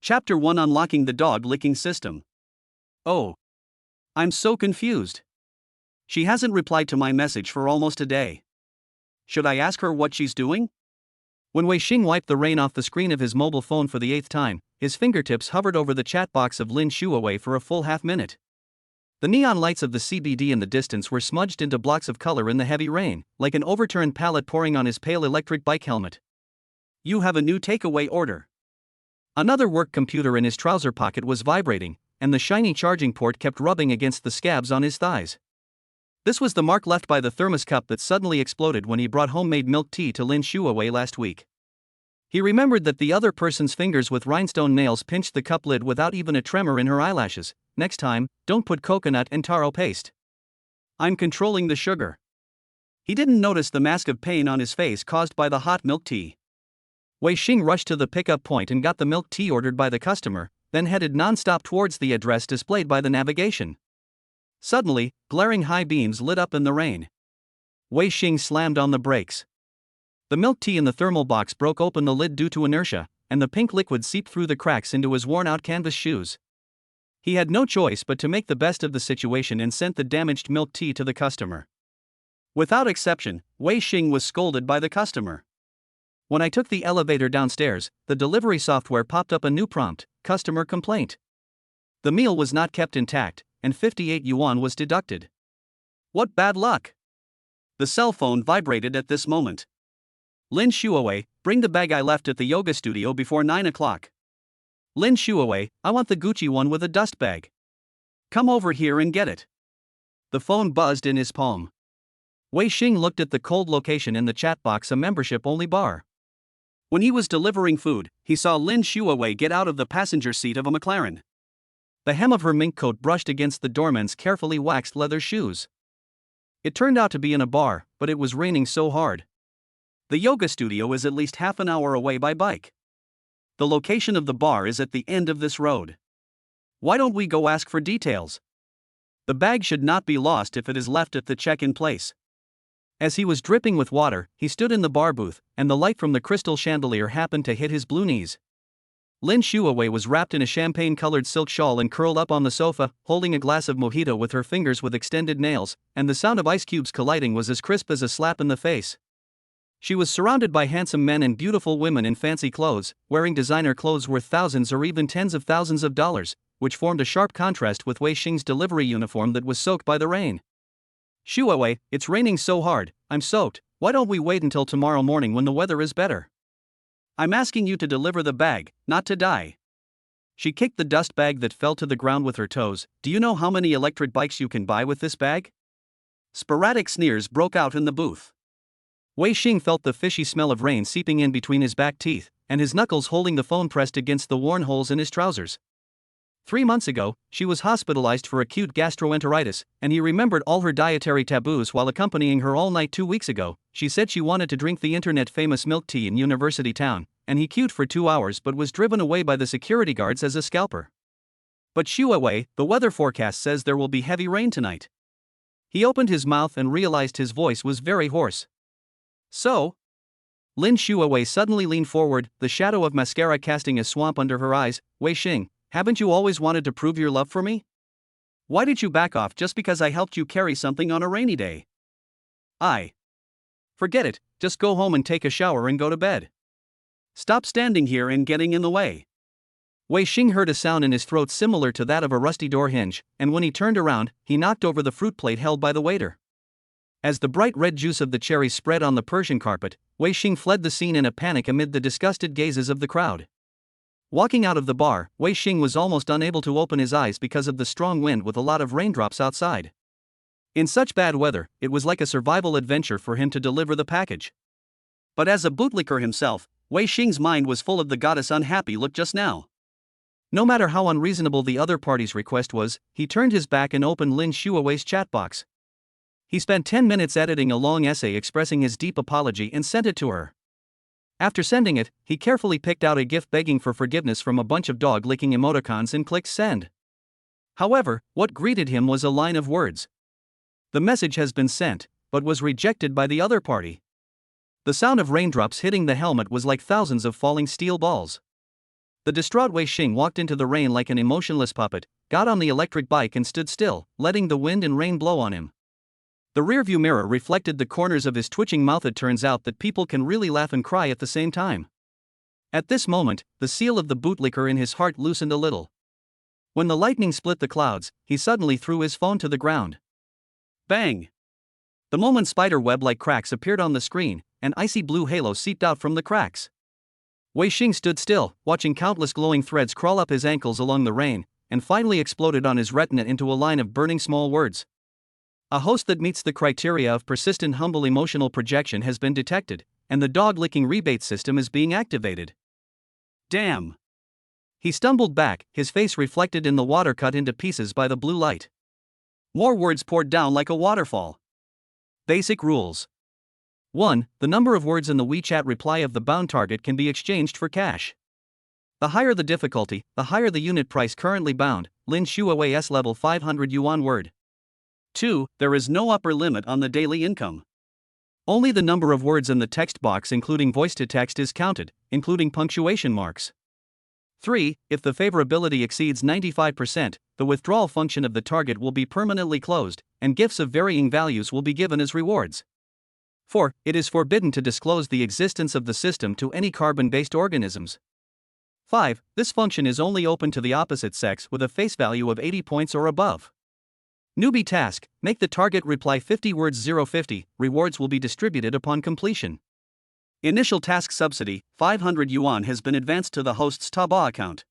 Chapter 1: Unlocking the Dog Licking System. Oh. I'm so confused. She hasn't replied to my message for almost a day. Should I ask her what she's doing? When Wei Xing wiped the rain off the screen of his mobile phone for the 8th time, his fingertips hovered over the chat box of Lin Xuewei for a full half-minute. The neon lights of the CBD in the distance were smudged into blocks of color in the heavy rain, like an overturned pallet pouring on his pale electric bike helmet. You have a new takeaway order. Another work computer in his trouser pocket was vibrating, and the shiny charging port kept rubbing against the scabs on his thighs. This was the mark left by the thermos cup that suddenly exploded when he brought homemade milk tea to Lin Xuewei last week. He remembered that the other person's fingers with rhinestone nails pinched the cup lid without even a tremor in her eyelashes. Next time, don't put coconut and taro paste. I'm controlling the sugar. He didn't notice the mask of pain on his face caused by the hot milk tea. Wei Xing rushed to the pickup point and got the milk tea ordered by the customer, then headed non-stop towards the address displayed by the navigation. Suddenly, glaring high beams lit up in the rain. Wei Xing slammed on the brakes. The milk tea in the thermal box broke open the lid due to inertia, and the pink liquid seeped through the cracks into his worn-out canvas shoes. He had no choice but to make the best of the situation and sent the damaged milk tea to the customer. Without exception, Wei Xing was scolded by the customer. When I took the elevator downstairs, the delivery software popped up a new prompt: customer complaint. The meal was not kept intact, and 58 yuan was deducted. What bad luck! The cell phone vibrated at this moment. Lin Xuewei, bring the bag I left at the yoga studio before 9 o'clock. Lin Xuewei, I want the Gucci one with a dust bag. Come over here and get it. The phone buzzed in his palm. Wei Xing looked at the cold location in the chat box, a membership-only bar. When he was delivering food, he saw Lin Xuewei get out of the passenger seat of a McLaren. The hem of her mink coat brushed against the doorman's carefully waxed leather shoes. It turned out to be in a bar, but it was raining so hard. The yoga studio is at least half an hour away by bike. The location of the bar is at the end of this road. Why don't we go ask for details? The bag should not be lost if it is left at the check-in place. As he was dripping with water, he stood in the bar booth, and the light from the crystal chandelier happened to hit his blue knees. Lin Xuewei was wrapped in a champagne-colored silk shawl and curled up on the sofa, holding a glass of mojito with her fingers with extended nails, and the sound of ice cubes colliding was as crisp as a slap in the face. She was surrounded by handsome men and beautiful women in fancy clothes, wearing designer clothes worth thousands or even tens of thousands of dollars, which formed a sharp contrast with Wei Xing's delivery uniform that was soaked by the rain. Xuewei, it's raining so hard, I'm soaked. Why don't we wait until tomorrow morning when the weather is better? I'm asking you to deliver the bag, not to die. She kicked the dust bag that fell to the ground with her toes. Do you know how many electric bikes you can buy with this bag? Sporadic sneers broke out in the booth. Wei Xing felt the fishy smell of rain seeping in between his back teeth, and his knuckles holding the phone pressed against the worn holes in his trousers. 3 months ago, she was hospitalized for acute gastroenteritis, and he remembered all her dietary taboos while accompanying her all night 2 weeks ago. She said she wanted to drink the internet-famous milk tea in University Town, and he queued for 2 hours but was driven away by the security guards as a scalper. But Xuewei, the weather forecast says there will be heavy rain tonight. He opened his mouth and realized his voice was very hoarse. So? Lin Xuewei suddenly leaned forward, the shadow of mascara casting a swamp under her eyes. Wei Xing, haven't you always wanted to prove your love for me? Why did you back off just because I helped you carry something on a rainy day? Forget it, just go home and take a shower and go to bed. Stop standing here and getting in the way. Wei Xing heard a sound in his throat similar to that of a rusty door hinge, and when he turned around, he knocked over the fruit plate held by the waiter. As the bright red juice of the cherries spread on the Persian carpet, Wei Xing fled the scene in a panic amid the disgusted gazes of the crowd. Walking out of the bar, Wei Xing was almost unable to open his eyes because of the strong wind with a lot of raindrops outside. In such bad weather, it was like a survival adventure for him to deliver the package. But as a bootlicker himself, Wei Xing's mind was full of the goddess unhappy look just now. No matter how unreasonable the other party's request was, he turned his back and opened Lin Xuewei's chat box. He spent 10 minutes editing a long essay expressing his deep apology and sent it to her. After sending it, he carefully picked out a gift begging for forgiveness from a bunch of dog-licking emoticons and clicked send. However, what greeted him was a line of words. The message has been sent, but was rejected by the other party. The sound of raindrops hitting the helmet was like thousands of falling steel balls. The distraught Wei Xing walked into the rain like an emotionless puppet, got on the electric bike and stood still, letting the wind and rain blow on him. The rearview mirror reflected the corners of his twitching mouth. It turns out that people can really laugh and cry at the same time. At this moment, the seal of the bootlicker in his heart loosened a little. When the lightning split the clouds, he suddenly threw his phone to the ground. Bang! The moment spider web-like cracks appeared on the screen, an icy blue halo seeped out from the cracks. Wei Xing stood still, watching countless glowing threads crawl up his ankles along the rain, and finally exploded on his retina into a line of burning small words. A host that meets the criteria of persistent humble emotional projection has been detected, and the dog-licking rebate system is being activated. Damn! He stumbled back, his face reflected in the water cut into pieces by the blue light. More words poured down like a waterfall. Basic rules. 1. The number of words in the WeChat reply of the bound target can be exchanged for cash. The higher the difficulty, the higher the unit price currently bound. Lin Xuewei S level 500 yuan word. 2. There is no upper limit on the daily income. Only the number of words in the text box including voice to text is counted, including punctuation marks. 3. If the favorability exceeds 95%, the withdrawal function of the target will be permanently closed, and gifts of varying values will be given as rewards. 4. It is forbidden to disclose the existence of the system to any carbon-based organisms. 5. This function is only open to the opposite sex with a face value of 80 points or above. Newbie task: make the target reply 50 words 050, rewards will be distributed upon completion. Initial task subsidy, 500 yuan has been advanced to the host's Taobao account.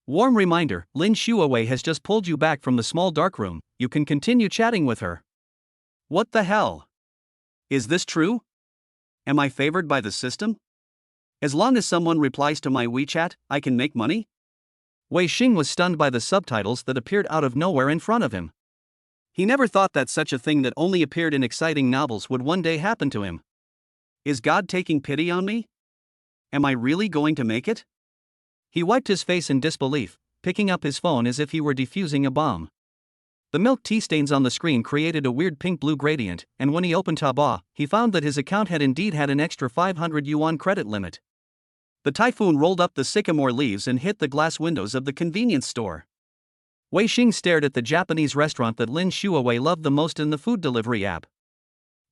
Warm reminder, Lin Xuewei has just pulled you back from the small dark room, you can continue chatting with her. What the hell? Is this true? Am I favored by the system? As long as someone replies to my WeChat, I can make money? Wei Xing was stunned by the subtitles that appeared out of nowhere in front of him. He never thought that such a thing that only appeared in exciting novels would one day happen to him. Is God taking pity on me? Am I really going to make it? He wiped his face in disbelief, picking up his phone as if he were defusing a bomb. The milk tea stains on the screen created a weird pink-blue gradient, and when he opened Taobao, he found that his account had indeed had an extra 500 yuan credit limit. The typhoon rolled up the sycamore leaves and hit the glass windows of the convenience store. Wei Xing stared at the Japanese restaurant that Lin Xuewei loved the most in the food delivery app.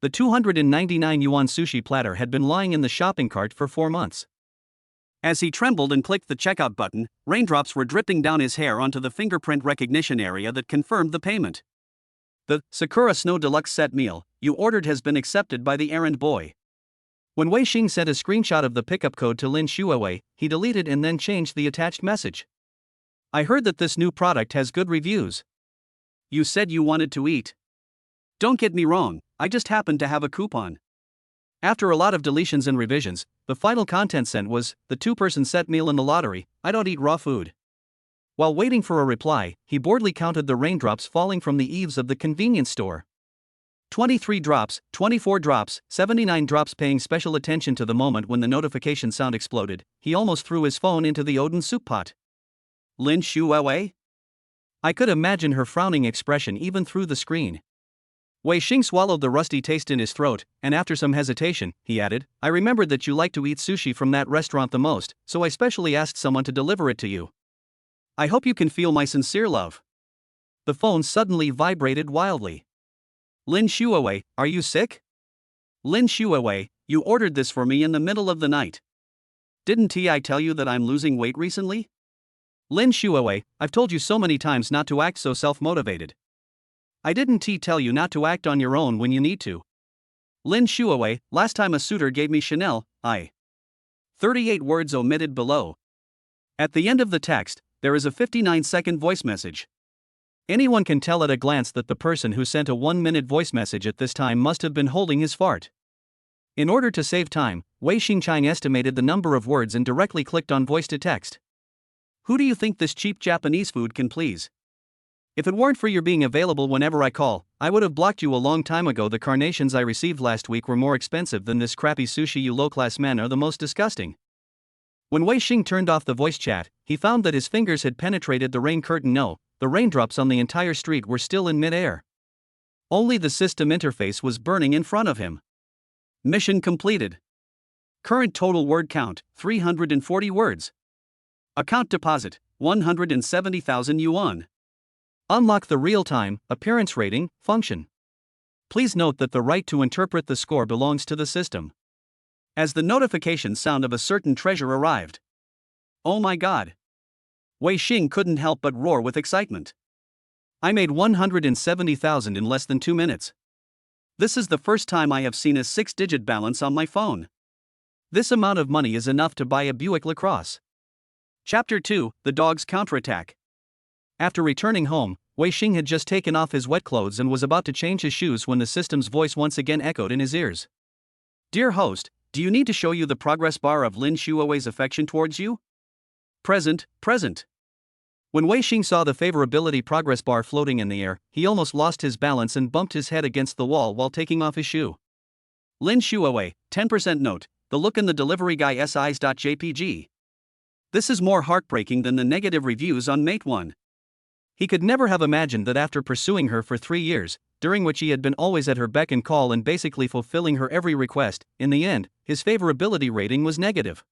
The 299 yuan sushi platter had been lying in the shopping cart for 4 months. As he trembled and clicked the checkout button, raindrops were dripping down his hair onto the fingerprint recognition area that confirmed the payment. The Sakura Snow Deluxe set meal you ordered has been accepted by the errand boy. When Wei Xing sent a screenshot of the pickup code to Lin Xuewei, he deleted and then changed the attached message. I heard that this new product has good reviews. You said you wanted to eat. Don't get me wrong, I just happened to have a coupon. After a lot of deletions and revisions, the final content sent was, the 2-person set meal in the lottery, I don't eat raw food. While waiting for a reply, he boredly counted the raindrops falling from the eaves of the convenience store. 23 drops, 24 drops, 79 drops. Paying special attention to the moment when the notification sound exploded, he almost threw his phone into the Odin soup pot. Lin Xuewei? I could imagine her frowning expression even through the screen. Wei Xing swallowed the rusty taste in his throat, and after some hesitation, he added, I remembered that you like to eat sushi from that restaurant the most, so I specially asked someone to deliver it to you. I hope you can feel my sincere love. The phone suddenly vibrated wildly. Lin Xuewei, are you sick? Lin Xuewei, you ordered this for me in the middle of the night. Didn't I tell you that I'm losing weight recently? Lin Xuewei, I've told you so many times not to act so self-motivated. I didn't tell you not to act on your own when you need to. Lin Xuewei, last time a suitor gave me Chanel, 38 words omitted below. At the end of the text, there is a 59-second voice message. Anyone can tell at a glance that the person who sent a 1-minute voice message at this time must have been holding his fart. In order to save time, Wei Xing estimated the number of words and directly clicked on voice to text. Who do you think this cheap Japanese food can please? If it weren't for your being available whenever I call, I would have blocked you a long time ago. The carnations I received last week were more expensive than this crappy sushi. You low-class men are the most disgusting. When Wei Xing turned off the voice chat, he found that his fingers had penetrated the rain curtain. No, the raindrops on the entire street were still in mid-air. Only the system interface was burning in front of him. Mission completed. Current total word count, 340 words. Account deposit, 170,000 yuan. Unlock the real-time appearance rating function. Please note that the right to interpret the score belongs to the system. As the notification sound of a certain treasure arrived. Oh my god. Wei Xing couldn't help but roar with excitement. I made 170,000 in less than 2 minutes. This is the first time I have seen a 6-digit balance on my phone. This amount of money is enough to buy a Buick LaCrosse. Chapter 2, The Dog's Counterattack. After returning home, Wei Xing had just taken off his wet clothes and was about to change his shoes when the system's voice once again echoed in his ears. Dear host, do you need to show you the progress bar of Lin Xuewei's affection towards you? Present, present. When Wei Xing saw the favorability progress bar floating in the air, he almost lost his balance and bumped his head against the wall while taking off his shoe. Lin Xuewei, 10% note, the look in the delivery guy SIs.jpg. This is more heartbreaking than the negative reviews on Mate 1. He could never have imagined that after pursuing her for 3 years, during which he had been always at her beck and call and basically fulfilling her every request, in the end, his favorability rating was negative.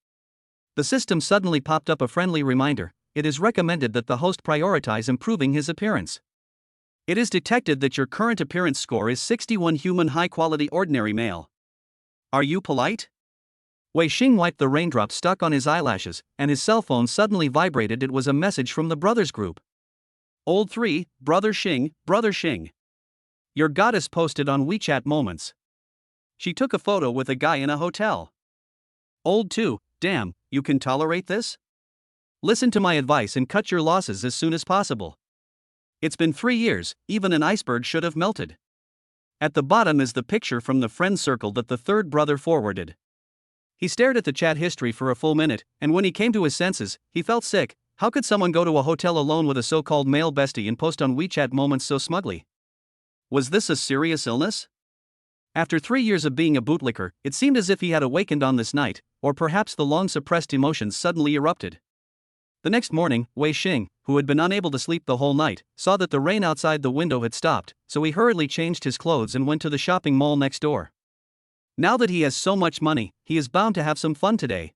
The system suddenly popped up a friendly reminder: it is recommended that the host prioritize improving his appearance. It is detected that your current appearance score is 61 human high-quality ordinary male. Are you polite? Wei Xing wiped the raindrops stuck on his eyelashes, and his cell phone suddenly vibrated. It was a message from the brothers group. Old 3, Brother Xing, Brother Xing. Your goddess posted on WeChat Moments. She took a photo with a guy in a hotel. Old 2, damn, you can tolerate this? Listen to my advice and cut your losses as soon as possible. It's been 3 years, even an iceberg should have melted. At the bottom is the picture from the friend circle that the third brother forwarded. He stared at the chat history for a full minute, and when he came to his senses, he felt sick. How could someone go to a hotel alone with a so-called male bestie and post on WeChat Moments so smugly? Was this a serious illness? After 3 years of being a bootlicker, it seemed as if he had awakened on this night, or perhaps the long-suppressed emotions suddenly erupted. The next morning, Wei Xing, who had been unable to sleep the whole night, saw that the rain outside the window had stopped, so he hurriedly changed his clothes and went to the shopping mall next door. Now that he has so much money, he is bound to have some fun today.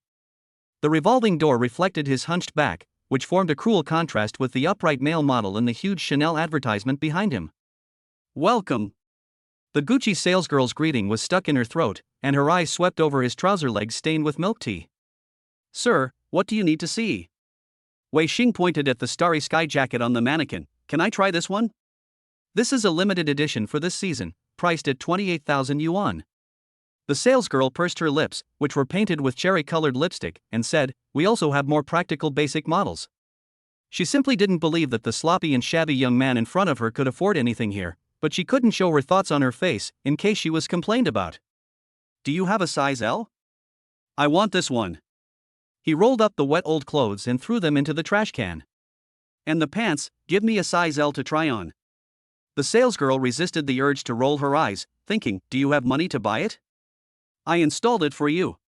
The revolving door reflected his hunched back, which formed a cruel contrast with the upright male model and the huge Chanel advertisement behind him. Welcome. The Gucci salesgirl's greeting was stuck in her throat, and her eyes swept over his trouser legs stained with milk tea. Sir, what do you need to see? Wei Xing pointed at the starry sky jacket on the mannequin. Can I try this one? This is a limited edition for this season, priced at 28,000 yuan. The salesgirl pursed her lips, which were painted with cherry-colored lipstick, and said, "We also have more practical basic models." She simply didn't believe that the sloppy and shabby young man in front of her could afford anything here, but she couldn't show her thoughts on her face, in case she was complained about. Do you have a size L? I want this one. He rolled up the wet old clothes and threw them into the trash can. And the pants, give me a size L to try on. The salesgirl resisted the urge to roll her eyes, thinking, do you have money to buy it? I installed it for you.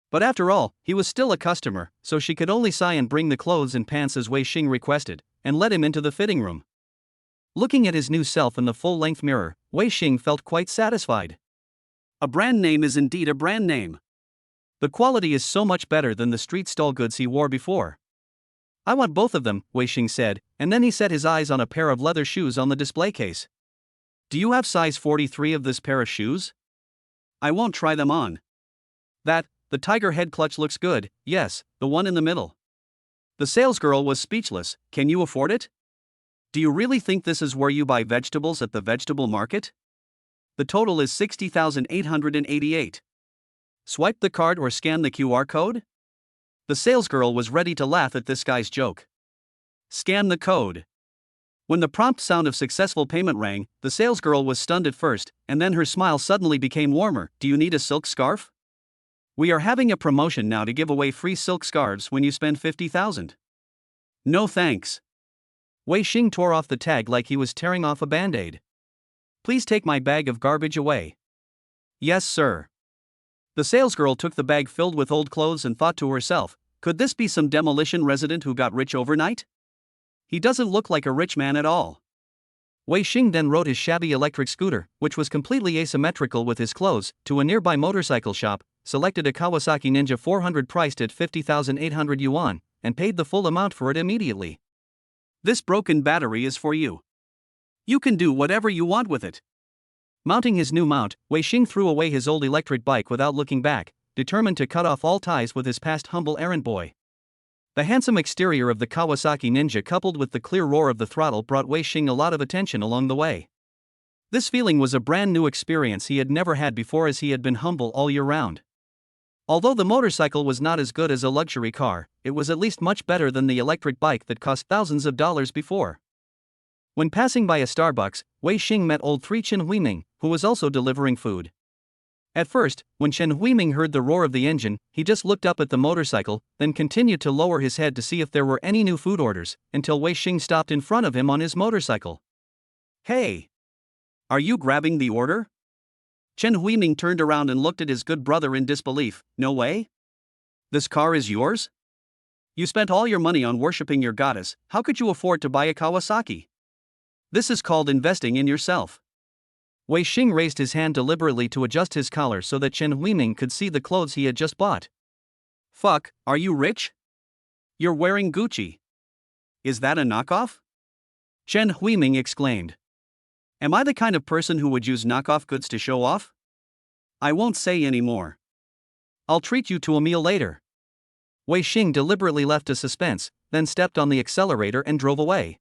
But after all, he was still a customer, so she could only sigh and bring the clothes and pants as Wei Xing requested, and let him into the fitting room. Looking at his new self in the full-length mirror, Wei Xing felt quite satisfied. A brand name is indeed a brand name. The quality is so much better than the street stall goods he wore before. I want both of them, Wei Xing said, and then he set his eyes on a pair of leather shoes on the display case. Do you have size 43 of this pair of shoes? I won't try them on. The tiger head clutch looks good, yes, the one in the middle. The salesgirl was speechless. Can you afford it? Do you really think this is where you buy vegetables at the vegetable market? The total is 60,888. Swipe the card or scan the QR code? The salesgirl was ready to laugh at this guy's joke. Scan the code. When the prompt sound of successful payment rang, the salesgirl was stunned at first, and then her smile suddenly became warmer. Do you need a silk scarf? We are having a promotion now to give away free silk scarves when you spend 50,000. No thanks. Wei Xing tore off the tag like he was tearing off a band-aid. Please take my bag of garbage away. Yes, sir. The salesgirl took the bag filled with old clothes and thought to herself, could this be some demolition resident who got rich overnight? He doesn't look like a rich man at all. Wei Xing then rode his shabby electric scooter, which was completely asymmetrical with his clothes, to a nearby motorcycle shop, selected a Kawasaki Ninja 400 priced at 50,800 yuan, and paid the full amount for it immediately. This broken battery is for you. You can do whatever you want with it. Mounting his new mount, Wei Xing threw away his old electric bike without looking back, determined to cut off all ties with his past humble errand boy. The handsome exterior of the Kawasaki Ninja coupled with the clear roar of the throttle brought Wei Xing a lot of attention along the way. This feeling was a brand new experience he had never had before, as he had been humble all year round. Although the motorcycle was not as good as a luxury car, it was at least much better than the electric bike that cost thousands of dollars before. When passing by a Starbucks, Wei Xing met old 3 Chen Huiming, who was also delivering food. At first, when Chen Huiming heard the roar of the engine, he just looked up at the motorcycle, then continued to lower his head to see if there were any new food orders, until Wei Xing stopped in front of him on his motorcycle. Hey! Are you grabbing the order? Chen Huiming turned around and looked at his good brother in disbelief. No way? This car is yours? You spent all your money on worshipping your goddess, how could you afford to buy a Kawasaki? This is called investing in yourself. Wei Xing raised his hand deliberately to adjust his collar so that Chen Huiming could see the clothes he had just bought. Fuck, are you rich? You're wearing Gucci. Is that a knockoff? Chen Huiming exclaimed. Am I the kind of person who would use knockoff goods to show off? I won't say any more. I'll treat you to a meal later. Wei Xing deliberately left a suspense, then stepped on the accelerator and drove away.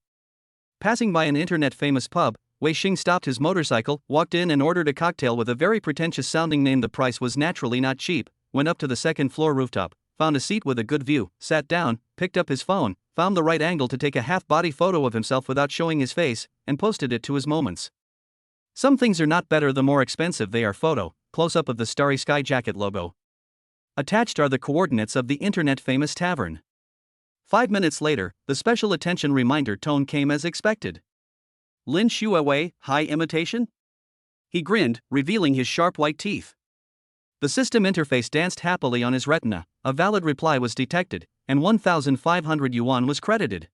Passing by an internet-famous pub, Wei Xing stopped his motorcycle, walked in and ordered a cocktail with a very pretentious-sounding name. The price was naturally not cheap, went up to the second-floor rooftop, found a seat with a good view, sat down, picked up his phone, found the right angle to take a half-body photo of himself without showing his face, and posted it to his moments. Some things are not better the more expensive they are. Photo, close-up of the Starry Sky Jacket logo. Attached are the coordinates of the internet-famous tavern. 5 minutes later, the special attention reminder tone came as expected. Lin Xuewei, high imitation? He grinned, revealing his sharp white teeth. The system interface danced happily on his retina, a valid reply was detected, and 1,500 yuan was credited.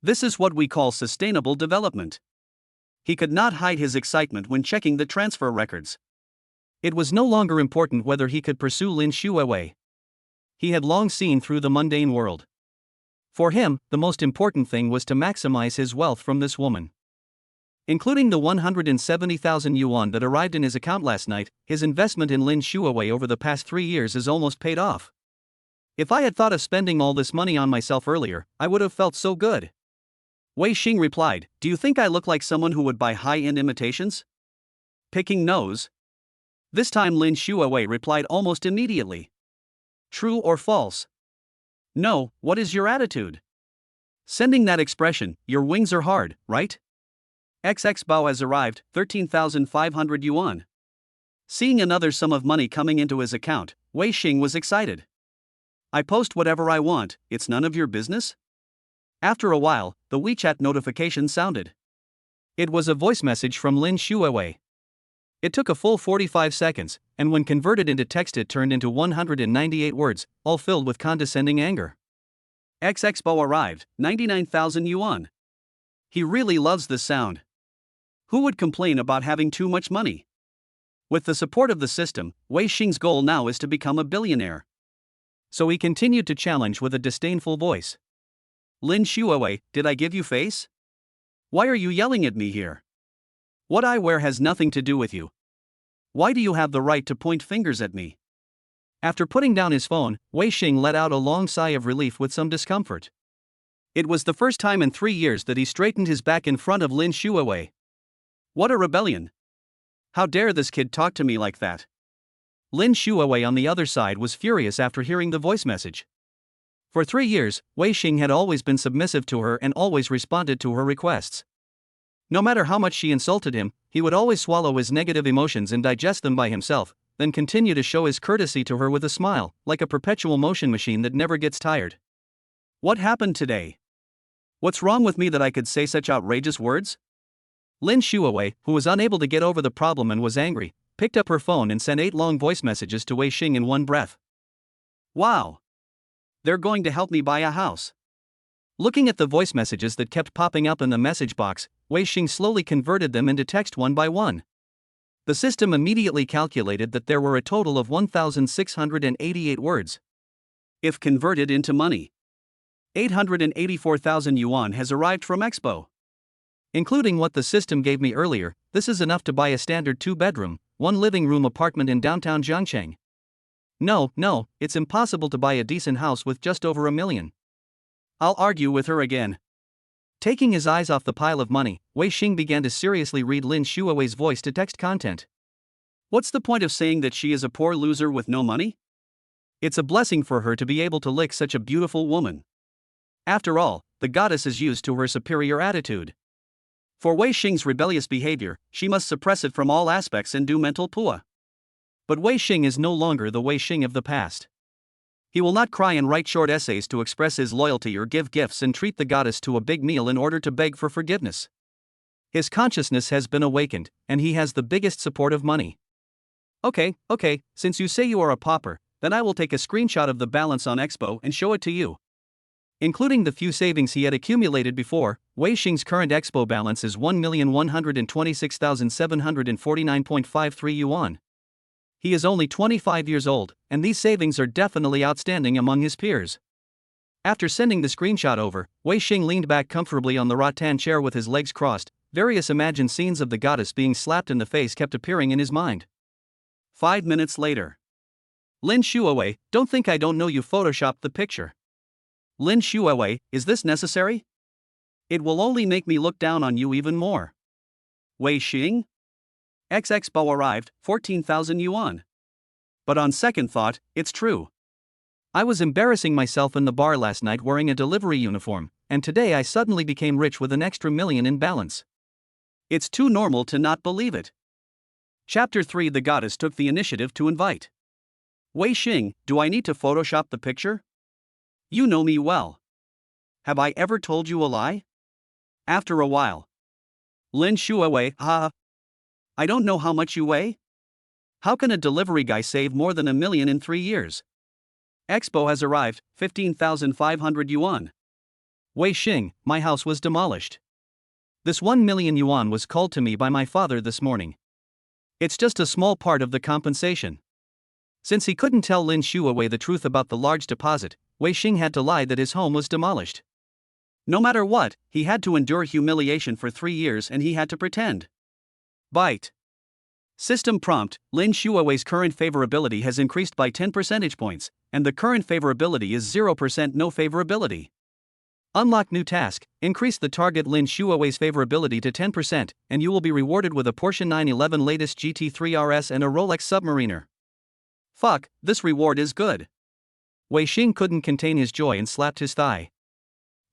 This is what we call sustainable development. He could not hide his excitement when checking the transfer records. It was no longer important whether he could pursue Lin Xuewei. He had long seen through the mundane world. For him, the most important thing was to maximize his wealth from this woman. Including the 170,000 yuan that arrived in his account last night, his investment in Lin Xuewei over the past 3 years is almost paid off. If I had thought of spending all this money on myself earlier, I would have felt so good. Wei Xing replied, do you think I look like someone who would buy high-end imitations? Picking nose? This time Lin Xuewei replied almost immediately. True or false? No, what is your attitude? Sending that expression, your wings are hard, right? XX Bao has arrived, 13,500 yuan. Seeing another sum of money coming into his account, Wei Xing was excited. I post whatever I want, it's none of your business? After a while, the WeChat notification sounded. It was a voice message from Lin Xuewei. It took a full 45 seconds, and when converted into text it turned into 198 words, all filled with condescending anger. XX Bao arrived, 99,000 yuan. He really loves this sound. Who would complain about having too much money? With the support of the system, Wei Xing's goal now is to become a billionaire. So he continued to challenge with a disdainful voice. Lin Xuewei, did I give you face? Why are you yelling at me here? What I wear has nothing to do with you. Why do you have the right to point fingers at me? After putting down his phone, Wei Xing let out a long sigh of relief with some discomfort. It was the first time in 3 years that he straightened his back in front of Lin Xuewei. What a rebellion! How dare this kid talk to me like that? Lin Xuewei on the other side was furious after hearing the voice message. For 3 years, Wei Xing had always been submissive to her and always responded to her requests. No matter how much she insulted him, he would always swallow his negative emotions and digest them by himself, then continue to show his courtesy to her with a smile, like a perpetual motion machine that never gets tired. What happened today? What's wrong with me that I could say such outrageous words? Lin Xuewei, who was unable to get over the problem and was angry, picked up her phone and sent 8 long voice messages to Wei Xing in one breath. Wow! They're going to help me buy a house. Looking at the voice messages that kept popping up in the message box, Wei Xing slowly converted them into text one by one. The system immediately calculated that there were a total of 1,688 words. If converted into money, 884,000 yuan has arrived from Expo. Including what the system gave me earlier, this is enough to buy a standard 2-bedroom, 1 living room apartment in downtown Jiangcheng. No, it's impossible to buy a decent house with just over $1 million. I'll argue with her again. Taking his eyes off the pile of money, Wei Xing began to seriously read Lin Xuewei's voice-to-text content. What's the point of saying that she is a poor loser with no money? It's a blessing for her to be able to lick such a beautiful woman. After all, the goddess is used to her superior attitude. For Wei Xing's rebellious behavior, she must suppress it from all aspects and do mental pua. But Wei Xing is no longer the Wei Xing of the past. He will not cry and write short essays to express his loyalty or give gifts and treat the goddess to a big meal in order to beg for forgiveness. His consciousness has been awakened, and he has the biggest support of money. Okay, since you say you are a pauper, then I will take a screenshot of the balance on Expo and show it to you. Including the few savings he had accumulated before, Wei Xing's current Expo balance is 1,126,749.53 yuan. He is only 25 years old, and these savings are definitely outstanding among his peers. After sending the screenshot over, Wei Xing leaned back comfortably on the rattan chair with his legs crossed. Various imagined scenes of the goddess being slapped in the face kept appearing in his mind. 5 minutes later. Lin Xuewei, don't think I don't know you photoshopped the picture. Lin Xuewei, is this necessary? It will only make me look down on you even more. Wei Xing? Expo arrived, 14,000 yuan. But on second thought, it's true. I was embarrassing myself in the bar last night wearing a delivery uniform, and today I suddenly became rich with an extra $1 million in balance. It's too normal to not believe it. Chapter 3. The goddess took the initiative to invite. Wei Xing, do I need to Photoshop the picture? You know me well. Have I ever told you a lie? After a while. Lin Xuewei, I don't know how much you weigh. How can a delivery guy save more than $1 million in 3 years? Expo has arrived, 15,500 yuan. Wei Xing, my house was demolished. This 1 million yuan was called to me by my father this morning. It's just a small part of the compensation. Since he couldn't tell Lin Xuewei the truth about the large deposit, Wei Xing had to lie that his home was demolished. No matter what, he had to endure humiliation for 3 years and he had to pretend. Byte. System prompt: Lin Xuewei's current favorability has increased by 10 percentage points, and the current favorability is 0% no favorability. Unlock new task: increase the target Lin Xuewei's favorability to 10%, and you will be rewarded with a Porsche 911 latest GT3 RS and a Rolex Submariner. Fuck, this reward is good. Wei Xing couldn't contain his joy and slapped his thigh.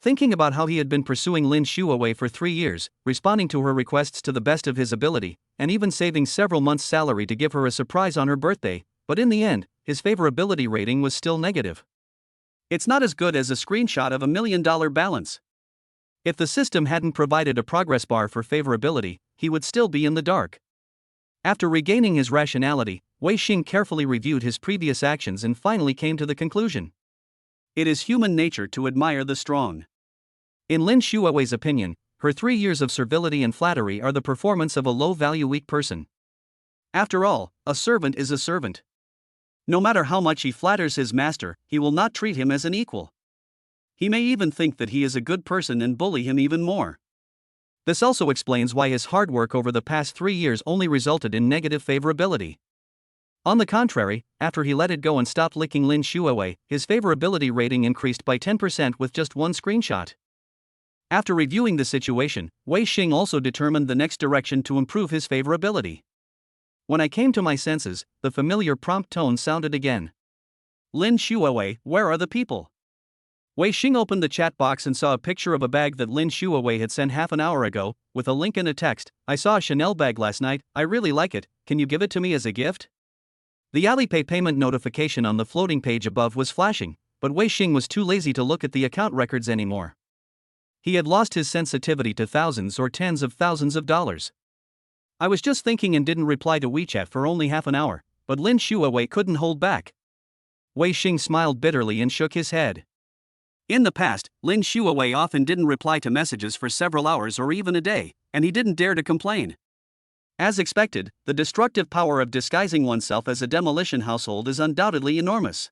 Thinking about how he had been pursuing Lin Xuewei for 3 years, responding to her requests to the best of his ability, and even saving several months' salary to give her a surprise on her birthday, but in the end, his favorability rating was still negative. It's not as good as a screenshot of $1 million balance. If the system hadn't provided a progress bar for favorability, he would still be in the dark. After regaining his rationality, Wei Xing carefully reviewed his previous actions and finally came to the conclusion. It is human nature to admire the strong. In Lin Xuewei's opinion, her 3 years of servility and flattery are the performance of a low-value weak person. After all, a servant is a servant. No matter how much he flatters his master, he will not treat him as an equal. He may even think that he is a good person and bully him even more. This also explains why his hard work over the past 3 years only resulted in negative favorability. On the contrary, after he let it go and stopped licking Lin Xuewei, his favorability rating increased by 10% with just one screenshot. After reviewing the situation, Wei Xing also determined the next direction to improve his favorability. When I came to my senses, the familiar prompt tone sounded again. Lin Xuewei, where are the people? Wei Xing opened the chat box and saw a picture of a bag that Lin Xuewei had sent half an hour ago, with a link and a text. I saw a Chanel bag last night, I really like it, can you give it to me as a gift? The Alipay payment notification on the floating page above was flashing, but Wei Xing was too lazy to look at the account records anymore. He had lost his sensitivity to thousands or tens of thousands of dollars. I was just thinking and didn't reply to WeChat for only half an hour, but Lin Xuewei couldn't hold back. Wei Xing smiled bitterly and shook his head. In the past, Lin Xuewei often didn't reply to messages for several hours or even a day, and he didn't dare to complain. As expected, the destructive power of disguising oneself as a demolition household is undoubtedly enormous.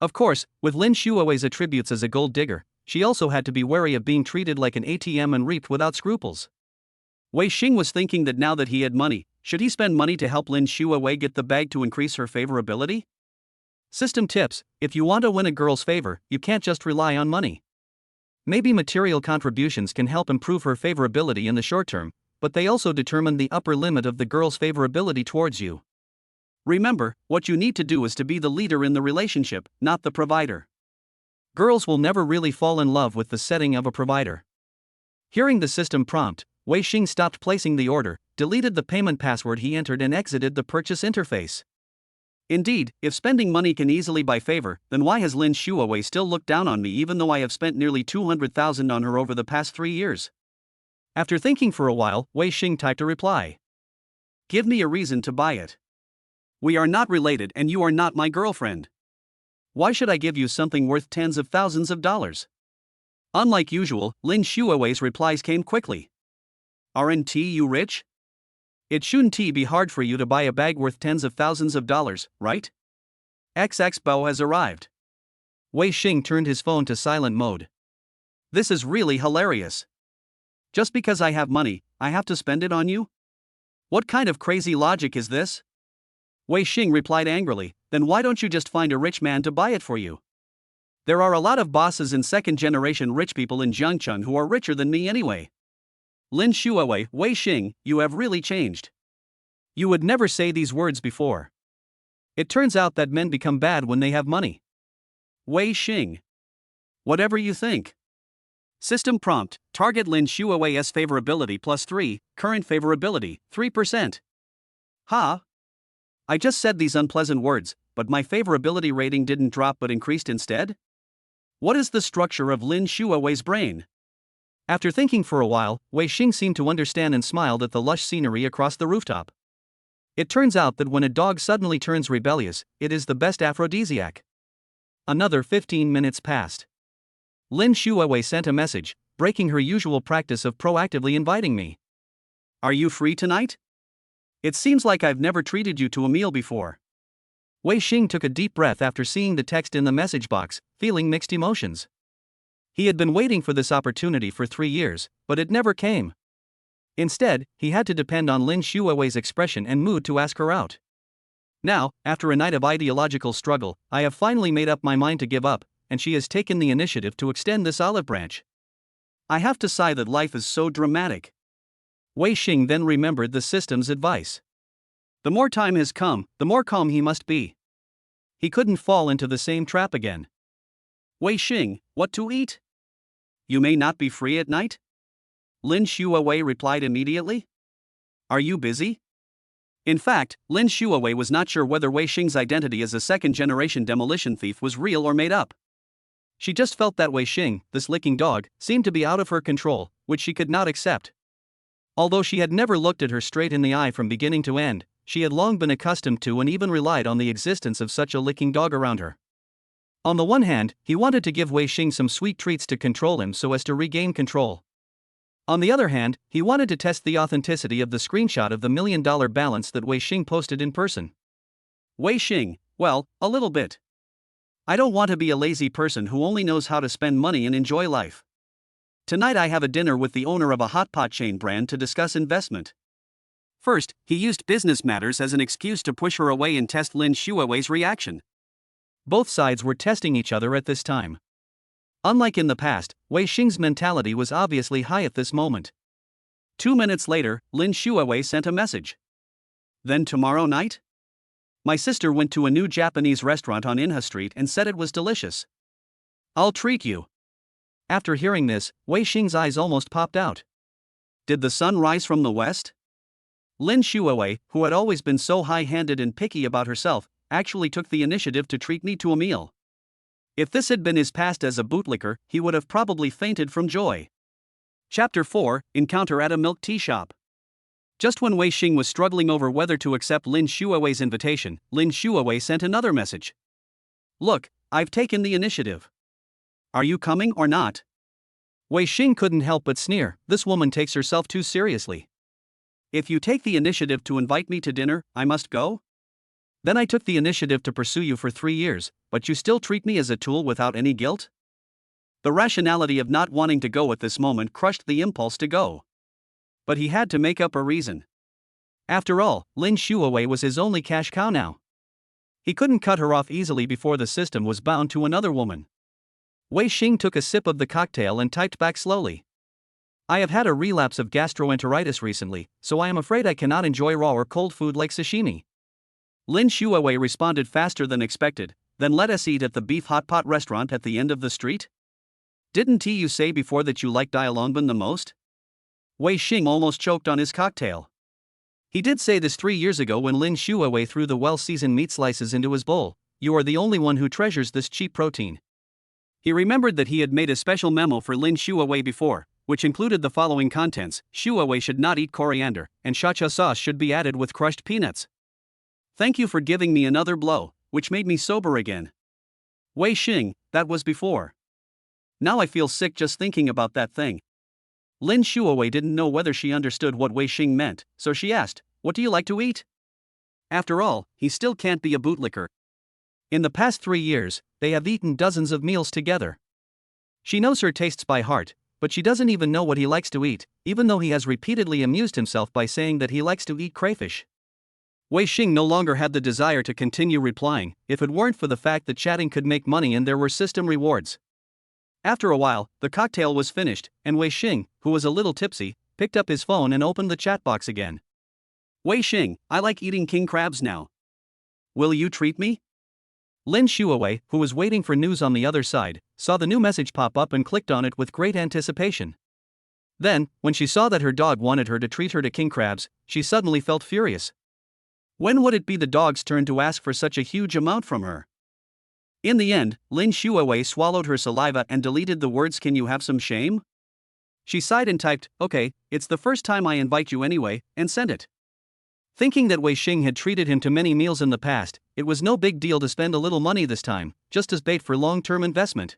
Of course, with Lin Xuewei's attributes as a gold digger, she also had to be wary of being treated like an ATM and reaped without scruples. Wei Xing was thinking that now that he had money, should he spend money to help Lin Xuewei get the bag to increase her favorability? System tips: if you want to win a girl's favor, you can't just rely on money. Maybe material contributions can help improve her favorability in the short term, but they also determine the upper limit of the girl's favorability towards you. Remember, what you need to do is to be the leader in the relationship, not the provider. Girls will never really fall in love with the setting of a provider. Hearing the system prompt, Wei Xing stopped placing the order, deleted the payment password he entered and exited the purchase interface. Indeed, if spending money can easily buy favor, then why has Lin Xuewei still looked down on me even though I have spent nearly 200,000 on her over the past 3 years? After thinking for a while, Wei Xing typed a reply. Give me a reason to buy it. We are not related and you are not my girlfriend. Why should I give you something worth tens of thousands of dollars? Unlike usual, Lin Xuewei's replies came quickly. Aren't you rich? It shouldn't be hard for you to buy a bag worth tens of thousands of dollars, right? XX Bao has arrived. Wei Xing turned his phone to silent mode. This is really hilarious. Just because I have money, I have to spend it on you? What kind of crazy logic is this? Wei Xing replied angrily, then why don't you just find a rich man to buy it for you? There are a lot of bosses and second-generation rich people in Jiangcheng who are richer than me anyway. Lin Xuewei, Wei Xing, you have really changed. You would never say these words before. It turns out that men become bad when they have money. Wei Xing. Whatever you think. System prompt, target Lin Xuewei's favorability +3, current favorability, 3%. Ha! I just said these unpleasant words, but my favorability rating didn't drop but increased instead? What is the structure of Lin Xuewei's brain? After thinking for a while, Wei Xing seemed to understand and smiled at the lush scenery across the rooftop. It turns out that when a dog suddenly turns rebellious, it is the best aphrodisiac. Another 15 minutes passed. Lin Xuewei sent a message, breaking her usual practice of proactively inviting me. Are you free tonight? It seems like I've never treated you to a meal before. Wei Xing took a deep breath after seeing the text in the message box, feeling mixed emotions. He had been waiting for this opportunity for 3 years, but it never came. Instead, he had to depend on Lin Xuewei's expression and mood to ask her out. Now, after a night of ideological struggle, I have finally made up my mind to give up, and she has taken the initiative to extend this olive branch. I have to sigh that life is so dramatic. Wei Xing then remembered the system's advice. The more time has come, the more calm he must be. He couldn't fall into the same trap again. Wei Xing, what to eat? You may not be free at night? Lin Xuewei replied immediately. Are you busy? In fact, Lin Xuewei was not sure whether Wei Xing's identity as a second-generation demolition thief was real or made up. She just felt that Wei Xing, this licking dog, seemed to be out of her control, which she could not accept. Although she had never looked at her straight in the eye from beginning to end, she had long been accustomed to and even relied on the existence of such a licking dog around her. On the one hand, he wanted to give Wei Xing some sweet treats to control him so as to regain control. On the other hand, he wanted to test the authenticity of the screenshot of the $1 million balance that Wei Xing posted in person. Wei Xing, well, a little bit. I don't want to be a lazy person who only knows how to spend money and enjoy life. Tonight I have a dinner with the owner of a hot pot chain brand to discuss investment. First, he used business matters as an excuse to push her away and test Lin Xuewei's reaction. Both sides were testing each other at this time. Unlike in the past, Wei Xing's mentality was obviously high at this moment. 2 minutes later, Lin Xuewei sent a message. Then tomorrow night? My sister went to a new Japanese restaurant on Inha Street and said it was delicious. I'll treat you. After hearing this, Wei Xing's eyes almost popped out. Did the sun rise from the west? Lin Xuewei, who had always been so high-handed and picky about herself, actually took the initiative to treat me to a meal. If this had been his past as a bootlicker, he would have probably fainted from joy. Chapter 4, Encounter at a Milk Tea Shop. Just when Wei Xing was struggling over whether to accept Lin Xuewei's invitation, Lin Xuewei sent another message. Look, I've taken the initiative. Are you coming or not? Wei Xing couldn't help but sneer. This woman takes herself too seriously. If you take the initiative to invite me to dinner, I must go? Then I took the initiative to pursue you for 3 years, but you still treat me as a tool without any guilt? The rationality of not wanting to go at this moment crushed the impulse to go. But he had to make up a reason. After all, Lin Xuewei was his only cash cow now. He couldn't cut her off easily before the system was bound to another woman. Wei Xing took a sip of the cocktail and typed back slowly. I have had a relapse of gastroenteritis recently, so I am afraid I cannot enjoy raw or cold food like sashimi. Lin Xuewei responded faster than expected. Then let us eat at the beef hot pot restaurant at the end of the street? Didn't you say before that you liked Dialongbin the most? Wei Xing almost choked on his cocktail. He did say this 3 years ago when Lin Xuewei threw the well-seasoned meat slices into his bowl. You are the only one who treasures this cheap protein. He remembered that he had made a special memo for Lin Xuewei before, which included the following contents: Xuewei should not eat coriander, and shacha sauce should be added with crushed peanuts. Thank you for giving me another blow, which made me sober again. Wei Xing, that was before. Now I feel sick just thinking about that thing. Lin Xuewei didn't know whether she understood what Wei Xing meant, so she asked, what do you like to eat? After all, he still can't be a bootlicker. In the past 3 years, they have eaten dozens of meals together. She knows her tastes by heart, but she doesn't even know what he likes to eat, even though he has repeatedly amused himself by saying that he likes to eat crayfish. Wei Xing no longer had the desire to continue replying, if it weren't for the fact that chatting could make money and there were system rewards. After a while, the cocktail was finished, and Wei Xing, who was a little tipsy, picked up his phone and opened the chat box again. Wei Xing, I like eating king crabs now. Will you treat me? Lin Xuewei, who was waiting for news on the other side, saw the new message pop up and clicked on it with great anticipation. Then, when she saw that her dog wanted her to treat her to king crabs, she suddenly felt furious. When would it be the dog's turn to ask for such a huge amount from her? In the end, Lin Xuewei swallowed her saliva and deleted the words "Can you have some shame?" She sighed and typed, okay, it's the first time I invite you anyway, and sent it. Thinking that Wei Xing had treated him to many meals in the past, it was no big deal to spend a little money this time, just as bait for long-term investment.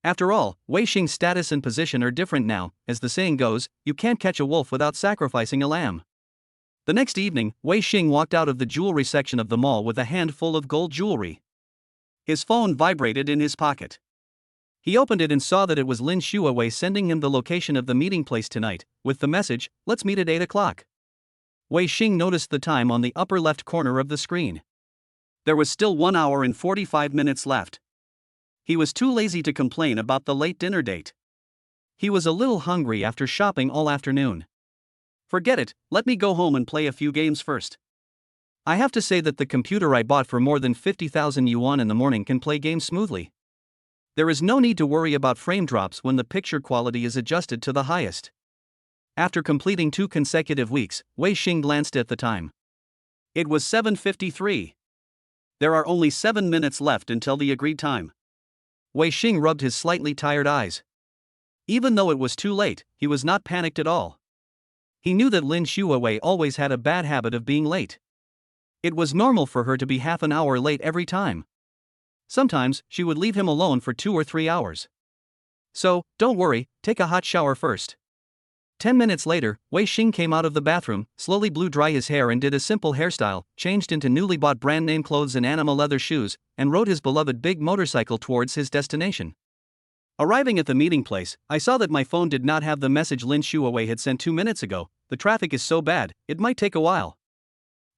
After all, Wei Xing's status and position are different now. As the saying goes, you can't catch a wolf without sacrificing a lamb. The next evening, Wei Xing walked out of the jewelry section of the mall with a handful of gold jewelry. His phone vibrated in his pocket. He opened it and saw that it was Lin Xuewei sending him the location of the meeting place tonight, with the message, let's meet at 8 o'clock. Wei Xing noticed the time on the upper left corner of the screen. There was still 1 hour and 45 minutes left. He was too lazy to complain about the late dinner date. He was a little hungry after shopping all afternoon. Forget it, let me go home and play a few games first. I have to say that the computer I bought for more than 50,000 yuan in the morning can play games smoothly. There is no need to worry about frame drops when the picture quality is adjusted to the highest. After completing 2 consecutive weeks, Wei Xing glanced at the time. It was 7:53. There are only 7 minutes left until the agreed time. Wei Xing rubbed his slightly tired eyes. Even though it was too late, he was not panicked at all. He knew that Lin Xuewei always had a bad habit of being late. It was normal for her to be half an hour late every time. Sometimes, she would leave him alone for 2 or 3 hours. So, don't worry, take a hot shower first. 10 minutes later, Wei Xing came out of the bathroom, slowly blew dry his hair and did a simple hairstyle, changed into newly bought brand name clothes and animal leather shoes, and rode his beloved big motorcycle towards his destination. Arriving at the meeting place, I saw that my phone did not have the message Lin Xuewei had sent 2 minutes ago. The traffic is so bad, it might take a while.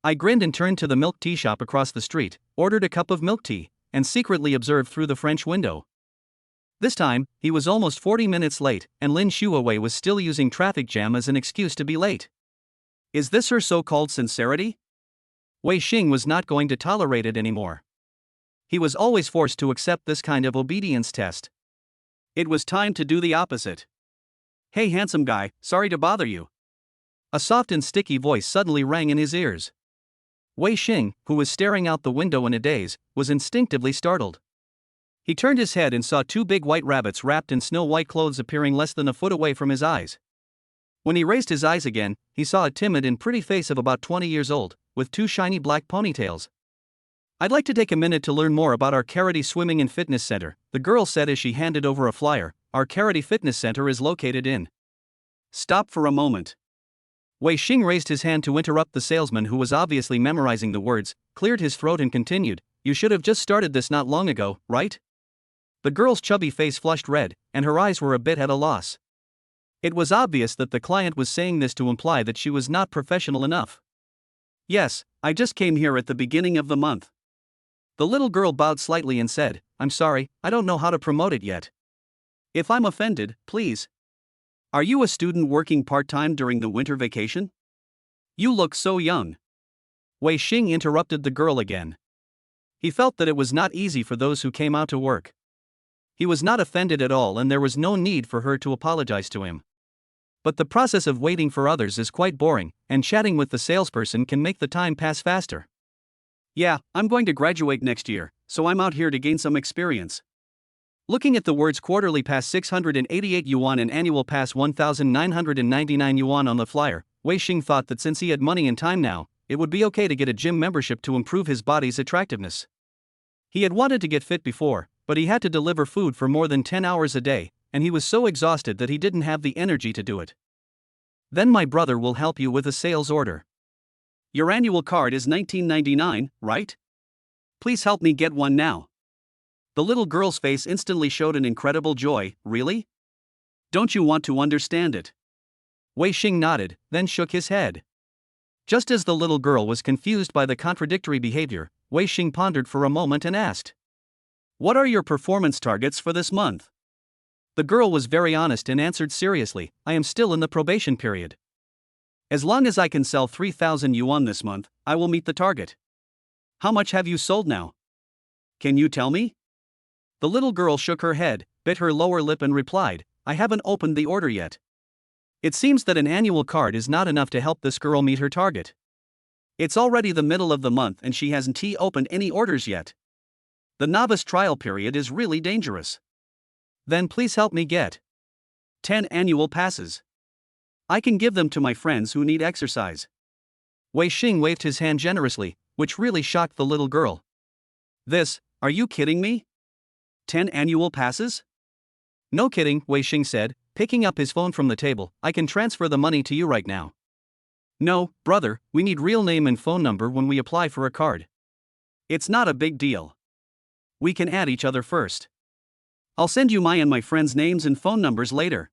I grinned and turned to the milk tea shop across the street, ordered a cup of milk tea, and secretly observed through the French window. This time, he was almost 40 minutes late, and Lin Xuewei was still using traffic jam as an excuse to be late. Is this her so-called sincerity? Wei Xing was not going to tolerate it anymore. He was always forced to accept this kind of obedience test. It was time to do the opposite. Hey handsome guy, sorry to bother you. A soft and sticky voice suddenly rang in his ears. Wei Xing, who was staring out the window in a daze, was instinctively startled. He turned his head and saw 2 big white rabbits wrapped in snow-white clothes appearing less than a foot away from his eyes. When he raised his eyes again, he saw a timid and pretty face of about 20 years old, with 2 shiny black ponytails. I'd like to take a minute to learn more about our Karate Swimming and Fitness Center, the girl said as she handed over a flyer. Our Karate Fitness Center is located in. Stop for a moment. Wei Xing raised his hand to interrupt the salesman who was obviously memorizing the words, cleared his throat and continued, you should have just started this not long ago, right? The girl's chubby face flushed red, and her eyes were a bit at a loss. It was obvious that the client was saying this to imply that she was not professional enough. Yes, I just came here at the beginning of the month. The little girl bowed slightly and said, I'm sorry, I don't know how to promote it yet. If I'm offended, please. Are you a student working part-time during the winter vacation? You look so young. Wei Xing interrupted the girl again. He felt that it was not easy for those who came out to work. He was not offended at all, and there was no need for her to apologize to him. But the process of waiting for others is quite boring, and chatting with the salesperson can make the time pass faster. Yeah, I'm going to graduate next year, so I'm out here to gain some experience. Looking at the words quarterly pass 688 yuan and annual pass 1,999 yuan on the flyer, Wei Xing thought that since he had money and time now, it would be okay to get a gym membership to improve his body's attractiveness. He had wanted to get fit before, but he had to deliver food for more than 10 hours a day, and he was so exhausted that he didn't have the energy to do it. Then my brother will help you with a sales order. Your annual card is $19.99, right? Please help me get one now. The little girl's face instantly showed an incredible joy. Really? Don't you want to understand it? Wei Xing nodded, then shook his head. Just as the little girl was confused by the contradictory behavior, Wei Xing pondered for a moment and asked, What are your performance targets for this month? The girl was very honest and answered seriously, I am still in the probation period. As long as I can sell 3,000 yuan this month, I will meet the target. How much have you sold now? Can you tell me? The little girl shook her head, bit her lower lip and replied, I haven't opened the order yet. It seems that an annual card is not enough to help this girl meet her target. It's already the middle of the month and she hasn't opened any orders yet. The novice trial period is really dangerous. Then please help me get 10 annual passes. I can give them to my friends who need exercise. Wei Xing waved his hand generously, which really shocked the little girl. Are you kidding me? 10 annual passes? No kidding, Wei Xing said, picking up his phone from the table. I can transfer the money to you right now. No, brother, we need real name and phone number when we apply for a card. It's not a big deal. We can add each other first. I'll send you my and my friends' names and phone numbers later.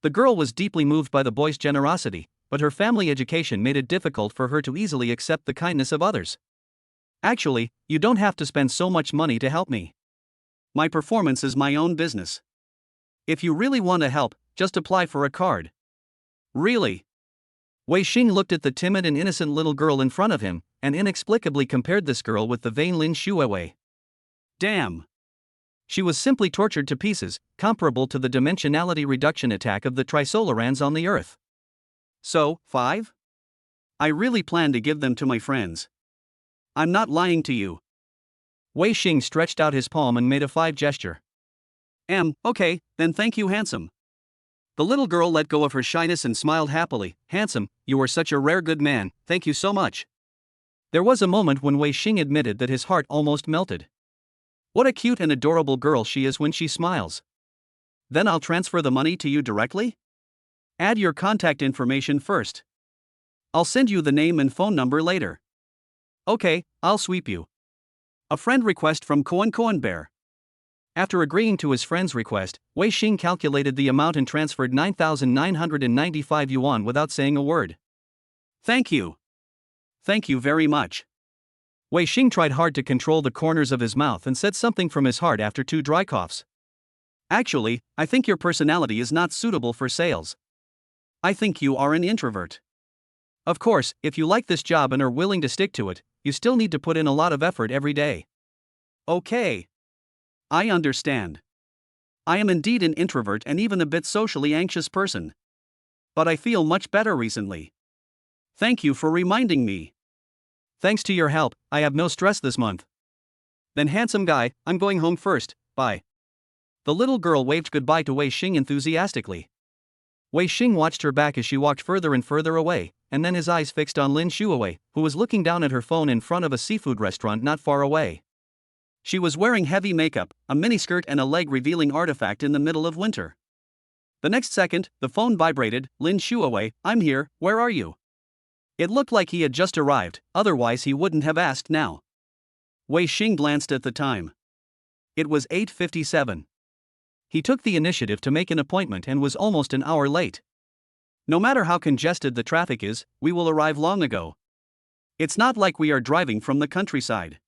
The girl was deeply moved by the boy's generosity, but her family education made it difficult for her to easily accept the kindness of others. Actually, you don't have to spend so much money to help me. My performance is my own business. If you really want to help, just apply for a card. Really? Wei Xing looked at the timid and innocent little girl in front of him, and inexplicably compared this girl with the vain Lin Xuewei. Damn. She was simply tortured to pieces, comparable to the dimensionality reduction attack of the Trisolarans on the Earth. So, 5? I really plan to give them to my friends. I'm not lying to you. Wei Xing stretched out his palm and made a 5 gesture. Okay, then thank you, handsome. The little girl let go of her shyness and smiled happily. Handsome, you are such a rare good man, thank you so much. There was a moment when Wei Xing admitted that his heart almost melted. What a cute and adorable girl she is when she smiles. Then I'll transfer the money to you directly? Add your contact information first. I'll send you the name and phone number later. Okay, I'll sweep you. A friend request from Cohen Bear. After agreeing to his friend's request, Wei Xing calculated the amount and transferred 9,995 yuan without saying a word. Thank you. Thank you very much. Wei Xing tried hard to control the corners of his mouth and said something from his heart after 2 dry coughs. Actually, I think your personality is not suitable for sales. I think you are an introvert. Of course, if you like this job and are willing to stick to it, you still need to put in a lot of effort every day. Okay. I understand. I am indeed an introvert and even a bit socially anxious person. But I feel much better recently. Thank you for reminding me. Thanks to your help, I have no stress this month. Then handsome guy, I'm going home first, bye. The little girl waved goodbye to Wei Xing enthusiastically. Wei Xing watched her back as she walked further and further away, and then his eyes fixed on Lin Xuewei, who was looking down at her phone in front of a seafood restaurant not far away. She was wearing heavy makeup, a miniskirt and a leg-revealing artifact in the middle of winter. The next second, the phone vibrated. Lin Xuewei, I'm here, where are you? It looked like he had just arrived, otherwise he wouldn't have asked now. Wei Xing glanced at the time. It was 8:57. He took the initiative to make an appointment and was almost an hour late. No matter how congested the traffic is, we will arrive long ago. It's not like we are driving from the countryside.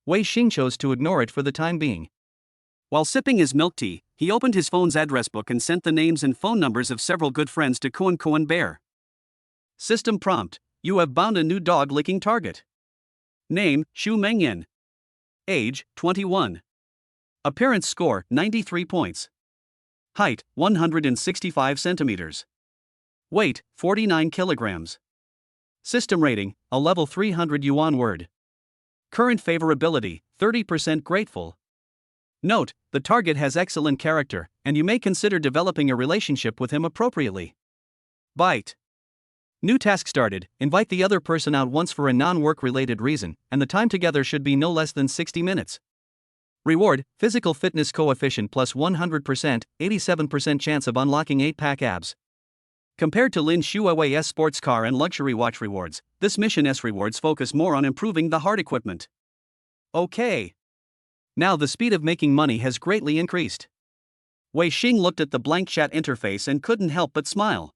Wei Xing chose to ignore it for the time being. While sipping his milk tea, he opened his phone's address book and sent the names and phone numbers of several good friends to Kuan Bear. System prompt: you have bound a new dog-licking target. Name: Xu Mengyan. Age: 21. Appearance score: 93 points. Height: 165 centimeters. Weight: 49 kilograms. System rating: a level 300 yuan word. Current favorability: 30% grateful. Note: the target has excellent character, and you may consider developing a relationship with him appropriately. Bite. New task started: invite the other person out once for a non-work related reason, and the time together should be no less than 60 minutes. Reward: physical fitness coefficient plus 100%, 87% chance of unlocking 8-pack abs. Compared to Lin Xuewei's sports car and luxury watch rewards, this mission's rewards focus more on improving the hard equipment. Okay. Now the speed of making money has greatly increased. Wei Xing looked at the blank chat interface and couldn't help but smile.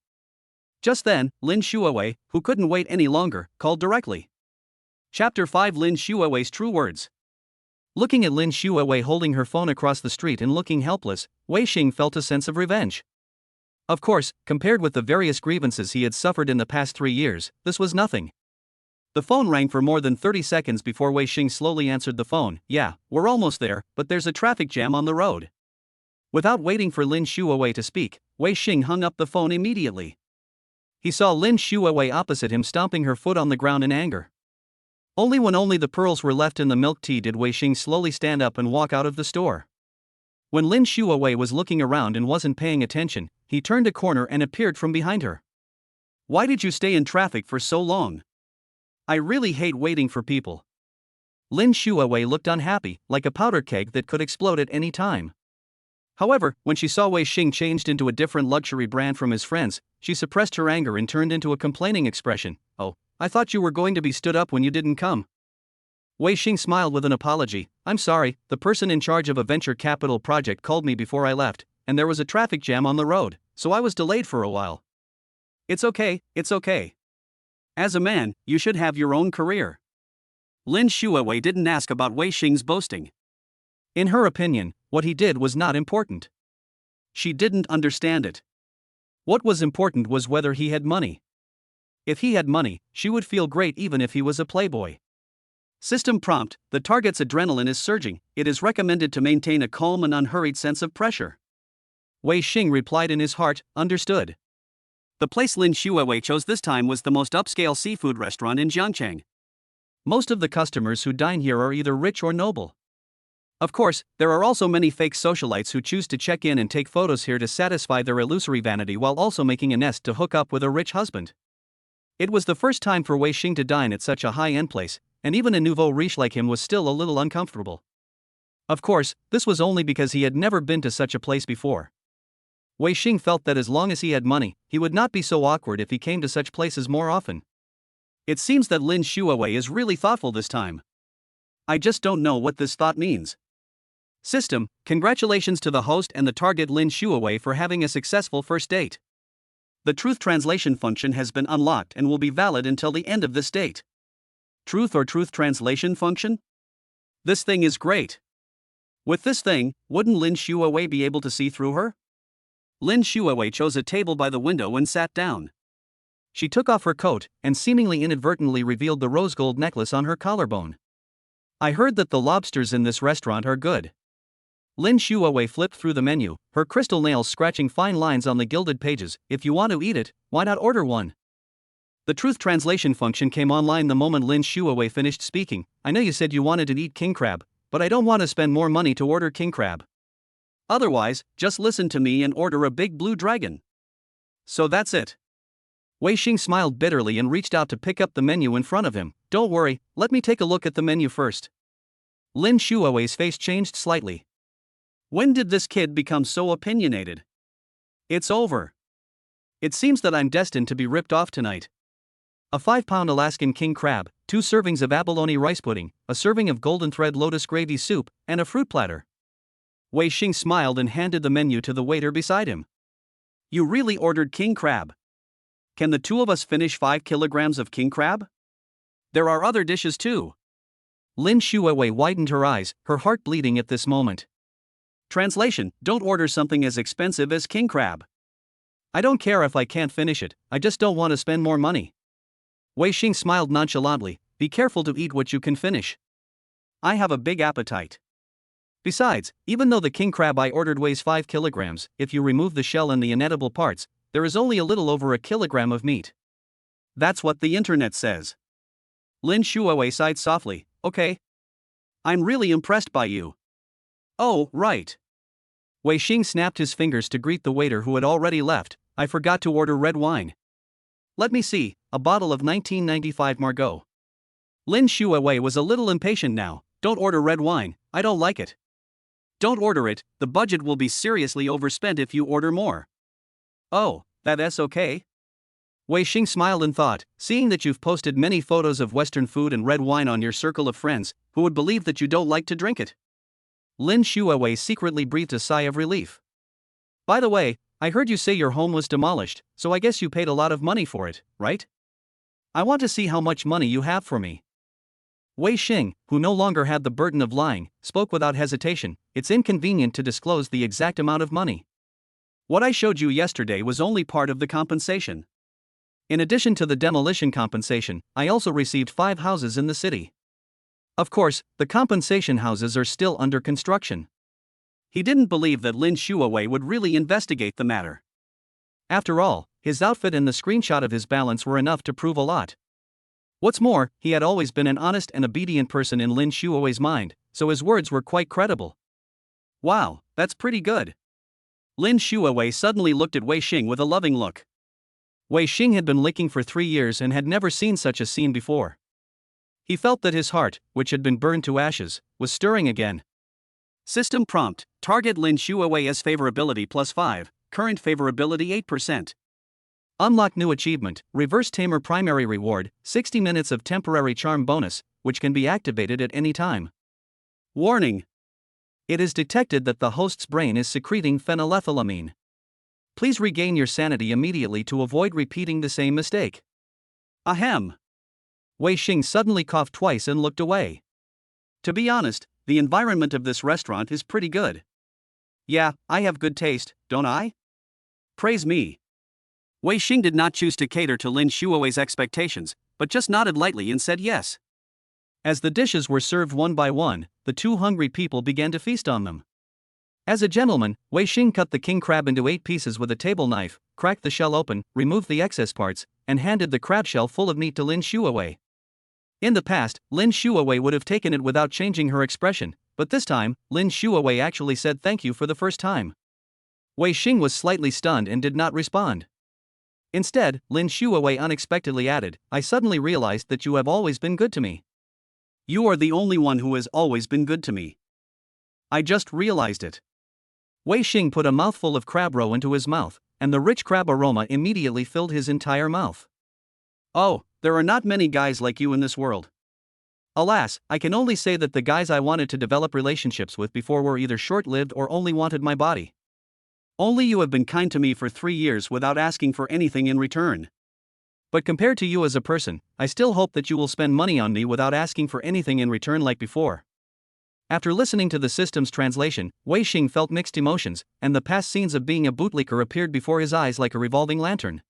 Just then, Lin Xuewei, who couldn't wait any longer, called directly. Chapter 5: Lin Xuewei's True Words. Looking at Lin Xuewei holding her phone across the street and looking helpless, Wei Xing felt a sense of revenge. Of course, compared with the various grievances he had suffered in the past 3 years, this was nothing. The phone rang for more than 30 seconds before Wei Xing slowly answered the phone. Yeah, we're almost there, but there's a traffic jam on the road. Without waiting for Lin Xuewei to speak, Wei Xing hung up the phone immediately. He saw Lin Xuewei opposite him stomping her foot on the ground in anger. Only when the pearls were left in the milk tea did Wei Xing slowly stand up and walk out of the store. When Lin Xuewei was looking around and wasn't paying attention, he turned a corner and appeared from behind her. Why did you stay in traffic for so long? I really hate waiting for people. Lin Xuewei looked unhappy, like a powder keg that could explode at any time. However, when she saw Wei Xing changed into a different luxury brand from his friends, she suppressed her anger and turned into a complaining expression. Oh, I thought you were going to be stood up when you didn't come. Wei Xing smiled with an apology. I'm sorry, the person in charge of a venture capital project called me before I left, and there was a traffic jam on the road, so I was delayed for a while. It's okay, it's okay. As a man, you should have your own career. Lin Xuewei didn't ask about Wei Xing's boasting. In her opinion, what he did was not important. She didn't understand it. What was important was whether he had money. If he had money, she would feel great even if he was a playboy. System prompt: the target's adrenaline is surging. It is recommended to maintain a calm and unhurried sense of pressure. Wei Xing replied in his heart, understood. The place Lin Xuewei chose this time was the most upscale seafood restaurant in Jiangcheng. Most of the customers who dine here are either rich or noble. Of course, there are also many fake socialites who choose to check in and take photos here to satisfy their illusory vanity while also making a nest to hook up with a rich husband. It was the first time for Wei Xing to dine at such a high-end place, and even a nouveau riche like him was still a little uncomfortable. Of course, this was only because he had never been to such a place before. Wei Xing felt that as long as he had money, he would not be so awkward if he came to such places more often. It seems that Lin Xuewei is really thoughtful this time. I just don't know what this thought means. System: congratulations to the host and the target Lin Xuewei for having a successful first date. The truth translation function has been unlocked and will be valid until the end of this date. Truth or truth translation function? This thing is great. With this thing, wouldn't Lin Xuewei be able to see through her? Lin Xuewei chose a table by the window and sat down. She took off her coat and seemingly inadvertently revealed the rose gold necklace on her collarbone. I heard that the lobsters in this restaurant are good. Lin Xuewei flipped through the menu, her crystal nails scratching fine lines on the gilded pages. If you want to eat it, why not order one? The truth translation function came online the moment Lin Xuewei finished speaking. I know you said you wanted to eat king crab, but I don't want to spend more money to order king crab. Otherwise, just listen to me and order a big blue dragon. So that's it. Wei Xing smiled bitterly and reached out to pick up the menu in front of him. Don't worry, let me take a look at the menu first. Lin Xuewei's face changed slightly. When did this kid become so opinionated? It's over. It seems that I'm destined to be ripped off tonight. A 5-pound Alaskan king crab, 2 servings of abalone rice pudding, a serving of golden thread lotus gravy soup, and a fruit platter. Wei Xing smiled and handed the menu to the waiter beside him. You really ordered king crab? Can the two of us finish 5 kilograms of king crab? There are other dishes too. Lin Xuewei widened her eyes, her heart bleeding at this moment. Translation: don't order something as expensive as king crab. I don't care if I can't finish it, I just don't want to spend more money. Wei Xing smiled nonchalantly. Be careful to eat what you can finish. I have a big appetite. Besides, even though the king crab I ordered weighs 5 kilograms, if you remove the shell and the inedible parts, there is only a little over a kilogram of meat. That's what the internet says. Lin Xuewei sighed softly. Okay. I'm really impressed by you. Oh, right. Wei Xing snapped his fingers to greet the waiter who had already left. I forgot to order red wine. Let me see, a bottle of 1995 Margaux. Lin Xuewei was a little impatient now. Don't order red wine, I don't like it. Don't order it, the budget will be seriously overspent if you order more. Oh, that's okay. Wei Xing smiled and thought, seeing that you've posted many photos of Western food and red wine on your circle of friends, who would believe that you don't like to drink it? Lin Xuewei secretly breathed a sigh of relief. By the way, I heard you say your home was demolished, so I guess you paid a lot of money for it, right? I want to see how much money you have for me. Wei Xing, who no longer had the burden of lying, spoke without hesitation. It's inconvenient to disclose the exact amount of money. What I showed you yesterday was only part of the compensation. In addition to the demolition compensation, I also received 5 houses in the city. Of course, the compensation houses are still under construction. He didn't believe that Lin Xuewei would really investigate the matter. After all, his outfit and the screenshot of his balance were enough to prove a lot. What's more, he had always been an honest and obedient person in Lin Xuewei's mind, so his words were quite credible. Wow, that's pretty good. Lin Xuewei suddenly looked at Wei Xing with a loving look. Wei Xing had been licking for 3 years and had never seen such a scene before. He felt that his heart, which had been burned to ashes, was stirring again. System prompt: target Lin Xuewei as favorability +5, current favorability 8%. Unlock new achievement, Reverse Tamer primary reward, 60 minutes of temporary charm bonus, which can be activated at any time. Warning: it is detected that the host's brain is secreting phenylethylamine. Please regain your sanity immediately to avoid repeating the same mistake. Ahem. Wei Xing suddenly coughed twice and looked away. To be honest, the environment of this restaurant is pretty good. Yeah, I have good taste, don't I? Praise me. Wei Xing did not choose to cater to Lin Xuewei's expectations, but just nodded lightly and said yes. As the dishes were served one by one, the 2 hungry people began to feast on them. As a gentleman, Wei Xing cut the king crab into 8 pieces with a table knife, cracked the shell open, removed the excess parts, and handed the crab shell full of meat to Lin Xuewei. In the past, Lin Xuewei would have taken it without changing her expression, but this time, Lin Xuewei actually said thank you for the first time. Wei Xing was slightly stunned and did not respond. Instead, Lin Xuewei unexpectedly added, I suddenly realized that you have always been good to me. You are the only one who has always been good to me. I just realized it. Wei Xing put a mouthful of crab roe into his mouth, and the rich crab aroma immediately filled his entire mouth. Oh, there are not many guys like you in this world. Alas, I can only say that the guys I wanted to develop relationships with before were either short-lived or only wanted my body. Only you have been kind to me for 3 years without asking for anything in return. But compared to you as a person, I still hope that you will spend money on me without asking for anything in return like before. After listening to the system's translation, Wei Xing felt mixed emotions, and the past scenes of being a bootlicker appeared before his eyes like a revolving lantern.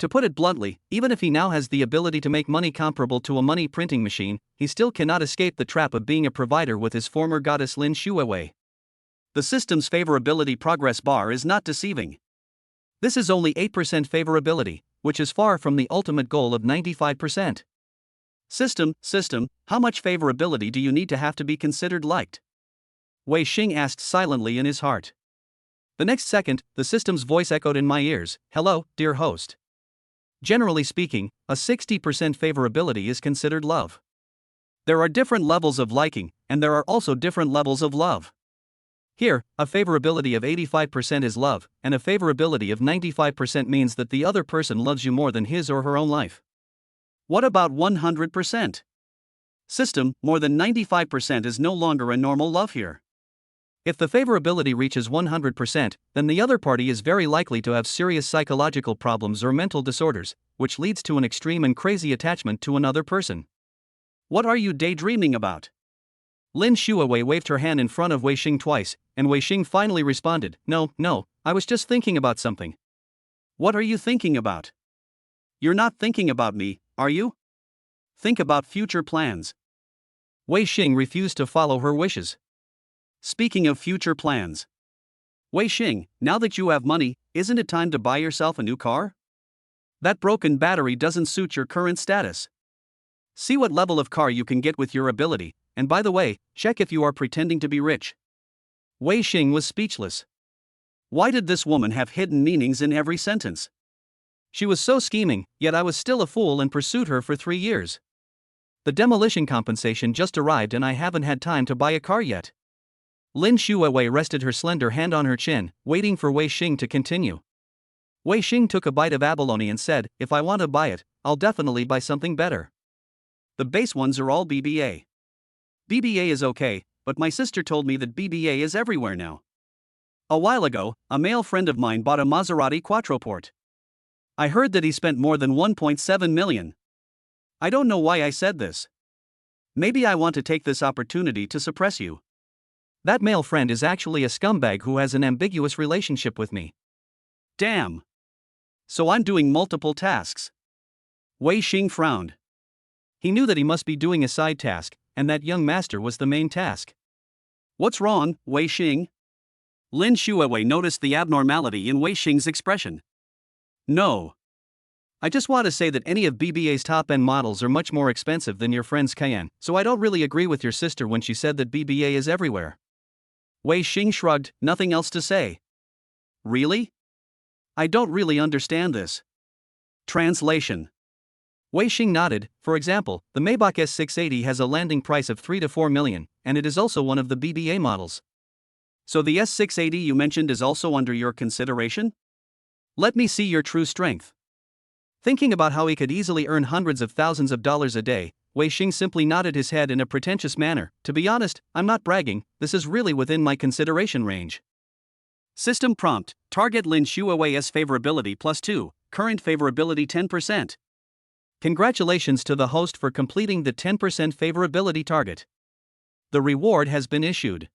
To put it bluntly, even if he now has the ability to make money comparable to a money printing machine, he still cannot escape the trap of being a provider with his former goddess Lin Xuewei. The system's favorability progress bar is not deceiving. This is only 8% favorability, which is far from the ultimate goal of 95%. System, how much favorability do you need to have to be considered liked? Wei Xing asked silently in his heart. The next second, the system's voice echoed in my ears, hello, dear host. Generally speaking, a 60% favorability is considered love. There are different levels of liking, and there are also different levels of love. Here, a favorability of 85% is love, and a favorability of 95% means that the other person loves you more than his or her own life. What about 100%? System, more than 95% is no longer a normal love here. If the favorability reaches 100%, then the other party is very likely to have serious psychological problems or mental disorders, which leads to an extreme and crazy attachment to another person. What are you daydreaming about? Lin Xuewei waved her hand in front of Wei Xing twice, and Wei Xing finally responded, No, I was just thinking about something. What are you thinking about? You're not thinking about me, are you? Think about future plans. Wei Xing refused to follow her wishes. Speaking of future plans. Wei Xing, now that you have money, isn't it time to buy yourself a new car? That broken battery doesn't suit your current status. See what level of car you can get with your ability, and by the way, check if you are pretending to be rich. Wei Xing was speechless. Why did this woman have hidden meanings in every sentence? She was so scheming, yet I was still a fool and pursued her for 3 years. The demolition compensation just arrived and I haven't had time to buy a car yet. Lin Xuewei rested her slender hand on her chin, waiting for Wei Xing to continue. Wei Xing took a bite of abalone and said, If I want to buy it, I'll definitely buy something better. The base ones are all BBA. BBA is okay, but my sister told me that BBA is everywhere now. A while ago, a male friend of mine bought a Maserati Quattroporte. I heard that he spent more than 1.7 million. I don't know why I said this. Maybe I want to take this opportunity to suppress you. That male friend is actually a scumbag who has an ambiguous relationship with me. Damn. So I'm doing multiple tasks. Wei Xing frowned. He knew that he must be doing a side task, and that young master was the main task. What's wrong, Wei Xing? Lin Xuewei noticed the abnormality in Wei Xing's expression. No. I just want to say that any of BBA's top-end models are much more expensive than your friend's Cayenne, so I don't really agree with your sister when she said that BBA is everywhere. Wei Xing shrugged, nothing else to say. Really? I don't really understand this. Translation. Wei Xing nodded. For example, the Maybach S680 has a landing price of 3 to 4 million, and it is also one of the BBA models. So the S680 you mentioned is also under your consideration? Let me see your true strength. Thinking about how he could easily earn hundreds of thousands of dollars a day, Wei Xing simply nodded his head in a pretentious manner. To be honest, I'm not bragging, this is really within my consideration range. System prompt, target Lin Xuewei's favorability +2, current favorability 10%. Congratulations to the host for completing the 10% favorability target. The reward has been issued.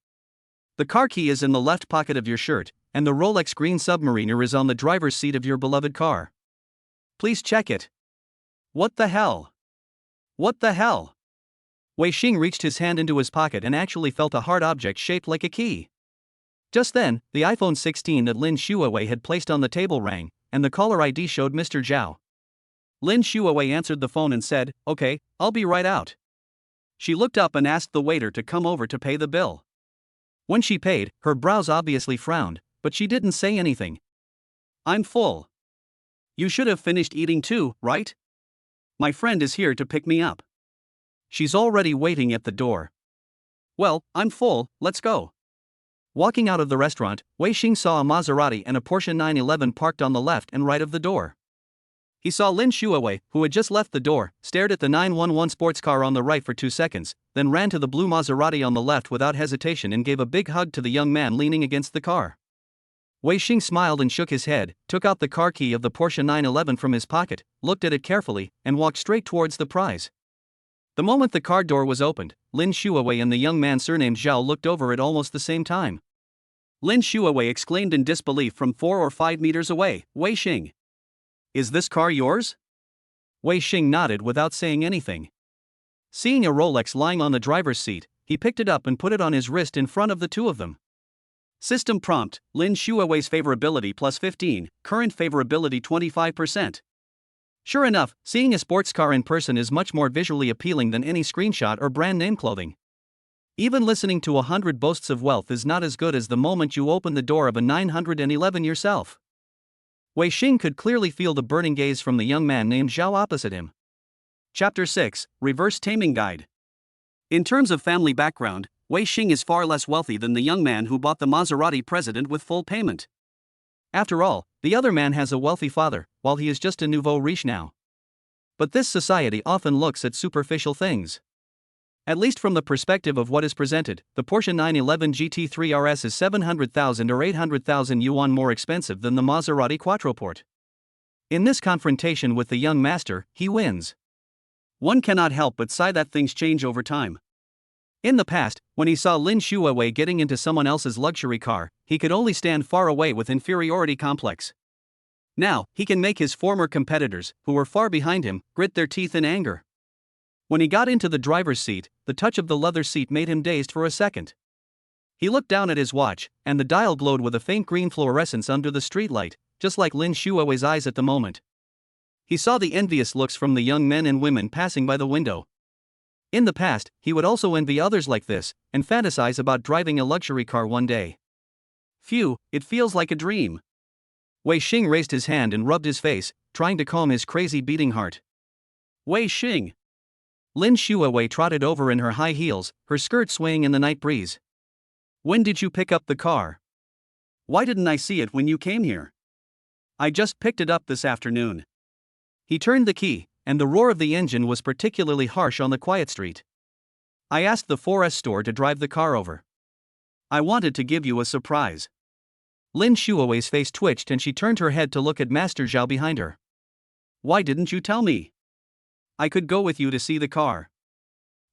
The car key is in the left pocket of your shirt, and the Rolex green Submariner is on the driver's seat of your beloved car. Please check it. What the hell? What the hell? Wei Xing reached his hand into his pocket and actually felt a hard object shaped like a key. Just then, the iPhone 16 that Lin Xuewei had placed on the table rang, and the caller ID showed Mr. Zhao. Lin Xuewei answered the phone and said, Okay, I'll be right out. She looked up and asked the waiter to come over to pay the bill. When she paid, her brows obviously frowned, but she didn't say anything. I'm full. You should have finished eating too, right? My friend is here to pick me up. She's already waiting at the door. Well, I'm full, let's go. Walking out of the restaurant, Wei Xing saw a Maserati and a Porsche 911 parked on the left and right of the door. He saw Lin Xuewei, who had just left the door, stared at the 911 sports car on the right for 2 seconds, then ran to the blue Maserati on the left without hesitation and gave a big hug to the young man leaning against the car. Wei Xing smiled and shook his head, took out the car key of the Porsche 911 from his pocket, looked at it carefully, and walked straight towards the prize. The moment the car door was opened, Lin Xuewei and the young man surnamed Zhao looked over at almost the same time. Lin Xuewei exclaimed in disbelief from 4 or 5 meters away, Wei Xing. Is this car yours? Wei Xing nodded without saying anything. Seeing a Rolex lying on the driver's seat, he picked it up and put it on his wrist in front of the two of them. System prompt, Lin Xuewei's favorability +15, current favorability 25%. Sure enough, seeing a sports car in person is much more visually appealing than any screenshot or brand name clothing. Even listening to 100 boasts of wealth is not as good as the moment you open the door of a 911 yourself. Wei Xing could clearly feel the burning gaze from the young man named Zhao opposite him. Chapter 6, Reverse Taming Guide. In terms of family background, Wei Xing is far less wealthy than the young man who bought the Maserati President with full payment. After all, the other man has a wealthy father, while he is just a nouveau riche now. But this society often looks at superficial things. At least from the perspective of what is presented, the Porsche 911 GT3 RS is 700,000 or 800,000 yuan more expensive than the Maserati Quattroporte. In this confrontation with the young master, he wins. One cannot help but sigh that things change over time. In the past, when he saw Lin Xuewei getting into someone else's luxury car, he could only stand far away with inferiority complex. Now, he can make his former competitors, who were far behind him, grit their teeth in anger. When he got into the driver's seat, the touch of the leather seat made him dazed for a second. He looked down at his watch, and the dial glowed with a faint green fluorescence under the streetlight, just like Lin Xuewei's eyes at the moment. He saw the envious looks from the young men and women passing by the window. In the past, he would also envy others like this, and fantasize about driving a luxury car one day. Phew, it feels like a dream. Wei Xing raised his hand and rubbed his face, trying to calm his crazy beating heart. Wei Xing. Lin Xuewei trotted over in her high heels, her skirt swaying in the night breeze. When did you pick up the car? Why didn't I see it when you came here? I just picked it up this afternoon. He turned the key, and the roar of the engine was particularly harsh on the quiet street. I asked the 4S store to drive the car over. I wanted to give you a surprise. Lin Xuewei's face twitched and she turned her head to look at Master Zhao behind her. Why didn't you tell me? I could go with you to see the car.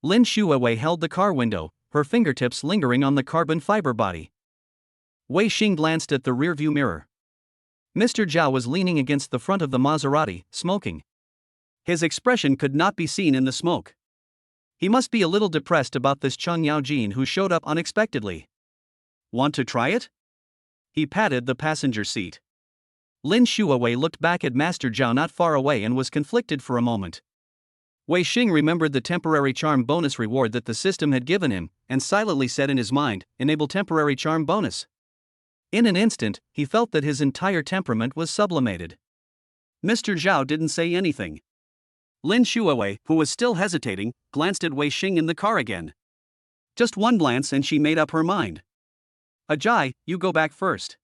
Lin Xuewei held the car window, her fingertips lingering on the carbon fiber body. Wei Xing glanced at the rearview mirror. Mr. Zhao was leaning against the front of the Maserati, smoking. His expression could not be seen in the smoke. He must be a little depressed about this Cheng Yaojin who showed up unexpectedly. Want to try it? He patted the passenger seat. Lin Xuewei looked back at Master Zhao not far away and was conflicted for a moment. Wei Xing remembered the temporary charm bonus reward that the system had given him, and silently said in his mind, "Enable temporary charm bonus." In an instant, he felt that his entire temperament was sublimated. Mr. Zhao didn't say anything. Lin Xuewei, who was still hesitating, glanced at Wei Xing in the car again. Just one glance and she made up her mind. Ajay, you go back first.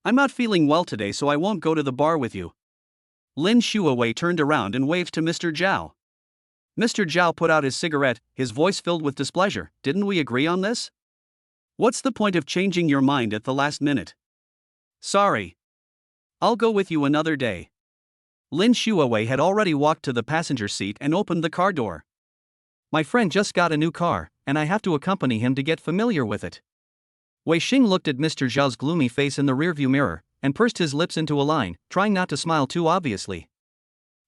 I'm not feeling well today, so I won't go to the bar with you. Lin Xuewei turned around and waved to Mr. Zhao. Mr. Zhao put out his cigarette, his voice filled with displeasure. Didn't we agree on this? What's the point of changing your mind at the last minute? Sorry. I'll go with you another day. Lin Xuewei had already walked to the passenger seat and opened the car door. My friend just got a new car, and I have to accompany him to get familiar with it. Wei Xing looked at Mr. Zhao's gloomy face in the rearview mirror, and pursed his lips into a line, trying not to smile too obviously.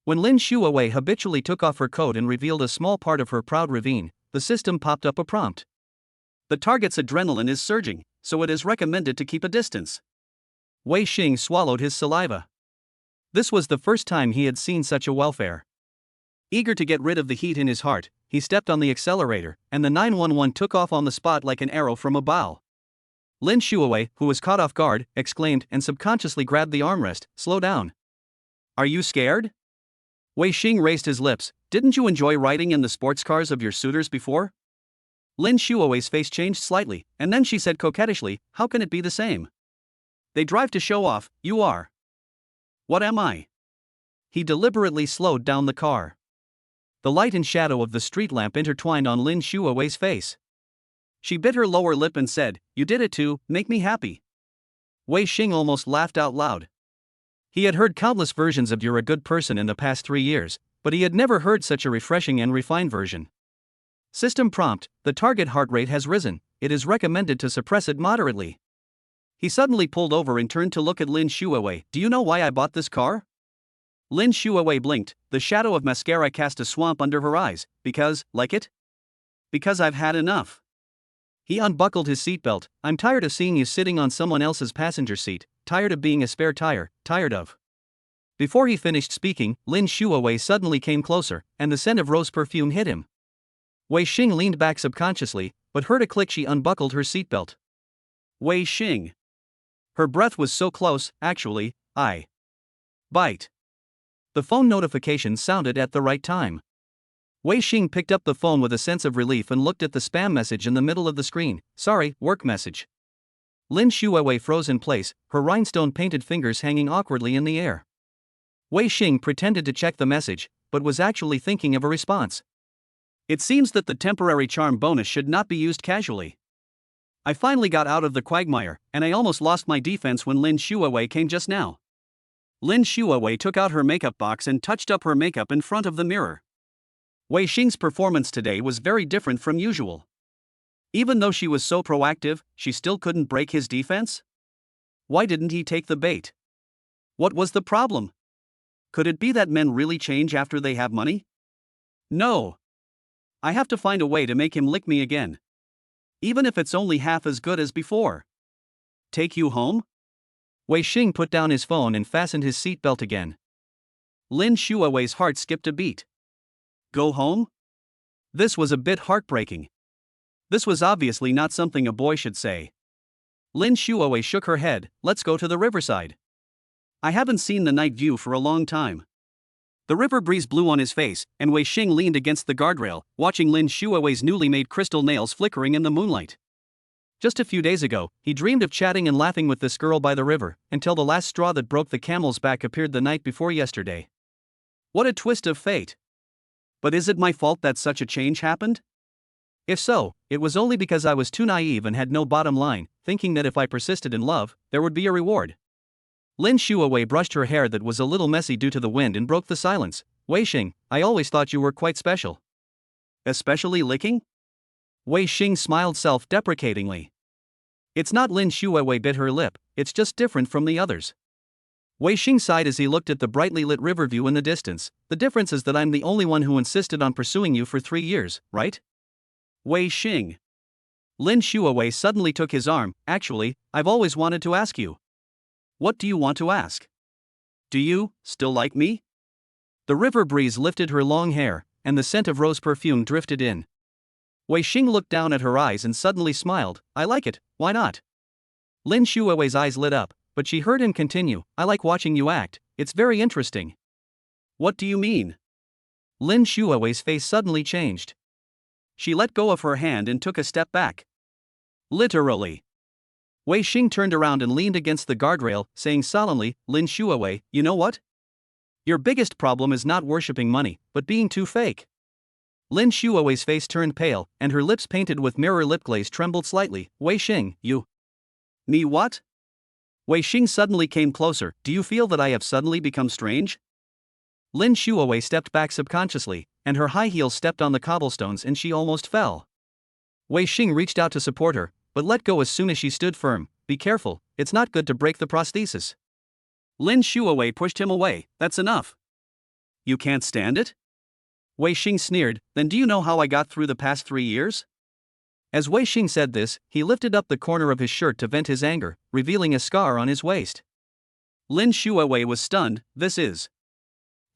When Lin Xuewei habitually took off her coat and revealed a small part of her proud ravine, the system popped up a prompt. The target's adrenaline is surging, so it is recommended to keep a distance. Wei Xing swallowed his saliva. This was the first time he had seen such a welfare. Eager to get rid of the heat in his heart, he stepped on the accelerator, and the 911 took off on the spot like an arrow from a bow. Lin Xuewei, who was caught off guard, exclaimed and subconsciously grabbed the armrest. Slow down. Are you scared? Wei Xing raised his lips. Didn't you enjoy riding in the sports cars of your suitors before? Lin Xuewei's face changed slightly, and then she said coquettishly, how can it be the same? They drive to show off, you are. What am I? He deliberately slowed down the car. The light and shadow of the street lamp intertwined on Lin Xuewei's face. She bit her lower lip and said, you did it too, make me happy. Wei Xing almost laughed out loud. He had heard countless versions of "you're a good person" in the past 3 years, but he had never heard such a refreshing and refined version. System prompt: the target heart rate has risen, it is recommended to suppress it moderately. He suddenly pulled over and turned to look at Lin Xuewei. Do you know why I bought this car? Lin Xuewei blinked, the shadow of mascara cast a swamp under her eyes. Because, like it? Because I've had enough. He unbuckled his seatbelt. I'm tired of seeing you sitting on someone else's passenger seat, tired of being a spare tire, tired of. Before he finished speaking, Lin Xuewei suddenly came closer, and the scent of rose perfume hit him. Wei Xing leaned back subconsciously, but heard a click. She unbuckled her seatbelt. Wei Xing. Her breath was so close, actually, I bite. The phone notification sounded at the right time. Wei Xing picked up the phone with a sense of relief and looked at the spam message in the middle of the screen. Sorry, work message. Lin Xuewei froze in place, her rhinestone-painted fingers hanging awkwardly in the air. Wei Xing pretended to check the message, but was actually thinking of a response. It seems that the temporary charm bonus should not be used casually. I finally got out of the quagmire, and I almost lost my defense when Lin Xuewei came just now. Lin Xuewei took out her makeup box and touched up her makeup in front of the mirror. Wei Xing's performance today was very different from usual. Even though she was so proactive, she still couldn't break his defense? Why didn't he take the bait? What was the problem? Could it be that men really change after they have money? No. I have to find a way to make him lick me again. Even if it's only half as good as before. Take you home? Wei Xing put down his phone and fastened his seatbelt again. Lin Xuewei's heart skipped a beat. Go home? This was a bit heartbreaking. This was obviously not something a boy should say. Lin Xuewei shook her head. Let's go to the riverside. I haven't seen the night view for a long time. The river breeze blew on his face, and Wei Xing leaned against the guardrail, watching Lin Xuewei's newly made crystal nails flickering in the moonlight. Just a few days ago, he dreamed of chatting and laughing with this girl by the river, until the last straw that broke the camel's back appeared the night before yesterday. What a twist of fate. But is it my fault that such a change happened? If so, it was only because I was too naive and had no bottom line, thinking that if I persisted in love, there would be a reward. Lin Xuewei brushed her hair that was a little messy due to the wind and broke the silence. Wei Xing, I always thought you were quite special. Especially licking? Wei Xing smiled self-deprecatingly. It's not Lin Xuewei bit her lip, it's just different from the others. Wei Xing sighed as he looked at the brightly lit river view in the distance. The difference is that I'm the only one who insisted on pursuing you for 3 years, right? Wei Xing. Lin Xuewei suddenly took his arm. Actually, I've always wanted to ask you. What do you want to ask? Do you still like me? The river breeze lifted her long hair, and the scent of rose perfume drifted in. Wei Xing looked down at her eyes and suddenly smiled. I like it, why not? Lin Xuewei's eyes lit up, but she heard him continue. I like watching you act, it's very interesting. What do you mean? Lin Xuewei's face suddenly changed. She let go of her hand and took a step back. Literally. Wei Xing turned around and leaned against the guardrail, saying solemnly, Lin Xuewei, you know what? Your biggest problem is not worshipping money, but being too fake. Lin Xuewei's face turned pale, and her lips painted with mirror lip glaze trembled slightly. Wei Xing, you. Me what? Wei Xing suddenly came closer. Do you feel that I have suddenly become strange? Lin Xuewei stepped back subconsciously, and her high heels stepped on the cobblestones and she almost fell. Wei Xing reached out to support her, but let go as soon as she stood firm. Be careful, it's not good to break the prosthesis. Lin Xuewei pushed him away. That's enough. You can't stand it? Wei Xing sneered. Then do you know how I got through the past 3 years? As Wei Xing said this, he lifted up the corner of his shirt to vent his anger, revealing a scar on his waist. Lin Xuewei was stunned. This is.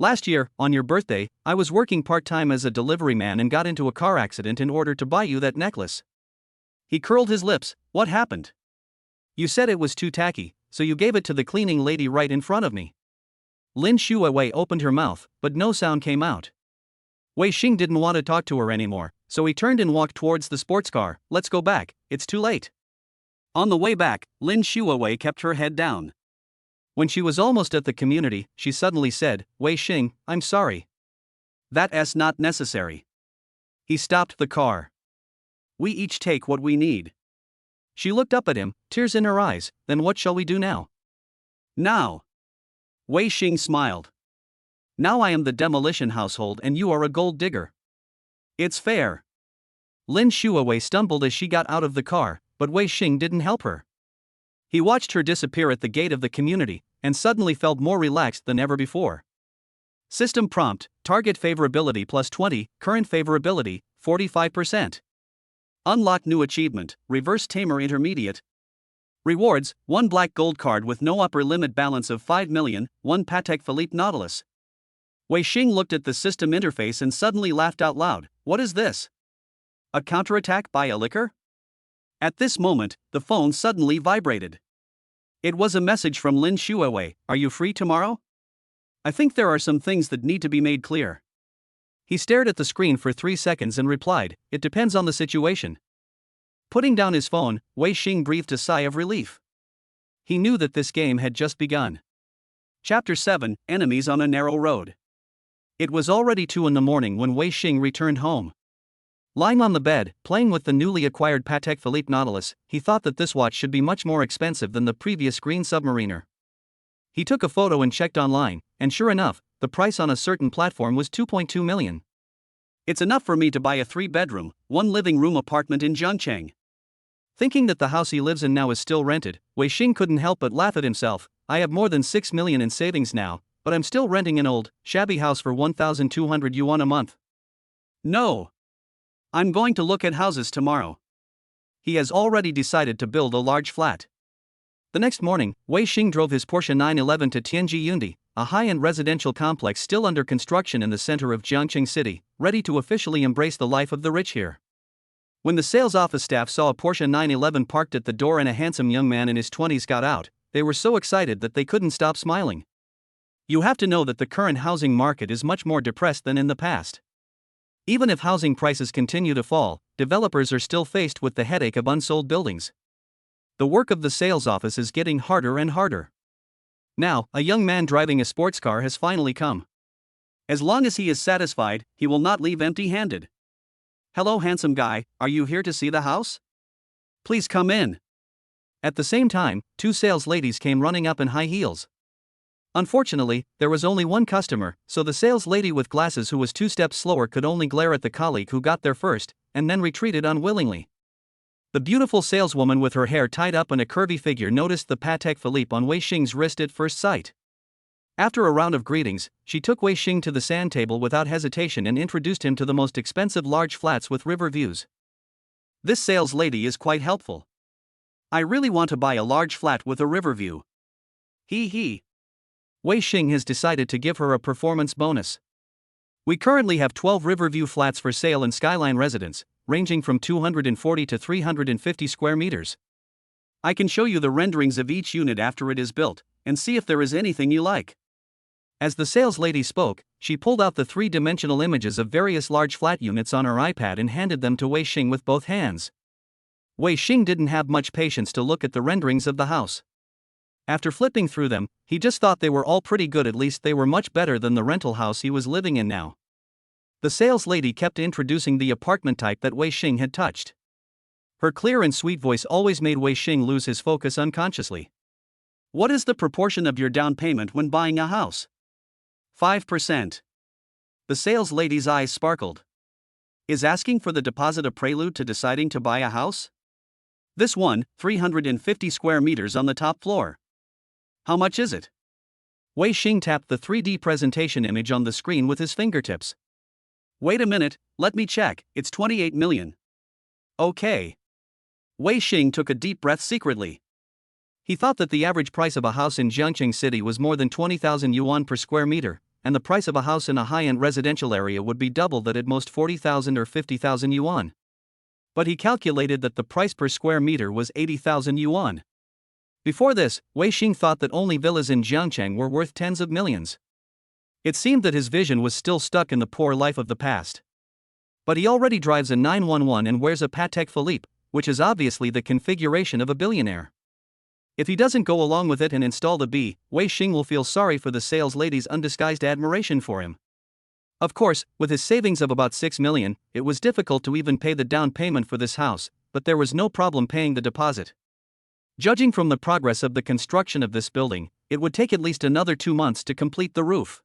Last year, on your birthday, I was working part-time as a delivery man and got into a car accident in order to buy you that necklace. He curled his lips. What happened? You said it was too tacky, so you gave it to the cleaning lady right in front of me. Lin Xuewei opened her mouth, but no sound came out. Wei Xing didn't want to talk to her anymore, so he turned and walked towards the sports car. Let's go back, it's too late. On the way back, Lin Xuewei kept her head down. When she was almost at the community, she suddenly said, Wei Xing, I'm sorry. That's not necessary. He stopped the car. We each take what we need. She looked up at him, tears in her eyes. Then what shall we do now? Now. Wei Xing smiled. Now I am the demolition household and you are a gold digger. It's fair. Lin Xuewei stumbled as she got out of the car, but Wei Xing didn't help her. He watched her disappear at the gate of the community, and suddenly felt more relaxed than ever before. System prompt, target favorability plus 20, current favorability, 45%. Unlock new achievement, reverse tamer intermediate. Rewards, 1 black gold card with no upper limit balance of 5 million, 1 Patek Philippe Nautilus. Wei Xing looked at the system interface and suddenly laughed out loud. What is this? A counterattack by a liquor? At this moment, the phone suddenly vibrated. It was a message from Lin Xuewei. Are you free tomorrow? I think there are some things that need to be made clear. He stared at the screen for 3 seconds and replied, It depends on the situation. Putting down his phone, Wei Xing breathed a sigh of relief. He knew that this game had just begun. Chapter 7, Enemies on a Narrow Road. It was already 2 in the morning when Wei Xing returned home. Lying on the bed, playing with the newly acquired Patek Philippe Nautilus, he thought that this watch should be much more expensive than the previous green Submariner. He took a photo and checked online, and sure enough, the price on a certain platform was 2.2 million. It's enough for me to buy a 3-bedroom, 1-living-room apartment in Zhangcheng. Thinking that the house he lives in now is still rented, Wei Xing couldn't help but laugh at himself. I have more than 6 million in savings now, but I'm still renting an old, shabby house for 1,200 yuan a month. No. I'm going to look at houses tomorrow. He has already decided to build a large flat. The next morning, Wei Xing drove his Porsche 911 to Tianji Yundi, a high-end residential complex still under construction in the center of Jiangcheng City, ready to officially embrace the life of the rich here. When the sales office staff saw a Porsche 911 parked at the door and a handsome young man in his 20s got out, they were so excited that they couldn't stop smiling. You have to know that the current housing market is much more depressed than in the past. Even if housing prices continue to fall, developers are still faced with the headache of unsold buildings. The work of the sales office is getting harder and harder. Now, a young man driving a sports car has finally come. As long as he is satisfied, he will not leave empty-handed. Hello, handsome guy, are you here to see the house? Please come in. At the same time, 2 sales ladies came running up in high heels. Unfortunately, there was only one customer, so the sales lady with glasses who was 2 steps slower could only glare at the colleague who got there first, and then retreated unwillingly. The beautiful saleswoman with her hair tied up and a curvy figure noticed the Patek Philippe on Wei Xing's wrist at first sight. After a round of greetings, she took Wei Xing to the sand table without hesitation and introduced him to the most expensive large flats with river views. This sales lady is quite helpful. I really want to buy a large flat with a river view. Hee. Wei Xing has decided to give her a performance bonus. We currently have 12 Riverview flats for sale in Skyline Residence, ranging from 240 to 350 square meters. I can show you the renderings of each unit after it is built, and see if there is anything you like. As the sales lady spoke, she pulled out the 3-dimensional images of various large flat units on her iPad and handed them to Wei Xing with both hands. Wei Xing didn't have much patience to look at the renderings of the house. After flipping through them, he just thought they were all pretty good, at least they were much better than the rental house he was living in now. The sales lady kept introducing the apartment type that Wei Xing had touched. Her clear and sweet voice always made Wei Xing lose his focus unconsciously. What is the proportion of your down payment when buying a house? 5%. The sales lady's eyes sparkled. Is asking for the deposit a prelude to deciding to buy a house? This one, 350 square meters on the top floor. How much is it? Wei Xing tapped the 3D presentation image on the screen with his fingertips. Wait a minute, let me check, it's 28 million. Okay. Wei Xing took a deep breath secretly. He thought that the average price of a house in Jiangcheng City was more than 20,000 yuan per square meter, and the price of a house in a high-end residential area would be double that, at most 40,000 or 50,000 yuan. But he calculated that the price per square meter was 80,000 yuan. Before this, Wei Xing thought that only villas in Jiangcheng were worth tens of millions. It seemed that his vision was still stuck in the poor life of the past. But he already drives a 911 and wears a Patek Philippe, which is obviously the configuration of a billionaire. If he doesn't go along with it and install the B, Wei Xing will feel sorry for the sales lady's undisguised admiration for him. Of course, with his savings of about 6 million, it was difficult to even pay the down payment for this house, but there was no problem paying the deposit. Judging from the progress of the construction of this building, it would take at least another 2 months to complete the roof.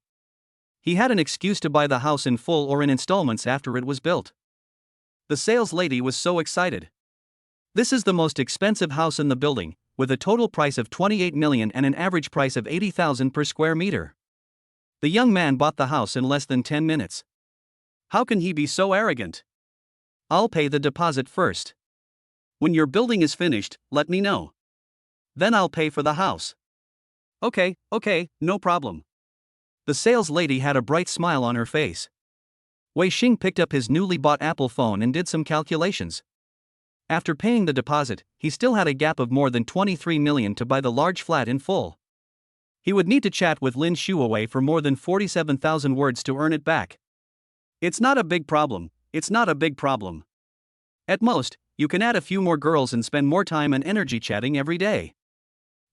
He had an excuse to buy the house in full or in installments after it was built. The sales lady was so excited. This is the most expensive house in the building, with a total price of 28 million and an average price of 80,000 per square meter. The young man bought the house in less than 10 minutes. How can he be so arrogant? I'll pay the deposit first. When your building is finished, let me know. Then I'll pay for the house. Okay, no problem. The sales lady had a bright smile on her face. Wei Xing picked up his newly bought Apple phone and did some calculations. After paying the deposit, he still had a gap of more than 23 million to buy the large flat in full. He would need to chat with Lin Xuewei for more than 47,000 words to earn it back. It's not a big problem. At most, you can add a few more girls and spend more time and energy chatting every day.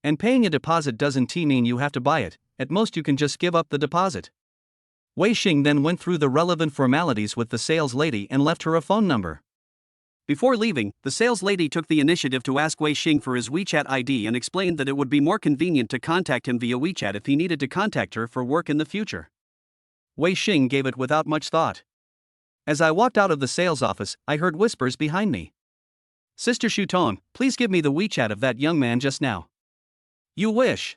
And paying a deposit doesn't mean you have to buy it, at most you can just give up the deposit. Wei Xing then went through the relevant formalities with the sales lady and left her a phone number. Before leaving, the sales lady took the initiative to ask Wei Xing for his WeChat ID and explained that it would be more convenient to contact him via WeChat if he needed to contact her for work in the future. Wei Xing gave it without much thought. As I walked out of the sales office, I heard whispers behind me. "Sister Shuton, please give me the WeChat of that young man just now." "You wish."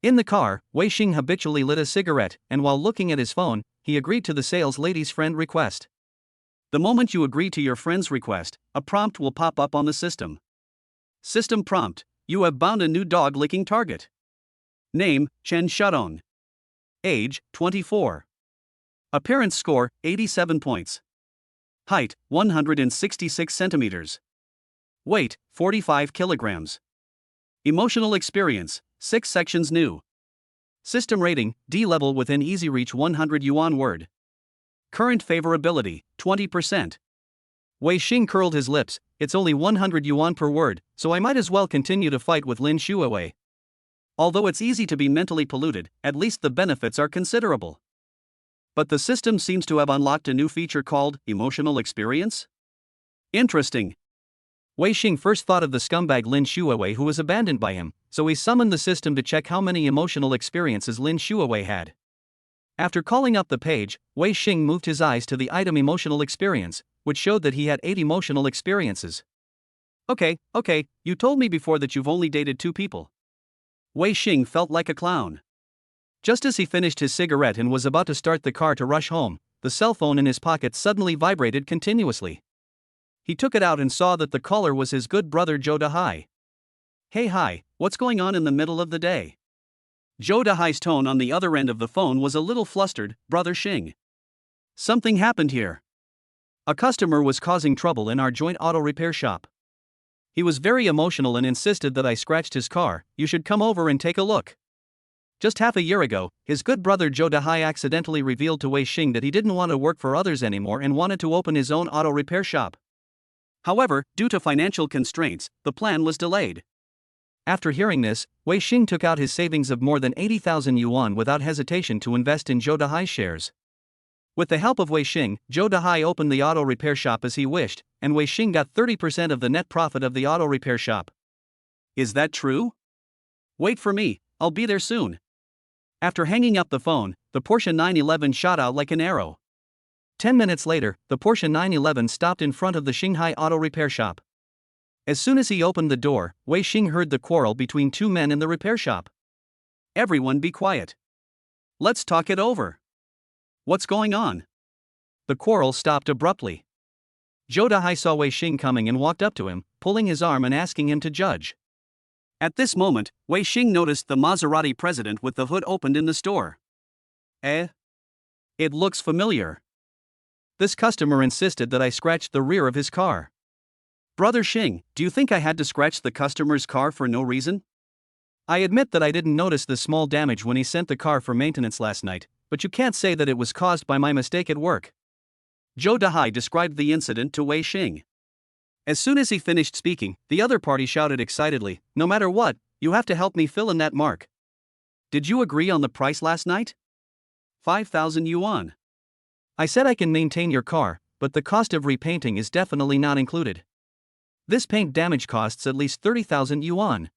In the car, Wei Xing habitually lit a cigarette, and while looking at his phone, he agreed to the sales lady's friend request. The moment you agree to your friend's request, a prompt will pop up on the system. System prompt: you have bound a new dog-licking target. Name: Chen Shudong. Age: 24. Appearance score: 87 points. Height: 166 centimeters. Weight: 45 kilograms. Emotional experience: 6 sections new. System rating: D level within easy reach 100 yuan word. Current favorability: 20%. Wei Xing curled his lips. It's only 100 yuan per word, so I might as well continue to fight with Lin Xuewei. Although it's easy to be mentally polluted, at least the benefits are considerable. But the system seems to have unlocked a new feature called emotional experience? Interesting. Wei Xing first thought of the scumbag Lin Xuewei who was abandoned by him, so he summoned the system to check how many emotional experiences Lin Xuewei had. After calling up the page, Wei Xing moved his eyes to the item emotional experience, which showed that he had 8 emotional experiences. Okay, you told me before that you've only dated 2 people. Wei Xing felt like a clown. Just as he finished his cigarette and was about to start the car to rush home, the cell phone in his pocket suddenly vibrated continuously. He took it out and saw that the caller was his good brother Zhou Dahai. "Hey, hi, what's going on in the middle of the day?" Zhou Dahai's tone on the other end of the phone was a little flustered. "Brother Xing. Something happened here. A customer was causing trouble in our joint auto repair shop. He was very emotional and insisted that I scratched his car. You should come over and take a look." Just half a year ago, his good brother Zhou Dahai accidentally revealed to Wei Xing that he didn't want to work for others anymore and wanted to open his own auto repair shop. However, due to financial constraints, the plan was delayed. After hearing this, Wei Xing took out his savings of more than 80,000 yuan without hesitation to invest in Zhou Dahai's shares. With the help of Wei Xing, Zhou Dahai opened the auto repair shop as he wished, and Wei Xing got 30% of the net profit of the auto repair shop. Is that true? Wait for me, I'll be there soon. After hanging up the phone, the Porsche 911 shot out like an arrow. 10 minutes later, the Porsche 911 stopped in front of the Shanghai auto repair shop. As soon as he opened the door, Wei Xing heard the quarrel between 2 men in the repair shop. "Everyone be quiet. Let's talk it over. What's going on?" The quarrel stopped abruptly. Zhou Dahai saw Wei Xing coming and walked up to him, pulling his arm and asking him to judge. At this moment, Wei Xing noticed the Maserati president with the hood opened in the store. It looks familiar. This customer insisted that I scratched the rear of his car. "Brother Xing, do you think I had to scratch the customer's car for no reason?" "I admit that I didn't notice the small damage when he sent the car for maintenance last night, but you can't say that it was caused by my mistake at work." Zhou Dahai described the incident to Wei Xing. As soon as he finished speaking, the other party shouted excitedly, "No matter what, you have to help me fill in that mark. Did you agree on the price last night?" 5,000 yuan. "I said I can maintain your car, but the cost of repainting is definitely not included. This paint damage costs at least 30,000 yuan.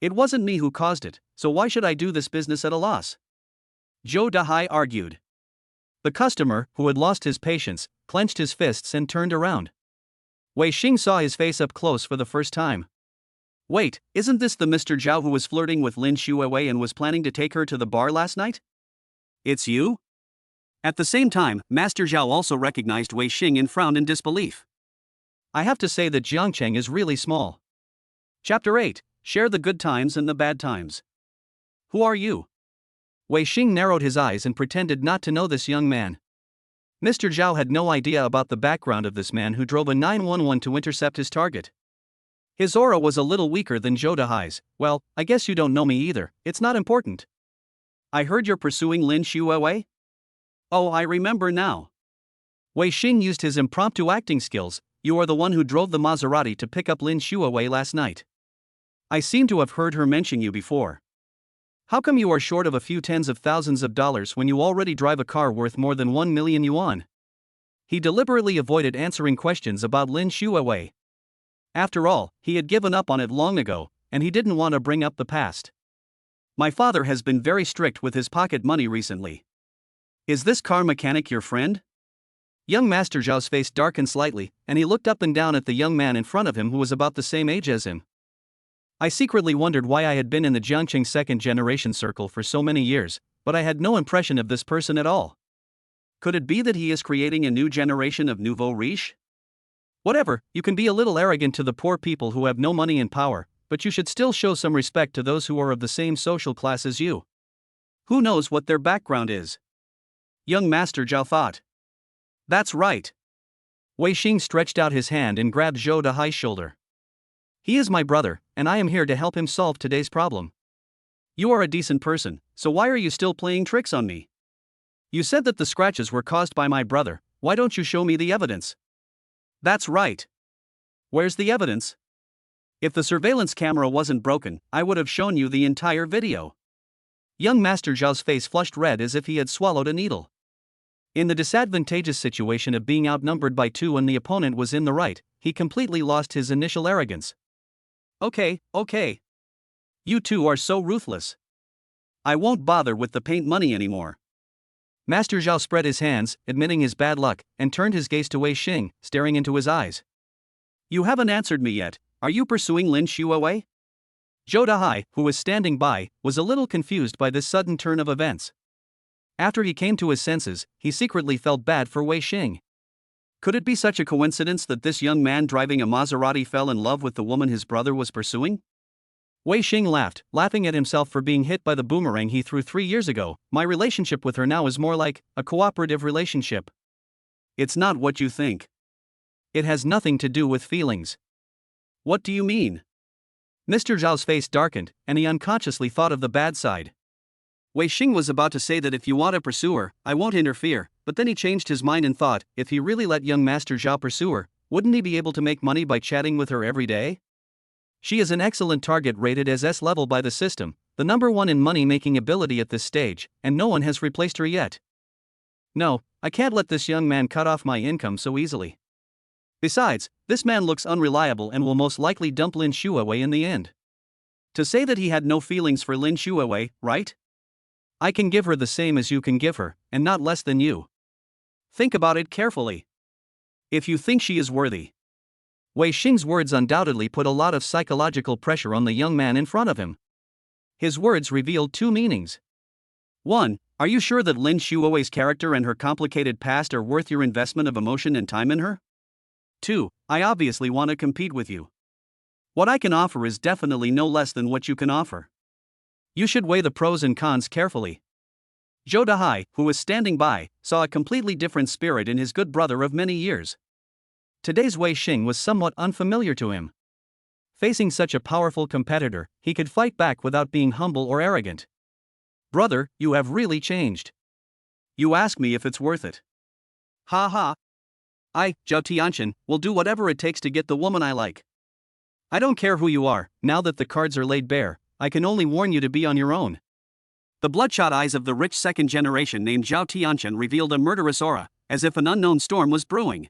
It wasn't me who caused it, so why should I do this business at a loss?" Zhou Dahai argued. The customer, who had lost his patience, clenched his fists and turned around. Wei Xing saw his face up close for the first time. "Wait, isn't this the Mr. Zhao who was flirting with Lin Xuewei and was planning to take her to the bar last night? It's you?" At the same time, Master Zhao also recognized Wei Xing and frowned in disbelief. I have to say that Jiangcheng is really small. Chapter 8. Share the good times and the bad times. Who are you? Wei Xing narrowed his eyes and pretended not to know this young man. Mr. Zhao had no idea about the background of this man who drove a 911 to intercept his target. His aura was a little weaker than Zhou Dahai's. "Well, I guess you don't know me either, it's not important." "I heard you're pursuing Lin Xuewei?" "Oh, I remember now." Wei Xing used his impromptu acting skills. "You are the one who drove the Maserati to pick up Lin Xuewei last night. I seem to have heard her mention you before." How come you are short of a few tens of thousands of dollars when you already drive a car worth more than 1 million yuan? He deliberately avoided answering questions about Lin Xuewei. After all, he had given up on it long ago, and he didn't want to bring up the past. My father has been very strict with his pocket money recently. Is this car mechanic your friend? Young Master Zhao's face darkened slightly, and he looked up and down at the young man in front of him who was about the same age as him. I secretly wondered why I had been in the Jiangqing second-generation circle for so many years, but I had no impression of this person at all. Could it be that he is creating a new generation of nouveau riche? Whatever, you can be a little arrogant to the poor people who have no money and power, but you should still show some respect to those who are of the same social class as you. Who knows what their background is? Young Master Zhao thought. That's right. Wei Xing stretched out his hand and grabbed Zhou Dahai's shoulder. He is my brother, and I am here to help him solve today's problem. You are a decent person, so why are you still playing tricks on me? You said that the scratches were caused by my brother, why don't you show me the evidence? That's right. Where's the evidence? If the surveillance camera wasn't broken, I would have shown you the entire video. Young Master Zhao's face flushed red as if he had swallowed a needle. In the disadvantageous situation of being outnumbered by 2 and the opponent was in the right, he completely lost his initial arrogance. Okay. You two are so ruthless. I won't bother with the paint money anymore. Master Zhao spread his hands, admitting his bad luck, and turned his gaze to Wei Xing, staring into his eyes. You haven't answered me yet. Are you pursuing Lin Xuewei? Zhou Dahai, who was standing by, was a little confused by this sudden turn of events. After he came to his senses, he secretly felt bad for Wei Xing. Could it be such a coincidence that this young man driving a Maserati fell in love with the woman his brother was pursuing? Wei Xing laughed, laughing at himself for being hit by the boomerang he threw 3 years ago. My relationship with her now is more like a cooperative relationship. It's not what you think. It has nothing to do with feelings. What do you mean? Mr. Zhao's face darkened, and he unconsciously thought of the bad side. Wei Xing was about to say that if you want to pursue her, I won't interfere, but then he changed his mind and thought, if he really let young Master Zhao pursue her, wouldn't he be able to make money by chatting with her every day? She is an excellent target rated as S-level by the system, the #1 in money-making ability at this stage, and no one has replaced her yet. No, I can't let this young man cut off my income so easily. Besides, this man looks unreliable and will most likely dump Lin Xuewei in the end. To say that he had no feelings for Lin Xuewei, right? I can give her the same as you can give her, and not less than you. Think about it carefully. If you think she is worthy. Wei Xing's words undoubtedly put a lot of psychological pressure on the young man in front of him. His words revealed 2 meanings. 1. Are you sure that Lin Xuewei's character and her complicated past are worth your investment of emotion and time in her? 2. I obviously want to compete with you. What I can offer is definitely no less than what you can offer. You should weigh the pros and cons carefully. Zhou Dahai, who was standing by, saw a completely different spirit in his good brother of many years. Today's Wei Xing was somewhat unfamiliar to him. Facing such a powerful competitor, he could fight back without being humble or arrogant. Brother, you have really changed. You ask me if it's worth it. Ha ha. I, Zhao Tianqian, will do whatever it takes to get the woman I like. I don't care who you are, now that the cards are laid bare, I can only warn you to be on your own. The bloodshot eyes of the rich second generation named Zhao Tianqian revealed a murderous aura, as if an unknown storm was brewing.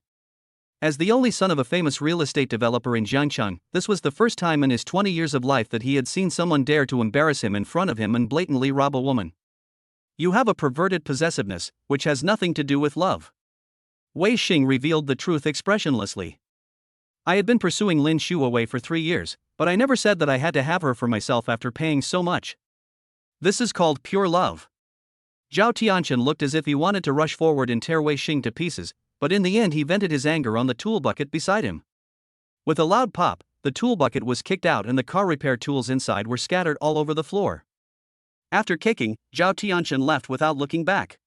As the only son of a famous real estate developer in Jiangcheng, this was the first time in his 20 years of life that he had seen someone dare to embarrass him in front of him and blatantly rob a woman. You have a perverted possessiveness, which has nothing to do with love. Wei Xing revealed the truth expressionlessly. I had been pursuing Lin Xuewei for 3 years, but I never said that I had to have her for myself after paying so much. This is called pure love. Zhao Tianqian looked as if he wanted to rush forward and tear Wei Xing to pieces, but in the end he vented his anger on the tool bucket beside him. With a loud pop, the tool bucket was kicked out and the car repair tools inside were scattered all over the floor. After kicking, Zhao Tianqian left without looking back.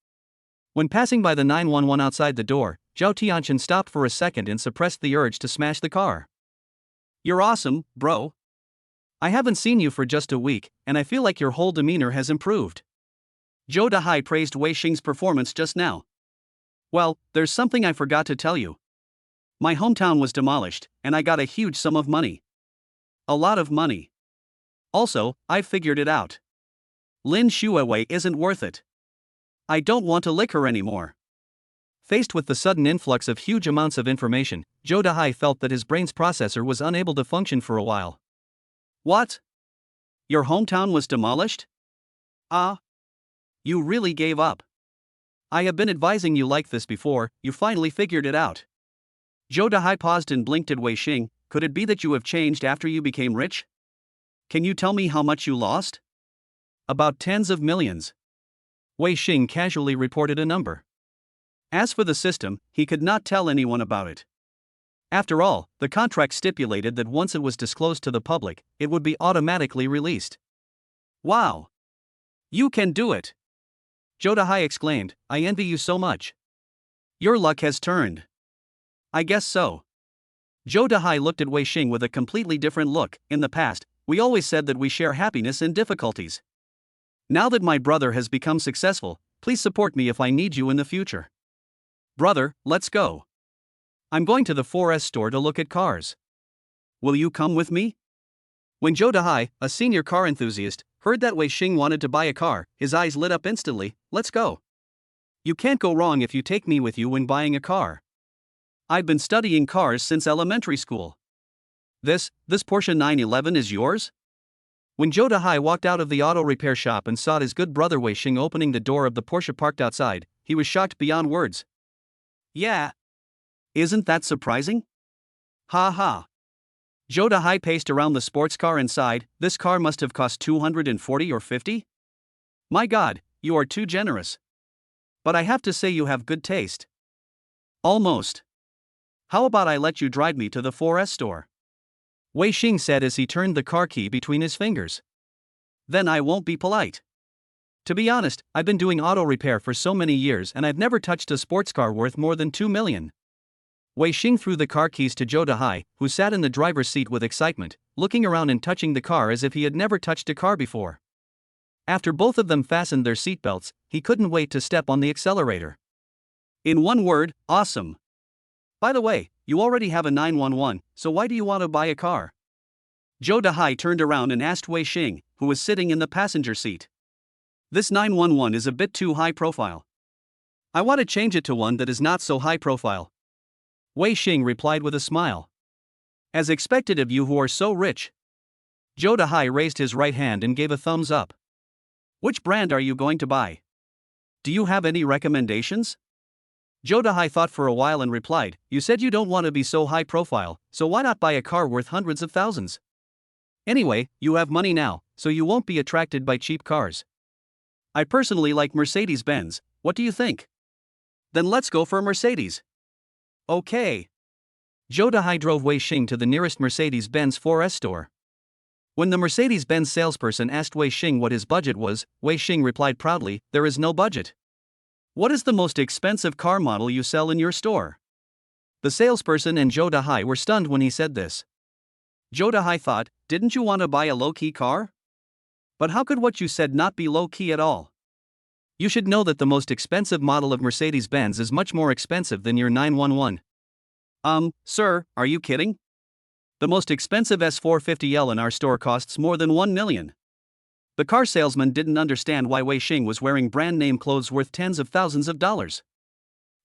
When passing by the 911 outside the door, Zhao Tianqian stopped for a second and suppressed the urge to smash the car. You're awesome, bro. I haven't seen you for just a week, and I feel like your whole demeanor has improved. Zhou Dahai praised Wei Xing's performance just now. Well, there's something I forgot to tell you. My hometown was demolished, and I got a huge sum of money. A lot of money. Also, I've figured it out. Lin Xuewei isn't worth it. I don't want to lick her anymore. Faced with the sudden influx of huge amounts of information, Zhou Dahai felt that his brain's processor was unable to function for a while. What? Your hometown was demolished? Ah. You really gave up. I have been advising you like this before, you finally figured it out. Zhou Dahai paused and blinked at Wei Xing. Could it be that you have changed after you became rich? Can you tell me how much you lost? About tens of millions. Wei Xing casually reported a number. As for the system, he could not tell anyone about it. After all, the contract stipulated that once it was disclosed to the public, it would be automatically released. Wow! You can do it! Zhou Dahai exclaimed, I envy you so much. Your luck has turned. I guess so. Zhou Dahai looked at Wei Xing with a completely different look. In the past, we always said that we share happiness in difficulties. Now that my brother has become successful, please support me if I need you in the future. Brother, let's go. I'm going to the 4S store to look at cars. Will you come with me? When Zhou Dahai, a senior car enthusiast, heard that Wei Xing wanted to buy a car, his eyes lit up instantly. Let's go. You can't go wrong if you take me with you when buying a car. I've been studying cars since elementary school. This Porsche 911 is yours? When Zhou Dahai walked out of the auto repair shop and saw his good brother Wei Xing opening the door of the Porsche parked outside, he was shocked beyond words. Yeah. Isn't that surprising? Ha ha. Zhou Dahai paced around the sports car and sighed. This car must have cost 240 or 50? My God, you are too generous. But I have to say you have good taste. Almost. How about I let you drive me to the 4S store? Wei Xing said as he turned the car key between his fingers. Then I won't be polite. To be honest, I've been doing auto repair for so many years and I've never touched a sports car worth more than 2 million. Wei Xing threw the car keys to Zhou Dahai, who sat in the driver's seat with excitement, looking around and touching the car as if he had never touched a car before. After both of them fastened their seatbelts, he couldn't wait to step on the accelerator. In one word, awesome. By the way, you already have a 911, so why do you want to buy a car? Zhou Dahai turned around and asked Wei Xing, who was sitting in the passenger seat. This 911 is a bit too high profile. I want to change it to one that is not so high profile. Wei Xing replied with a smile. As expected of you who are so rich. Zhou Dahai raised his right hand and gave a thumbs up. Which brand are you going to buy? Do you have any recommendations? Zhou Dahai thought for a while and replied, you said you don't want to be so high profile, so why not buy a car worth hundreds of thousands? Anyway, you have money now, so you won't be attracted by cheap cars. I personally like Mercedes-Benz, what do you think? Then let's go for a Mercedes. Okay. Zhou Dahai drove Wei Xing to the nearest Mercedes-Benz 4S store. When the Mercedes-Benz salesperson asked Wei Xing what his budget was, Wei Xing replied proudly, there is no budget. What is the most expensive car model you sell in your store? The salesperson and Zhou Dahai were stunned when he said this. Zhou Dahai thought, didn't you want to buy a low-key car? But how could what you said not be low-key at all? You should know that the most expensive model of Mercedes-Benz is much more expensive than your 911. Sir, are you kidding? The most expensive S450L in our store costs more than 1 million. The car salesman didn't understand why Wei Xing was wearing brand-name clothes worth tens of thousands of dollars.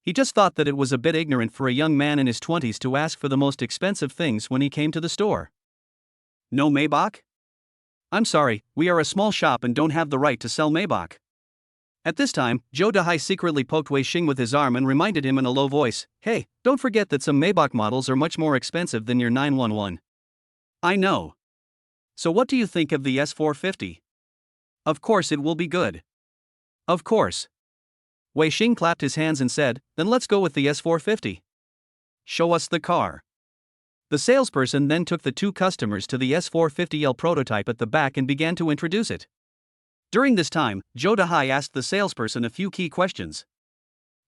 He just thought that it was a bit ignorant for a young man in his 20s to ask for the most expensive things when he came to the store. No Maybach? I'm sorry, we are a small shop and don't have the right to sell Maybach. At this time, Zhou Dahai secretly poked Wei Xing with his arm and reminded him in a low voice, hey, don't forget that some Maybach models are much more expensive than your 911. I know. So what do you think of the S450? Of course it will be good. Of course. Wei Xing clapped his hands and said, then let's go with the S450. Show us the car. The salesperson then took the two customers to the S450L prototype at the back and began to introduce it. During this time, Zhou Dahai asked the salesperson a few key questions.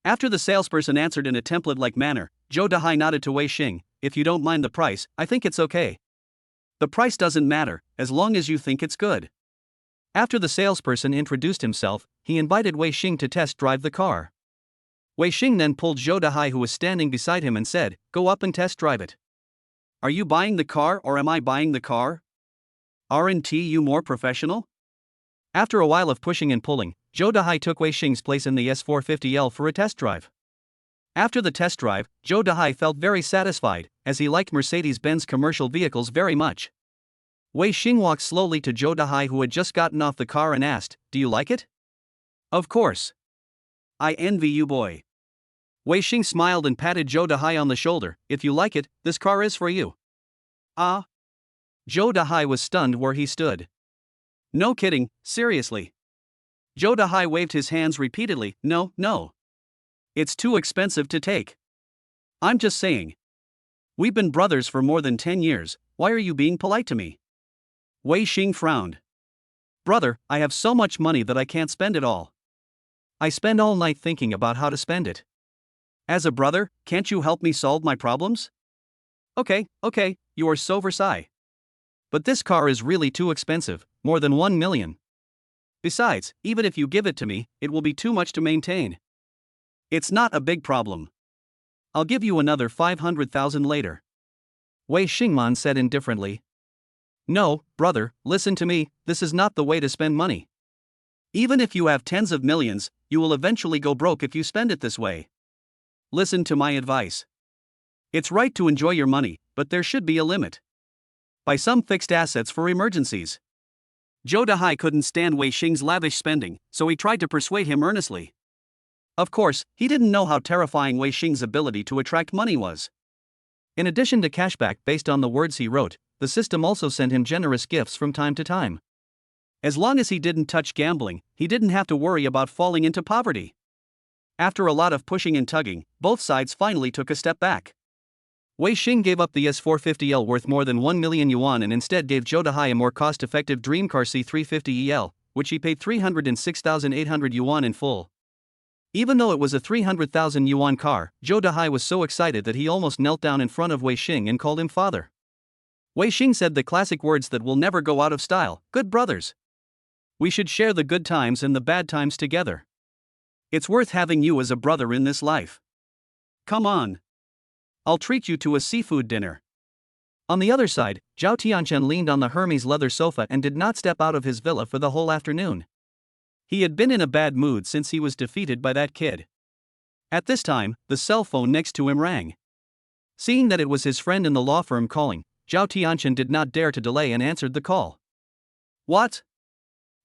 After the salesperson answered in a template-like manner, Zhou Dahai nodded to Wei Xing, if you don't mind the price, I think it's okay. The price doesn't matter, as long as you think it's good. After the salesperson introduced himself, he invited Wei Xing to test drive the car. Wei Xing then pulled Zhou Dahai, who was standing beside him, and said, go up and test drive it. Are you buying the car or am I buying the car? Aren't you more professional? After a while of pushing and pulling, Zhou Dahai took Wei Xing's place in the S450L for a test drive. After the test drive, Zhou Dahai felt very satisfied, as he liked Mercedes-Benz commercial vehicles very much. Wei Xing walked slowly to Zhou Dahai, who had just gotten off the car, and asked, "Do you like it?" "Of course. I envy you, boy." Wei Xing smiled and patted Zhou Dahai on the shoulder. "If you like it, this car is for you." "Ah?" Zhou Dahai was stunned where he stood. "No kidding, seriously." Zhou Dahai waved his hands repeatedly. "No, no. It's too expensive to take. I'm just saying. We've been brothers for more than 10 years, why are you being polite to me?" Wei Xing frowned. "Brother, I have so much money that I can't spend it all. I spend all night thinking about how to spend it. As a brother, can't you help me solve my problems?" Okay, you are so Versailles. But this car is really too expensive, more than 1 million. Besides, even if you give it to me, it will be too much to maintain. It's not a big problem. I'll give you another 500,000 later." Wei Xingman said indifferently. "No, brother, listen to me, this is not the way to spend money. Even if you have tens of millions, you will eventually go broke if you spend it this way. Listen to my advice. It's right to enjoy your money, but there should be a limit. Buy some fixed assets for emergencies." Zhou Dahai couldn't stand Wei Xing's lavish spending, so he tried to persuade him earnestly. Of course, he didn't know how terrifying Wei Xing's ability to attract money was. In addition to cashback based on the words he wrote, the system also sent him generous gifts from time to time. As long as he didn't touch gambling, he didn't have to worry about falling into poverty. After a lot of pushing and tugging, both sides finally took a step back. Wei Xing gave up the S450L worth more than 1 million yuan and instead gave Zhou Dahai a more cost-effective dream car C350EL, which he paid 306,800 yuan in full. Even though it was a 300,000 yuan car, Zhou Dahai was so excited that he almost knelt down in front of Wei Xing and called him father. Wei Xing said the classic words that will never go out of style: "Good brothers. We should share the good times and the bad times together. It's worth having you as a brother in this life. Come on. I'll treat you to a seafood dinner." On the other side, Zhao Tianchen leaned on the Hermes leather sofa and did not step out of his villa for the whole afternoon. He had been in a bad mood since he was defeated by that kid. At this time, the cell phone next to him rang. Seeing that it was his friend in the law firm calling, Zhao Tianchen did not dare to delay and answered the call. "What?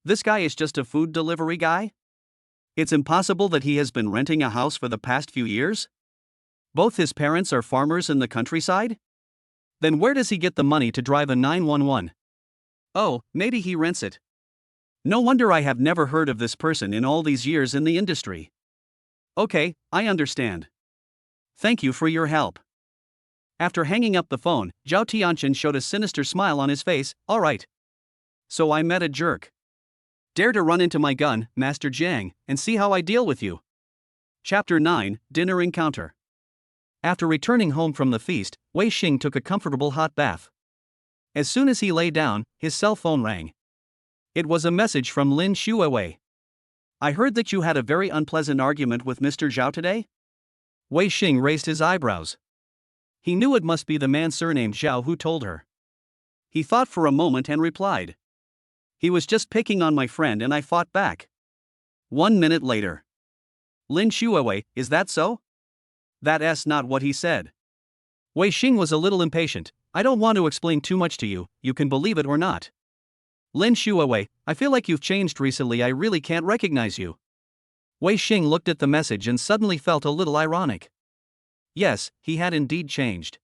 This guy is just a food delivery guy? It's impossible that he has been renting a house for the past few years? Both his parents are farmers in the countryside? Then where does he get the money to drive a 911? Oh, maybe he rents it. No wonder I have never heard of this person in all these years in the industry. Okay, I understand. Thank you for your help." After hanging up the phone, Zhao Tianchen showed a sinister smile on his face. "All right. So I met a jerk. Dare to run into my gun, Master Jiang, and see how I deal with you." Chapter 9, Dinner Encounter. After returning home from the feast, Wei Xing took a comfortable hot bath. As soon as he lay down, his cell phone rang. It was a message from Lin Xuewei. "I heard that you had a very unpleasant argument with Mr. Zhao today?" Wei Xing raised his eyebrows. He knew it must be the man surnamed Zhao who told her. He thought for a moment and replied. "He was just picking on my friend and I fought back." 1 minute later. "Lin Xuewei, is that so?" "That's not what he said." Wei Xing was a little impatient. "I don't want to explain too much to you, you can believe it or not." "Lin Xuewei, I feel like you've changed recently, I really can't recognize you." Wei Xing looked at the message and suddenly felt a little ironic. Yes, he had indeed changed.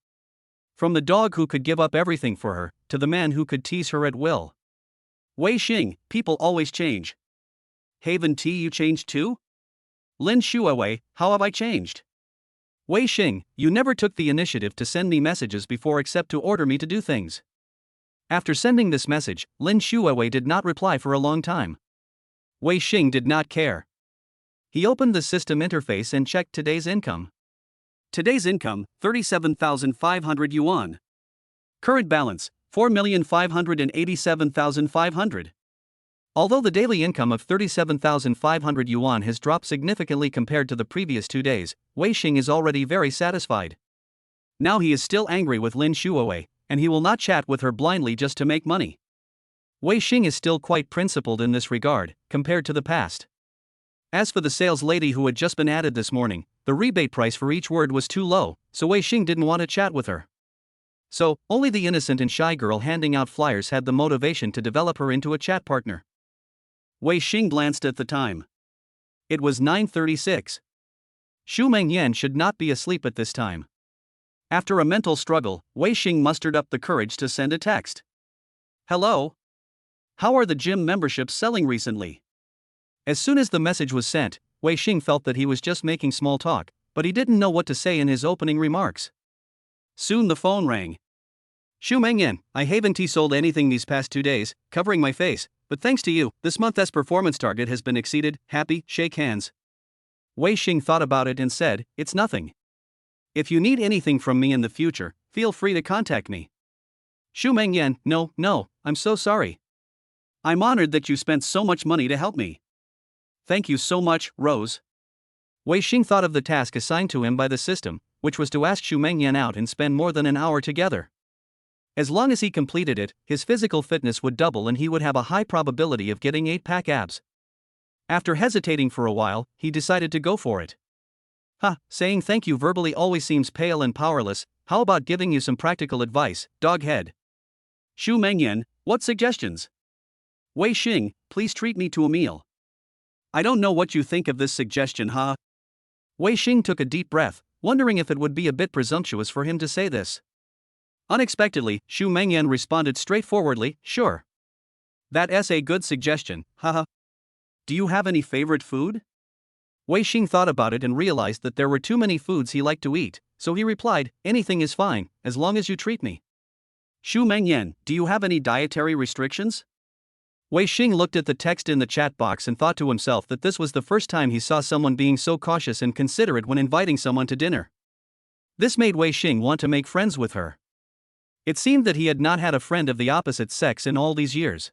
From the dog who could give up everything for her, to the man who could tease her at will. "Wei Xing, people always change. Haven T, you changed too?" "Lin Xuewei, how have I changed?" "Wei Xing, you never took the initiative to send me messages before except to order me to do things." After sending this message, Lin Xuewei did not reply for a long time. Wei Xing did not care. He opened the system interface and checked today's income. Today's income, 37,500 yuan. Current balance, 4,587,500. Although the daily income of 37,500 yuan has dropped significantly compared to the previous 2 days, Wei Xing is already very satisfied. Now he is still angry with Lin Xuewei, and he will not chat with her blindly just to make money. Wei Xing is still quite principled in this regard, compared to the past. As for the sales lady who had just been added this morning, the rebate price for each word was too low, so Wei Xing didn't want to chat with her. So, only the innocent and shy girl handing out flyers had the motivation to develop her into a chat partner. Wei Xing glanced at the time. It was 9:36. Xu Mengyan should not be asleep at this time. After a mental struggle, Wei Xing mustered up the courage to send a text. Hello? How are the gym memberships selling recently? As soon as the message was sent, Wei Xing felt that he was just making small talk, but he didn't know what to say in his opening remarks. Soon the phone rang. Xu Mengyan, I haven't sold anything these past 2 days, covering my face, but thanks to you, this month's performance target has been exceeded. Happy, shake hands. Wei Xing thought about it and said, it's nothing. If you need anything from me in the future, feel free to contact me. Xu Mengyan, no, I'm so sorry. I'm honored that you spent so much money to help me. Thank you so much, Rose. Wei Xing thought of the task assigned to him by the system, which was to ask Xu Mengyan out and spend more than an hour together. As long as he completed it, his physical fitness would double and he would have a high probability of getting 8-pack abs. After hesitating for a while, he decided to go for it. Saying thank you verbally always seems pale and powerless. How about giving you some practical advice, doghead? Xu Mengyan, what suggestions? Wei Xing, please treat me to a meal. I don't know what you think of this suggestion, huh? Wei Xing took a deep breath, wondering if it would be a bit presumptuous for him to say this. Unexpectedly, Xu Mengyan responded straightforwardly, sure. That's a good suggestion, haha. Do you have any favorite food? Wei Xing thought about it and realized that there were too many foods he liked to eat, so he replied, anything is fine, as long as you treat me. Xu Mengyan, do you have any dietary restrictions? Wei Xing looked at the text in the chat box and thought to himself that this was the first time he saw someone being so cautious and considerate when inviting someone to dinner. This made Wei Xing want to make friends with her. It seemed that he had not had a friend of the opposite sex in all these years.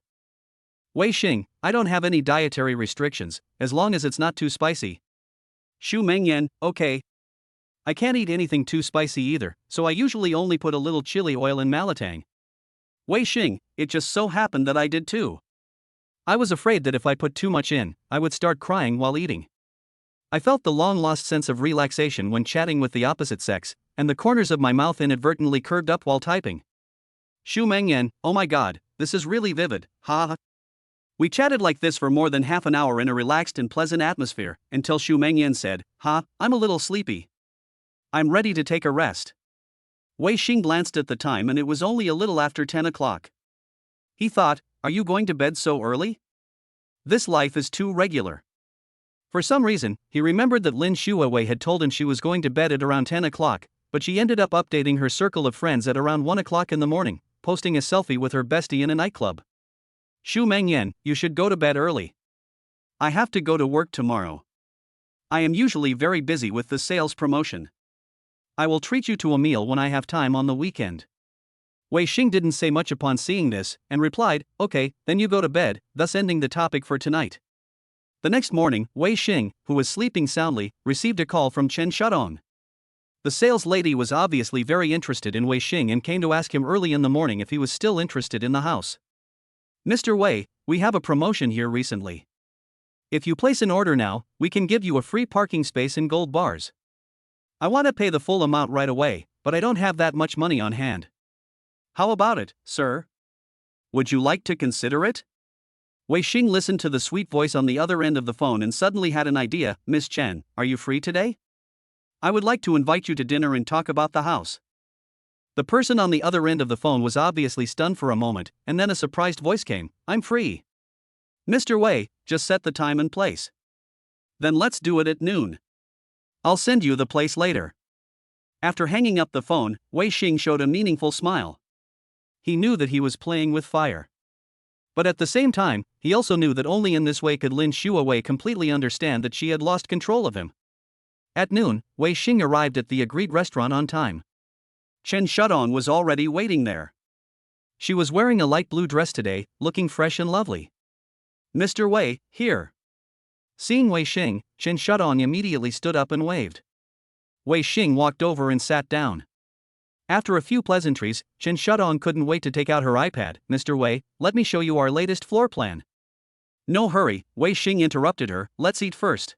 Wei Xing, I don't have any dietary restrictions, as long as it's not too spicy. Xu Mengyan, okay. I can't eat anything too spicy either, so I usually only put a little chili oil in malatang. Wei Xing, it just so happened that I did too. I was afraid that if I put too much in, I would start crying while eating. I felt the long-lost sense of relaxation when chatting with the opposite sex, and the corners of my mouth inadvertently curved up while typing. Xu Mengyan, oh my god, this is really vivid, ha. We chatted like this for more than half an hour in a relaxed and pleasant atmosphere, until Xu Mengyan said, I'm a little sleepy. I'm ready to take a rest. Wei Xing glanced at the time and it was only a little after 10 o'clock. He thought, are you going to bed so early? This life is too regular. For some reason, he remembered that Lin Xuewei had told him she was going to bed at around 10 o'clock, but she ended up updating her circle of friends at around 1 o'clock in the morning, posting a selfie with her bestie in a nightclub. Xu Mengyan, you should go to bed early. I have to go to work tomorrow. I am usually very busy with the sales promotion. I will treat you to a meal when I have time on the weekend. Wei Xing didn't say much upon seeing this, and replied, okay, then you go to bed, thus ending the topic for tonight. The next morning, Wei Xing, who was sleeping soundly, received a call from Chen Shudong. The sales lady was obviously very interested in Wei Xing and came to ask him early in the morning if he was still interested in the house. Mr. Wei, we have a promotion here recently. If you place an order now, we can give you a free parking space and gold bars. I want to pay the full amount right away, but I don't have that much money on hand. How about it, sir? Would you like to consider it? Wei Xing listened to the sweet voice on the other end of the phone and suddenly had an idea. Miss Chen, are you free today? I would like to invite you to dinner and talk about the house. The person on the other end of the phone was obviously stunned for a moment, and then a surprised voice came, I'm free. Mr. Wei, just set the time and place. Then let's do it at noon. I'll send you the place later. After hanging up the phone, Wei Xing showed a meaningful smile. He knew that he was playing with fire. But at the same time, he also knew that only in this way could Lin Xuewei completely understand that she had lost control of him. At noon, Wei Xing arrived at the agreed restaurant on time. Chen Shudong was already waiting there. She was wearing a light blue dress today, looking fresh and lovely. Mr. Wei, here. Seeing Wei Xing, Chen Shudong immediately stood up and waved. Wei Xing walked over and sat down. After a few pleasantries, Chen Shudong couldn't wait to take out her iPad. "Mr. Wei, let me show you our latest floor plan." "No hurry," Wei Xing interrupted her, "let's eat first.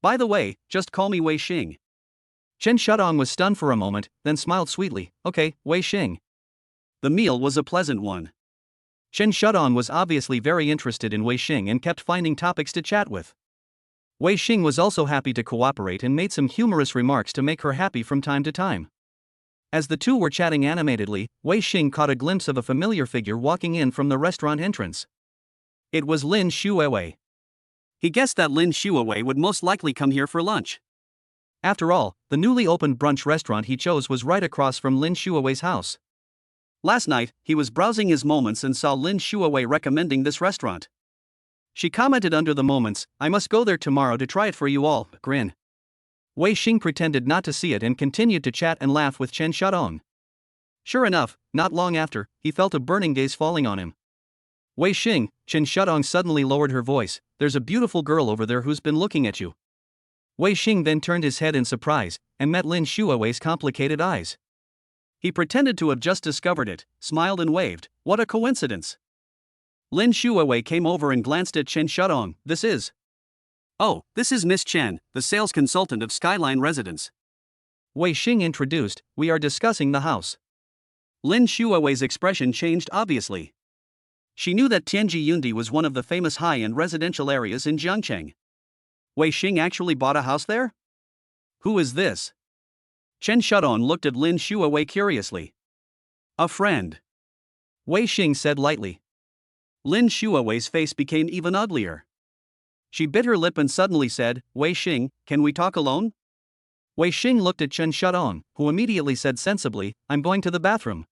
By the way, just call me Wei Xing." Chen Shudong was stunned for a moment, then smiled sweetly. "Okay, Wei Xing." The meal was a pleasant one. Chen Shudong was obviously very interested in Wei Xing and kept finding topics to chat with. Wei Xing was also happy to cooperate and made some humorous remarks to make her happy from time to time. As the two were chatting animatedly, Wei Xing caught a glimpse of a familiar figure walking in from the restaurant entrance. It was Lin Xuewei. He guessed that Lin Xuewei would most likely come here for lunch. After all, the newly opened brunch restaurant he chose was right across from Lin Xuewei's house. Last night, he was browsing his moments and saw Lin Xuewei recommending this restaurant. She commented under the moments, "I must go there tomorrow to try it for you all." Grin. Wei Xing pretended not to see it and continued to chat and laugh with Chen Shudong. Sure enough, not long after, he felt a burning gaze falling on him. "Wei Xing," Chen Shudong suddenly lowered her voice, "there's a beautiful girl over there who's been looking at you." Wei Xing then turned his head in surprise and met Lin Xuewei's complicated eyes. He pretended to have just discovered it, smiled and waved. What a coincidence. Lin Xuewei came over and glanced at Chen Shudong. "This is..." "Oh, this is Miss Chen, the sales consultant of Skyline Residence." Wei Xing introduced, "We are discussing the house." Lin Xuewei's expression changed obviously. She knew that Tianji Yundi was one of the famous high-end residential areas in Jiangcheng. Wei Xing actually bought a house there? Who is this? Chen Shudong looked at Lin Xuewei curiously. "A friend," Wei Xing said lightly. Lin Xuewei's face became even uglier. She bit her lip and suddenly said, "Wei Xing, can we talk alone?" Wei Xing looked at Chen Shudong, who immediately said sensibly, "I'm going to the bathroom."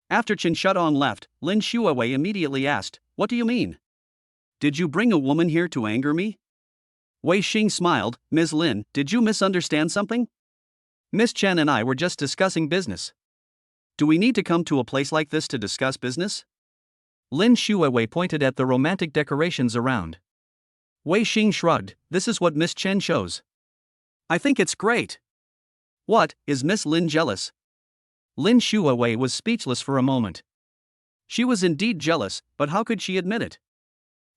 After Chen Shudong left, Lin Xuewei immediately asked, "What do you mean? Did you bring a woman here to anger me?" Wei Xing smiled. "Ms. Lin, did you misunderstand something? Miss Chen and I were just discussing business." "Do we need to come to a place like this to discuss business?" Lin Xuewei pointed at the romantic decorations around. Wei Xing shrugged. "This is what Miss Chen chose." "I think it's great." "What, is Miss Lin jealous?" Lin Xuewei was speechless for a moment. She was indeed jealous, but how could she admit it?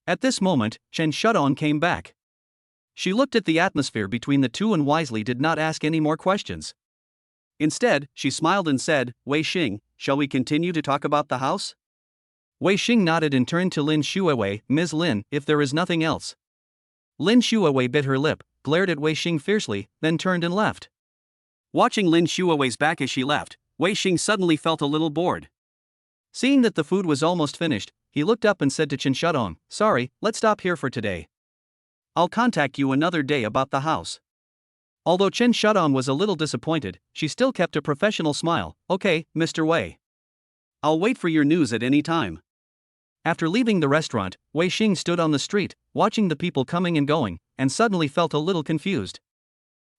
At this moment, Chen Shudong came back. She looked at the atmosphere between the two and wisely did not ask any more questions. Instead, she smiled and said, "Wei Xing, shall we continue to talk about the house?" Wei Xing nodded and turned to Lin Xuewei. "Ms. Lin, if there is nothing else." Lin Xuewei bit her lip, glared at Wei Xing fiercely, then turned and left. Watching Lin Xuewei's back as she left, Wei Xing suddenly felt a little bored. Seeing that the food was almost finished, he looked up and said to Chen Shudong, "Sorry, let's stop here for today. I'll contact you another day about the house." Although Chen Shudong was a little disappointed, she still kept a professional smile. "Okay, Mr. Wei. I'll wait for your news at any time." After leaving the restaurant, Wei Xing stood on the street, watching the people coming and going, and suddenly felt a little confused.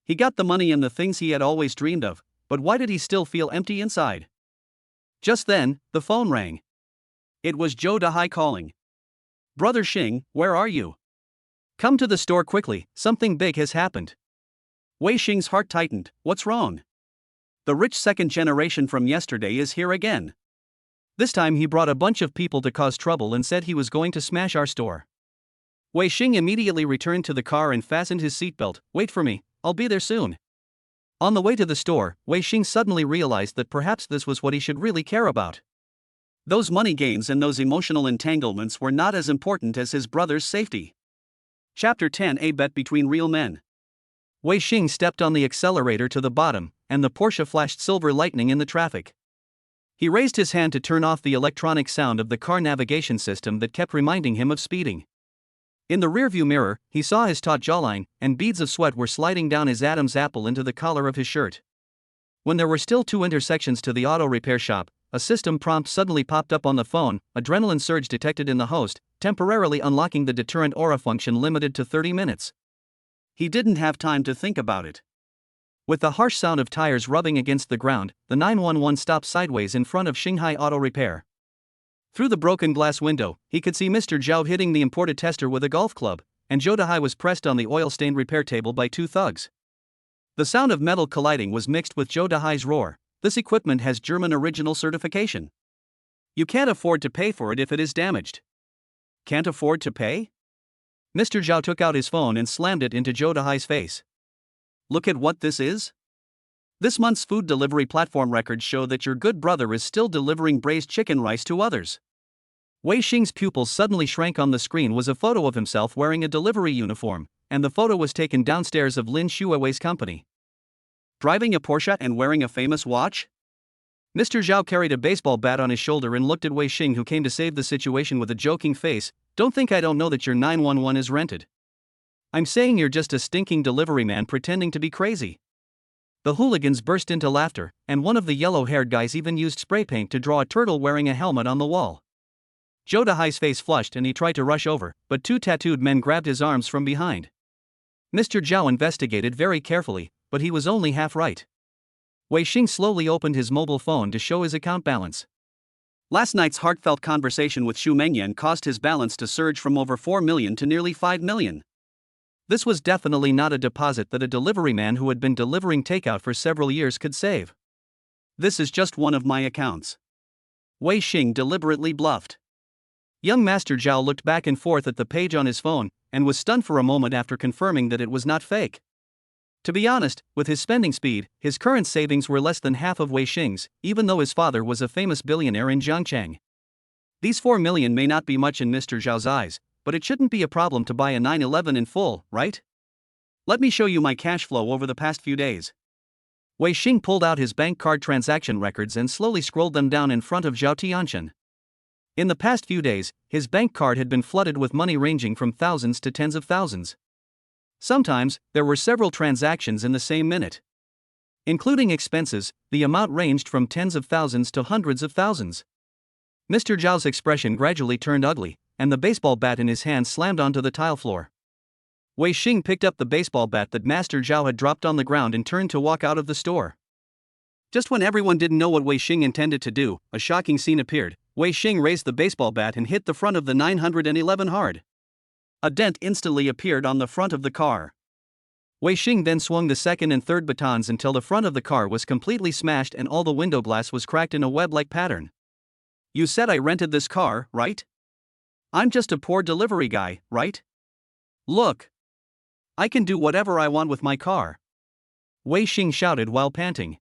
He got the money and the things he had always dreamed of, but why did he still feel empty inside? Just then, the phone rang. It was Zhou Dahai calling. "Brother Xing, where are you? Come to the store quickly, something big has happened." Wei Xing's heart tightened. What's wrong? The rich second generation from yesterday is here again. This time he brought a bunch of people to cause trouble and said he was going to smash our store. Wei Xing immediately returned to the car and fastened his seatbelt. "Wait for me, I'll be there soon." On the way to the store, Wei Xing suddenly realized that perhaps this was what he should really care about. Those money games and those emotional entanglements were not as important as his brother's safety. Chapter 10: A Bet Between Real Men. Wei Xing stepped on the accelerator to the bottom, and the Porsche flashed silver lightning in the traffic. He raised his hand to turn off the electronic sound of the car navigation system that kept reminding him of speeding. In the rearview mirror, he saw his taut jawline, and beads of sweat were sliding down his Adam's apple into the collar of his shirt. When there were still 2 intersections to the auto repair shop, a system prompt suddenly popped up on the phone. Adrenaline surge detected in the host, temporarily unlocking the deterrent aura function limited to 30 minutes. He didn't have time to think about it. With the harsh sound of tires rubbing against the ground, the 911 stopped sideways in front of Shanghai Auto Repair. Through the broken glass window, he could see Mr. Zhao hitting the imported tester with a golf club, and Zhou Dahai was pressed on the oil-stained repair table by 2 thugs. The sound of metal colliding was mixed with Zhou Dahai's roar. This equipment has German original certification. You can't afford to pay for it if it is damaged. Can't afford to pay? Mr. Zhao took out his phone and slammed it into Zhou Dahai's face. Look at what this is. This month's food delivery platform records show that your good brother is still delivering braised chicken rice to others. Wei Xing's pupils suddenly shrank. On the screen was a photo of himself wearing a delivery uniform, and the photo was taken downstairs of Lin Xuewei's company. Driving a Porsche and wearing a famous watch? Mr. Zhao carried a baseball bat on his shoulder and looked at Wei Xing, who came to save the situation with a joking face. Don't think I don't know that your 911 is rented. I'm saying you're just a stinking delivery man pretending to be crazy. The hooligans burst into laughter, and one of the yellow-haired guys even used spray paint to draw a turtle wearing a helmet on the wall. Zhou Dahai's face flushed and he tried to rush over, but two tattooed men grabbed his arms from behind. Mr. Zhao investigated very carefully, but he was only half right. Wei Xing slowly opened his mobile phone to show his account balance. Last night's heartfelt conversation with Xu Mengyan caused his balance to surge from over 4 million to nearly 5 million. This was definitely not a deposit that a delivery man who had been delivering takeout for several years could save. This is just one of my accounts. Wei Xing deliberately bluffed. Young Master Zhao looked back and forth at the page on his phone, and was stunned for a moment after confirming that it was not fake. To be honest, with his spending speed, his current savings were less than half of Wei Xing's, even though his father was a famous billionaire in Zhangchang. These 4 million may not be much in Mr. Zhao's eyes, but it shouldn't be a problem to buy a 911 in full, right? Let me show you my cash flow over the past few days. Wei Xing pulled out his bank card transaction records and slowly scrolled them down in front of Zhao Tianqian. In the past few days, his bank card had been flooded with money ranging from thousands to tens of thousands. Sometimes, there were several transactions in the same minute. Including expenses, the amount ranged from tens of thousands to hundreds of thousands. Mr. Zhao's expression gradually turned ugly, and the baseball bat in his hand slammed onto the tile floor. Wei Xing picked up the baseball bat that Master Zhao had dropped on the ground and turned to walk out of the store. Just when everyone didn't know what Wei Xing intended to do, a shocking scene appeared. Wei Xing raised the baseball bat and hit the front of the 911 hard. A dent instantly appeared on the front of the car. Wei Xing then swung the second and third batons until the front of the car was completely smashed and all the window glass was cracked in a web-like pattern. You said I rented this car, right? I'm just a poor delivery guy, right? Look. I can do whatever I want with my car. Wei Xing shouted while panting.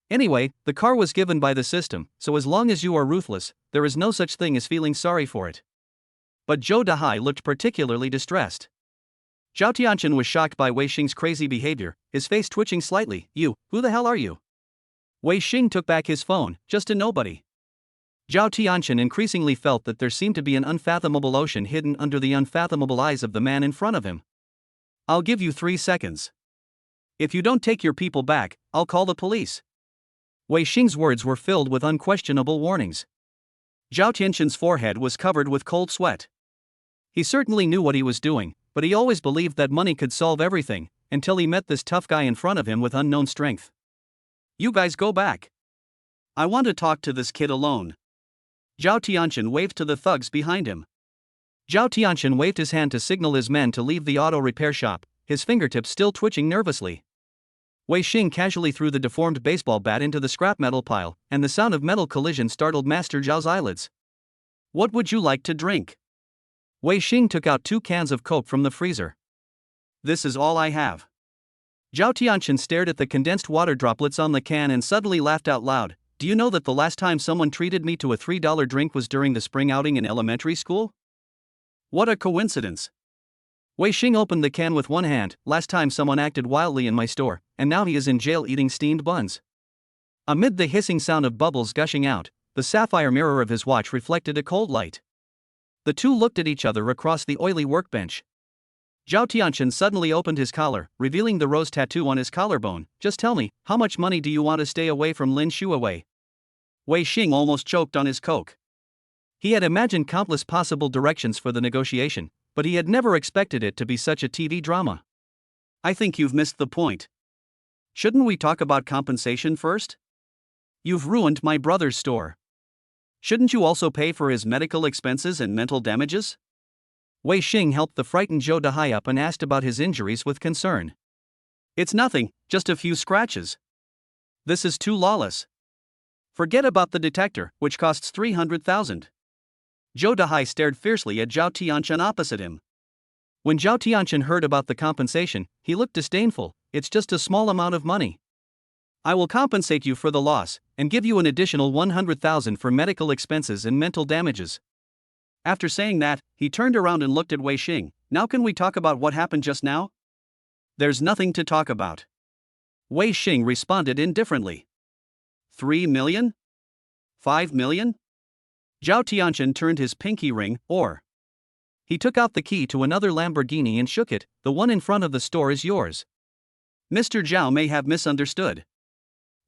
Anyway, the car was given by the system, so as long as you are ruthless, there is no such thing as feeling sorry for it. But Zhou Dahai looked particularly distressed. Zhao Tianqian was shocked by Wei Xing's crazy behavior, his face twitching slightly. You, who the hell are you? Wei Xing took back his phone, just a nobody. Zhao Tianqian increasingly felt that there seemed to be an unfathomable ocean hidden under the unfathomable eyes of the man in front of him. I'll give you 3 seconds. If you don't take your people back, I'll call the police. Wei Xing's words were filled with unquestionable warnings. Zhao Tianqian's forehead was covered with cold sweat. He certainly knew what he was doing, but he always believed that money could solve everything, until he met this tough guy in front of him with unknown strength. You guys go back. I want to talk to this kid alone. Zhao Tianqian waved to the thugs behind him. Zhao Tianqian waved his hand to signal his men to leave the auto repair shop, his fingertips still twitching nervously. Wei Xing casually threw the deformed baseball bat into the scrap metal pile, and the sound of metal collision startled Master Zhao's eyelids. What would you like to drink? Wei Xing took out 2 cans of Coke from the freezer. This is all I have. Zhao Tianqian stared at the condensed water droplets on the can and suddenly laughed out loud. Do you know that the last time someone treated me to a $3 drink was during the spring outing in elementary school? What a coincidence. Wei Xing opened the can with one hand. Last time someone acted wildly in my store, and now he is in jail eating steamed buns. Amid the hissing sound of bubbles gushing out, the sapphire mirror of his watch reflected a cold light. The two looked at each other across the oily workbench. Zhao Tianqian suddenly opened his collar, revealing the rose tattoo on his collarbone. Just tell me, how much money do you want to stay away from Lin Xuewei? Wei Xing almost choked on his Coke. He had imagined countless possible directions for the negotiation, but he had never expected it to be such a TV drama. I think you've missed the point. Shouldn't we talk about compensation first? You've ruined my brother's store. Shouldn't you also pay for his medical expenses and mental damages? Wei Xing helped the frightened Zhou Dahai up and asked about his injuries with concern. It's nothing, just a few scratches. This is too lawless. Forget about the detector, which costs 300,000. Zhou Dahai stared fiercely at Zhao Tianchen opposite him. When Zhao Tianchen heard about the compensation, he looked disdainful. It's just a small amount of money. I will compensate you for the loss, and give you an additional 100,000 for medical expenses and mental damages. After saying that, he turned around and looked at Wei Xing. Now can we talk about what happened just now? There's nothing to talk about. Wei Xing responded indifferently. 3 million? 5 million? Zhao Tianchen turned his pinky ring, or. He took out the key to another Lamborghini and shook it. The one in front of the store is yours. Mr. Zhao may have misunderstood.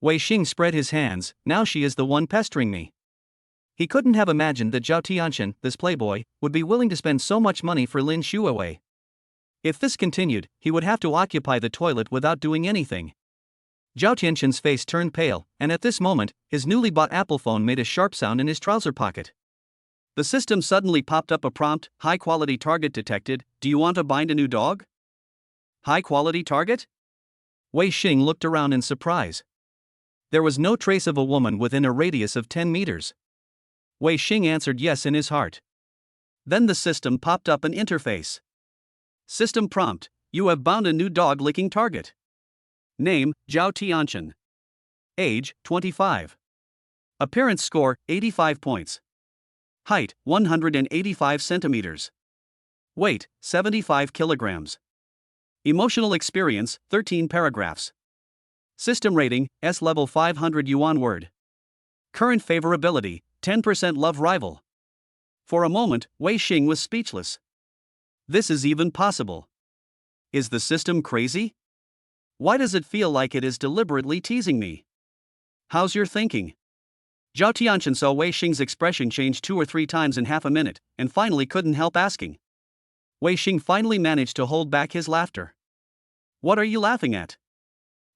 Wei Xing spread his hands. Now she is the one pestering me. He couldn't have imagined that Zhao Tianchen, this playboy, would be willing to spend so much money for Lin Xuewei. If this continued, he would have to occupy the toilet without doing anything. Zhao Tianchen's face turned pale, and at this moment, his newly bought Apple phone made a sharp sound in his trouser pocket. The system suddenly popped up a prompt: high-quality target detected. Do you want to bind a new dog? High-quality target? Wei Xing looked around in surprise. There was no trace of a woman within a radius of 10 meters. Wei Xing answered yes in his heart. Then the system popped up an interface. System prompt: you have bound a new dog-licking target. Name: Zhao Tianchen. Age: 25. Appearance score: 85 points. Height: 185 centimeters. Weight: 75 kilograms. Emotional experience: 13 paragraphs. System rating: S level 500 yuan word. Current favorability: 10% love rival. For a moment, Wei Xing was speechless. This is even possible. Is the system crazy? Why does it feel like it is deliberately teasing me? How's your thinking? Zhao Tianchen saw Wei Xing's expression change 2 or 3 times in half a minute, and finally couldn't help asking. Wei Xing finally managed to hold back his laughter. What are you laughing at?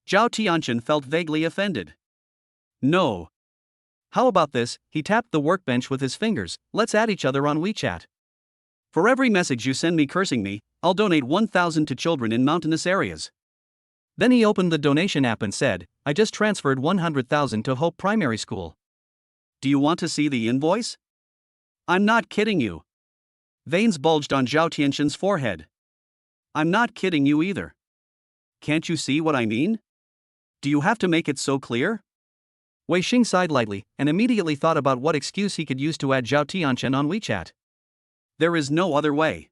Zhao Tianchen felt vaguely offended. No. How about this? He tapped the workbench with his fingers. Let's add each other on WeChat. For every message you send me cursing me, I'll donate 1,000 to children in mountainous areas. Then he opened the donation app and said, I just transferred 100,000 to Hope Primary School. Do you want to see the invoice? I'm not kidding you. Veins bulged on Zhao Tianchen's forehead. I'm not kidding you either. Can't you see what I mean? Do you have to make it so clear? Wei Xing sighed lightly, and immediately thought about what excuse he could use to add Zhao Tianchen on WeChat. There is no other way.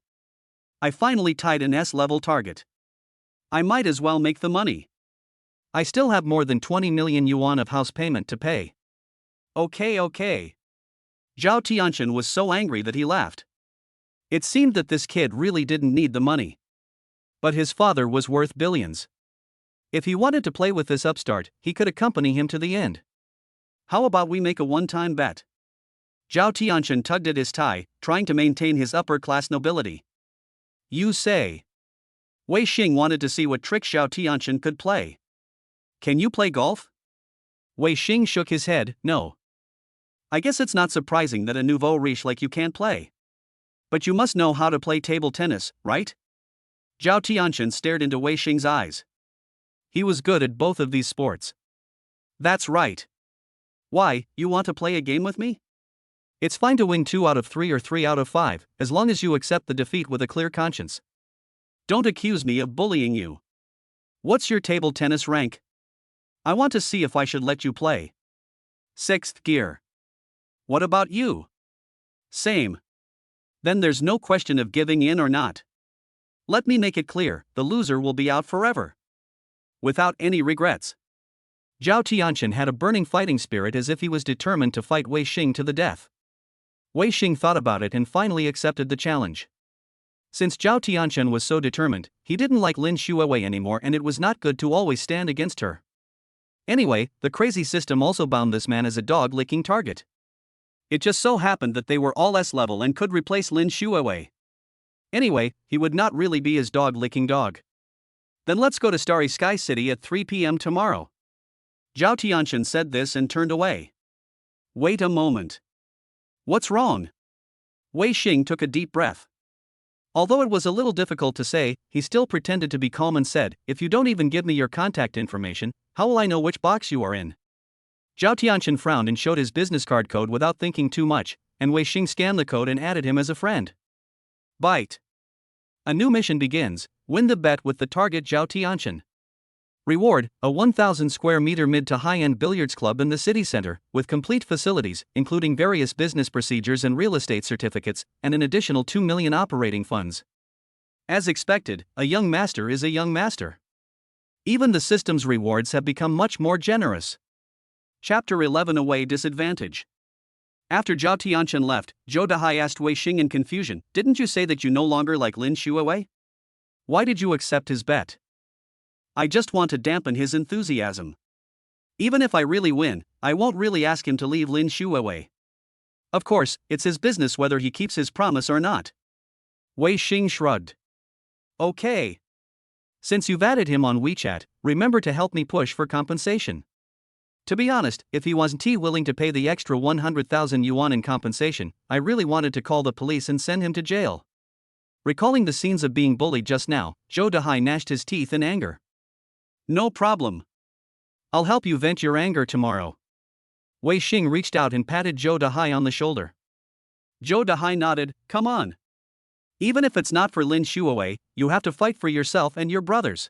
I finally tied an S-level target. I might as well make the money. I still have more than 20 million yuan of house payment to pay. Okay. Zhao Tianchen was so angry that he laughed. It seemed that this kid really didn't need the money. But his father was worth billions. If he wanted to play with this upstart, he could accompany him to the end. How about we make a one-time bet? Zhao Tianchen tugged at his tie, trying to maintain his upper-class nobility. You say. Wei Xing wanted to see what tricks Zhao Tianchen could play. Can you play golf? Wei Xing shook his head, no. I guess it's not surprising that a nouveau riche like you can't play. But you must know how to play table tennis, right? Zhao Tianchen stared into Wei Xing's eyes. He was good at both of these sports. That's right. Why, you want to play a game with me? It's fine to win 2 out of 3 or 3 out of 5, as long as you accept the defeat with a clear conscience. Don't accuse me of bullying you. What's your table tennis rank? I want to see if I should let you play. 6th gear. What about you? Same. Then there's no question of giving in or not. Let me make it clear, the loser will be out forever. Without any regrets. Zhao Tianchen had a burning fighting spirit, as if he was determined to fight Wei Xing to the death. Wei Xing thought about it and finally accepted the challenge. Since Zhao Tianchen was so determined, he didn't like Lin Xuewei anymore, and it was not good to always stand against her. Anyway, the crazy system also bound this man as a dog-licking target. It just so happened that they were all S-level and could replace Lin Xuewei. Anyway, he would not really be his dog-licking dog. Then let's go to Starry Sky City at 3 p.m. tomorrow. Zhao Tianchen said this and turned away. Wait a moment. What's wrong? Wei Xing took a deep breath. Although it was a little difficult to say, he still pretended to be calm and said, if you don't even give me your contact information, How will I know which box you are in? Zhao Tianchen frowned and showed his business card code without thinking too much, and Wei Xing scanned the code and added him as a friend. Bite. A new mission begins. Win the bet with the target Zhao Tianchen. Reward, a 1,000 square meter mid to high-end billiards club in the city center, with complete facilities, including various business procedures and real estate certificates, and an additional 2 million operating funds. As expected, a young master is a young master. Even the system's rewards have become much more generous. Chapter 11 Away Disadvantage. After Zhao Tianchen left, Zhou Dahai asked Wei Xing in confusion, "Didn't you say that you no longer like Lin Xuewei? Why did you accept his bet?" "I just want to dampen his enthusiasm. Even if I really win, I won't really ask him to leave Lin Xuewei. Of course, it's his business whether he keeps his promise or not." Wei Xing shrugged. "Okay. Since you've added him on WeChat, remember to help me push for compensation." To be honest, if he wasn't willing to pay the extra 100,000 yuan in compensation, I really wanted to call the police and send him to jail. Recalling the scenes of being bullied just now, Zhou Dahai gnashed his teeth in anger. "No problem. I'll help you vent your anger tomorrow." Wei Xing reached out and patted Zhou Dahai on the shoulder. Zhou Dahai nodded, "Come on. Even if it's not for Lin Xuewei, you have to fight for yourself and your brothers."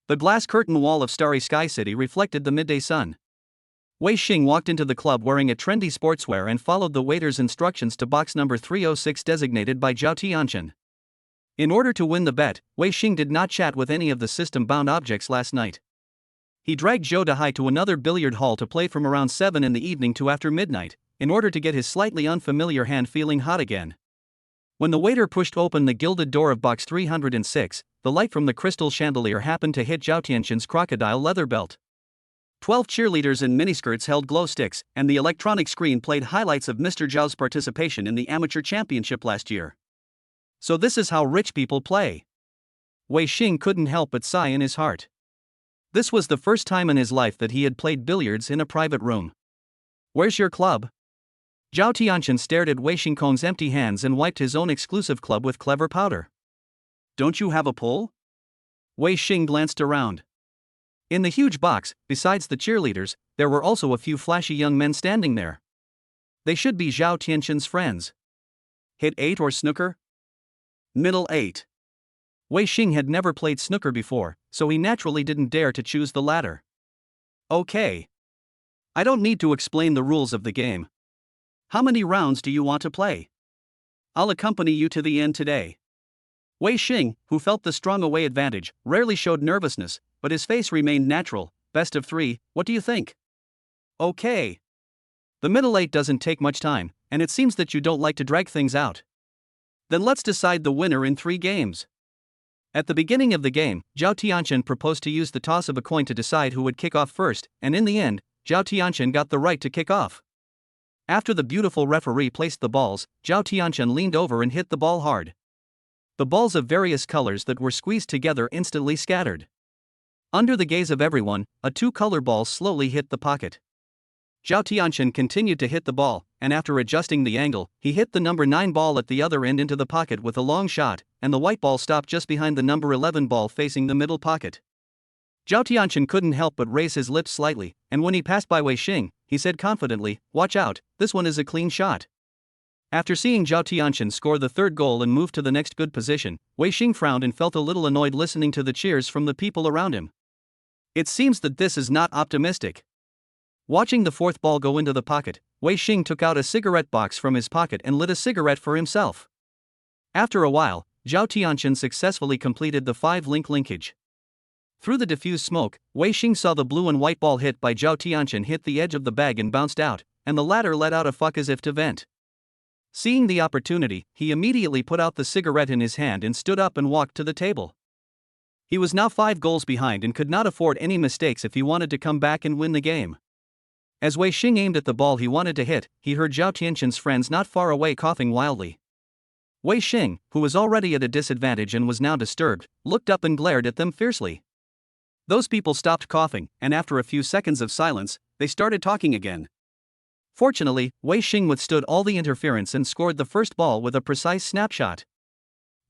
The glass curtain wall of starry Sky City reflected the midday sun. Wei Xing walked into the club wearing a trendy sportswear and followed the waiter's instructions to box number 306 designated by Zhao Tianchen. In order to win the bet, Wei Xing did not chat with any of the system-bound objects last night. He dragged Zhou Dahai to another billiard hall to play from around 7 in the evening to after midnight, in order to get his slightly unfamiliar hand feeling hot again. When the waiter pushed open the gilded door of box 306, the light from the crystal chandelier happened to hit Zhao Tianchen's crocodile leather belt. 12 cheerleaders in miniskirts held glow sticks, and the electronic screen played highlights of Mr. Zhao's participation in the amateur championship last year. So this is how rich people play. Wei Xing couldn't help but sigh in his heart. This was the first time in his life that he had played billiards in a private room. "Where's your club?" Zhao Tianchen stared at Wei Xingkong's empty hands and wiped his own exclusive club with clever powder. "Don't you have a pole?" Wei Xing glanced around. In the huge box, besides the cheerleaders, there were also a few flashy young men standing there. They should be Zhao Tianchen's friends. "Hit 8 or snooker?" "Middle 8. Wei Xing had never played snooker before, so he naturally didn't dare to choose the latter. "Okay. I don't need to explain the rules of the game. How many rounds do you want to play? I'll accompany you to the end today." Wei Xing, who felt the strong away advantage, rarely showed nervousness, but his face remained natural. "Best of 3, what do you think?" "Okay. The middle 8 doesn't take much time, and it seems that you don't like to drag things out. Then let's decide the winner in 3 games. At the beginning of the game, Zhao Tianchen proposed to use the toss of a coin to decide who would kick off first, and in the end, Zhao Tianchen got the right to kick off. After the beautiful referee placed the balls, Zhao Tianchen leaned over and hit the ball hard. The balls of various colors that were squeezed together instantly scattered. Under the gaze of everyone, a 2-color ball slowly hit the pocket. Zhao Tianchen continued to hit the ball, and after adjusting the angle, he hit the number 9 ball at the other end into the pocket with a long shot, and the white ball stopped just behind the number 11 ball facing the middle pocket. Zhao Tianchen couldn't help but raise his lips slightly, and when he passed by Wei Xing, he said confidently, "Watch out, this one is a clean shot." After seeing Zhao Tianchen score the 3rd goal and move to the next good position, Wei Xing frowned and felt a little annoyed listening to the cheers from the people around him. It seems that this is not optimistic. Watching the 4th ball go into the pocket, Wei Xing took out a cigarette box from his pocket and lit a cigarette for himself. After a while, Zhao Tianchen successfully completed the 5-link linkage. Through the diffused smoke, Wei Xing saw the blue and white ball hit by Zhao Tianchen hit the edge of the bag and bounced out, and the latter let out a fuck as if to vent. Seeing the opportunity, he immediately put out the cigarette in his hand and stood up and walked to the table. He was now 5 goals behind and could not afford any mistakes if he wanted to come back and win the game. As Wei Xing aimed at the ball he wanted to hit, he heard Zhao Tianchen's friends not far away coughing wildly. Wei Xing, who was already at a disadvantage and was now disturbed, looked up and glared at them fiercely. Those people stopped coughing, and after a few seconds of silence, they started talking again. Fortunately, Wei Xing withstood all the interference and scored the 1st ball with a precise snapshot.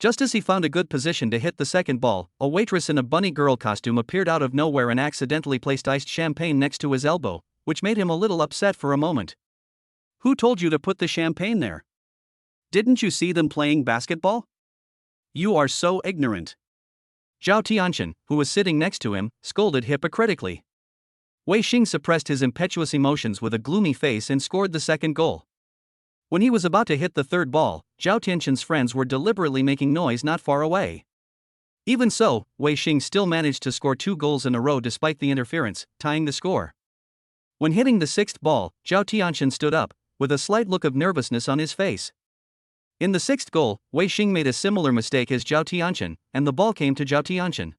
Just as he found a good position to hit the second ball, a waitress in a bunny girl costume appeared out of nowhere and accidentally placed iced champagne next to his elbow, which made him a little upset for a moment. Who told you to put the champagne there? Didn't you see them playing basketball? You are so ignorant. Zhao Tianqian, who was sitting next to him, scolded hypocritically. Wei Xing suppressed his impetuous emotions with a gloomy face and scored the second goal. When he was about to hit the third ball, Zhao Tianqian's friends were deliberately making noise not far away. Even so, Wei Xing still managed to score 2 goals in a row despite the interference, tying the score. When hitting the sixth ball, Zhao Tianqian stood up, with a slight look of nervousness on his face. In the sixth goal, Wei Xing made a similar mistake as Zhao Tianqian, and the ball came to Zhao Tianqian.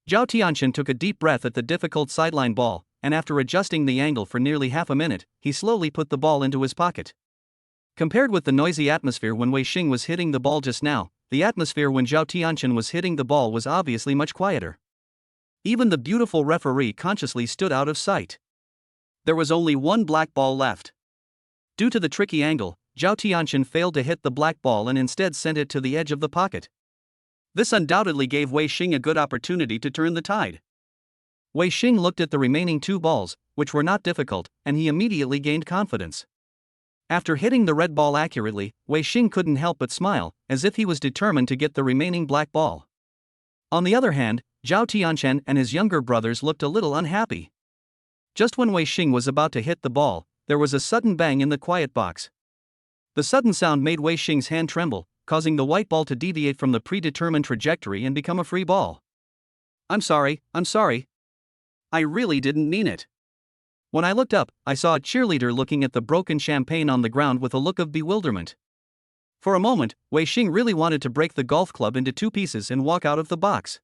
Zhao Tianqian took a deep breath at the difficult sideline ball, and after adjusting the angle for nearly half a minute, he slowly put the ball into his pocket. Compared with the noisy atmosphere when Wei Xing was hitting the ball just now, the atmosphere when Zhao Tianqian was hitting the ball was obviously much quieter. Even the beautiful referee consciously stood out of sight. There was only one black ball left. Due to the tricky angle, Zhao Tianqian failed to hit the black ball and instead sent it to the edge of the pocket. This undoubtedly gave Wei Xing a good opportunity to turn the tide. Wei Xing looked at the remaining 2 balls, which were not difficult, and he immediately gained confidence. After hitting the red ball accurately, Wei Xing couldn't help but smile, as if he was determined to get the remaining black ball. On the other hand, Zhao Tianqian and his younger brothers looked a little unhappy. Just when Wei Xing was about to hit the ball, there was a sudden bang in the quiet box. The sudden sound made Wei Xing's hand tremble, causing the white ball to deviate from the predetermined trajectory and become a free ball. I'm sorry. I really didn't mean it. When I looked up, I saw a cheerleader looking at the broken champagne on the ground with a look of bewilderment. For a moment, Wei Xing really wanted to break the golf club into 2 pieces and walk out of the box.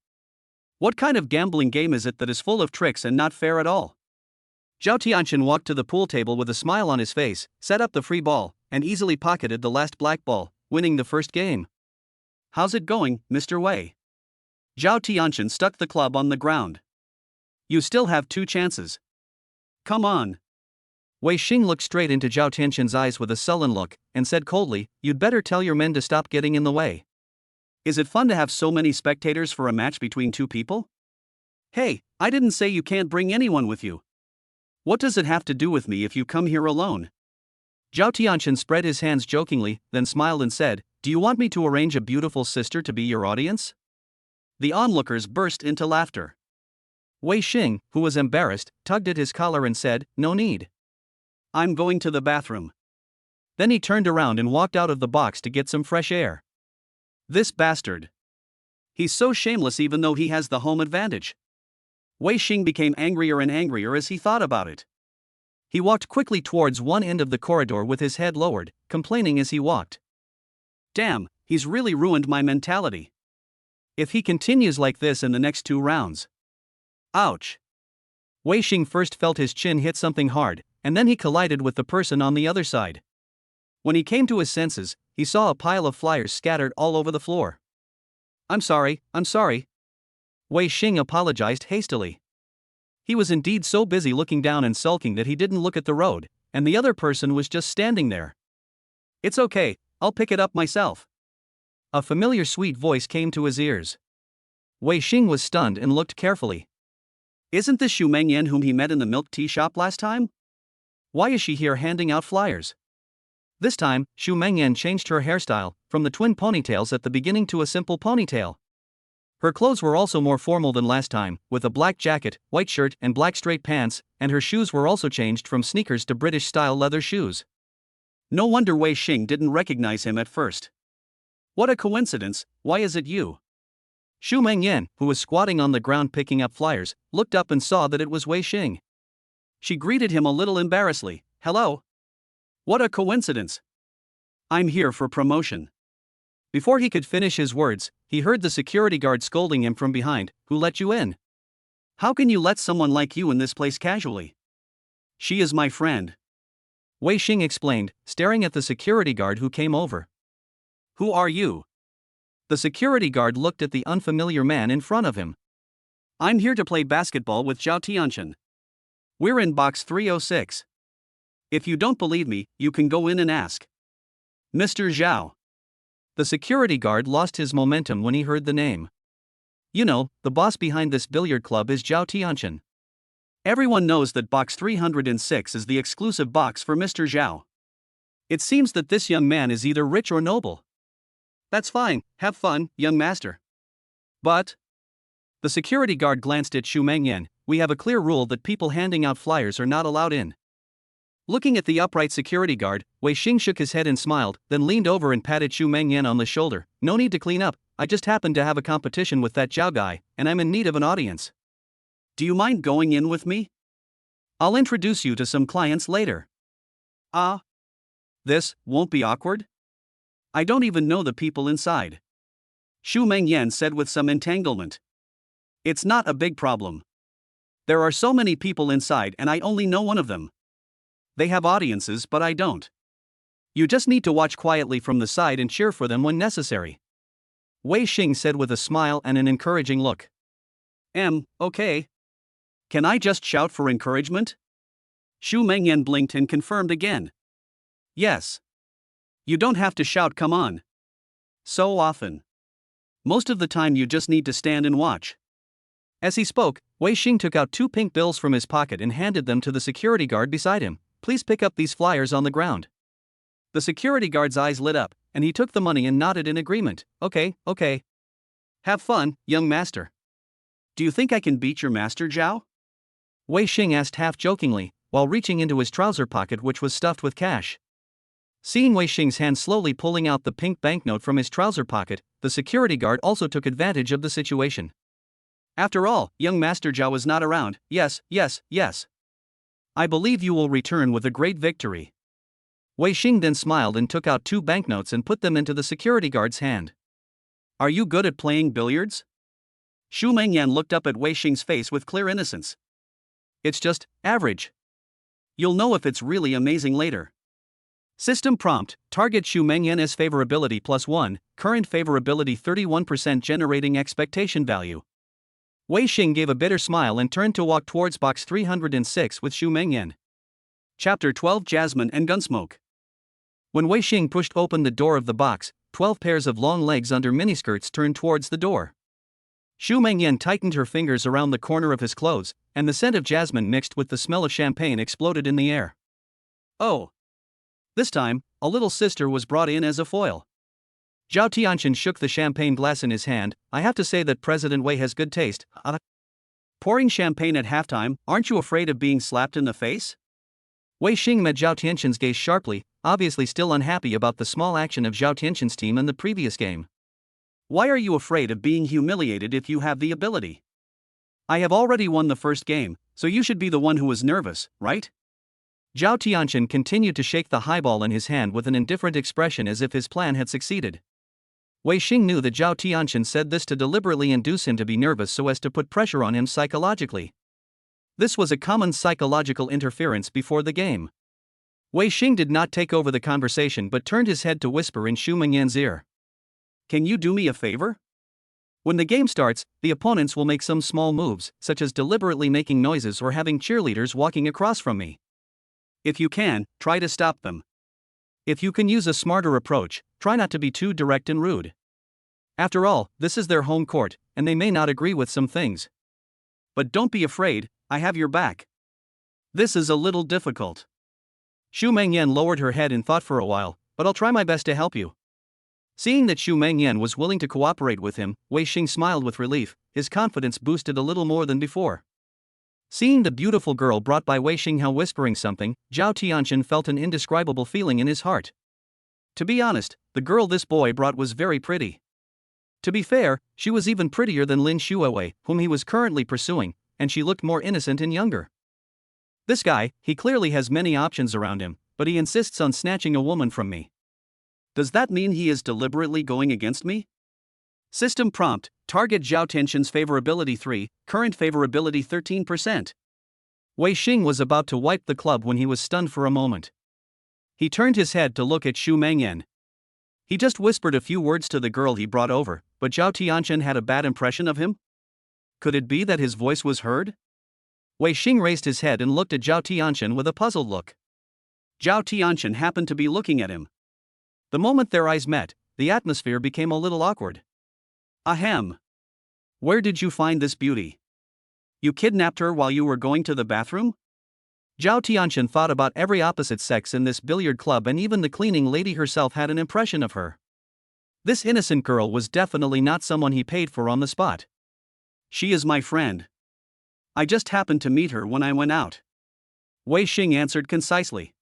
What kind of gambling game is it that is full of tricks and not fair at all? Zhao Tianqian walked to the pool table with a smile on his face, set up the free ball, and easily pocketed the last black ball, winning the first game. How's it going, Mr. Wei? Zhao Tianqian stuck the club on the ground. You still have 2 chances. Come on. Wei Xing looked straight into Zhao Tianqian's eyes with a sullen look, and said coldly, "You'd better tell your men to stop getting in the way." Is it fun to have so many spectators for a match between 2 people? Hey, I didn't say you can't bring anyone with you. What does it have to do with me if you come here alone? Zhao Tianqian spread his hands jokingly, then smiled and said, "Do you want me to arrange a beautiful sister to be your audience?" The onlookers burst into laughter. Wei Xing, who was embarrassed, tugged at his collar and said, "No need. I'm going to the bathroom." Then he turned around and walked out of the box to get some fresh air. This bastard. He's so shameless even though he has the home advantage. Wei Xing became angrier and angrier as he thought about it. He walked quickly towards one end of the corridor with his head lowered, complaining as he walked. Damn, he's really ruined my mentality. If he continues like this in the next 2 rounds. Ouch. Wei Xing first felt his chin hit something hard, and then he collided with the person on the other side. When he came to his senses, he saw a pile of flyers scattered all over the floor. I'm sorry. Wei Xing apologized hastily. He was indeed so busy looking down and sulking that he didn't look at the road, and the other person was just standing there. It's okay, I'll pick it up myself. A familiar sweet voice came to his ears. Wei Xing was stunned and looked carefully. Isn't this Xu Mengyan whom he met in the milk tea shop last time? Why is she here handing out flyers? This time, Xu Mengyan changed her hairstyle, from the twin ponytails at the beginning to a simple ponytail. Her clothes were also more formal than last time, with a black jacket, white shirt and black straight pants, and her shoes were also changed from sneakers to British-style leather shoes. No wonder Wei Xing didn't recognize him at first. What a coincidence, why is it you? Xu Mengyan, who was squatting on the ground picking up flyers, looked up and saw that it was Wei Xing. She greeted him a little embarrassedly. Hello? What a coincidence. I'm here for promotion. Before he could finish his words, he heard the security guard scolding him from behind. Who let you in? How can you let someone like you in this place casually? She is my friend. Wei Xing explained, staring at the security guard who came over. Who are you? The security guard looked at the unfamiliar man in front of him. I'm here to play basketball with Zhao Tianqian. We're in box 306. If you don't believe me, you can go in and ask. Mr. Zhao. The security guard lost his momentum when he heard the name. You know, the boss behind this billiard club is Zhao Tianchen. Everyone knows that box 306 is the exclusive box for Mr. Zhao. It seems that this young man is either rich or noble. That's fine, have fun, young master. But the security guard glanced at Xu Mengyan. We have a clear rule that people handing out flyers are not allowed in. Looking at the upright security guard, Wei Xing shook his head and smiled, then leaned over and patted Xu Mengyan on the shoulder. No need to clean up, I just happened to have a competition with that Zhao guy, and I'm in need of an audience. Do you mind going in with me? I'll introduce you to some clients later. This won't be awkward? I don't even know the people inside. Xu Mengyan said with some entanglement. It's not a big problem. There are so many people inside and I only know one of them. They have audiences but I don't. You just need to watch quietly from the side and cheer for them when necessary. Wei Xing said with a smile and an encouraging look. Okay. Can I just shout for encouragement? Xu Mengyan blinked and confirmed again. Yes. You don't have to shout, come on. So often. Most of the time you just need to stand and watch. As he spoke, Wei Xing took out 2 pink bills from his pocket and handed them to the security guard beside him. Please pick up these flyers on the ground. The security guard's eyes lit up, and he took the money and nodded in agreement. Okay. Have fun, young master. Do you think I can beat your master, Zhao? Wei Xing asked half-jokingly, while reaching into his trouser pocket which was stuffed with cash. Seeing Wei Xing's hand slowly pulling out the pink banknote from his trouser pocket, the security guard also took advantage of the situation. After all, young Master Zhao is not around. Yes. I believe you will return with a great victory. Wei Xing then smiled and took out 2 banknotes and put them into the security guard's hand. Are you good at playing billiards? Xu Mengyan looked up at Wei Xing's face with clear innocence. It's just average. You'll know if it's really amazing later. System prompt, target Xu Mengyan's favorability +1, current favorability 31% generating expectation value. Wei Xing gave a bitter smile and turned to walk towards box 306 with Xu Mengyan. Chapter 12 Jasmine and Gunsmoke. When Wei Xing pushed open the door of the box, 12 pairs of long legs under miniskirts turned towards the door. Xu Mengyan tightened her fingers around the corner of his clothes, and the scent of jasmine mixed with the smell of champagne exploded in the air. Oh! This time, a little sister was brought in as a foil. Zhao Tianchen shook the champagne glass in his hand. I have to say that President Wei has good taste. Pouring champagne at halftime, aren't you afraid of being slapped in the face? Wei Xing met Zhao Tianchen's gaze sharply, obviously still unhappy about the small action of Zhao Tianchen's team in the previous game. Why are you afraid of being humiliated if you have the ability? I have already won the first game, so you should be the one who is nervous, right? Zhao Tianchen continued to shake the highball in his hand with an indifferent expression as if his plan had succeeded. Wei Xing knew that Zhao Tianchen said this to deliberately induce him to be nervous so as to put pressure on him psychologically. This was a common psychological interference before the game. Wei Xing did not take over the conversation but turned his head to whisper in Xu Mengyan's ear. Can you do me a favor? When the game starts, the opponents will make some small moves, such as deliberately making noises or having cheerleaders walking across from me. If you can, try to stop them. If you can use a smarter approach, try not to be too direct and rude. After all, this is their home court, and they may not agree with some things. But don't be afraid, I have your back. This is a little difficult. Xu Mengyan lowered her head in thought for a while, but I'll try my best to help you. Seeing that Xu Mengyan was willing to cooperate with him, Wei Xing smiled with relief, his confidence boosted a little more than before. Seeing the beautiful girl brought by Wei Xing whispering something, Zhao Tianchen felt an indescribable feeling in his heart. To be honest, the girl this boy brought was very pretty. To be fair, she was even prettier than Lin Xuewei, whom he was currently pursuing, and she looked more innocent and younger. This guy, he clearly has many options around him, but he insists on snatching a woman from me. Does that mean he is deliberately going against me? System prompt, target Zhao Tianchen's favorability 3, current favorability 13%. Wei Xing was about to wipe the club when he was stunned for a moment. He turned his head to look at Xu Mengyan. He just whispered a few words to the girl he brought over, but Zhao Tianchen had a bad impression of him? Could it be that his voice was heard? Wei Xing raised his head and looked at Zhao Tianchen with a puzzled look. Zhao Tianchen happened to be looking at him. The moment their eyes met, the atmosphere became a little awkward. Ahem. Where did you find this beauty? You kidnapped her while you were going to the bathroom? Zhao Tianxian thought about every opposite sex in this billiard club, and even the cleaning lady herself had an impression of her. This innocent girl was definitely not someone he paid for on the spot. She is my friend. I just happened to meet her when I went out. Wei Xing answered concisely.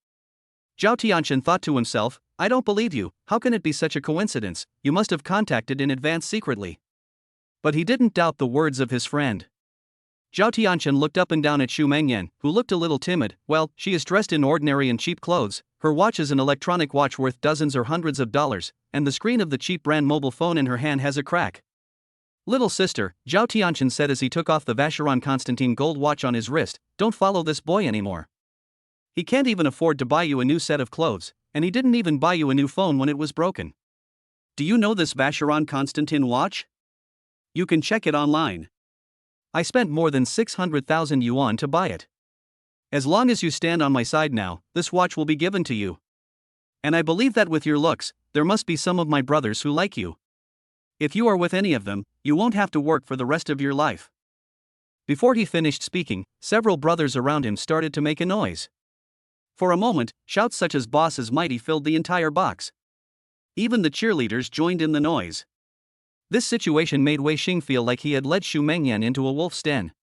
Zhao Tianxian thought to himself, I don't believe you, how can it be such a coincidence, you must have contacted in advance secretly. But he didn't doubt the words of his friend. Zhao Tianxian looked up and down at Xu Mengyan, who looked a little timid. Well, she is dressed in ordinary and cheap clothes, her watch is an electronic watch worth dozens or hundreds of dollars, and the screen of the cheap brand mobile phone in her hand has a crack. Little sister, Zhao Tianxian said as he took off the Vacheron Constantin gold watch on his wrist, don't follow this boy anymore. He can't even afford to buy you a new set of clothes, and he didn't even buy you a new phone when it was broken. Do you know this Vacheron Constantin watch? You can check it online. I spent more than 600,000 yuan to buy it. As long as you stand on my side now, this watch will be given to you. And I believe that with your looks, there must be some of my brothers who like you. If you are with any of them, you won't have to work for the rest of your life. Before he finished speaking, several brothers around him started to make a noise. For a moment, shouts such as "Boss is mighty" filled the entire box. Even the cheerleaders joined in the noise. This situation made Wei Xing feel like he had led Xu Mengyan into a wolf's den.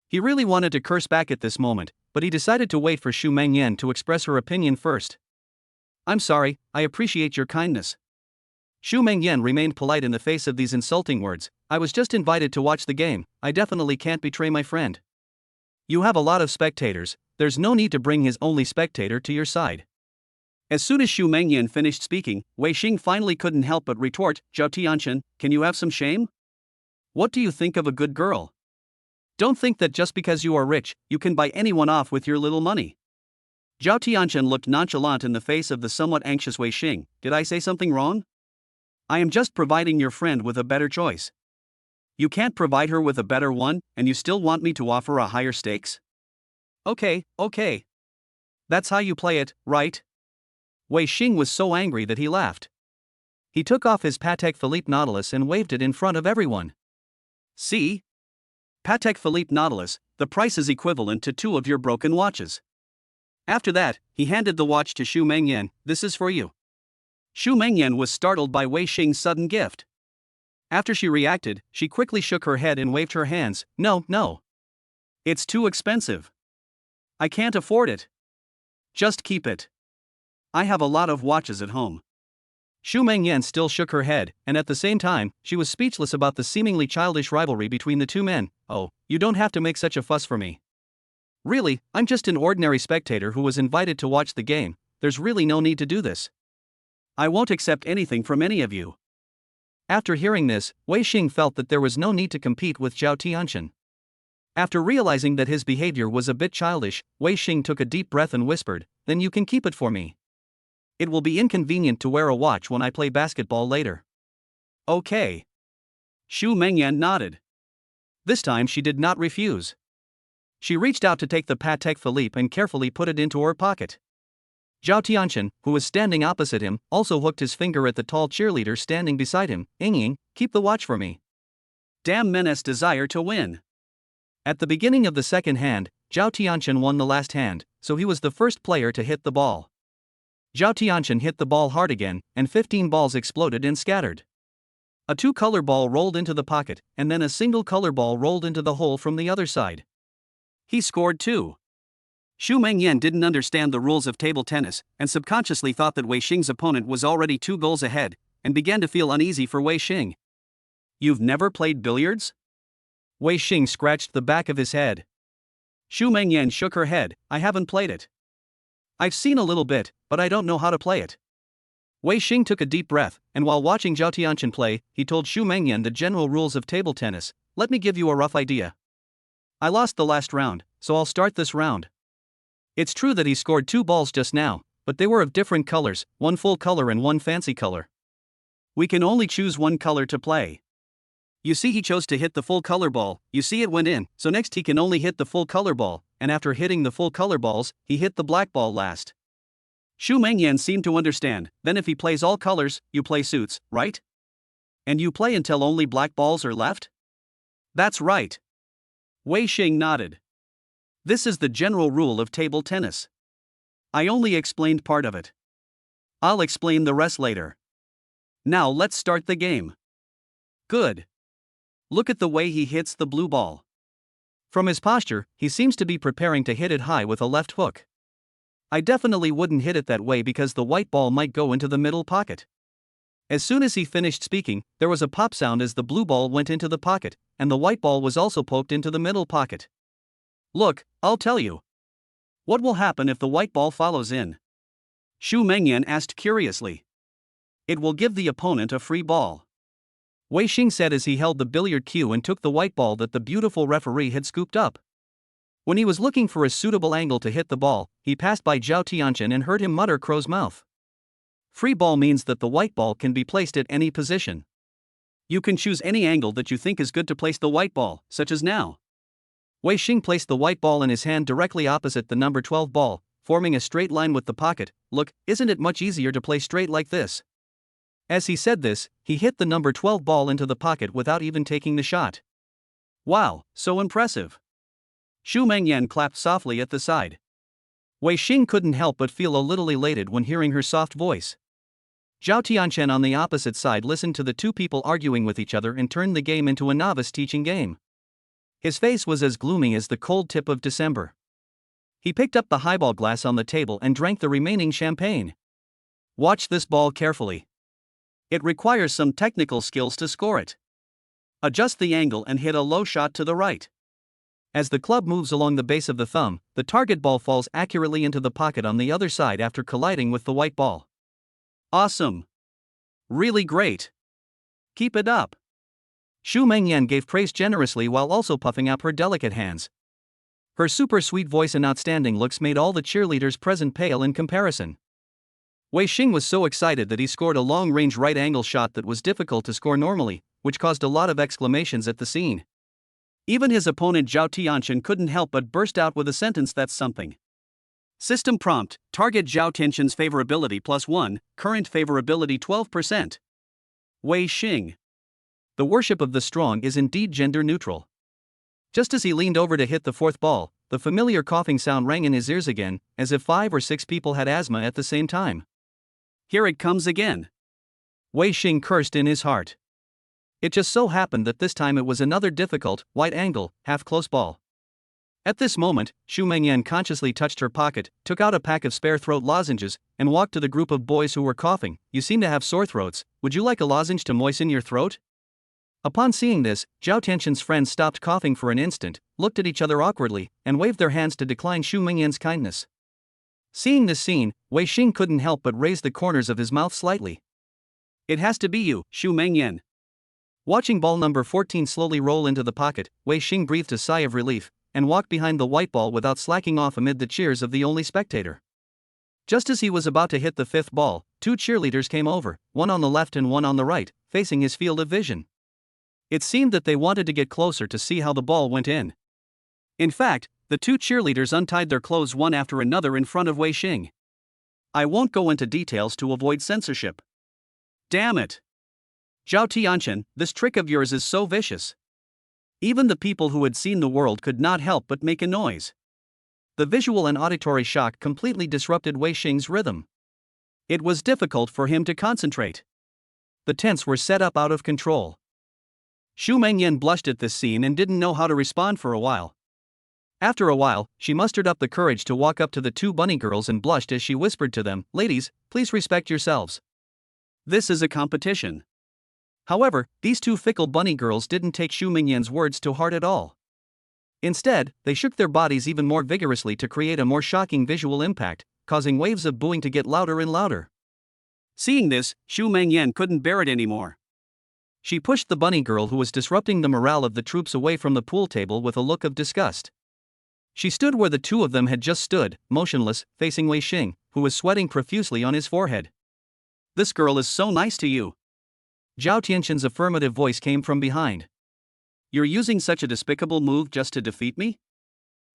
He really wanted to curse back at this moment, but he decided to wait for Xu Mengyan to express her opinion first. I'm sorry, I appreciate your kindness. Xu Mengyan remained polite in the face of these insulting words. I was just invited to watch the game, I definitely can't betray my friend. You have a lot of spectators, there's no need to bring his only spectator to your side. As soon as Xu Mengyan finished speaking, Wei Xing finally couldn't help but retort, Zhao Tianxian, can you have some shame? What do you think of a good girl? Don't think that just because you are rich, you can buy anyone off with your little money. Zhao Tianxian looked nonchalant in the face of the somewhat anxious Wei Xing. Did I say something wrong? I am just providing your friend with a better choice. You can't provide her with a better one, and you still want me to offer a higher stakes? Okay. That's how you play it, right? Wei Xing was so angry that he laughed. He took off his Patek Philippe Nautilus and waved it in front of everyone. See? Patek Philippe Nautilus, the price is equivalent to 2 of your broken watches. After that, he handed the watch to Xu Mengyan. This is for you. Xu Mengyan was startled by Wei Xing's sudden gift. After she reacted, she quickly shook her head and waved her hands. No. It's too expensive. I can't afford it. Just keep it. I have a lot of watches at home. Xu Mengyan still shook her head, and at the same time, she was speechless about the seemingly childish rivalry between the two men. Oh, you don't have to make such a fuss for me. Really, I'm just an ordinary spectator who was invited to watch the game, there's really no need to do this. I won't accept anything from any of you. After hearing this, Wei Xing felt that there was no need to compete with Zhao Tianxian. After realizing that his behavior was a bit childish, Wei Xing took a deep breath and whispered, then you can keep it for me. It will be inconvenient to wear a watch when I play basketball later. Okay. Xu Mengyan nodded. This time she did not refuse. She reached out to take the Patek Philippe and carefully put it into her pocket. Zhao Tianxian, who was standing opposite him, also hooked his finger at the tall cheerleader standing beside him. Ying, keep the watch for me. Damn menace desire to win. At the beginning of the second hand, Zhao Tianxian won the last hand, so he was the first player to hit the ball. Zhao Tianxian hit the ball hard again, and 15 balls exploded and scattered. A 2-color ball rolled into the pocket, and then a single color ball rolled into the hole from the other side. He scored 2. Xu Mengyan didn't understand the rules of table tennis, and subconsciously thought that Wei Xing's opponent was already 2 goals ahead, and began to feel uneasy for Wei Xing. You've never played billiards? Wei Xing scratched the back of his head. Xu Mengyan shook her head. I haven't played it. I've seen a little bit, but I don't know how to play it. Wei Xing took a deep breath, and while watching Zhao Tianxian play, he told Xu Mengyan the general rules of table tennis. Let me give you a rough idea. I lost the last round, so I'll start this round. It's true that he scored 2 balls just now, but they were of different colors, 1 full color and 1 fancy color. We can only choose 1 color to play. You see, he chose to hit the full color ball, you see it went in, so next he can only hit the full color ball, and after hitting the full color balls, he hit the black ball last. Xu Mengyan seemed to understand. Then if he plays all colors, you play suits, right? And you play until only black balls are left? That's right. Wei Xing nodded. This is the general rule of table tennis. I only explained part of it. I'll explain the rest later. Now let's start the game. Good. Look at the way he hits the blue ball. From his posture, he seems to be preparing to hit it high with a left hook. I definitely wouldn't hit it that way because the white ball might go into the middle pocket. As soon as he finished speaking, there was a pop sound as the blue ball went into the pocket, and the white ball was also poked into the middle pocket. Look, I'll tell you. What will happen if the white ball follows in? Xu Mengyan asked curiously. It will give the opponent a free ball. Wei Xing said as he held the billiard cue and took the white ball that the beautiful referee had scooped up. When he was looking for a suitable angle to hit the ball, he passed by Zhao Tianchen and heard him mutter crow's mouth. Free ball means that the white ball can be placed at any position. You can choose any angle that you think is good to place the white ball, such as now. Wei Xing placed the white ball in his hand directly opposite the number 12 ball, forming a straight line with the pocket. Look, isn't it much easier to play straight like this? As he said this, he hit the number 12 ball into the pocket without even taking the shot. Wow, so impressive. Xu Mengyan clapped softly at the side. Wei Xing couldn't help but feel a little elated when hearing her soft voice. Zhao Tianchen on the opposite side listened to the two people arguing with each other and turned the game into a novice teaching game. His face was as gloomy as the cold tip of December. He picked up the highball glass on the table and drank the remaining champagne. Watch this ball carefully. It requires some technical skills to score it. Adjust the angle and hit a low shot to the right. As the club moves along the base of the thumb, the target ball falls accurately into the pocket on the other side after colliding with the white ball. Awesome. Really great. Keep it up. Xu Mengyan gave praise generously while also puffing out her delicate hands. Her super sweet voice and outstanding looks made all the cheerleaders present pale in comparison. Wei Xing was so excited that he scored a long-range right-angle shot that was difficult to score normally, which caused a lot of exclamations at the scene. Even his opponent Zhao Tianchen couldn't help but burst out with a sentence that's something. System prompt, target Zhao Tianchen's favorability +1, current favorability 12%. Wei Xing. The worship of the strong is indeed gender neutral. Just as he leaned over to hit the fourth ball, the familiar coughing sound rang in his ears again, as if 5 or 6 people had asthma at the same time. Here it comes again. Wei Xing cursed in his heart. It just so happened that this time it was another difficult, wide-angle, half-close ball. At this moment, Xu Mengyan consciously touched her pocket, took out a pack of spare throat lozenges, and walked to the group of boys who were coughing. You seem to have sore throats, would you like a lozenge to moisten your throat? Upon seeing this, Zhao Tianchen's friends stopped coughing for an instant, looked at each other awkwardly, and waved their hands to decline Xu Mengyan's kindness. Seeing this scene, Wei Xing couldn't help but raise the corners of his mouth slightly. It has to be you, Xu Mengyan. Watching ball number 14 slowly roll into the pocket, Wei Xing breathed a sigh of relief, and walked behind the white ball without slacking off amid the cheers of the only spectator. Just as he was about to hit the fifth ball, 2 cheerleaders came over, one on the left and one on the right, facing his field of vision. It seemed that they wanted to get closer to see how the ball went in. In fact, the 2 cheerleaders untied their clothes one after another in front of Wei Xing. I won't go into details to avoid censorship. Damn it! Zhao Tianchen, this trick of yours is so vicious. Even the people who had seen the world could not help but make a noise. The visual and auditory shock completely disrupted Wei Xing's rhythm. It was difficult for him to concentrate. The tents were set up out of control. Xu Mengyan blushed at this scene and didn't know how to respond for a while. After a while, she mustered up the courage to walk up to the 2 bunny girls and blushed as she whispered to them, "Ladies, please respect yourselves. This is a competition." However, these 2 fickle bunny girls didn't take Xu Mengyan's words to heart at all. Instead, they shook their bodies even more vigorously to create a more shocking visual impact, causing waves of booing to get louder and louder. Seeing this, Xu Mengyan couldn't bear it anymore. She pushed the bunny girl who was disrupting the morale of the troops away from the pool table with a look of disgust. She stood where the 2 of them had just stood, motionless, facing Wei Xing, who was sweating profusely on his forehead. "This girl is so nice to you." Zhao Tianchen's affirmative voice came from behind. "You're using such a despicable move just to defeat me?"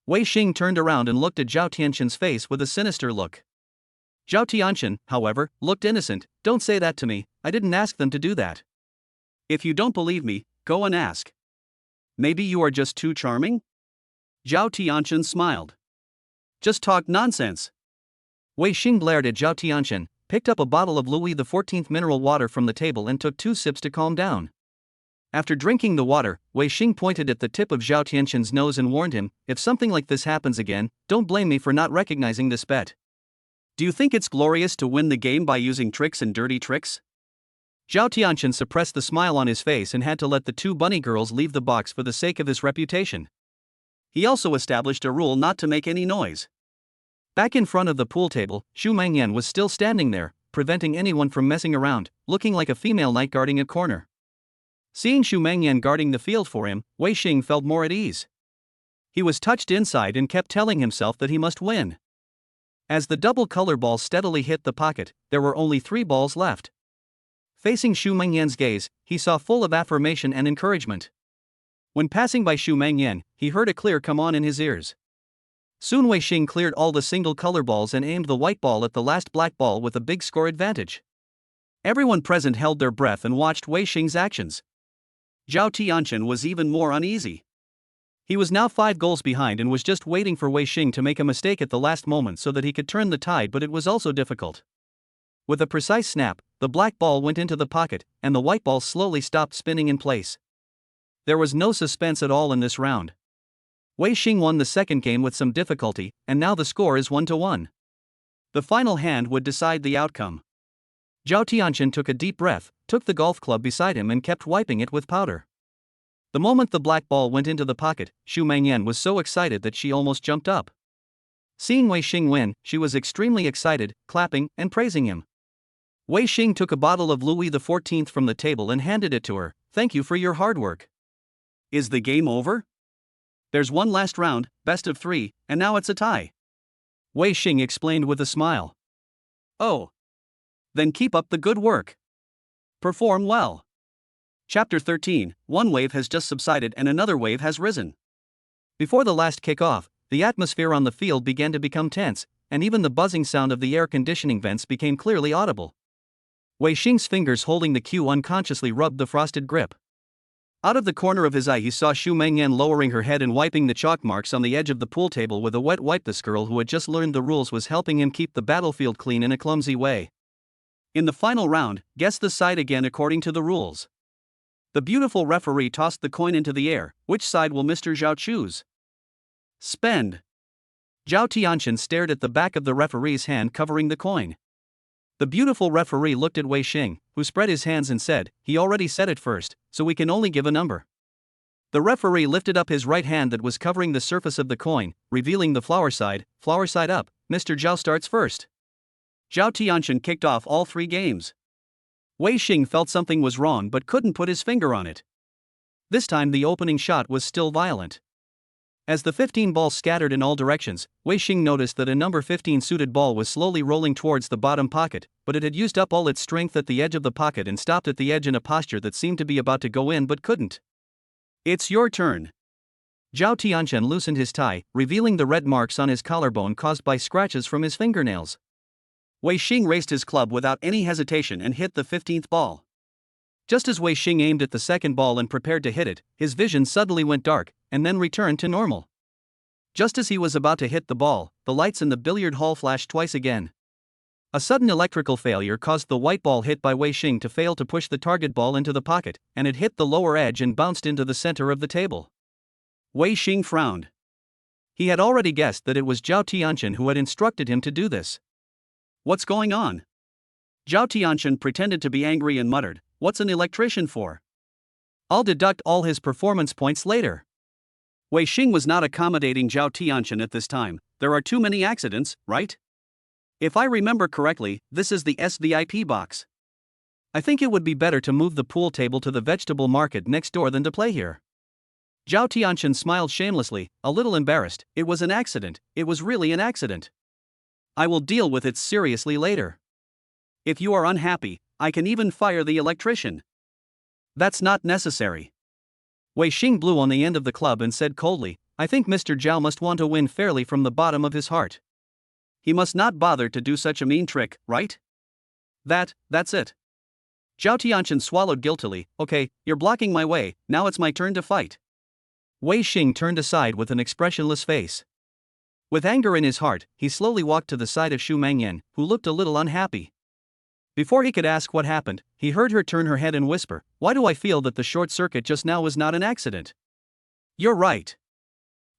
Wei Xing turned around and looked at Zhao Tianchen's face with a sinister look. Zhao Tianqian, however, looked innocent. Don't say that to me, I didn't ask them to do that. If you don't believe me, go and ask. Maybe you are just too charming? Zhao Tianqian smiled. Just talk nonsense. Wei Xing glared at Zhao Tianqian, picked up a bottle of Louis XIV mineral water from the table and took 2 sips to calm down. After drinking the water, Wei Xing pointed at the tip of Zhao Tianqian's nose and warned him, if something like this happens again, don't blame me for not recognizing this bet. Do you think it's glorious to win the game by using tricks and dirty tricks? Zhao Tianqian suppressed the smile on his face and had to let the 2 bunny girls leave the box for the sake of his reputation. He also established a rule not to make any noise. Back in front of the pool table, Xu Mengyan was still standing there, preventing anyone from messing around, looking like a female knight guarding a corner. Seeing Xu Mengyan guarding the field for him, Wei Xing felt more at ease. He was touched inside and kept telling himself that he must win. As the double color ball steadily hit the pocket, there were only 3 balls left. Facing Xu Mengyan's gaze, he saw full of affirmation and encouragement. When passing by Xu Mengyan, he heard a clear come on in his ears. Soon Wei Xing cleared all the single color balls and aimed the white ball at the last black ball with a big score advantage. Everyone present held their breath and watched Wei Xing's actions. Zhao Tianqian was even more uneasy. He was now 5 goals behind and was just waiting for Wei Xing to make a mistake at the last moment so that he could turn the tide, but it was also difficult. With a precise snap, the black ball went into the pocket, and the white ball slowly stopped spinning in place. There was no suspense at all in this round. Wei Xing won the second game with some difficulty, and now the score is 1-1. The final hand would decide the outcome. Zhao Tianqian took a deep breath, took the golf club beside him and kept wiping it with powder. The moment the black ball went into the pocket, Xu Mengyan was so excited that she almost jumped up. Seeing Wei Xing win, she was extremely excited, clapping and praising him. Wei Xing took a bottle of Louis XIV from the table and handed it to her. Thank you for your hard work. Is the game over? There's one last round, best of 3, and now it's a tie. Wei Xing explained with a smile. Oh. Then keep up the good work. Perform well. Chapter 13, one wave has just subsided and another wave has risen. Before the last kick-off, the atmosphere on the field began to become tense, and even the buzzing sound of the air conditioning vents became clearly audible. Wei Xing's fingers holding the cue unconsciously rubbed the frosted grip. Out of the corner of his eye he saw Xu Mengyan lowering her head and wiping the chalk marks on the edge of the pool table with a wet wipe. This girl who had just learned the rules was helping him keep the battlefield clean in a clumsy way. In the final round, guess the side again according to the rules. The beautiful referee tossed the coin into the air. Which side will Mr. Zhao choose? Spend. Zhao Tianqian stared at the back of the referee's hand covering the coin. The beautiful referee looked at Wei Xing, who spread his hands and said, he already said it first, so we can only give a number. The referee lifted up his right hand that was covering the surface of the coin, revealing the flower side up. Mr. Zhao starts first. Zhao Tianqian kicked off all 3 games. Wei Xing felt something was wrong but couldn't put his finger on it. This time the opening shot was still violent. As the 15 balls scattered in all directions, Wei Xing noticed that a number 15 suited ball was slowly rolling towards the bottom pocket, but it had used up all its strength at the edge of the pocket and stopped at the edge in a posture that seemed to be about to go in but couldn't. It's your turn. Zhao Tianqian loosened his tie, revealing the red marks on his collarbone caused by scratches from his fingernails. Wei Xing raised his club without any hesitation and hit the 15th ball. Just as Wei Xing aimed at the second ball and prepared to hit it, his vision suddenly went dark, and then returned to normal. Just as he was about to hit the ball, the lights in the billiard hall flashed twice again. A sudden electrical failure caused the white ball hit by Wei Xing to fail to push the target ball into the pocket, and it hit the lower edge and bounced into the center of the table. Wei Xing frowned. He had already guessed that it was Zhao Tianqian who had instructed him to do this. What's going on? Zhao Tianqian pretended to be angry and muttered, what's an electrician for? I'll deduct all his performance points later. Wei Xing was not accommodating Zhao Tianqian at this time. There are too many accidents, right? If I remember correctly, this is the SVIP box. I think it would be better to move the pool table to the vegetable market next door than to play here. Zhao Tianqian smiled shamelessly, a little embarrassed. It was an accident, it was really an accident. I will deal with it seriously later. If you are unhappy, I can even fire the electrician. That's not necessary. Wei Xing blew on the end of the club and said coldly, I think Mr. Zhao must want to win fairly from the bottom of his heart. He must not bother to do such a mean trick, right? That's it. Zhao Tianchen swallowed guiltily. Okay, you're blocking my way, now it's my turn to fight. Wei Xing turned aside with an expressionless face. With anger in his heart, he slowly walked to the side of Xu Mengyan, who looked a little unhappy. Before he could ask what happened, he heard her turn her head and whisper, "Why do I feel that the short circuit just now was not an accident?" You're right.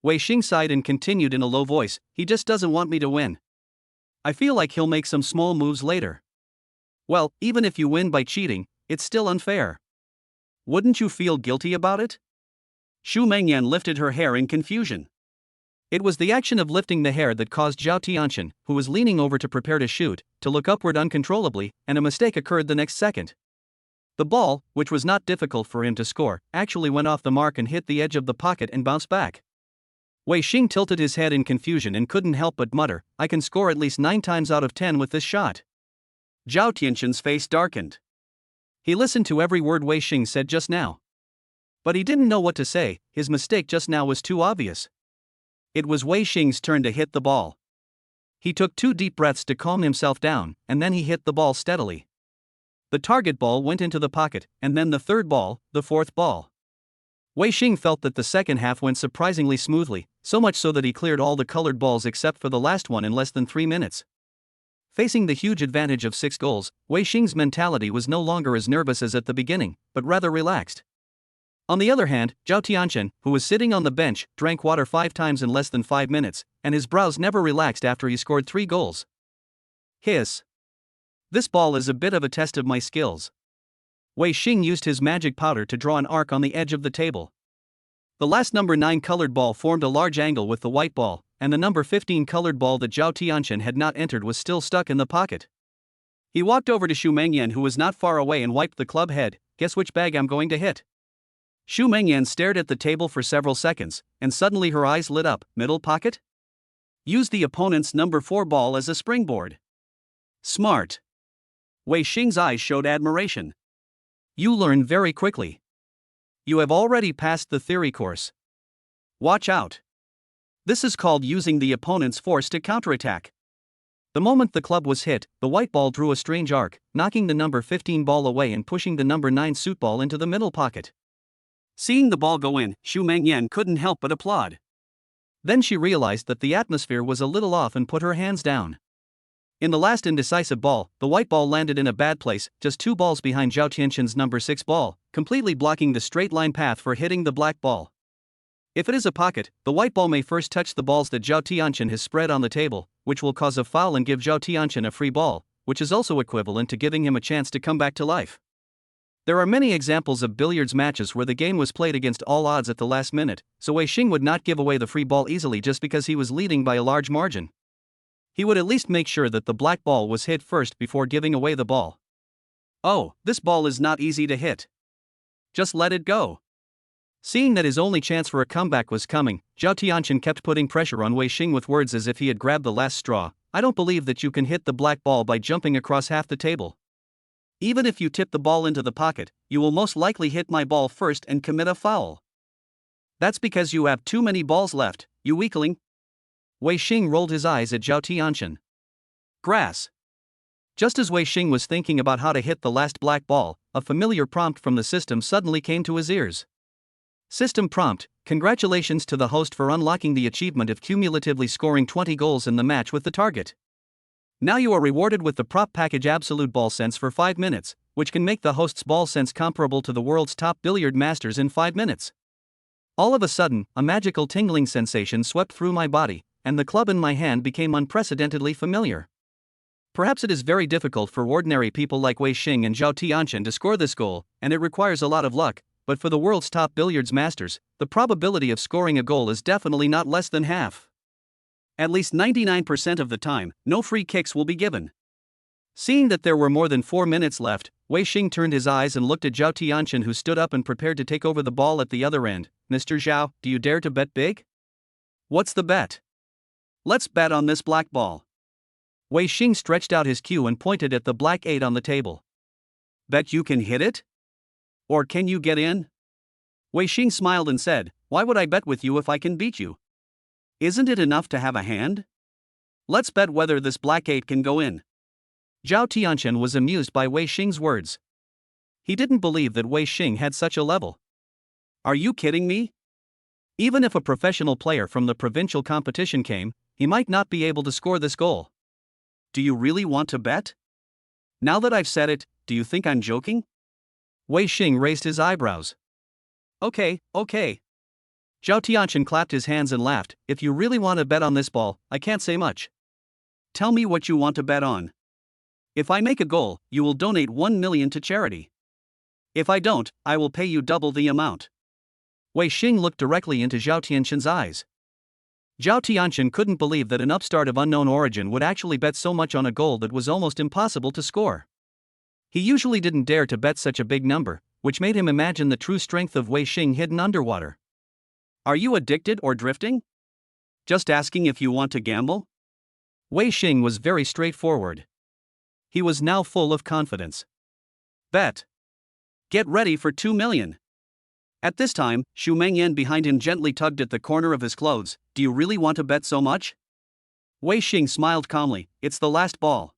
Wei Xing sighed and continued in a low voice, "He just doesn't want me to win. I feel like he'll make some small moves later." "Well, even if you win by cheating, it's still unfair. Wouldn't you feel guilty about it?" Xu Mengyan lifted her hair in confusion. It was the action of lifting the hair that caused Zhao Tianchen, who was leaning over to prepare to shoot, to look upward uncontrollably, and a mistake occurred the next second. The ball, which was not difficult for him to score, actually went off the mark and hit the edge of the pocket and bounced back. Wei Xing tilted his head in confusion and couldn't help but mutter, "I can score at least 9 times out of 10 with this shot." Zhao Tianchen's face darkened. He listened to every word Wei Xing said just now. But he didn't know what to say, his mistake just now was too obvious. It was Wei Xing's turn to hit the ball. He took 2 deep breaths to calm himself down, and then he hit the ball steadily. The target ball went into the pocket, and then the third ball, the fourth ball. Wei Xing felt that the second half went surprisingly smoothly, so much so that he cleared all the colored balls except for the last one in less than 3 minutes. Facing the huge advantage of 6 goals, Wei Xing's mentality was no longer as nervous as at the beginning, but rather relaxed. On the other hand, Zhao Tianchen, who was sitting on the bench, drank water 5 times in less than 5 minutes, and his brows never relaxed after he scored 3 goals. Hiss. This ball is a bit of a test of my skills. Wei Xing used his magic powder to draw an arc on the edge of the table. The last number 9 colored ball formed a large angle with the white ball, and the number 15 colored ball that Zhao Tianchen had not entered was still stuck in the pocket. He walked over to Xu Mengyan, who was not far away, and wiped the club head. "Guess which bag I'm going to hit?" Xu Mengyan stared at the table for several seconds, and suddenly her eyes lit up. "Middle pocket? Use the opponent's number 4 ball as a springboard. Smart." Wei Xing's eyes showed admiration. "You learn very quickly. You have already passed the theory course. Watch out. This is called using the opponent's force to counterattack." The moment the club was hit, the white ball drew a strange arc, knocking the number 15 ball away and pushing the number 9 suit ball into the middle pocket. Seeing the ball go in, Xu Mengyan couldn't help but applaud. Then she realized that the atmosphere was a little off and put her hands down. In the last indecisive ball, the white ball landed in a bad place, just 2 balls behind Zhao Tianchen's number 6 ball, completely blocking the straight line path for hitting the black ball. If it is a pocket, the white ball may first touch the balls that Zhao Tianchen has spread on the table, which will cause a foul and give Zhao Tianchen a free ball, which is also equivalent to giving him a chance to come back to life. There are many examples of billiards matches where the game was played against all odds at the last minute, so Wei Xing would not give away the free ball easily just because he was leading by a large margin. He would at least make sure that the black ball was hit first before giving away the ball. "Oh, this ball is not easy to hit. Just let it go." Seeing that his only chance for a comeback was coming, Zhao Tianchen kept putting pressure on Wei Xing with words as if he had grabbed the last straw. "I don't believe that you can hit the black ball by jumping across half the table. Even if you tip the ball into the pocket, you will most likely hit my ball first and commit a foul. That's because you have too many balls left, you weakling." Wei Xing rolled his eyes at Zhao Tianchen. Grass. Just as Wei Xing was thinking about how to hit the last black ball, a familiar prompt from the system suddenly came to his ears. System prompt: "Congratulations to the host for unlocking the achievement of cumulatively scoring 20 goals in the match with the target. Now you are rewarded with the prop package Absolute Ball Sense for 5 minutes, which can make the host's ball sense comparable to the world's top billiard masters in 5 minutes. All of a sudden, a magical tingling sensation swept through my body, and the club in my hand became unprecedentedly familiar. Perhaps it is very difficult for ordinary people like Wei Xing and Zhao Tianchen to score this goal, and it requires a lot of luck, but for the world's top billiards masters, the probability of scoring a goal is definitely not less than half. At least 99% of the time, no free kicks will be given." Seeing that there were more than 4 minutes left, Wei Xing turned his eyes and looked at Zhao Tianchen, who stood up and prepared to take over the ball at the other end. "Mr. Zhao, do you dare to bet big?" "What's the bet?" "Let's bet on this black ball." Wei Xing stretched out his cue and pointed at the black 8 on the table. "Bet you can hit it? Or can you get in?" Wei Xing smiled and said, "Why would I bet with you if I can beat you? Isn't it enough to have a hand?" Let's bet whether this black 8 can go in. Zhao Tianqian was amused by Wei Xing's words. He didn't believe that Wei Xing had such a level. Are you kidding me? Even if a professional player from the provincial competition came, he might not be able to score this goal. Do you really want to bet? Now that I've said it, do you think I'm joking? Wei Xing raised his eyebrows. Okay. Zhao Tianqian clapped his hands and laughed. If you really want to bet on this ball, I can't say much. Tell me what you want to bet on. If I make a goal, you will donate 1 million to charity. If I don't, I will pay you double the amount. Wei Xing looked directly into Zhao Tianqian's eyes. Zhao Tianqian couldn't believe that an upstart of unknown origin would actually bet so much on a goal that was almost impossible to score. He usually didn't dare to bet such a big number, which made him imagine the true strength of Wei Xing hidden underwater. Are you addicted or drifting? Just asking if you want to gamble? Wei Xing was very straightforward. He was now full of confidence. Bet. Get ready for 2 million. At this time, Xu Mengyan behind him gently tugged at the corner of his clothes. Do you really want to bet so much? Wei Xing smiled calmly. It's the last ball.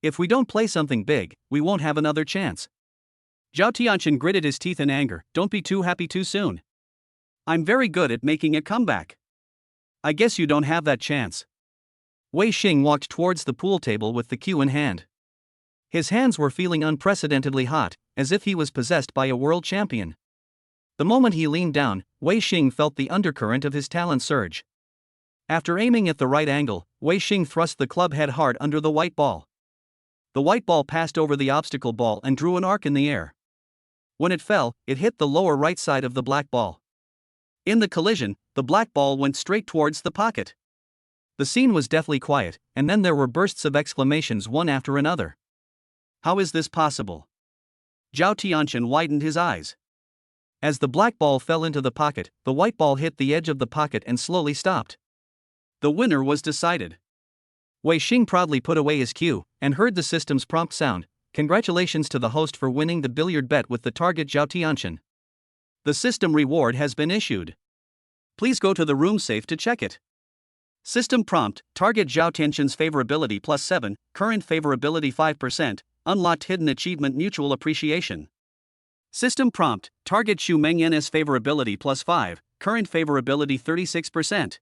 If we don't play something big, we won't have another chance. Zhao Tianqian gritted his teeth in anger. Don't be too happy too soon. I'm very good at making a comeback. I guess you don't have that chance. Wei Xing walked towards the pool table with the cue in hand. His hands were feeling unprecedentedly hot, as if he was possessed by a world champion. The moment he leaned down, Wei Xing felt the undercurrent of his talent surge. After aiming at the right angle, Wei Xing thrust the club head hard under the white ball. The white ball passed over the obstacle ball and drew an arc in the air. When it fell, it hit the lower right side of the black ball. In the collision, the black ball went straight towards the pocket. The scene was deathly quiet, and then there were bursts of exclamations one after another. How is this possible? Zhao Tianqian widened his eyes. As the black ball fell into the pocket, the white ball hit the edge of the pocket and slowly stopped. The winner was decided. Wei Xing proudly put away his cue, and heard the system's prompt sound. Congratulations to the host for winning the billiard bet with the target Zhao Tianqian. The system reward has been issued. Please go to the room safe to check it. System prompt, target Zhao Tianqian's favorability +7, current favorability 5%, unlocked hidden achievement mutual appreciation. System prompt, target Xu Mengyan's favorability +5, current favorability 36%.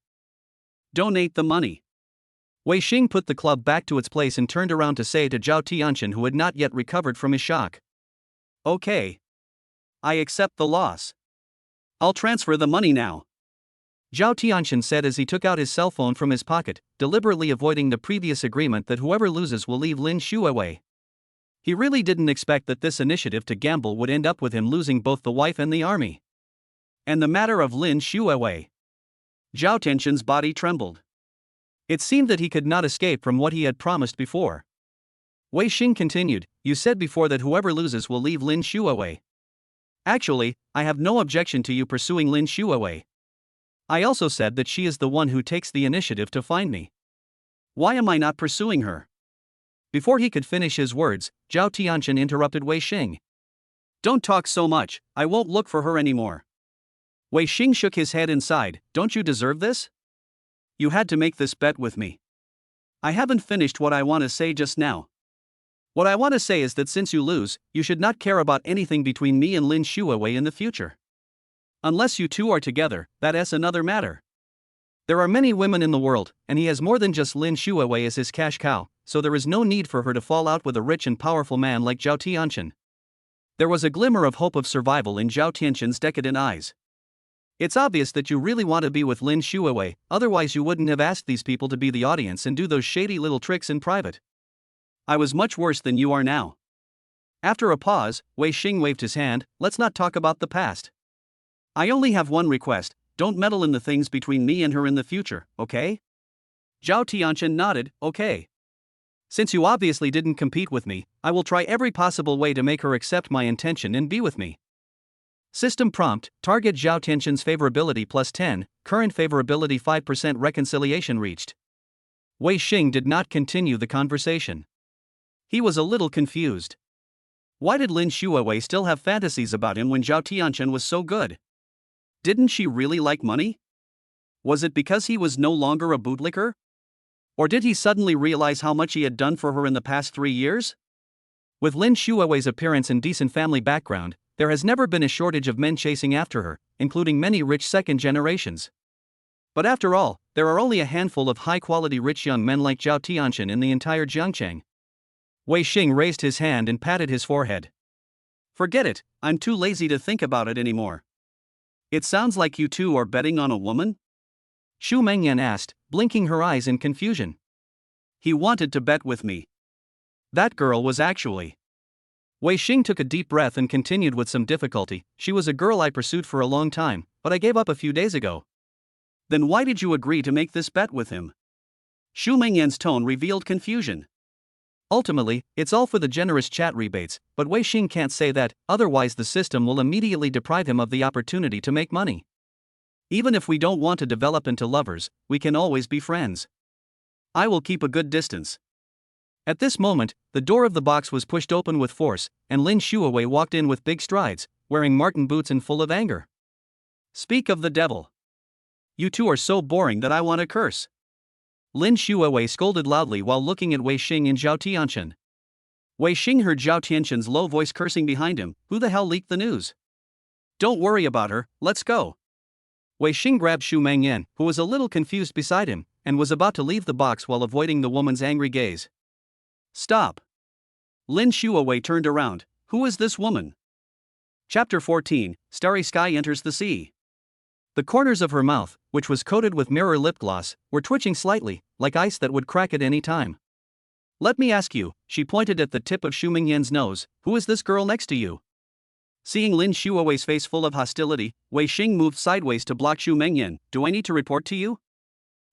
Donate the money. Wei Xing put the club back to its place and turned around to say to Zhao Tianqian, who had not yet recovered from his shock. Okay. I accept the loss. I'll transfer the money now. Zhao Tianqian said as he took out his cell phone from his pocket, deliberately avoiding the previous agreement that whoever loses will leave Lin Xuewei. He really didn't expect that this initiative to gamble would end up with him losing both the wife and the army. And the matter of Lin Xuewei. Zhao Tianqian's body trembled. It seemed that he could not escape from what he had promised before. Wei Xing continued, you said before that whoever loses will leave Lin Xuewei. Actually, I have no objection to you pursuing Lin Xuewei. I also said that she is the one who takes the initiative to find me. Why am I not pursuing her? Before he could finish his words, Zhao Tianqian interrupted Wei Xing. Don't talk so much, I won't look for her anymore. Wei Xing shook his head inside. Don't you deserve this? You had to make this bet with me. I haven't finished what I want to say just now. What I want to say is that since you lose, you should not care about anything between me and Lin Xuewei in the future. Unless you two are together, that's another matter. There are many women in the world, and he has more than just Lin Xuewei as his cash cow, so there is no need for her to fall out with a rich and powerful man like Zhao Tianqian. There was a glimmer of hope of survival in Zhao Tianqian's decadent eyes. It's obvious that you really want to be with Lin Xuewei, otherwise you wouldn't have asked these people to be the audience and do those shady little tricks in private. I was much worse than you are now. After a pause, Wei Xing waved his hand. Let's not talk about the past. I only have one request, don't meddle in the things between me and her in the future, okay? Zhao Tianqian nodded, okay. Since you obviously didn't compete with me, I will try every possible way to make her accept my intention and be with me. System prompt, target Zhao Tianqian's favorability +10, current favorability 5% reconciliation reached. Wei Xing did not continue the conversation. He was a little confused. Why did Lin Xuewei still have fantasies about him when Zhao Tianqian was so good? Didn't she really like money? Was it because he was no longer a bootlicker? Or did he suddenly realize how much he had done for her in the past 3 years? With Lin Xuewei's appearance and decent family background, there has never been a shortage of men chasing after her, including many rich second generations. But after all, there are only a handful of high-quality rich young men like Zhao Tianxian in the entire Jiangcheng. Wei Xing raised his hand and patted his forehead. Forget it, I'm too lazy to think about it anymore. It sounds like you two are betting on a woman? Xu Mengyan asked, blinking her eyes in confusion. He wanted to bet with me. That girl was actually. Wei Xing took a deep breath and continued with some difficulty. She was a girl I pursued for a long time, but I gave up a few days ago. Then why did you agree to make this bet with him? Xu Mengyan's tone revealed confusion. Ultimately, it's all for the generous chat rebates, but Wei Xing can't say that, otherwise the system will immediately deprive him of the opportunity to make money. Even if we don't want to develop into lovers, we can always be friends. I will keep a good distance. At this moment, the door of the box was pushed open with force, and Lin Xuewei walked in with big strides, wearing marten boots and full of anger. Speak of the devil. You two are so boring that I want to curse. Lin Xuewei scolded loudly while looking at Wei Xing and Zhao Tianxian. Wei Xing heard Zhao Tianxian's low voice cursing behind him. Who the hell leaked the news? Don't worry about her, let's go. Wei Xing grabbed Xu Mengyan, who was a little confused beside him, and was about to leave the box while avoiding the woman's angry gaze. Stop. Lin Xuewei turned around. Who is this woman? Chapter 14, Starry Sky Enters the Sea. The corners of her mouth, which was coated with mirror lip gloss, were twitching slightly, like ice that would crack at any time. Let me ask you, she pointed at the tip of Xu Mengyan's nose, who is this girl next to you? Seeing Lin Xuewei's face full of hostility, Wei Xing moved sideways to block Xu Mengyan. Do I need to report to you?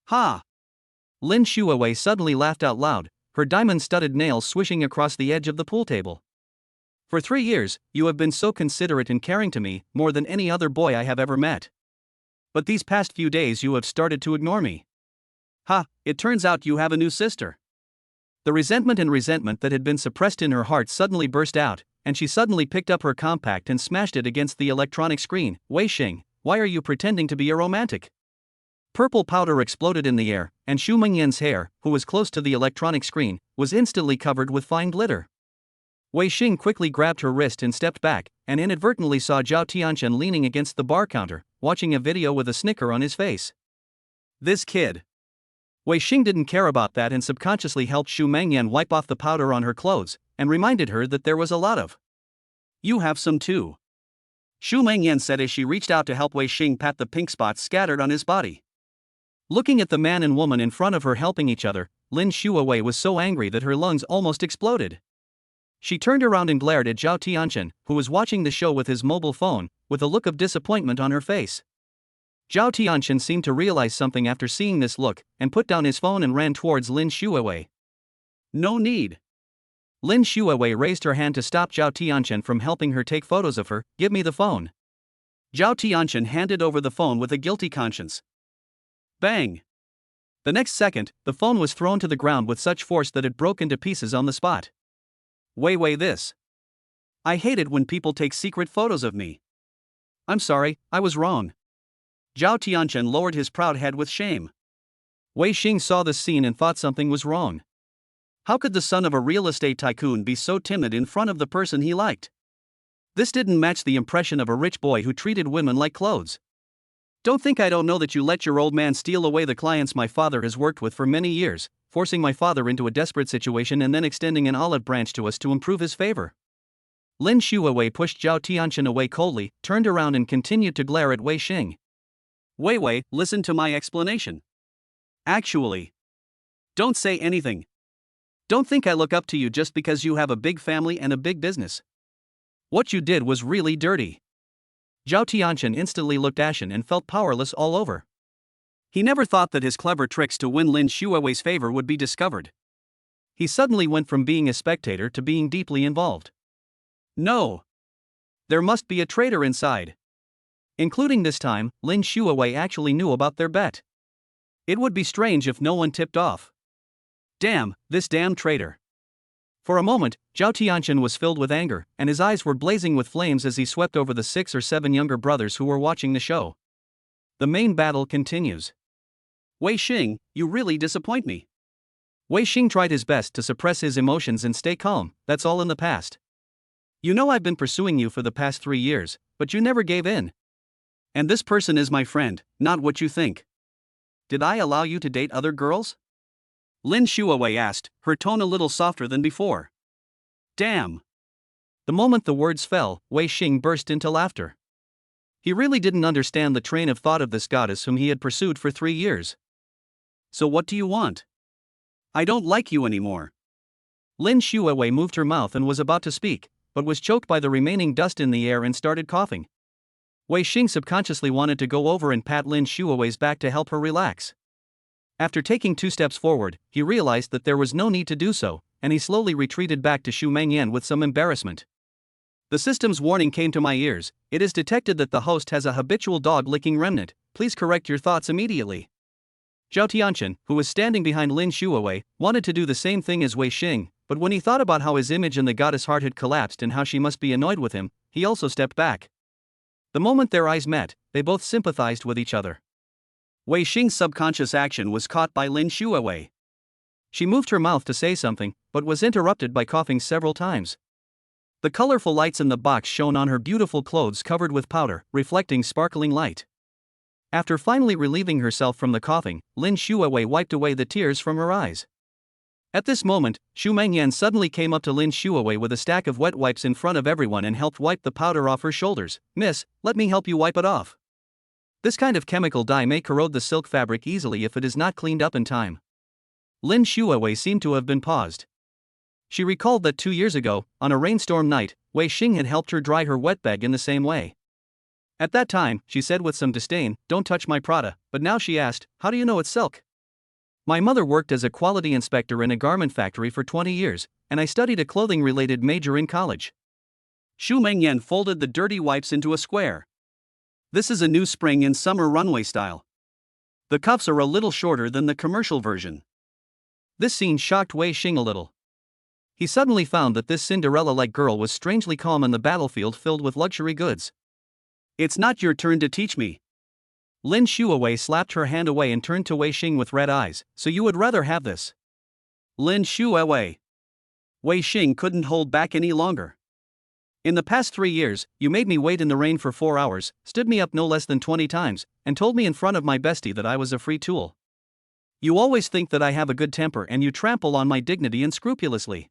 Ha! Lin Xuewei suddenly laughed out loud, her diamond-studded nails swishing across the edge of the pool table. For 3 years, you have been so considerate and caring to me, more than any other boy I have ever met. But these past few days you have started to ignore me. Ha, it turns out you have a new sister. The resentment that had been suppressed in her heart suddenly burst out, and she suddenly picked up her compact and smashed it against the electronic screen. Wei Xing, why are you pretending to be a romantic? Purple powder exploded in the air, and Xu Mengyan's hair, who was close to the electronic screen, was instantly covered with fine glitter. Wei Xing quickly grabbed her wrist and stepped back, and inadvertently saw Zhao Tianxian leaning against the bar counter, watching a video with a snicker on his face. This kid. Wei Xing didn't care about that and subconsciously helped Xu Mengyan wipe off the powder on her clothes, and reminded her that there was a lot of. You have some too. Xu Mengyan said as she reached out to help Wei Xing pat the pink spots scattered on his body. Looking at the man and woman in front of her helping each other, Lin Xuewei was so angry that her lungs almost exploded. She turned around and glared at Zhao Tianxian, who was watching the show with his mobile phone, with a look of disappointment on her face. Zhao Tianxian seemed to realize something after seeing this look, and put down his phone and ran towards Lin Xuewei. No need. Lin Xuewei raised her hand to stop Zhao Tianxian from helping her take photos of her. Give me the phone. Zhao Tianxian handed over the phone with a guilty conscience. Bang! The next second, the phone was thrown to the ground with such force that it broke into pieces on the spot. Wei, this. I hate it when people take secret photos of me. I'm sorry, I was wrong. Zhao Tianxian lowered his proud head with shame. Wei Xing saw this scene and thought something was wrong. How could the son of a real estate tycoon be so timid in front of the person he liked? This didn't match the impression of a rich boy who treated women like clothes. Don't think I don't know that you let your old man steal away the clients my father has worked with for many years, forcing my father into a desperate situation and then extending an olive branch to us to improve his favor. Lin Xuewei pushed Zhao Tianxian away coldly, turned around and continued to glare at Wei Xing. Wei, listen to my explanation. Actually, don't say anything. Don't think I look up to you just because you have a big family and a big business. What you did was really dirty. Zhao Tianxian instantly looked ashen and felt powerless all over. He never thought that his clever tricks to win Lin Xuewei's favor would be discovered. He suddenly went from being a spectator to being deeply involved. No. There must be a traitor inside. Including this time, Lin Xuewei actually knew about their bet. It would be strange if no one tipped off. Damn, this damn traitor. For a moment, Zhao Tianxian was filled with anger, and his eyes were blazing with flames as he swept over the 6 or 7 younger brothers who were watching the show. The main battle continues. Wei Xing, you really disappoint me. Wei Xing tried his best to suppress his emotions and stay calm. That's all in the past. You know I've been pursuing you for the past 3 years, but you never gave in. And this person is my friend, not what you think. Did I allow you to date other girls? Lin Xuewei asked, her tone a little softer than before. Damn. The moment the words fell, Wei Xing burst into laughter. He really didn't understand the train of thought of this goddess whom he had pursued for 3 years. So what do you want? I don't like you anymore. Lin Xuewei moved her mouth and was about to speak, but was choked by the remaining dust in the air and started coughing. Wei Xing subconsciously wanted to go over and pat Lin Xuewei's back to help her relax. After taking 2 steps forward, he realized that there was no need to do so, and he slowly retreated back to Xu Mengyan with some embarrassment. The system's warning came to my ears. It is detected that the host has a habitual dog-licking remnant. Please correct your thoughts immediately. Zhao Tianqian, who was standing behind Lin Xuewei, wanted to do the same thing as Wei Xing, but when he thought about how his image in the goddess heart had collapsed and how she must be annoyed with him, he also stepped back. The moment their eyes met, they both sympathized with each other. Wei Xing's subconscious action was caught by Lin Xuewei. She moved her mouth to say something, but was interrupted by coughing several times. The colorful lights in the box shone on her beautiful clothes covered with powder, reflecting sparkling light. After finally relieving herself from the coughing, Lin Xuewei wiped away the tears from her eyes. At this moment, Xu Mengyan suddenly came up to Lin Xuewei with a stack of wet wipes in front of everyone and helped wipe the powder off her shoulders. Miss, let me help you wipe it off. This kind of chemical dye may corrode the silk fabric easily if it is not cleaned up in time. Lin Xuewei seemed to have been paused. She recalled that 2 years ago, on a rainstorm night, Wei Xing had helped her dry her wet bag in the same way. At that time, she said with some disdain, "Don't touch my Prada," but now she asked, "How do you know it's silk?" My mother worked as a quality inspector in a garment factory for 20 years, and I studied a clothing-related major in college. Xu Mengyan folded the dirty wipes into a square. This is a new spring and summer runway style. The cuffs are a little shorter than the commercial version. This scene shocked Wei Xing a little. He suddenly found that this Cinderella-like girl was strangely calm on the battlefield filled with luxury goods. It's not your turn to teach me. Lin Xuewei slapped her hand away and turned to Wei Xing with red eyes. So you would rather have this? Lin Xuewei. Wei Xing couldn't hold back any longer. In the past 3 years, you made me wait in the rain for 4 hours, stood me up no less than 20 times, and told me in front of my bestie that I was a free tool. You always think that I have a good temper and you trample on my dignity unscrupulously.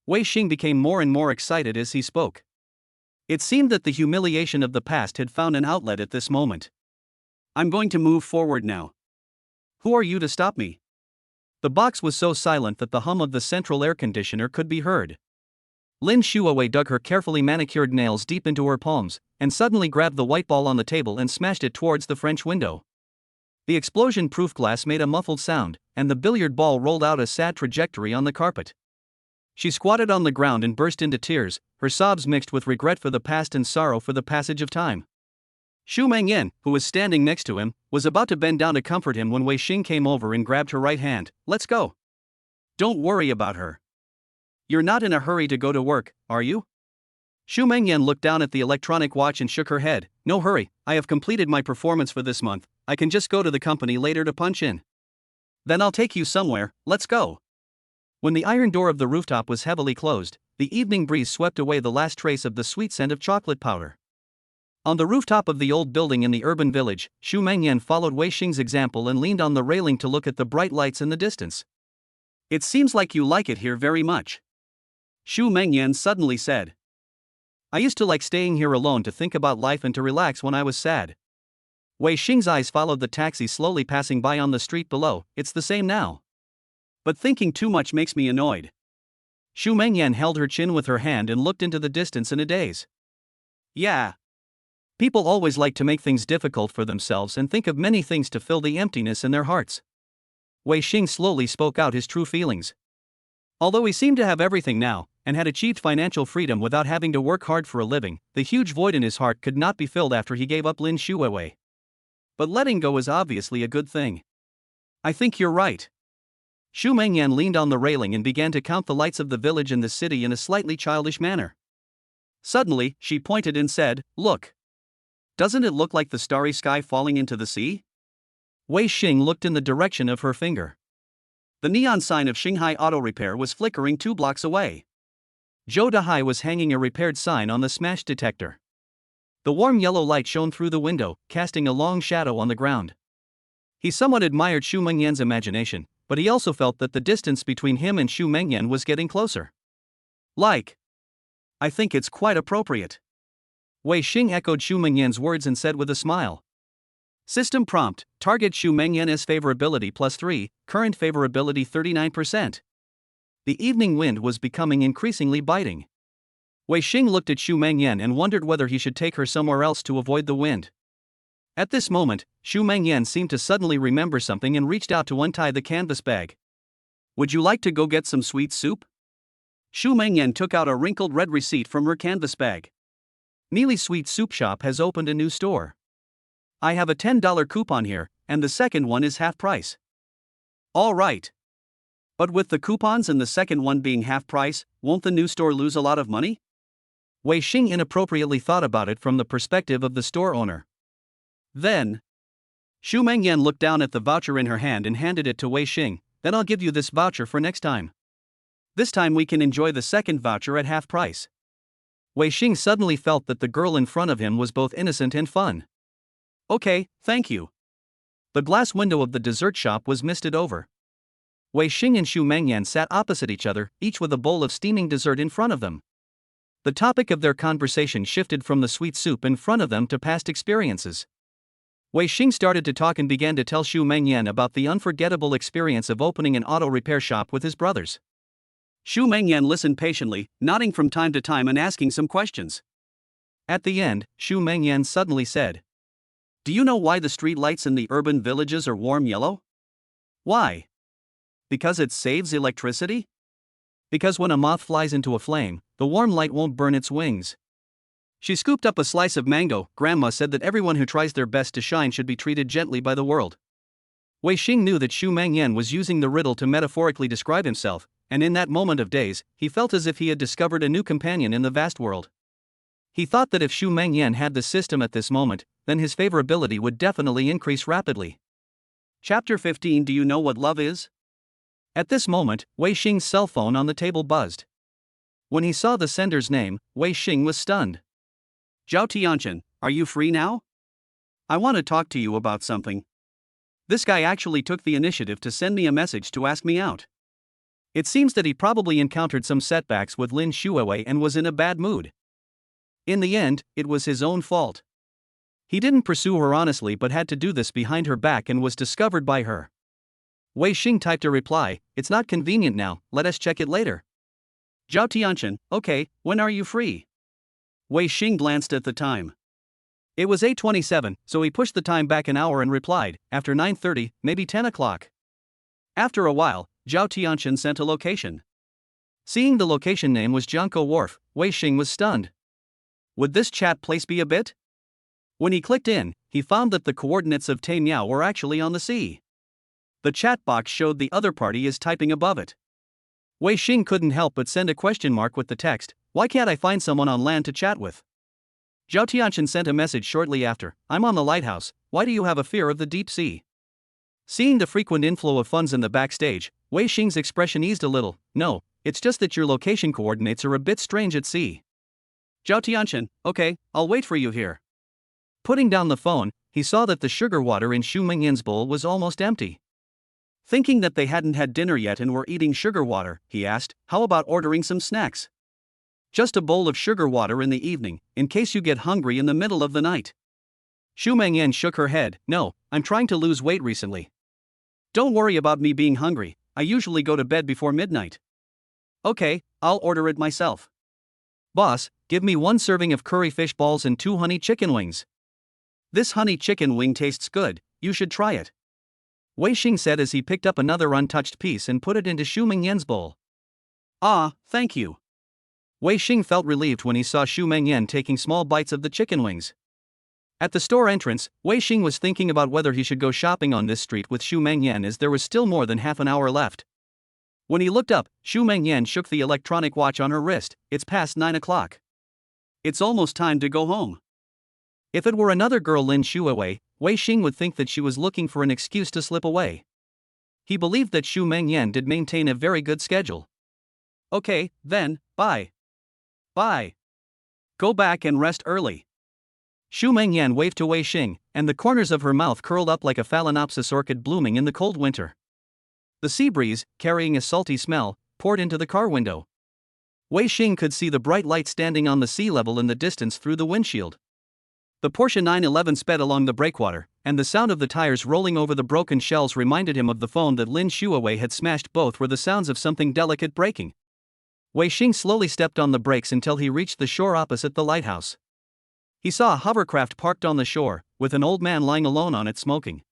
Wei Xing became more and more excited as he spoke. It seemed that the humiliation of the past had found an outlet at this moment. I'm going to move forward now. Who are you to stop me? The box was so silent that the hum of the central air conditioner could be heard. Lin Xuewei dug her carefully manicured nails deep into her palms, and suddenly grabbed the white ball on the table and smashed it towards the French window. The explosion-proof glass made a muffled sound, and the billiard ball rolled out a sad trajectory on the carpet. She squatted on the ground and burst into tears, her sobs mixed with regret for the past and sorrow for the passage of time. Xu Mengyan, who was standing next to him, was about to bend down to comfort him when Wei Xing came over and grabbed her right hand. Let's go. Don't worry about her. You're not in a hurry to go to work, are you? Xu Mengyan looked down at the electronic watch and shook her head. No hurry, I have completed my performance for this month, I can just go to the company later to punch in. Then I'll take you somewhere, let's go. When the iron door of the rooftop was heavily closed, the evening breeze swept away the last trace of the sweet scent of chocolate powder. On the rooftop of the old building in the urban village, Xu Mengyan followed Wei Xing's example and leaned on the railing to look at the bright lights in the distance. It seems like you like it here very much. Xu Mengyan suddenly said. I used to like staying here alone to think about life and to relax when I was sad. Wei Xing's eyes followed the taxi slowly passing by on the street below. It's the same now. But thinking too much makes me annoyed. Xu Mengyan held her chin with her hand and looked into the distance in a daze. Yeah. People always like to make things difficult for themselves and think of many things to fill the emptiness in their hearts. Wei Xing slowly spoke out his true feelings. Although he seemed to have everything now, and had achieved financial freedom without having to work hard for a living, the huge void in his heart could not be filled after he gave up Lin Xuewei. But letting go is obviously a good thing. I think you're right. Xu Mengyan leaned on the railing and began to count the lights of the village and the city in a slightly childish manner. Suddenly, she pointed and said, Look. Doesn't it look like the starry sky falling into the sea? Wei Xing looked in the direction of her finger. The neon sign of Shanghai Auto Repair was flickering 2 blocks away. Zhou Dahai was hanging a repaired sign on the smash detector. The warm yellow light shone through the window, casting a long shadow on the ground. He somewhat admired Xu Mengyan's imagination, but he also felt that the distance between him and Xu Mengyan was getting closer. I think it's quite appropriate. Wei Xing echoed Xu Mengyan's words and said with a smile. System prompt, target Xu Mengyan's favorability +3, current favorability 39%. The evening wind was becoming increasingly biting. Wei Xing looked at Xu Mengyan and wondered whether he should take her somewhere else to avoid the wind. At this moment, Xu Mengyan seemed to suddenly remember something and reached out to untie the canvas bag. Would you like to go get some sweet soup? Xu Mengyan took out a wrinkled red receipt from her canvas bag. Neely's Sweet Soup Shop has opened a new store. I have a $10 coupon here, and the second one is half price. All right. But with the coupons and the second one being half price, won't the new store lose a lot of money? Wei Xing inappropriately thought about it from the perspective of the store owner. Then, Xu Mengyan looked down at the voucher in her hand and handed it to Wei Xing. Then I'll give you this voucher for next time. This time we can enjoy the second voucher at half price. Wei Xing suddenly felt that the girl in front of him was both innocent and fun. Okay, thank you. The glass window of the dessert shop was misted over. Wei Xing and Xu Mengyan sat opposite each other, each with a bowl of steaming dessert in front of them. The topic of their conversation shifted from the sweet soup in front of them to past experiences. Wei Xing started to talk and began to tell Xu Mengyan about the unforgettable experience of opening an auto repair shop with his brothers. Xu Mengyan listened patiently, nodding from time to time and asking some questions. At the end, Xu Mengyan suddenly said, Do you know why the street lights in the urban villages are warm yellow? Why? Because it saves electricity? Because when a moth flies into a flame, the warm light won't burn its wings. She scooped up a slice of mango. Grandma said that everyone who tries their best to shine should be treated gently by the world. Wei Xing knew that Xu Mengyan was using the riddle to metaphorically describe himself, and in that moment of daze, he felt as if he had discovered a new companion in the vast world. He thought that if Xu Mengyan had the system at this moment, then his favorability would definitely increase rapidly. Chapter 15. Do you know what love is? At this moment, Wei Xing's cell phone on the table buzzed. When he saw the sender's name, Wei Xing was stunned. Zhao Tianchen, are you free now? I want to talk to you about something. This guy actually took the initiative to send me a message to ask me out. It seems that he probably encountered some setbacks with Lin Xuewei and was in a bad mood. In the end, it was his own fault. He didn't pursue her honestly but had to do this behind her back and was discovered by her. Wei Xing typed a reply, It's not convenient now, let us check it later. Zhao Tianchen, okay, when are you free? Wei Xing glanced at the time. It was 8:27, so he pushed the time back an hour and replied, after 9:30, maybe 10 o'clock. After a while, Zhao Tianchen sent a location. Seeing the location name was Jiangkou Wharf, Wei Xing was stunned. Would this chat place be a bit? When he clicked in, he found that the coordinates of Taimiao were actually on the sea. The chat box showed the other party is typing above it. Wei Xing couldn't help but send a question mark with the text, Why can't I find someone on land to chat with? Zhao Tianchen sent a message shortly after, I'm on the lighthouse, why do you have a fear of the deep sea? Seeing the frequent inflow of funds in the backstage, Wei Xing's expression eased a little, No, it's just that your location coordinates are a bit strange at sea. Zhao Tianchen, okay, I'll wait for you here. Putting down the phone, he saw that the sugar water in Xu Mengyan's bowl was almost empty. Thinking that they hadn't had dinner yet and were eating sugar water, he asked, How about ordering some snacks? Just a bowl of sugar water in the evening, in case you get hungry in the middle of the night. Xu Mengyan shook her head, No, I'm trying to lose weight recently. Don't worry about me being hungry, I usually go to bed before midnight. Okay, I'll order it myself. Boss, give me 1 serving of curry fish balls and 2 honey chicken wings. This honey chicken wing tastes good, you should try it. Wei Xing said as he picked up another untouched piece and put it into Xu Mengyan's bowl. Ah, thank you. Wei Xing felt relieved when he saw Xu Mengyan taking small bites of the chicken wings. At the store entrance, Wei Xing was thinking about whether he should go shopping on this street with Xu Mengyan as there was still more than half an hour left. When he looked up, Xu Mengyan shook the electronic watch on her wrist, It's past 9 o'clock. It's almost time to go home. If it were another girl Lin Xuewei, Wei Xing would think that she was looking for an excuse to slip away. He believed that Xu Mengyan did maintain a very good schedule. Okay, then, bye. Bye. Go back and rest early. Xu Mengyan waved to Wei Xing, and the corners of her mouth curled up like a phalaenopsis orchid blooming in the cold winter. The sea breeze, carrying a salty smell, poured into the car window. Wei Xing could see the bright light standing on the sea level in the distance through the windshield. The Porsche 911 sped along the breakwater, and the sound of the tires rolling over the broken shells reminded him of the phone that Lin Xuewei had smashed. Both were the sounds of something delicate breaking. Wei Xing slowly stepped on the brakes until he reached the shore opposite the lighthouse. He saw a hovercraft parked on the shore, with an old man lying alone on it smoking.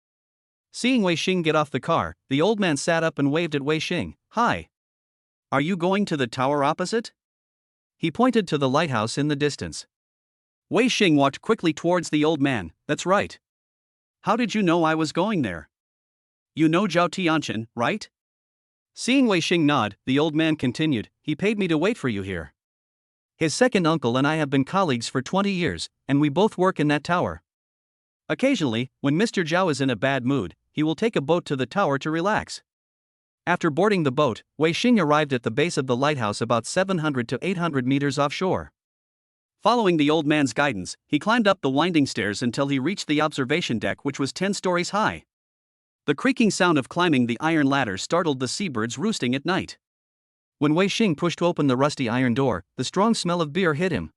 Seeing Wei Xing get off the car, the old man sat up and waved at Wei Xing. "Hi. Are you going to the tower opposite?" He pointed to the lighthouse in the distance. Wei Xing walked quickly towards the old man. "That's right. How did you know I was going there? You know Zhao Tianqian, right?" Seeing Wei Xing nod, the old man continued, "He paid me to wait for you here. His second uncle and I have been colleagues for 20 years, and we both work in that tower. Occasionally, when Mr. Zhao is in a bad mood, he will take a boat to the tower to relax." After boarding the boat, Wei Xing arrived at the base of the lighthouse about 700 to 800 meters offshore. Following the old man's guidance, he climbed up the winding stairs until he reached the observation deck, which was 10 stories high. The creaking sound of climbing the iron ladder startled the seabirds roosting at night. When Wei Xing pushed open the rusty iron door, the strong smell of beer hit him.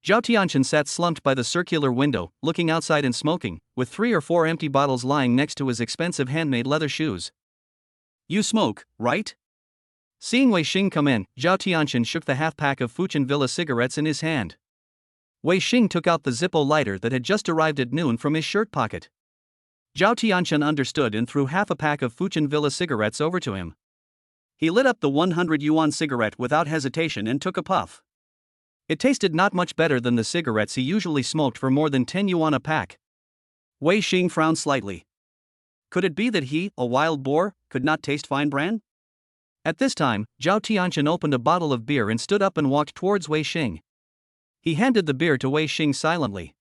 Zhao Tianqian sat slumped by the circular window, looking outside and smoking, with 3 or 4 empty bottles lying next to his expensive handmade leather shoes. "You smoke, right?" Seeing Wei Xing come in, Zhao Tianqian shook the half-pack of Fuchin Villa cigarettes in his hand. Wei Xing took out the Zippo lighter that had just arrived at noon from his shirt pocket. Zhao Tianqian understood and threw half a pack of Fuchin Villa cigarettes over to him. He lit up the 100 yuan cigarette without hesitation and took a puff. It tasted not much better than the cigarettes he usually smoked for more than 10 yuan a pack. Wei Xing frowned slightly. Could it be that he, a wild boar, could not taste fine bran? At this time, Zhao Tianqian opened a bottle of beer and stood up and walked towards Wei Xing. He handed the beer to Wei Xing silently.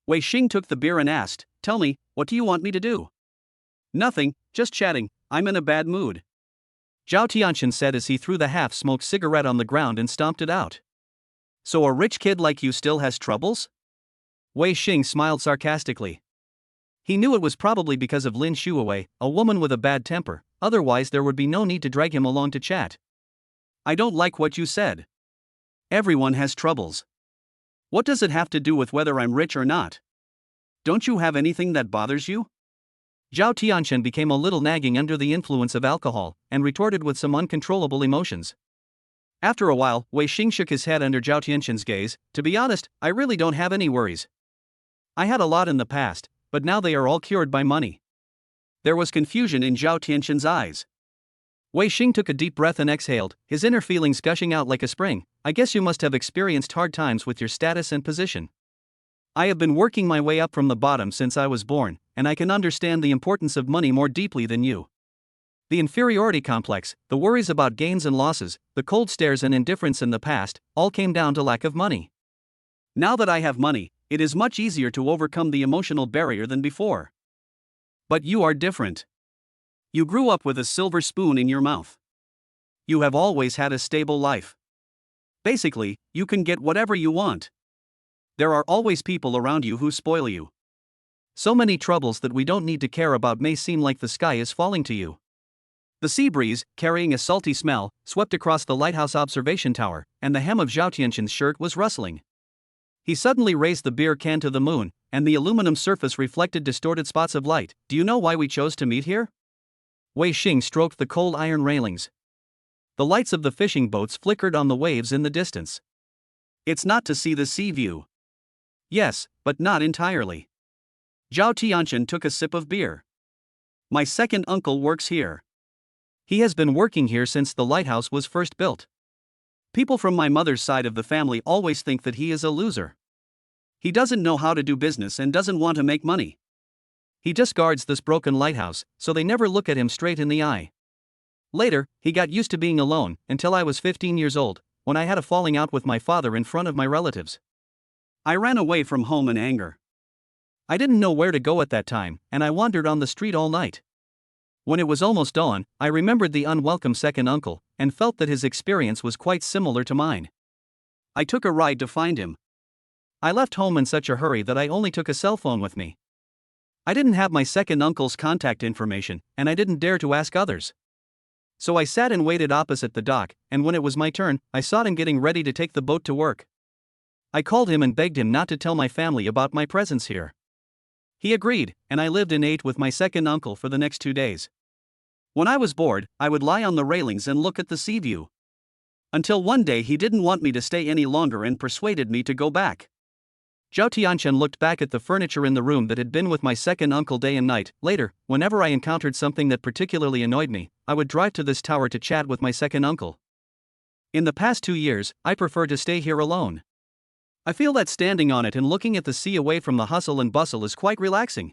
Wei Xing took the beer and asked, "Tell me, what do you want me to do?" "Nothing, just chatting, I'm in a bad mood," Zhao Tianqian said as he threw the half-smoked cigarette on the ground and stomped it out. "So a rich kid like you still has troubles?" Wei Xing smiled sarcastically. He knew it was probably because of Lin Xuewei, a woman with a bad temper, otherwise there would be no need to drag him along to chat. "I don't like what you said. Everyone has troubles. What does it have to do with whether I'm rich or not? Don't you have anything that bothers you?" Zhao Tianqian became a little nagging under the influence of alcohol, and retorted with some uncontrollable emotions. After a while, Wei Xing shook his head under Zhao Tianqian's gaze. "To be honest, I really don't have any worries. I had a lot in the past, but now they are all cured by money." There was confusion in Zhao Tianqian's eyes. Wei Xing took a deep breath and exhaled, his inner feelings gushing out like a spring. "I guess you must have experienced hard times with your status and position. I have been working my way up from the bottom since I was born, and I can understand the importance of money more deeply than you. The inferiority complex, the worries about gains and losses, the cold stares and indifference in the past, all came down to lack of money. Now that I have money, it is much easier to overcome the emotional barrier than before. But you are different. You grew up with a silver spoon in your mouth. You have always had a stable life. Basically, you can get whatever you want. There are always people around you who spoil you. So many troubles that we don't need to care about may seem like the sky is falling to you." The sea breeze, carrying a salty smell, swept across the lighthouse observation tower, and the hem of Zhao Tianqian's shirt was rustling. He suddenly raised the beer can to the moon, and the aluminum surface reflected distorted spots of light. "Do you know why we chose to meet here?" Wei Xing stroked the cold iron railings. The lights of the fishing boats flickered on the waves in the distance. "It's not to see the sea view." "Yes, but not entirely." Zhao Tianqian took a sip of beer. "My second uncle works here. He has been working here since the lighthouse was first built. People from my mother's side of the family always think that he is a loser. He doesn't know how to do business and doesn't want to make money. He just guards this broken lighthouse, so they never look at him straight in the eye. Later, he got used to being alone, until I was 15 years old, when I had a falling out with my father in front of my relatives. I ran away from home in anger. I didn't know where to go at that time, and I wandered on the street all night. When it was almost dawn, I remembered the unwelcome second uncle, and felt that his experience was quite similar to mine. I took a ride to find him. I left home in such a hurry that I only took a cell phone with me. I didn't have my second uncle's contact information, and I didn't dare to ask others. So I sat and waited opposite the dock, and when it was my turn, I saw him getting ready to take the boat to work. I called him and begged him not to tell my family about my presence here. He agreed, and I lived and ate with my second uncle for the next 2 days. When I was bored, I would lie on the railings and look at the sea view. Until one day he didn't want me to stay any longer and persuaded me to go back. Zhao Tianchen looked back at the furniture in the room that had been with my second uncle day and night. Later, whenever I encountered something that particularly annoyed me, I would drive to this tower to chat with my second uncle. In the past 2 years, I prefer to stay here alone. I feel that standing on it and looking at the sea away from the hustle and bustle is quite relaxing.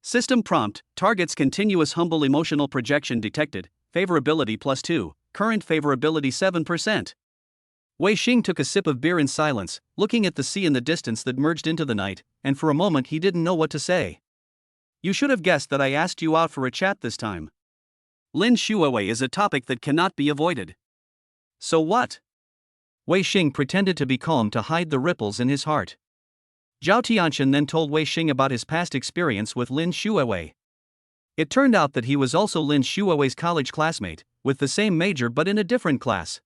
System prompt, target's continuous humble emotional projection detected, favorability +2, current favorability 7%. Wei Xing took a sip of beer in silence, looking at the sea in the distance that merged into the night, and for a moment he didn't know what to say. You should have guessed that I asked you out for a chat this time. Lin Xuewei is a topic that cannot be avoided. So what? Wei Xing pretended to be calm to hide the ripples in his heart. Zhao Tianchen then told Wei Xing about his past experience with Lin Xuewei. It turned out that he was also Lin Xuewei's college classmate, with the same major but in a different class.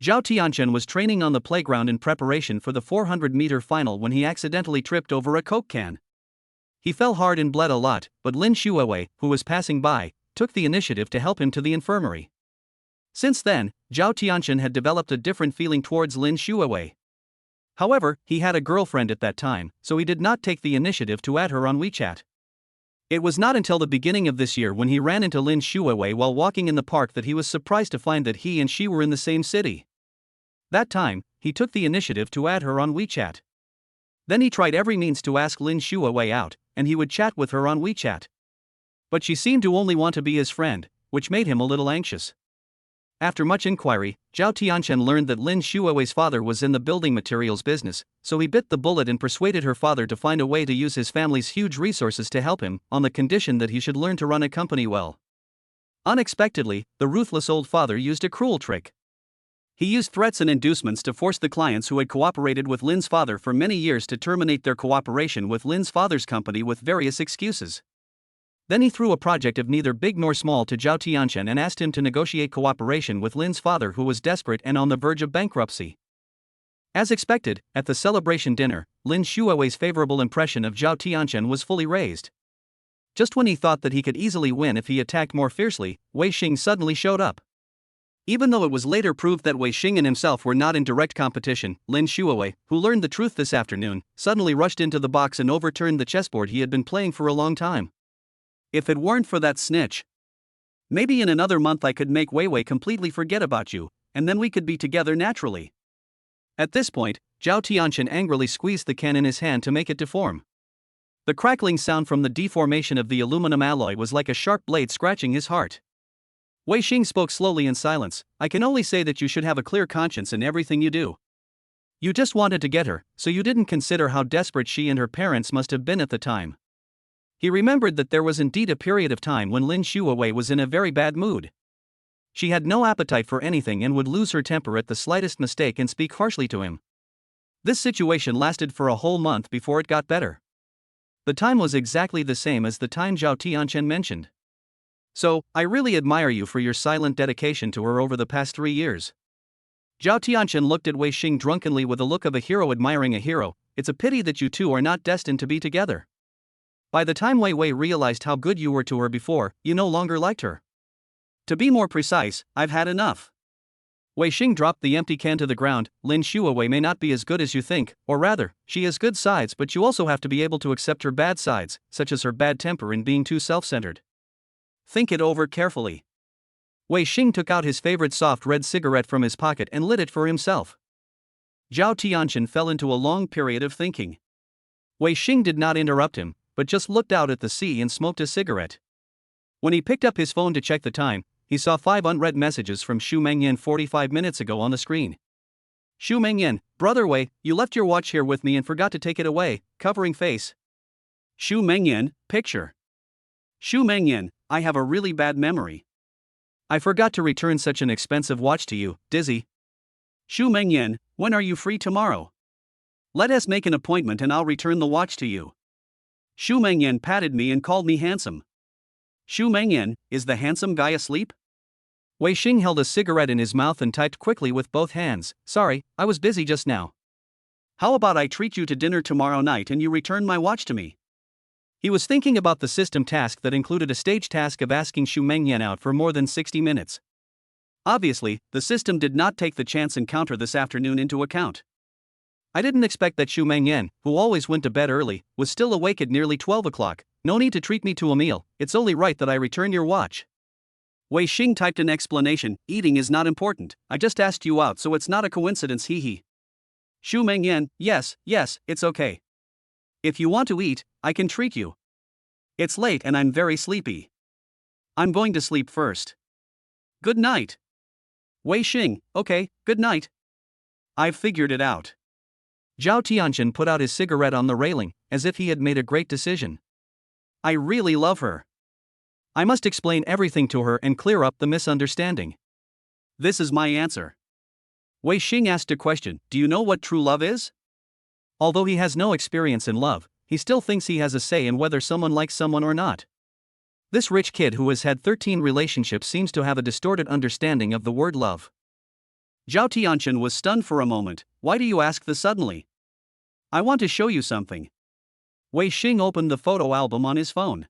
Zhao Tianchen was training on the playground in preparation for the 400-meter final when he accidentally tripped over a Coke can. He fell hard and bled a lot, but Lin Xuewei, who was passing by, took the initiative to help him to the infirmary. Since then, Zhao Tianchen had developed a different feeling towards Lin Xuewei. However, he had a girlfriend at that time, so he did not take the initiative to add her on WeChat. It was not until the beginning of this year when he ran into Lin Xuewei while walking in the park that he was surprised to find that he and she were in the same city. That time, he took the initiative to add her on WeChat. Then he tried every means to ask Lin Xuewei out, and he would chat with her on WeChat. But she seemed to only want to be his friend, which made him a little anxious. After much inquiry, Zhao Tianchen learned that Lin Xuewei's father was in the building materials business, so he bit the bullet and persuaded her father to find a way to use his family's huge resources to help him, on the condition that he should learn to run a company well. Unexpectedly, the ruthless old father used a cruel trick. He used threats and inducements to force the clients who had cooperated with Lin's father for many years to terminate their cooperation with Lin's father's company with various excuses. Then he threw a project of neither big nor small to Zhao Tianchen and asked him to negotiate cooperation with Lin's father, who was desperate and on the verge of bankruptcy. As expected, at the celebration dinner, Lin Xuewei's favorable impression of Zhao Tianchen was fully raised. Just when he thought that he could easily win if he attacked more fiercely, Wei Xing suddenly showed up. Even though it was later proved that Wei Xing and himself were not in direct competition, Lin Xuewei, who learned the truth this afternoon, suddenly rushed into the box and overturned the chessboard he had been playing for a long time. If it weren't for that snitch, maybe in another month I could make Wei Wei completely forget about you, and then we could be together naturally. At this point, Zhao Tianchen angrily squeezed the can in his hand to make it deform. The crackling sound from the deformation of the aluminum alloy was like a sharp blade scratching his heart. Wei Xing spoke slowly in silence. I can only say that you should have a clear conscience in everything you do. You just wanted to get her, so you didn't consider how desperate she and her parents must have been at the time. He remembered that there was indeed a period of time when Lin Xuewei was in a very bad mood. She had no appetite for anything and would lose her temper at the slightest mistake and speak harshly to him. This situation lasted for a whole month before it got better. The time was exactly the same as the time Zhao Tianchen mentioned. So, I really admire you for your silent dedication to her over the past 3 years. Zhao Tianchen looked at Wei Xing drunkenly with a look of a hero admiring a hero. It's a pity that you two are not destined to be together. By the time Wei Wei realized how good you were to her before, you no longer liked her. To be more precise, I've had enough. Wei Xing dropped the empty can to the ground. Lin Xuewei may not be as good as you think, or rather, she has good sides, but you also have to be able to accept her bad sides, such as her bad temper and being too self-centered. Think it over carefully. Wei Xing took out his favorite soft red cigarette from his pocket and lit it for himself. Zhao Tianchen fell into a long period of thinking. Wei Xing did not interrupt him, but just looked out at the sea and smoked a cigarette. When he picked up his phone to check the time, he saw 5 unread messages from Xu Mengyan 45 minutes ago on the screen. Xu Mengyan, brother Wei, you left your watch here with me and forgot to take it away, covering face. Xu Mengyan, picture. Xu Mengyan, I have a really bad memory. I forgot to return such an expensive watch to you, Dizzy. Xu Mengyan, when are you free tomorrow? Let us make an appointment and I'll return the watch to you. Xu Mengyan patted me and called me handsome. Xu Mengyan, is the handsome guy asleep? Wei Xing held a cigarette in his mouth and typed quickly with both hands. Sorry, I was busy just now. How about I treat you to dinner tomorrow night and you return my watch to me? He was thinking about the system task that included a stage task of asking Xu Mengyan out for more than 60 minutes. Obviously, the system did not take the chance encounter this afternoon into account. I didn't expect that Xu Mengyan, who always went to bed early, was still awake at nearly 12 o'clock. No need to treat me to a meal, it's only right that I return your watch. Wei Xing typed an explanation, eating is not important, I just asked you out so it's not a coincidence hee. Xu Mengyan, yes, it's okay. If you want to eat, I can treat you. It's late and I'm very sleepy. I'm going to sleep first. Good night. Wei Xing, okay, good night. I've figured it out. Zhao Tianqian put out his cigarette on the railing, as if he had made a great decision. I really love her. I must explain everything to her and clear up the misunderstanding. This is my answer. Wei Xing asked a question, do you know what true love is? Although he has no experience in love, he still thinks he has a say in whether someone likes someone or not. This rich kid who has had 13 relationships seems to have a distorted understanding of the word love. Zhao Tianqian was stunned for a moment. Why do you ask this suddenly? I want to show you something. Wei Xing opened the photo album on his phone.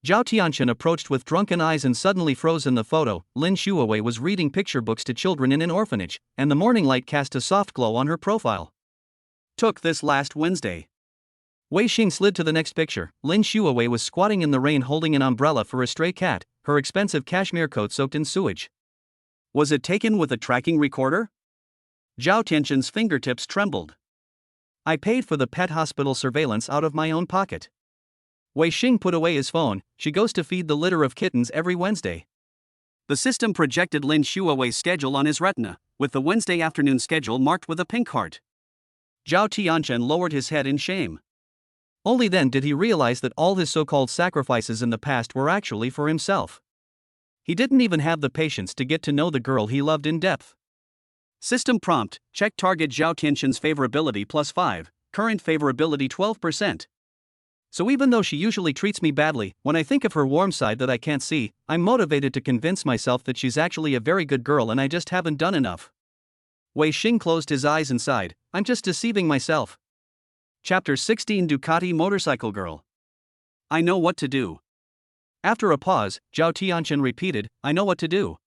Zhao Tianqian approached with drunken eyes and suddenly froze in the photo. Lin Xuewei was reading picture books to children in an orphanage, and the morning light cast a soft glow on her profile. Took this last Wednesday. Wei Xing slid to the next picture. Lin Xuewei was squatting in the rain holding an umbrella for a stray cat, her expensive cashmere coat soaked in sewage. Was it taken with a tracking recorder? Zhao Tianqian's fingertips trembled. I paid for the pet hospital surveillance out of my own pocket. Wei Xing put away his phone. She goes to feed the litter of kittens every Wednesday. The system projected Lin Xuewei's schedule on his retina, with the Wednesday afternoon schedule marked with a pink heart. Zhao Tianqian lowered his head in shame. Only then did he realize that all his so-called sacrifices in the past were actually for himself. He didn't even have the patience to get to know the girl he loved in depth. System prompt, check target Zhao Tianqian's favorability +5, current favorability 12%. So even though she usually treats me badly, when I think of her warm side that I can't see, I'm motivated to convince myself that she's actually a very good girl and I just haven't done enough. Wei Xing closed his eyes and sighed, I'm just deceiving myself. Chapter 16 Ducati Motorcycle Girl. I know what to do. After a pause, Zhao Tianqian repeated, I know what to do.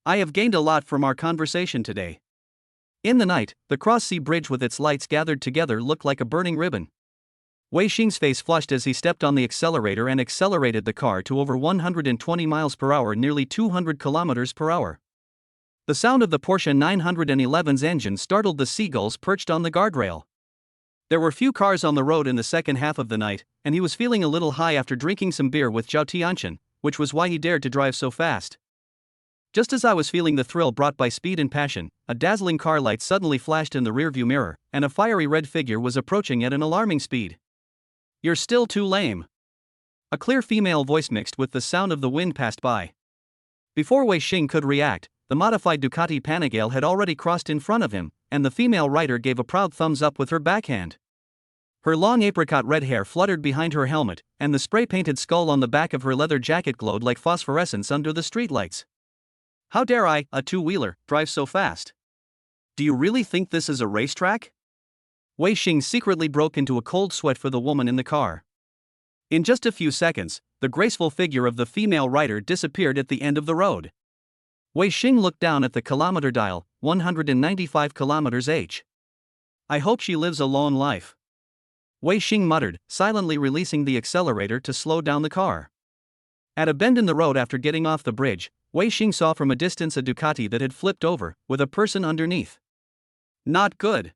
I have gained a lot from our conversation today. In the night, the cross-sea bridge with its lights gathered together looked like a burning ribbon. Wei Xing's face flushed as he stepped on the accelerator and accelerated the car to over 120 miles per hour, nearly 200 kilometers per hour. The sound of the Porsche 911's engine startled the seagulls perched on the guardrail. There were few cars on the road in the second half of the night, and he was feeling a little high after drinking some beer with Zhao Tianqian, which was why he dared to drive so fast. Just as I was feeling the thrill brought by speed and passion, a dazzling car light suddenly flashed in the rearview mirror, and a fiery red figure was approaching at an alarming speed. You're still too lame. A clear female voice mixed with the sound of the wind passed by. Before Wei Xing could react, the modified Ducati Panigale had already crossed in front of him, and the female rider gave a proud thumbs up with her backhand. Her long apricot red hair fluttered behind her helmet, and the spray-painted skull on the back of her leather jacket glowed like phosphorescence under the streetlights. How dare I, a two-wheeler, drive so fast? Do you really think this is a racetrack? Wei Xing secretly broke into a cold sweat for the woman in the car. In just a few seconds, the graceful figure of the female rider disappeared at the end of the road. Wei Xing looked down at the kilometer dial, 195 kilometers h. I hope she lives a lone life. Wei Xing muttered, silently releasing the accelerator to slow down the car. At a bend in the road after getting off the bridge, Wei Xing saw from a distance a Ducati that had flipped over, with a person underneath. Not good.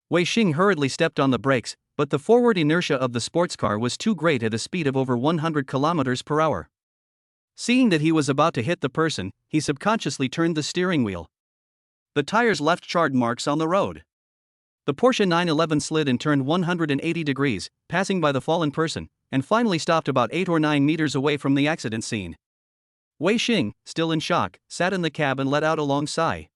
Wei Xing hurriedly stepped on the brakes, but the forward inertia of the sports car was too great at a speed of over 100 kilometers per hour. Seeing that he was about to hit the person, he subconsciously turned the steering wheel. The tires left charred marks on the road. The Porsche 911 slid and turned 180 degrees, passing by the fallen person, and finally stopped about 8 or 9 meters away from the accident scene. Wei Xing, still in shock, sat in the cab and let out a long sigh.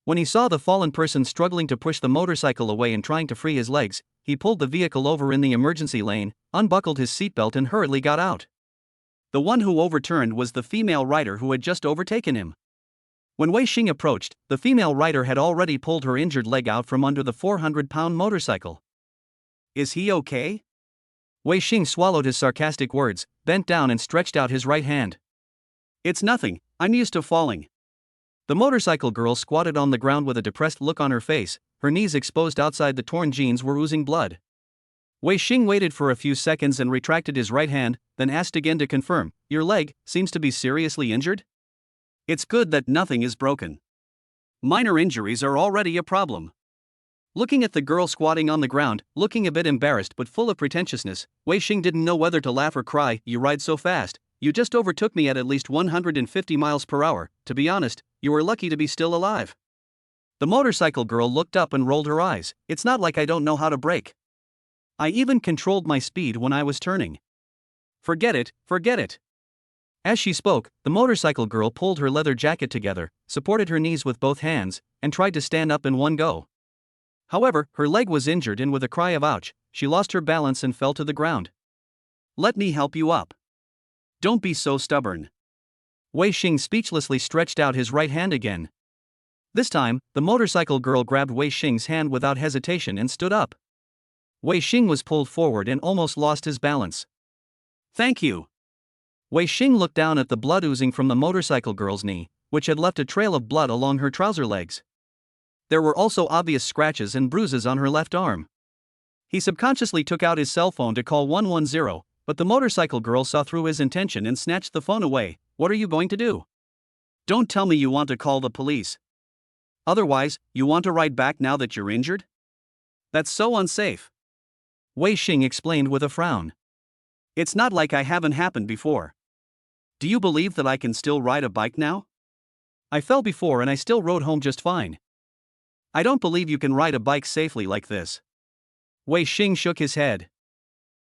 When he saw the fallen person struggling to push the motorcycle away and trying to free his legs, he pulled the vehicle over in the emergency lane, unbuckled his seatbelt and hurriedly got out. The one who overturned was the female rider who had just overtaken him. When Wei Xing approached, the female rider had already pulled her injured leg out from under the 400-pound motorcycle. Is he okay? Wei Xing swallowed his sarcastic words, bent down and stretched out his right hand. It's nothing, I'm used to falling. The motorcycle girl squatted on the ground with a depressed look on her face, her knees exposed outside the torn jeans were oozing blood. Wei Xing waited for a few seconds and retracted his right hand, then asked again to confirm, "Your leg seems to be seriously injured?" It's good that nothing is broken. Minor injuries are already a problem. Looking at the girl squatting on the ground, looking a bit embarrassed but full of pretentiousness, Wei Xing didn't know whether to laugh or cry. "You ride so fast. You just overtook me at least 150 miles per hour. To be honest, you were lucky to be still alive." The motorcycle girl looked up and rolled her eyes. "It's not like I don't know how to brake. I even controlled my speed when I was turning." Forget it, forget it." As she spoke, the motorcycle girl pulled her leather jacket together, supported her knees with both hands, and tried to stand up in one go. However, her leg was injured and with a cry of ouch, she lost her balance and fell to the ground. "Let me help you up. Don't be so stubborn." Wei Xing speechlessly stretched out his right hand again. This time, the motorcycle girl grabbed Wei Xing's hand without hesitation and stood up. Wei Xing was pulled forward and almost lost his balance. "Thank you." Wei Xing looked down at the blood oozing from the motorcycle girl's knee, which had left a trail of blood along her trouser legs. There were also obvious scratches and bruises on her left arm. He subconsciously took out his cell phone to call 110, but the motorcycle girl saw through his intention and snatched the phone away. "What are you going to do? Don't tell me you want to call the police. Otherwise, you want to ride back now that you're injured? That's so unsafe." Wei Xing explained with a frown. "It's not like I haven't happened before. Do you believe that I can still ride a bike now? I fell before and I still rode home just fine." "I don't believe you can ride a bike safely like this." Wei Xing shook his head.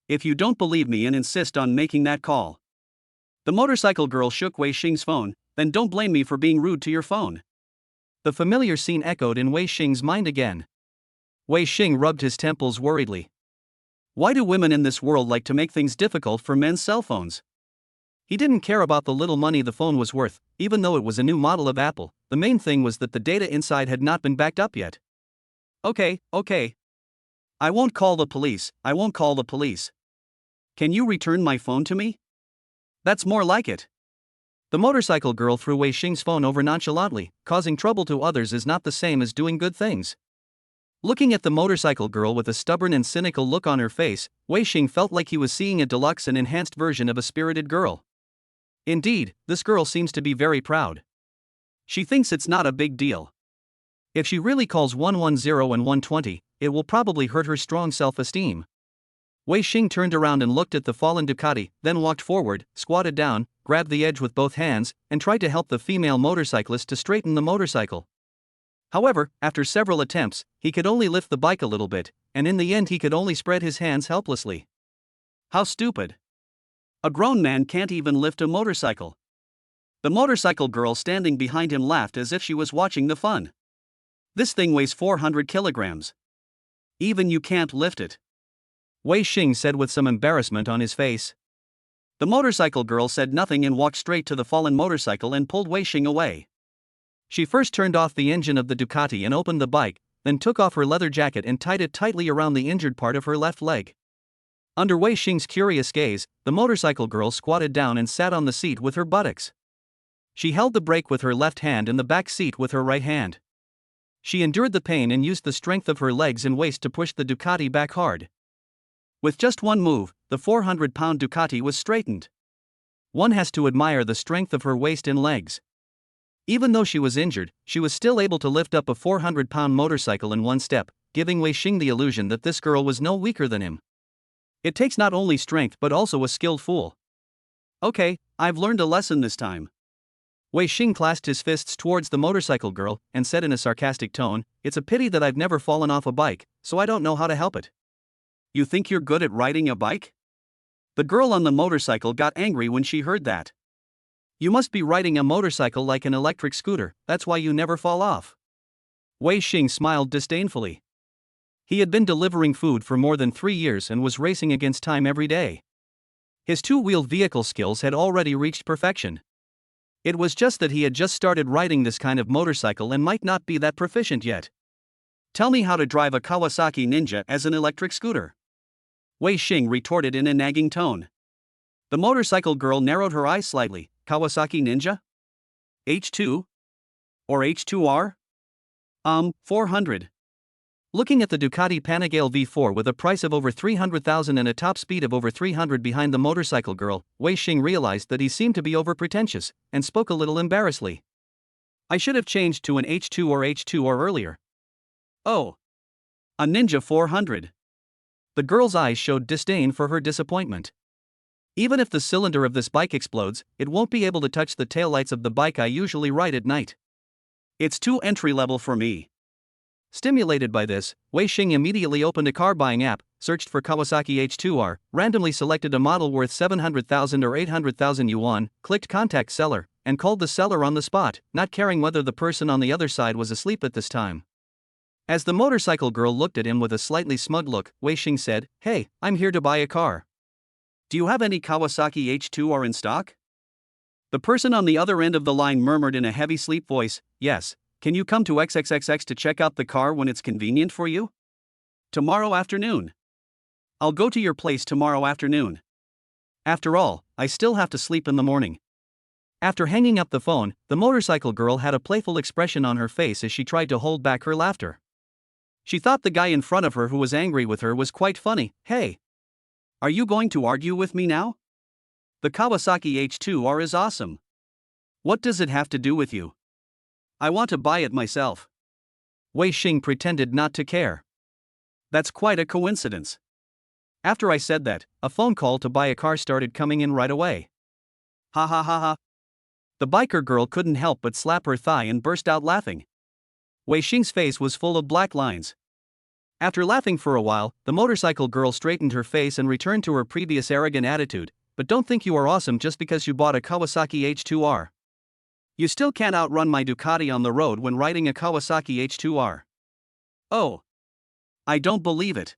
"If you don't believe me and insist on making that call." The motorcycle girl shook Wei Xing's phone. "Then don't blame me for being rude to your phone." The familiar scene echoed in Wei Xing's mind again. Wei Xing rubbed his temples worriedly. Why do women in this world like to make things difficult for men's cell phones? He didn't care about the little money the phone was worth, even though it was a new model of Apple. The main thing was that the data inside had not been backed up yet. Okay. I won't call the police. Can you return my phone to me? That's more like it." The motorcycle girl threw Wei Xing's phone over nonchalantly. Causing trouble to others is not the same as doing good things. Looking at the motorcycle girl with a stubborn and cynical look on her face, Wei Xing felt like he was seeing a deluxe and enhanced version of a spirited girl. Indeed, this girl seems to be very proud. She thinks it's not a big deal. If she really calls 110 and 120, it will probably hurt her strong self-esteem. Wei Xing turned around and looked at the fallen Ducati, then walked forward, squatted down, grabbed the edge with both hands, and tried to help the female motorcyclist to straighten the motorcycle. However, after several attempts, he could only lift the bike a little bit, and in the end he could only spread his hands helplessly. How stupid. A grown man can't even lift a motorcycle. The motorcycle girl standing behind him laughed as if she was watching the fun. This thing weighs 400 kilograms. Even you can't lift it. Wei Xing said with some embarrassment on his face. The motorcycle girl said nothing and walked straight to the fallen motorcycle and pulled Wei Xing away. She first turned off the engine of the Ducati and opened the bike, then took off her leather jacket and tied it tightly around the injured part of her left leg. Under Wei Xing's curious gaze, the motorcycle girl squatted down and sat on the seat with her buttocks. She held the brake with her left hand and the back seat with her right hand. She endured the pain and used the strength of her legs and waist to push the Ducati back hard. With just one move, the 400-pound Ducati was straightened. One has to admire the strength of her waist and legs. Even though she was injured, she was still able to lift up a 400-pound motorcycle in one step, giving Wei Xing the illusion that this girl was no weaker than him. It takes not only strength but also a skilled fool. Okay, I've learned a lesson this time. Wei Xing clasped his fists towards the motorcycle girl and said in a sarcastic tone, "It's a pity that I've never fallen off a bike, so I don't know how to help it." You think you're good at riding a bike? The girl on the motorcycle got angry when she heard that. You must be riding a motorcycle like an electric scooter, that's why you never fall off. Wei Xing smiled disdainfully. He had been delivering food for more than 3 years and was racing against time every day. His two-wheeled vehicle skills had already reached perfection. It was just that he had just started riding this kind of motorcycle and might not be that proficient yet. Tell me how to drive a Kawasaki Ninja as an electric scooter. Wei Xing retorted in a nagging tone. The motorcycle girl narrowed her eyes slightly. Kawasaki Ninja? H2? Or H2R? 400. Looking at the Ducati Panigale V4 with a price of over 300,000 and a top speed of over 300 behind the motorcycle girl, Wei Xing realized that he seemed to be over-pretentious, and spoke a little embarrassedly. I should have changed to an H2 or H2R earlier. Oh. A Ninja 400. The girl's eyes showed disdain for her disappointment. Even if the cylinder of this bike explodes, it won't be able to touch the taillights of the bike I usually ride at night. It's too entry-level for me. Stimulated by this, Wei Xing immediately opened a car buying app, searched for Kawasaki H2R, randomly selected a model worth 700,000 or 800,000 yuan, clicked contact seller, and called the seller on the spot, not caring whether the person on the other side was asleep at this time. As the motorcycle girl looked at him with a slightly smug look, Wei Xing said, "Hey, I'm here to buy a car. Do you have any Kawasaki H2R in stock?" The person on the other end of the line murmured in a heavy sleep voice, "Yes, can you come to XXXX to check out the car when it's convenient for you?" "Tomorrow afternoon." "I'll go to your place tomorrow afternoon. After all, I still have to sleep in the morning." After hanging up the phone, the motorcycle girl had a playful expression on her face as she tried to hold back her laughter. She thought the guy in front of her who was angry with her was quite funny. "Hey! Are you going to argue with me now? The Kawasaki H2R is awesome. What does it have to do with you? I want to buy it myself." Wei Xing pretended not to care. "That's quite a coincidence." After I said that, a phone call to buy a car started coming in right away. Ha ha ha ha. The biker girl couldn't help but slap her thigh and burst out laughing. Wei Xing's face was full of black lines. After laughing for a while, the motorcycle girl straightened her face and returned to her previous arrogant attitude. "But don't think you are awesome just because you bought a Kawasaki H2R. You still can't outrun my Ducati on the road when riding a Kawasaki H2R. Oh. I don't believe it."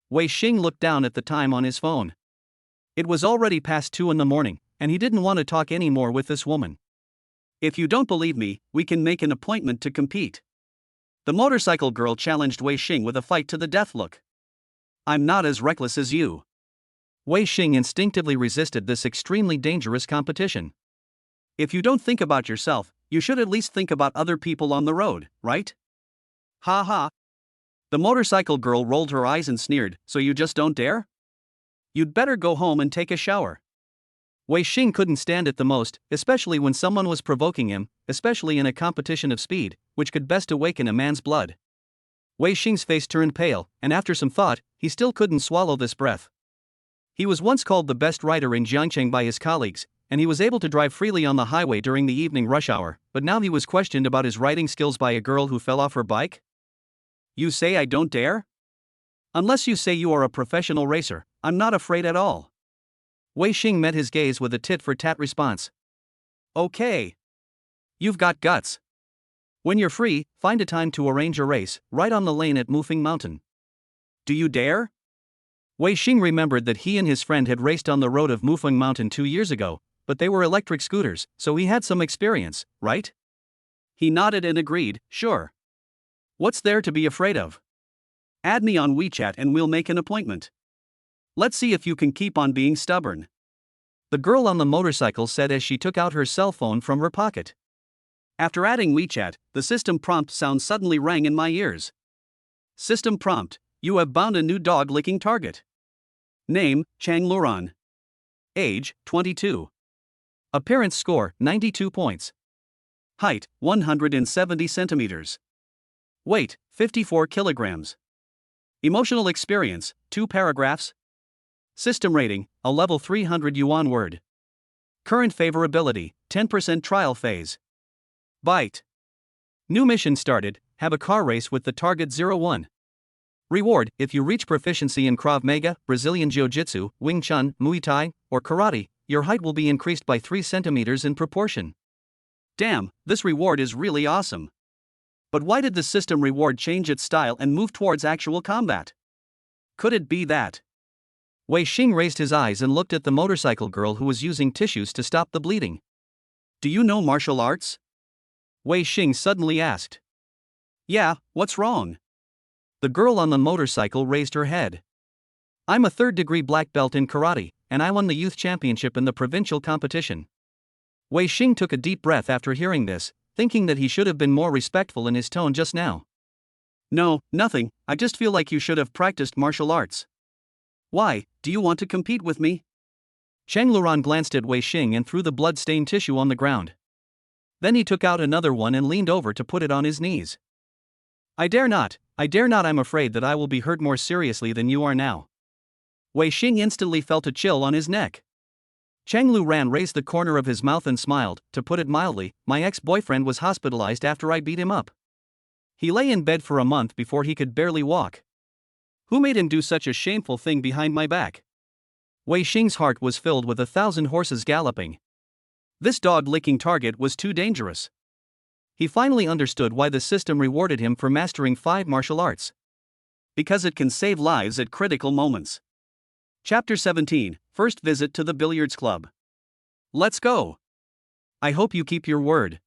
Wei Xing looked down at the time on his phone. It was already past 2 in the morning, and he didn't want to talk anymore with this woman. "If you don't believe me, we can make an appointment to compete." The motorcycle girl challenged Wei Xing with a fight to the death look. "I'm not as reckless as you." Wei Xing instinctively resisted this extremely dangerous competition. "If you don't think about yourself, you should at least think about other people on the road, right?" "Ha ha." The motorcycle girl rolled her eyes and sneered, "So you just don't dare? You'd better go home and take a shower." Wei Xing couldn't stand it the most, especially when someone was provoking him, especially in a competition of speed, which could best awaken a man's blood. Wei Xing's face turned pale, and after some thought, he still couldn't swallow this breath. He was once called the best rider in Jiangcheng by his colleagues, and he was able to drive freely on the highway during the evening rush hour, but now he was questioned about his riding skills by a girl who fell off her bike? "You say I don't dare? Unless you say you are a professional racer, I'm not afraid at all." Wei Xing met his gaze with a tit-for-tat response. "Okay. You've got guts. When you're free, find a time to arrange a race, right on the lane at Mufeng Mountain. Do you dare?" Wei Xing remembered that he and his friend had raced on the road of Mufeng Mountain 2 years ago, but they were electric scooters, so he had some experience, right? He nodded and agreed, "Sure. What's there to be afraid of? Add me on WeChat and we'll make an appointment. Let's see if you can keep on being stubborn." The girl on the motorcycle said as she took out her cell phone from her pocket. After adding WeChat, the system prompt sound suddenly rang in my ears. System prompt: "You have bound a new dog-licking target. Name: Chang Luran. Age: 22. Appearance score: 92 points. Height: 170 centimeters. Weight: 54 kilograms. Emotional experience: 2 paragraphs. System rating: a level 300 yuan word. Current favorability: 10% trial phase. Bite. New mission started. Have a car race with the target 01. Reward: if you reach proficiency in Krav Maga, Brazilian Jiu-Jitsu, Wing Chun, Muay Thai, or Karate, your height will be increased by 3 centimeters in proportion. Damn, this reward is really awesome. But why did the system reward change its style and move towards actual combat? Could it be that? Wei Xing raised his eyes and looked at the motorcycle girl who was using tissues to stop the bleeding. Do you know martial arts? Wei Xing suddenly asked. Yeah, what's wrong? The girl on the motorcycle raised her head. I'm a 3rd-degree black belt in karate, and I won the youth championship in the provincial competition. Wei Xing took a deep breath after hearing this, thinking that he should have been more respectful in his tone just now. No, nothing, I just feel like you should have practiced martial arts. Why, do you want to compete with me? Cheng Luran glanced at Wei Xing and threw the blood-stained tissue on the ground. Then he took out another one and leaned over to put it on his knees. I dare not, I'm afraid that I will be hurt more seriously than you are now. Wei Xing instantly felt a chill on his neck. Cheng Luran raised the corner of his mouth and smiled. To put it mildly, my ex-boyfriend was hospitalized after I beat him up. He lay in bed for a month before he could barely walk. Who made him do such a shameful thing behind my back? Wei Xing's heart was filled with 1,000 horses galloping. This dog-licking target was too dangerous. He finally understood why the system rewarded him for mastering 5 martial arts. Because it can save lives at critical moments. Chapter 17, First Visit to the Billiards Club. Let's go. I hope you keep your word.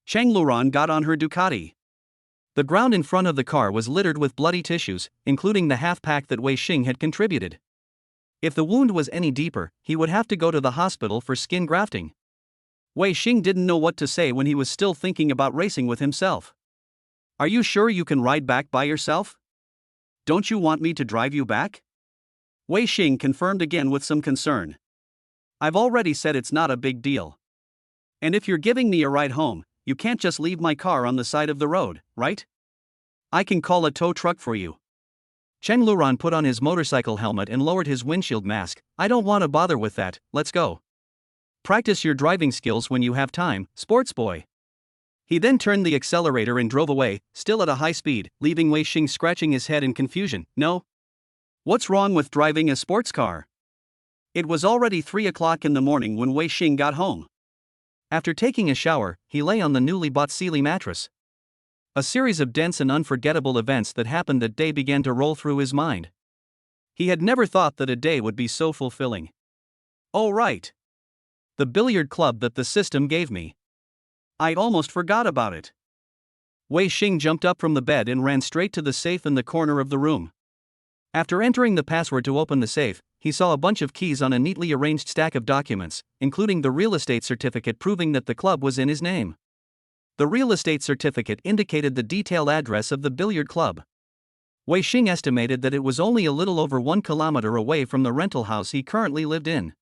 Cheng Luran got on her Ducati. The ground in front of the car was littered with bloody tissues, including the half-pack that Wei Xing had contributed. If the wound was any deeper, he would have to go to the hospital for skin grafting. Wei Xing didn't know what to say when he was still thinking about racing with himself. Are you sure you can ride back by yourself? Don't you want me to drive you back? Wei Xing confirmed again with some concern. I've already said it's not a big deal. And if you're giving me a ride home, you can't just leave my car on the side of the road, right? I can call a tow truck for you. Cheng Luran put on his motorcycle helmet and lowered his windshield mask. I don't want to bother with that, let's go. Practice your driving skills when you have time, sports boy. He then turned the accelerator and drove away, still at a high speed, leaving Wei Xing scratching his head in confusion. No? What's wrong with driving a sports car? It was already 3 o'clock in the morning when Wei Xing got home. After taking a shower, he lay on the newly bought Sealy mattress. A series of dense and unforgettable events that happened that day began to roll through his mind. He had never thought that a day would be so fulfilling. Oh right. The billiard club that the system gave me. I'd almost forgot about it. Wei Xing jumped up from the bed and ran straight to the safe in the corner of the room. After entering the password to open the safe, he saw a bunch of keys on a neatly arranged stack of documents, including the real estate certificate proving that the club was in his name. The real estate certificate indicated the detailed address of the billiard club. Wei Xing estimated that it was only a little over 1 kilometer away from the rental house he currently lived in.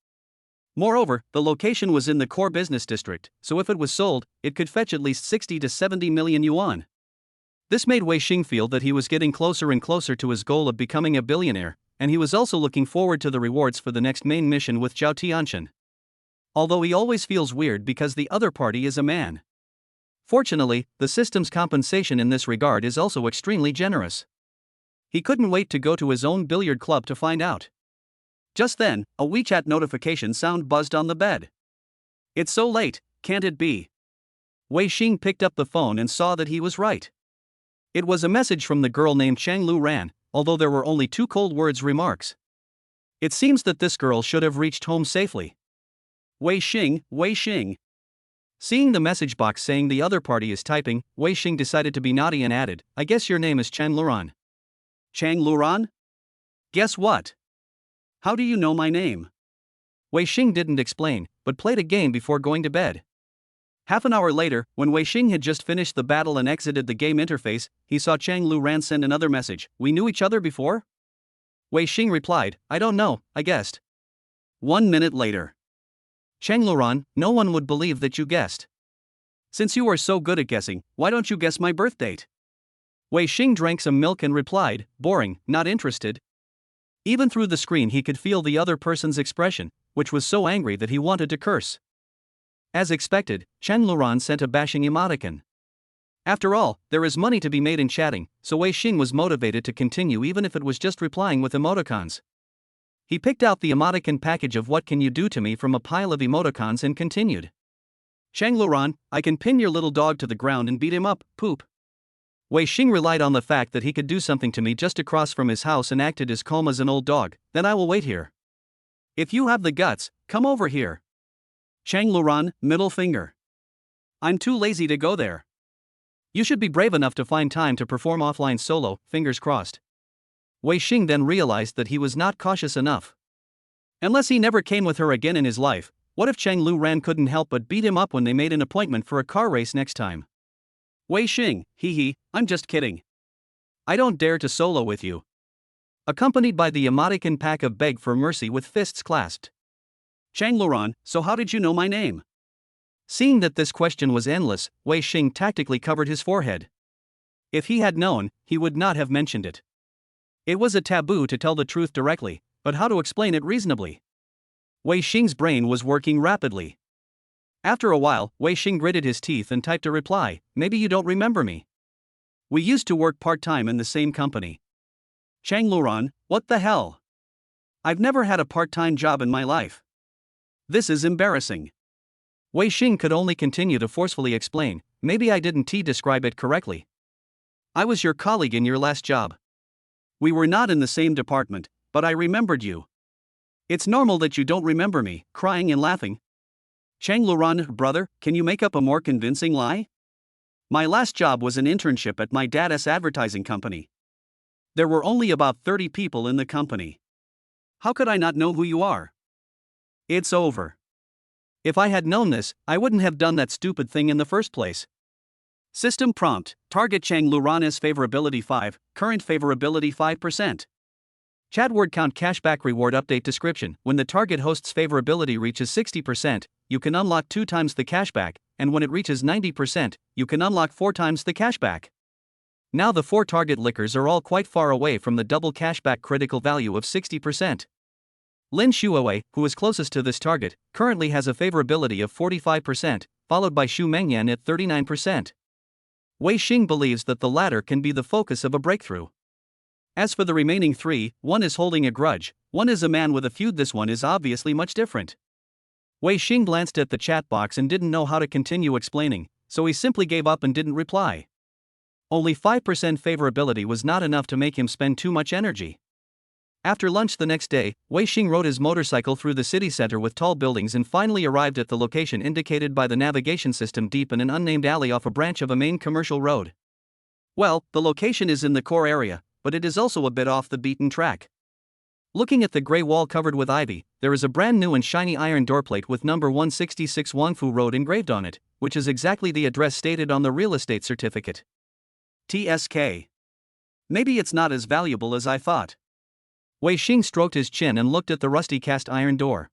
Moreover, the location was in the core business district, so if it was sold, it could fetch at least 60 to 70 million yuan. This made Wei Xing feel that he was getting closer and closer to his goal of becoming a billionaire, and he was also looking forward to the rewards for the next main mission with Zhao Tianchen. Although he always feels weird because the other party is a man. Fortunately, the system's compensation in this regard is also extremely generous. He couldn't wait to go to his own billiard club to find out. Just then, a WeChat notification sound buzzed on the bed. It's so late, can't it be? Wei Xing picked up the phone and saw that he was right. It was a message from the girl named Cheng Luran, although there were only 2 cold words remarks. It seems that this girl should have reached home safely. Wei Xing, Wei Xing. Seeing the message box saying the other party is typing, Wei Xing decided to be naughty and added, I guess your name is Cheng Luran. Cheng Luran? Guess what? How do you know my name? Wei Xing didn't explain, but played a game before going to bed. Half an hour later, when Wei Xing had just finished the battle and exited the game interface, he saw Cheng Luran send another message. We knew each other before? Wei Xing replied, I don't know, I guessed. 1 minute later. Cheng Luran, no one would believe that you guessed. Since you are so good at guessing, why don't you guess my birth date? Wei Xing drank some milk and replied, boring, not interested. Even through the screen he could feel the other person's expression, which was so angry that he wanted to curse. As expected, Cheng Luran sent a bashing emoticon. After all, there is money to be made in chatting, so Wei Xing was motivated to continue even if it was just replying with emoticons. He picked out the emoticon package of "What can you do to me" from a pile of emoticons and continued. "Chang Luran, I can pin your little dog to the ground and beat him up, poop." Wei Xing relied on the fact that he could do something to me just across from his house and acted as calm as an old dog. "Then I will wait here. If you have the guts, come over here." Chang Luran, middle finger. I'm too lazy to go there. You should be brave enough to find time to perform offline solo, fingers crossed. Wei Xing then realized that he was not cautious enough. Unless he never came with her again in his life, what if Chang Luran couldn't help but beat him up when they made an appointment for a car race next time? Wei Xing, hee, I'm just kidding. I don't dare to solo with you. Accompanied by the emoticon pack of "Beg for mercy" with fists clasped. Chang Luran, so how did you know my name? Seeing that this question was endless, Wei Xing tactically covered his forehead. If he had known, he would not have mentioned it. It was a taboo to tell the truth directly, but how to explain it reasonably? Wei Xing's brain was working rapidly. After a while, Wei Xing gritted his teeth and typed a reply, "Maybe you don't remember me. We used to work part-time in the same company." Chang Luran, what the hell? I've never had a part-time job in my life. This is embarrassing. Wei Xing could only continue to forcefully explain, "Maybe I didn't describe it correctly. I was your colleague in your last job. We were not in the same department, but I remembered you. It's normal that you don't remember me," crying and laughing. Chang Luran, brother, can you make up a more convincing lie? My last job was an internship at my dad's advertising company. There were only about 30 people in the company. How could I not know who you are? It's over. If I had known this, I wouldn't have done that stupid thing in the first place. System prompt, target Chang Luran's favorability 5, current favorability 5%. Chat word count cashback reward update description. When the target host's favorability reaches 60%, you can unlock 2 times the cashback, and when it reaches 90%, you can unlock 4 times the cashback. Now the 4 target lickers are all quite far away from the double cashback critical value of 60%. Lin Xuewei, who is closest to this target, currently has a favorability of 45%, followed by Xu Mengyan at 39%. Wei Xing believes that the latter can be the focus of a breakthrough. As for the remaining 3, one is holding a grudge, one is a man with a feud. This one is obviously much different. Wei Xing glanced at the chat box and didn't know how to continue explaining, so he simply gave up and didn't reply. Only 5% favorability was not enough to make him spend too much energy. After lunch the next day, Wei Xing rode his motorcycle through the city center with tall buildings and finally arrived at the location indicated by the navigation system deep in an unnamed alley off a branch of a main commercial road. Well, the location is in the core area, but it is also a bit off the beaten track. Looking at the gray wall covered with ivy, there is a brand new and shiny iron doorplate with number 166 Wangfu Road engraved on it, which is exactly the address stated on the real estate certificate. TSK. Maybe it's not as valuable as I thought. Wei Xing stroked his chin and looked at the rusty cast iron door.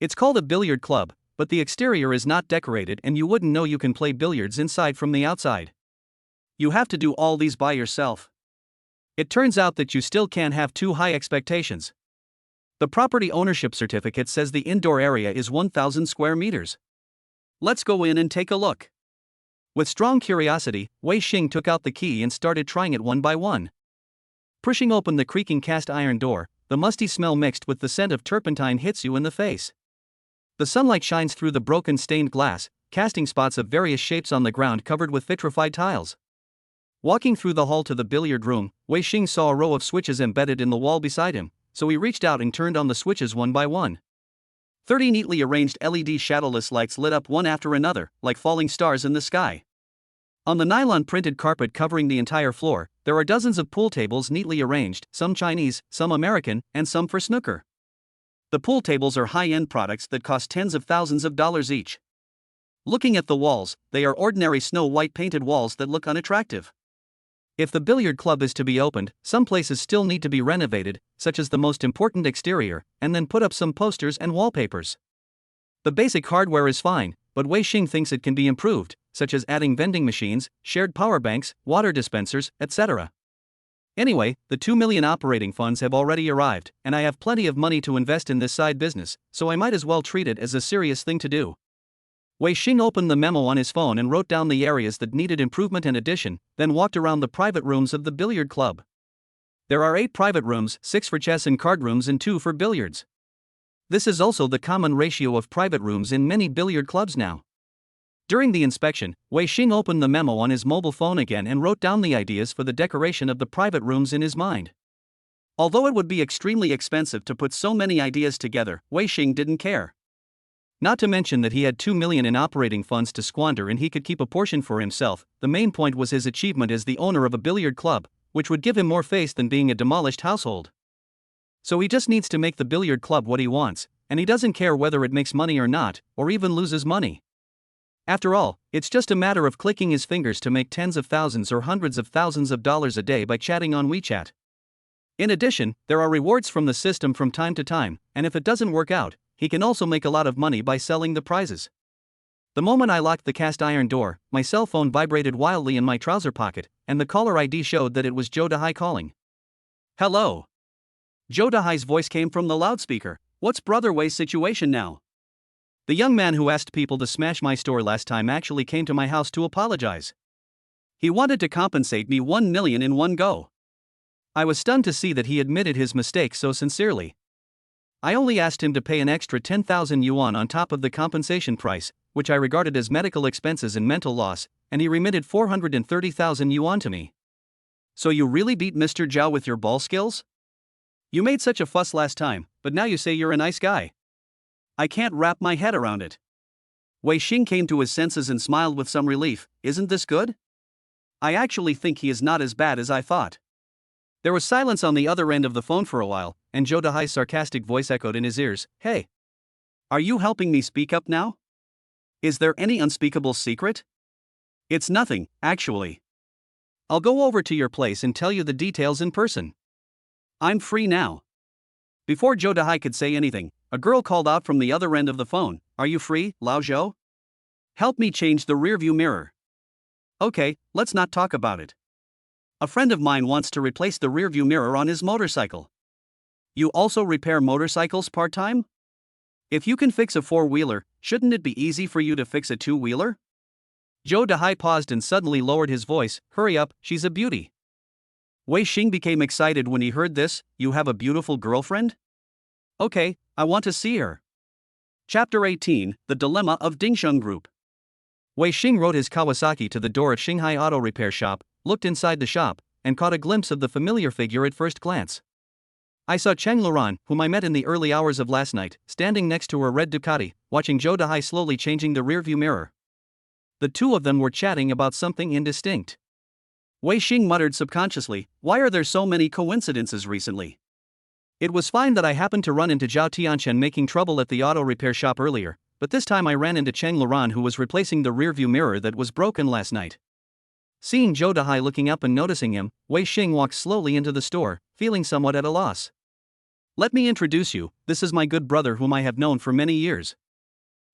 It's called a billiard club, but the exterior is not decorated and you wouldn't know you can play billiards inside from the outside. You have to do all these by yourself. It turns out that you still can't have too high expectations. The property ownership certificate says the indoor area is 1,000 square meters. Let's go in and take a look. With strong curiosity, Wei Xing took out the key and started trying it one by one. Pushing open the creaking cast iron door, the musty smell mixed with the scent of turpentine hits you in the face. The sunlight shines through the broken stained glass, casting spots of various shapes on the ground covered with vitrified tiles. Walking through the hall to the billiard room, Wei Xing saw a row of switches embedded in the wall beside him, so he reached out and turned on the switches one by one. 30 neatly arranged LED shadowless lights lit up one after another, like falling stars in the sky. On the nylon-printed carpet covering the entire floor, there are dozens of pool tables neatly arranged, some Chinese, some American, and some for snooker. The pool tables are high-end products that cost tens of thousands of dollars each. Looking at the walls, they are ordinary snow-white painted walls that look unattractive. If the billiard club is to be opened, some places still need to be renovated, such as the most important exterior, and then put up some posters and wallpapers. The basic hardware is fine, but Wei Xing thinks it can be improved, such as adding vending machines, shared power banks, water dispensers, etc. Anyway, the 2 million operating funds have already arrived, and I have plenty of money to invest in this side business, so I might as well treat it as a serious thing to do. Wei Xing opened the memo on his phone and wrote down the areas that needed improvement and addition, then walked around the private rooms of the billiard club. There are 8 private rooms, 6 for chess and card rooms and 2 for billiards. This is also the common ratio of private rooms in many billiard clubs now. During the inspection, Wei Xing opened the memo on his mobile phone again and wrote down the ideas for the decoration of the private rooms in his mind. Although it would be extremely expensive to put so many ideas together, Wei Xing didn't care. Not to mention that he had 2 million in operating funds to squander and he could keep a portion for himself. The main point was his achievement as the owner of a billiard club, which would give him more face than being a demolished household. So he just needs to make the billiard club what he wants, and he doesn't care whether it makes money or not, or even loses money. After all, it's just a matter of clicking his fingers to make tens of thousands or hundreds of thousands of dollars a day by chatting on WeChat. In addition, there are rewards from the system from time to time, and if it doesn't work out, he can also make a lot of money by selling the prizes. The moment I locked the cast iron door, my cell phone vibrated wildly in my trouser pocket, and the caller ID showed that it was Zhou Dahai calling. Hello. Zhou Dahai's voice came from the loudspeaker. What's Brother Wei's situation now? The young man who asked people to smash my store last time actually came to my house to apologize. He wanted to compensate me 1 million in one go. I was stunned to see that he admitted his mistake so sincerely. I only asked him to pay an extra 10,000 yuan on top of the compensation price, which I regarded as medical expenses and mental loss, and he remitted 430,000 yuan to me. So you really beat Mr. Zhao with your ball skills? You made such a fuss last time, but now you say you're a nice guy. I can't wrap my head around it. Wei Xing came to his senses and smiled with some relief. Isn't this good? I actually think he is not as bad as I thought. There was silence on the other end of the phone for a while, and Zhou Dahai's sarcastic voice echoed in his ears. Hey! Are you helping me speak up now? Is there any unspeakable secret? It's nothing, actually. I'll go over to your place and tell you the details in person. I'm free now. Before Zhou Dahai could say anything, a girl called out from the other end of the phone. Are you free, Lao Zhou? Help me change the rearview mirror. Okay, let's not talk about it. A friend of mine wants to replace the rearview mirror on his motorcycle. You also repair motorcycles part-time? If you can fix a 4-wheeler, shouldn't it be easy for you to fix a 2-wheeler? Zhou Dahai paused and suddenly lowered his voice. Hurry up, she's a beauty. Wei Xing became excited when he heard this. You have a beautiful girlfriend? Okay, I want to see her. Chapter 18, The Dilemma of Dingsheng Group. Wei Xing rode his Kawasaki to the door at Shanghai Auto Repair Shop, looked inside the shop, and caught a glimpse of the familiar figure at first glance. I saw Cheng Luran, whom I met in the early hours of last night, standing next to her red Ducati, watching Zhou Dahai slowly changing the rearview mirror. The two of them were chatting about something indistinct. Wei Xing muttered subconsciously, why are there so many coincidences recently? It was fine that I happened to run into Zhao Tianchen making trouble at the auto repair shop earlier, but this time I ran into Cheng Luran who was replacing the rearview mirror that was broken last night. Seeing Zhou Dahai looking up and noticing him, Wei Xing walked slowly into the store, feeling somewhat at a loss. Let me introduce you, this is my good brother whom I have known for many years.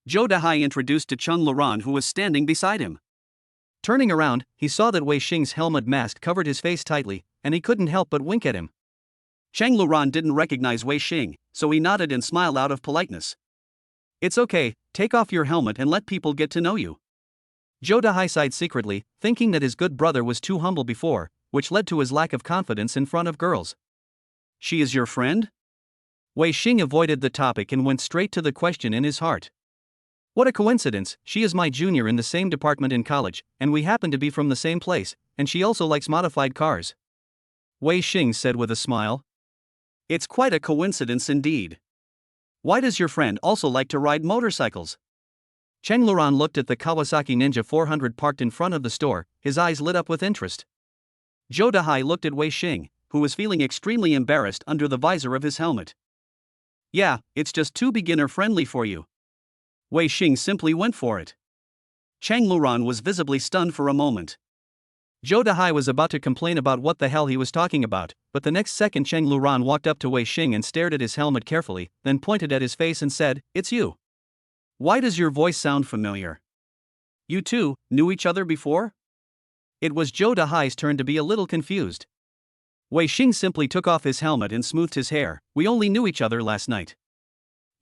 Zhou Dahai introduced to Cheng Luran who was standing beside him. Turning around, he saw that Wei Xing's helmet mask covered his face tightly, and he couldn't help but wink at him. Cheng Luran didn't recognize Wei Xing, so he nodded and smiled out of politeness. It's okay, take off your helmet and let people get to know you. Zhou Dahai sighed secretly, thinking that his good brother was too humble before, which led to his lack of confidence in front of girls. She is your friend? Wei Xing avoided the topic and went straight to the question in his heart. What a coincidence, she is my junior in the same department in college, and we happen to be from the same place, and she also likes modified cars. Wei Xing said with a smile. It's quite a coincidence indeed. Why does your friend also like to ride motorcycles? Cheng Luran looked at the Kawasaki Ninja 400 parked in front of the store, his eyes lit up with interest. Zhou Dahai looked at Wei Xing, who was feeling extremely embarrassed under the visor of his helmet. Yeah, it's just too beginner-friendly for you. Wei Xing simply went for it. Cheng Luran was visibly stunned for a moment. Zhou Dahai was about to complain about what the hell he was talking about, but the next second Cheng Luran walked up to Wei Xing and stared at his helmet carefully, then pointed at his face and said, "It's you. Why does your voice sound familiar? You two knew each other before?" It was Zhou Dahai's turn to be a little confused. Wei Xing simply took off his helmet and smoothed his hair. We only knew each other last night.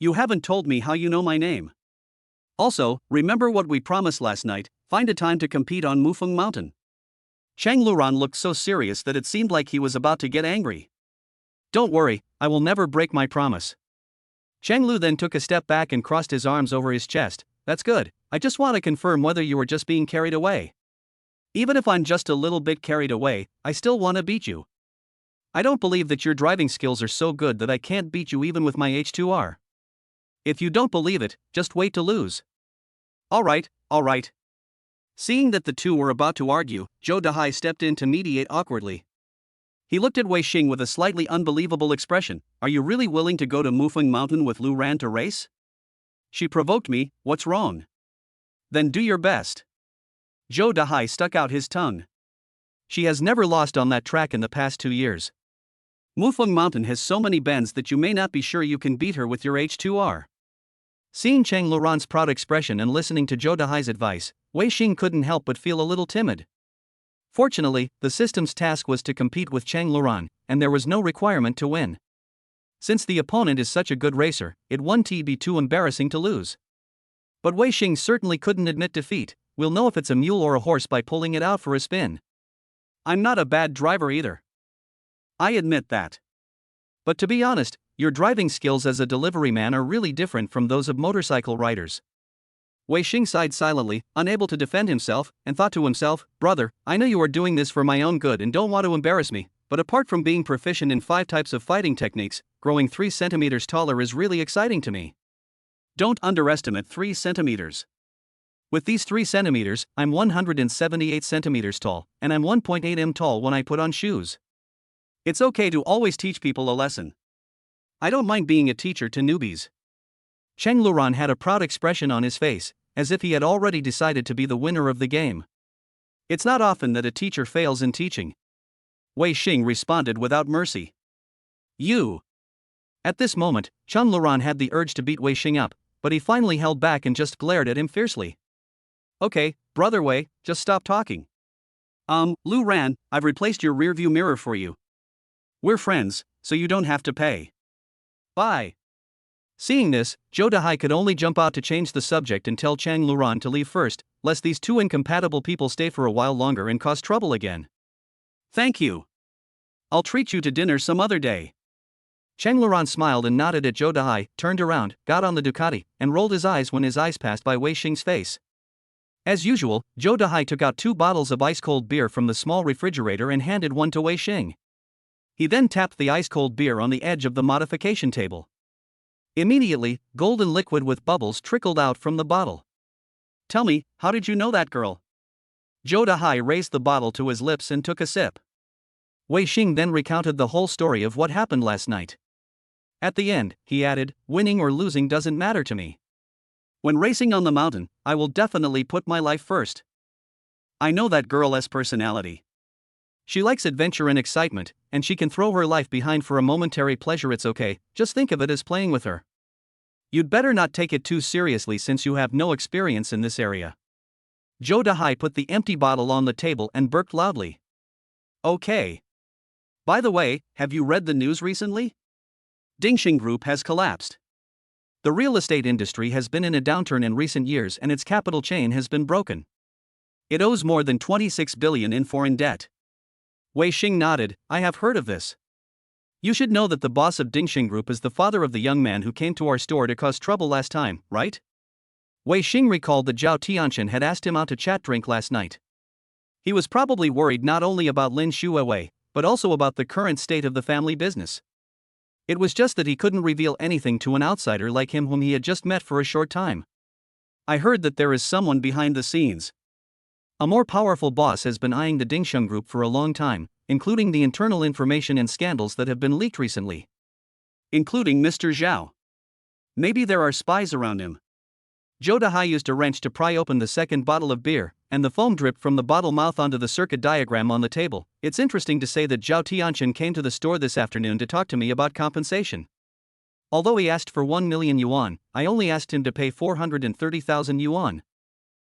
You haven't told me how you know my name. Also, remember what we promised last night, find a time to compete on Mufeng Mountain. Chang Luran looked so serious that it seemed like he was about to get angry. Don't worry, I will never break my promise. Chang Lu then took a step back and crossed his arms over his chest. That's good, I just want to confirm whether you were just being carried away. Even if I'm just a little bit carried away, I still want to beat you. I don't believe that your driving skills are so good that I can't beat you even with my H2R. If you don't believe it, just wait to lose. Alright. Seeing that the two were about to argue, Zhou Dahai stepped in to mediate awkwardly. He looked at Wei Xing with a slightly unbelievable expression. Are you really willing to go to Mufeng Mountain with Lu Ran to race? She provoked me, what's wrong? Then do your best. Zhou Dahai stuck out his tongue. She has never lost on that track in the past 2 years. Mufeng Mountain has so many bends that you may not be sure you can beat her with your H2R. Seeing Chang Luran's proud expression and listening to Zhou Dahai's advice, Wei Xing couldn't help but feel a little timid. Fortunately, the system's task was to compete with Chang Luran, and there was no requirement to win. Since the opponent is such a good racer, it wouldn't be too embarrassing to lose. But Wei Xing certainly couldn't admit defeat. We'll know if it's a mule or a horse by pulling it out for a spin. I'm not a bad driver either. I admit that. But to be honest, your driving skills as a delivery man are really different from those of motorcycle riders. Wei Xing sighed silently, unable to defend himself, and thought to himself, brother, I know you are doing this for my own good and don't want to embarrass me, but apart from being proficient in 5 types of fighting techniques, growing 3 centimeters taller is really exciting to me. Don't underestimate 3 centimeters. With these 3 centimeters, I'm 178 centimeters tall, and I'm 1.8 m tall when I put on shoes. It's okay to always teach people a lesson. I don't mind being a teacher to newbies. Chang Luran had a proud expression on his face, as if he had already decided to be the winner of the game. It's not often that a teacher fails in teaching. Wei Xing responded without mercy. You. At this moment, Chang Luran had the urge to beat Wei Xing up, but he finally held back and just glared at him fiercely. Okay, brother Wei, just stop talking. Lu Ran, I've replaced your rearview mirror for you. We're friends, so you don't have to pay. Bye. Seeing this, Zhou Dahai could only jump out to change the subject and tell Chang Luran to leave first, lest these two incompatible people stay for a while longer and cause trouble again. Thank you. I'll treat you to dinner some other day. Chang Luran smiled and nodded at Zhou Dahai, turned around, got on the Ducati, and rolled his eyes when his eyes passed by Wei Xing's face. As usual, Zhou Dahai took out 2 bottles of ice-cold beer from the small refrigerator and handed one to Wei Xing. He then tapped the ice-cold beer on the edge of the modification table. Immediately, golden liquid with bubbles trickled out from the bottle. Tell me, how did you know that girl? Zhou Dahai raised the bottle to his lips and took a sip. Wei Xing then recounted the whole story of what happened last night. At the end, he added, winning or losing doesn't matter to me. When racing on the mountain, I will definitely put my life first. I know that girl's personality. She likes adventure and excitement, and she can throw her life behind for a momentary pleasure. It's okay, just think of it as playing with her. You'd better not take it too seriously since you have no experience in this area. Zhou Dahai put the empty bottle on the table and burped loudly. Okay. By the way, have you read the news recently? Dingxing Group has collapsed. The real estate industry has been in a downturn in recent years and its capital chain has been broken. It owes more than 26 billion in foreign debt. Wei Xing nodded, I have heard of this. You should know that the boss of Dingxing Group is the father of the young man who came to our store to cause trouble last time, right? Wei Xing recalled that Zhao Tianxian had asked him out to chat drink last night. He was probably worried not only about Lin Xuewei, but also about the current state of the family business. It was just that he couldn't reveal anything to an outsider like him whom he had just met for a short time. I heard that there is someone behind the scenes. A more powerful boss has been eyeing the Dingxing Group for a long time, including the internal information and scandals that have been leaked recently. Including Mr. Zhao. Maybe there are spies around him. Zhou Dahai used a wrench to pry open the second bottle of beer, and the foam dripped from the bottle mouth onto the circuit diagram on the table. It's interesting to say that Zhao Tianxian came to the store this afternoon to talk to me about compensation. Although he asked for 1 million yuan, I only asked him to pay 430,000 yuan.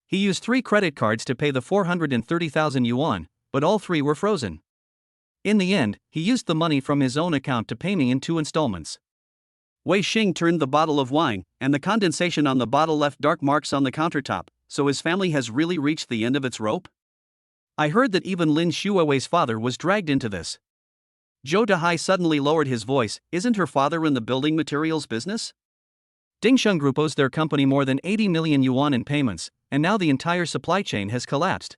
He used 3 credit cards to pay the 430,000 yuan, but all 3 were frozen. In the end, he used the money from his own account to pay me in 2 installments. Wei Xing turned the bottle of wine, and the condensation on the bottle left dark marks on the countertop, so his family has really reached the end of its rope? I heard that even Lin Xuewei's father was dragged into this. Zhou Dahai suddenly lowered his voice. Isn't her father in the building materials business? Dingsheng Group owes their company more than 80 million yuan in payments, and now the entire supply chain has collapsed.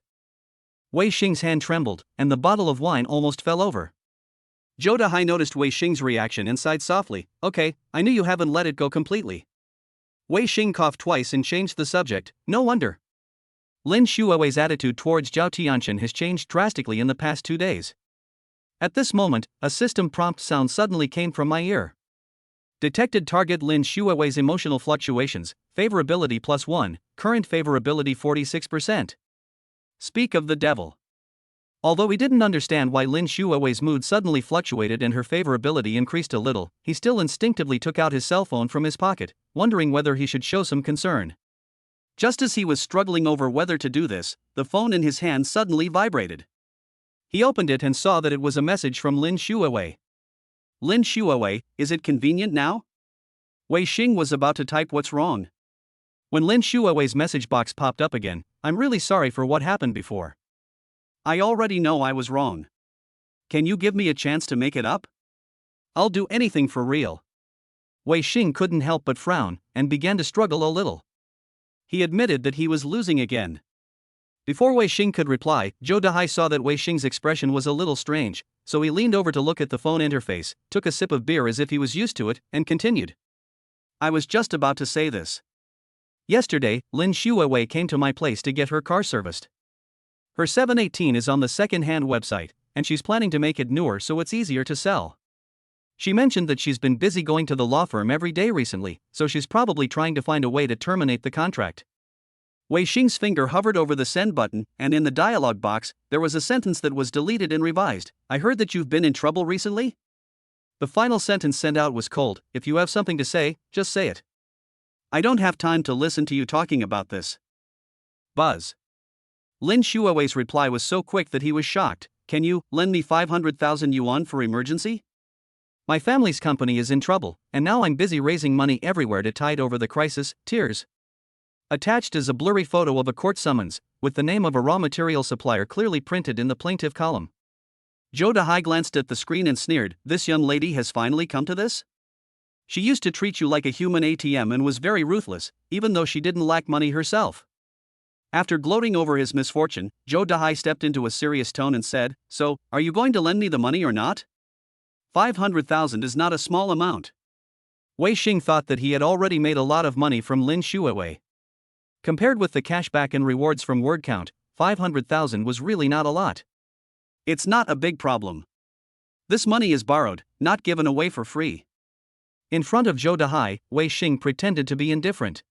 Wei Xing's hand trembled, and the bottle of wine almost fell over. Zhou Dahai noticed Wei Xing's reaction and sighed softly. Okay, I knew you haven't let it go completely. Wei Xing coughed twice and changed the subject. No wonder. Lin Xuewei's attitude towards Zhao Tianchen has changed drastically in the past 2 days. At this moment, a system prompt sound suddenly came from my ear. Detected target Lin Xuewei's emotional fluctuations, favorability +1, current favorability 46%. Speak of the devil. Although he didn't understand why Lin Xuewei's mood suddenly fluctuated and her favorability increased a little, he still instinctively took out his cell phone from his pocket, wondering whether he should show some concern. Just as he was struggling over whether to do this, the phone in his hand suddenly vibrated. He opened it and saw that it was a message from Lin Xuewei. Lin Xuewei, is it convenient now? Wei Xing was about to type what's wrong. When Lin Xuewei's message box popped up again, I'm really sorry for what happened before. I already know I was wrong. Can you give me a chance to make it up? I'll do anything for real. Wei Xing couldn't help but frown, and began to struggle a little. He admitted that he was losing again. Before Wei Xing could reply, Zhou Dahai saw that Wei Xing's expression was a little strange, so he leaned over to look at the phone interface, took a sip of beer as if he was used to it, and continued. I was just about to say this. Yesterday, Lin Xuewei came to my place to get her car serviced. Her 718 is on the second-hand website, and she's planning to make it newer so it's easier to sell. She mentioned that she's been busy going to the law firm every day recently, so she's probably trying to find a way to terminate the contract. Wei Xing's finger hovered over the send button, and in the dialog box, there was a sentence that was deleted and revised. I heard that you've been in trouble recently? The final sentence sent out was cold. If you have something to say, just say it. I don't have time to listen to you talking about this. Buzz. Lin Xuewei's reply was so quick that he was shocked. Can you lend me 500,000 yuan for emergency? My family's company is in trouble, and now I'm busy raising money everywhere to tide over the crisis. Tears. Attached is a blurry photo of a court summons, with the name of a raw material supplier clearly printed in the plaintiff column. Zhou Dahai glanced at the screen and sneered. This young lady has finally come to this? She used to treat you like a human ATM and was very ruthless, even though she didn't lack money herself. After gloating over his misfortune, Zhou Dahai stepped into a serious tone and said, So, are you going to lend me the money or not? 500,000 is not a small amount. Wei Xing thought that he had already made a lot of money from Lin Xuewei. Compared with the cashback and rewards from word count, 500,000 was really not a lot. It's not a big problem. This money is borrowed, not given away for free. In front of Zhou Dahai, Wei Xing pretended to be indifferent.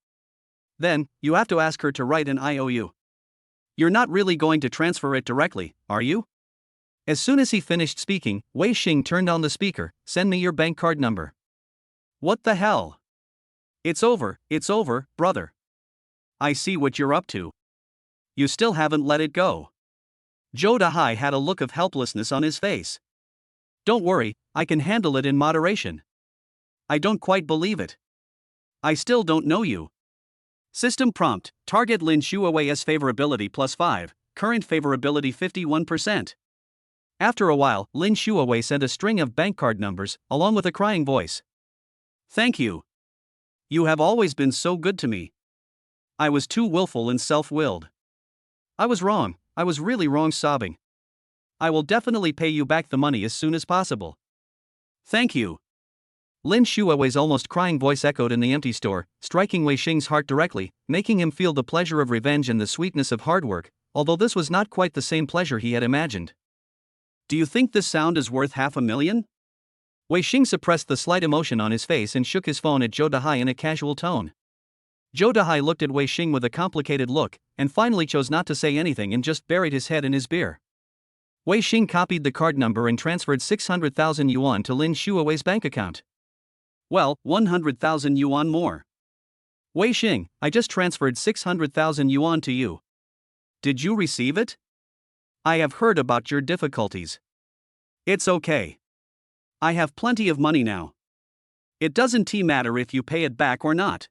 Then, you have to ask her to write an IOU. You're not really going to transfer it directly, are you? As soon as he finished speaking, Wei Xing turned on the speaker. Send me your bank card number. What the hell? It's over, brother. I see what you're up to. You still haven't let it go. Zhou Dahai had a look of helplessness on his face. Don't worry, I can handle it in moderation. I don't quite believe it. I still don't know you. System prompt, target Lin Xuewei's favorability +5, current favorability 51%. After a while, Lin Xuewei sent a string of bank card numbers, along with a crying voice. Thank you. You have always been so good to me. I was too willful and self-willed. I was wrong, I was really wrong, sobbing. I will definitely pay you back the money as soon as possible. Thank you. Lin Xuewei's almost crying voice echoed in the empty store, striking Wei Xing's heart directly, making him feel the pleasure of revenge and the sweetness of hard work, although this was not quite the same pleasure he had imagined. Do you think this sound is worth 500,000? Wei Xing suppressed the slight emotion on his face and shook his phone at Zhou Dahai in a casual tone. Zhou Dahai looked at Wei Xing with a complicated look, and finally chose not to say anything and just buried his head in his beer. Wei Xing copied the card number and transferred 600,000 yuan to Lin Xuewei's bank account. Well, 100,000 yuan more. Wei Xing, I just transferred 600,000 yuan to you. Did you receive it? I have heard about your difficulties. It's okay. I have plenty of money now. It doesn't matter if you pay it back or not.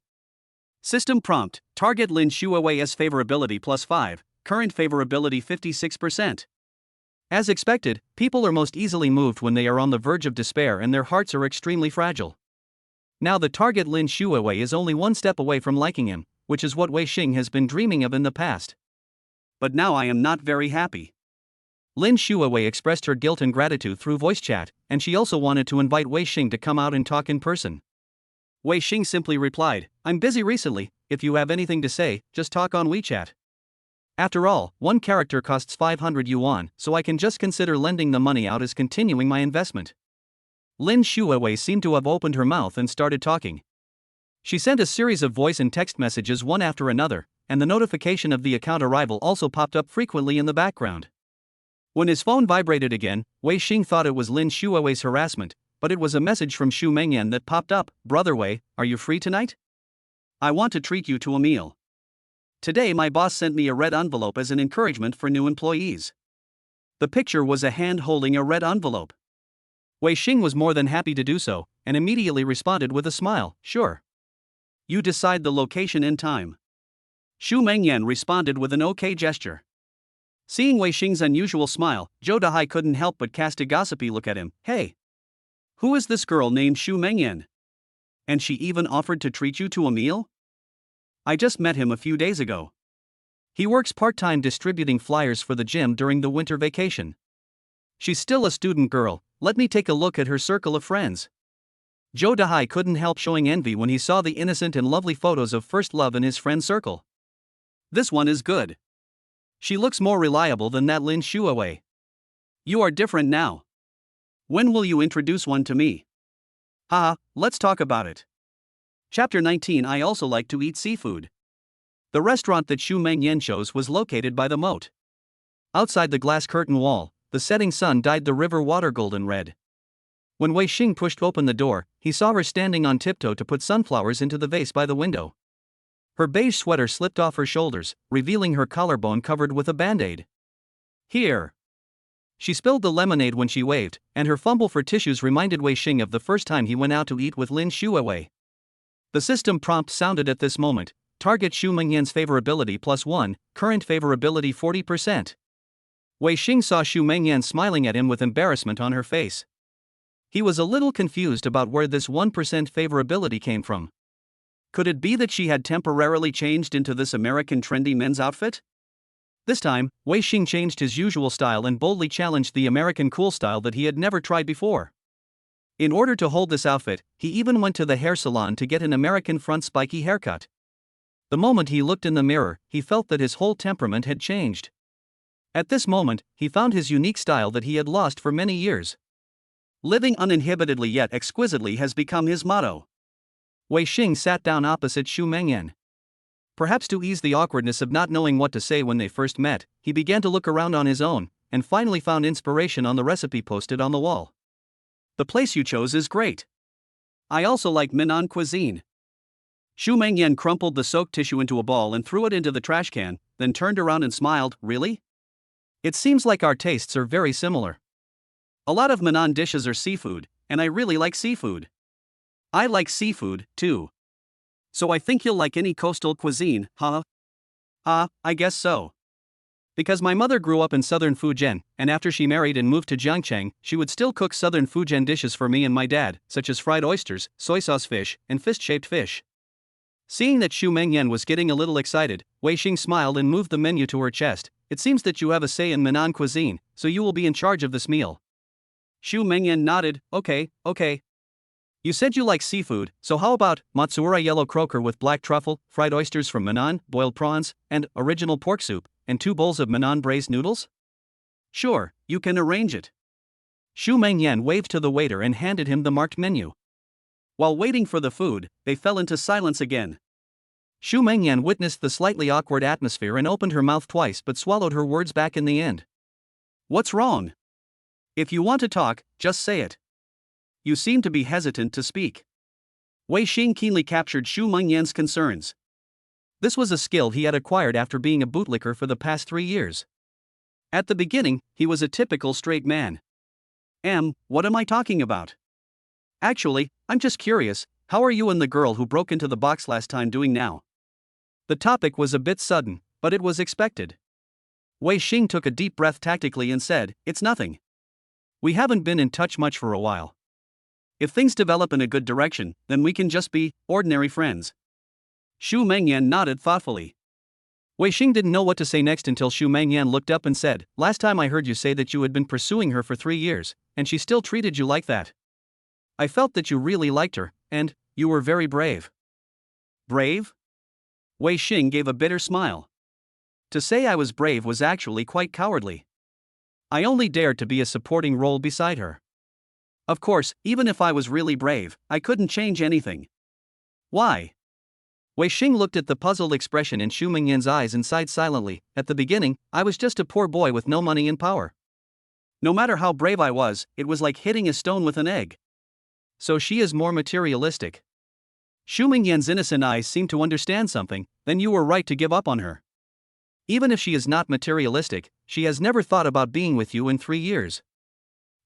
System prompt, target Lin Xuewei's favorability plus 5, current favorability 56%. As expected, people are most easily moved when they are on the verge of despair and their hearts are extremely fragile. Now the target Lin Xuewei is only one step away from liking him, which is what Wei Xing has been dreaming of in the past. But now I am not very happy. Lin Xuewei expressed her guilt and gratitude through voice chat, and she also wanted to invite Wei Xing to come out and talk in person. Wei Xing simply replied, "I'm busy recently, if you have anything to say, just talk on WeChat." After all, one character costs 500 yuan, so I can just consider lending the money out as continuing my investment. Lin Xuewei seemed to have opened her mouth and started talking. She sent a series of voice and text messages one after another, and the notification of the account arrival also popped up frequently in the background. When his phone vibrated again, Wei Xing thought it was Lin Xuewei's harassment, but it was a message from Xu Mengyan that popped up. "Brother Wei, are you free tonight? I want to treat you to a meal. Today my boss sent me a red envelope as an encouragement for new employees." The picture was a hand holding a red envelope. Wei Xing was more than happy to do so, and immediately responded with a smile, "Sure. You decide the location and time." Xu Mengyan responded with an OK gesture. Seeing Wei Xing's unusual smile, Zhou Dahai couldn't help but cast a gossipy look at him. "Hey, who is this girl named Xu Mengyan? And she even offered to treat you to a meal? I just met him a few days ago. He works part-time distributing flyers for the gym during the winter vacation. She's still a student girl, let me take a look at her circle of friends." Zhou Dahai couldn't help showing envy when he saw the innocent and lovely photos of first love in his friend circle. "This one is good. She looks more reliable than that Lin Xuewei. You are different now. When will you introduce one to me? Haha, let's talk about it." Chapter 19. I also like to eat seafood. The restaurant that Xu Mengyan chose was located by the moat. Outside the glass curtain wall, the setting sun dyed the river water golden red. When Wei Xing pushed open the door, he saw her standing on tiptoe to put sunflowers into the vase by the window. Her beige sweater slipped off her shoulders, revealing her collarbone covered with a band-aid. "Here." She spilled the lemonade when she waved, and her fumble for tissues reminded Wei Xing of the first time he went out to eat with Lin Xuewei. The system prompt sounded at this moment, target Xu Mengyan's favorability plus 1, current favorability 40%. Wei Xing saw Xu Mengyan smiling at him with embarrassment on her face. He was a little confused about where this 1% favorability came from. Could it be that she had temporarily changed into this American trendy men's outfit? This time, Wei Xing changed his usual style and boldly challenged the American cool style that he had never tried before. In order to hold this outfit, he even went to the hair salon to get an American front spiky haircut. The moment he looked in the mirror, he felt that his whole temperament had changed. At this moment, he found his unique style that he had lost for many years. Living uninhibitedly yet exquisitely has become his motto. Wei Xing sat down opposite Xu Mengyan. Perhaps to ease the awkwardness of not knowing what to say when they first met, he began to look around on his own, and finally found inspiration on the recipe posted on the wall. "The place you chose is great. I also like Minnan cuisine." Xu Mengyan crumpled the soaked tissue into a ball and threw it into the trash can, then turned around and smiled. "Really? It seems like our tastes are very similar. A lot of Minnan dishes are seafood, and I really like seafood. I like seafood, too. So I think you'll like any coastal cuisine, huh?" I guess so. Because my mother grew up in southern Fujian, and after she married and moved to Jiangcheng, she would still cook southern Fujian dishes for me and my dad, such as fried oysters, soy sauce fish, and fist-shaped fish. Seeing that Xu Mengyan was getting a little excited, Wei Xing smiled and moved the menu to her chest. "It seems that you have a say in Minnan cuisine, so you will be in charge of this meal." Xu Mengyan nodded. Okay. You said you like seafood, so how about Matsuura yellow croaker with black truffle, fried oysters from Minnan, boiled prawns, and original pork soup, and 2 bowls of Minnan braised noodles? Sure, you can arrange it. Xu Mengyan waved to the waiter and handed him the marked menu. While waiting for the food, they fell into silence again. Xu Mengyan witnessed the slightly awkward atmosphere and opened her mouth twice but swallowed her words back in the end. "What's wrong? If you want to talk, just say it. You seem to be hesitant to speak." Wei Xing keenly captured Xu Mengyan's concerns. This was a skill he had acquired after being a bootlicker for the past 3 years. At the beginning, he was a typical straight man. What am I talking about? Actually, I'm just curious, how are you and the girl who broke into the box last time doing now? The topic was a bit sudden, but it was expected. Wei Xing took a deep breath tactically and said, "It's nothing. We haven't been in touch much for a while. If things develop in a good direction, then we can just be ordinary friends." Xu Mengyan nodded thoughtfully. Wei Xing didn't know what to say next until Xu Mengyan looked up and said, "Last time I heard you say that you had been pursuing her for 3 years, and she still treated you like that. I felt that you really liked her, and you were very brave." Brave? Wei Xing gave a bitter smile. To say I was brave was actually quite cowardly. I only dared to be a supporting role beside her. Of course, even if I was really brave, I couldn't change anything. Why? Wei Xing looked at the puzzled expression in Xu Mengyan's eyes and sighed silently. "At the beginning, I was just a poor boy with no money and power. No matter how brave I was, it was like hitting a stone with an egg." So she is more materialistic. Xu Mengyan's innocent eyes seemed to understand something. "Then you were right to give up on her. Even if she is not materialistic, she has never thought about being with you in 3 years.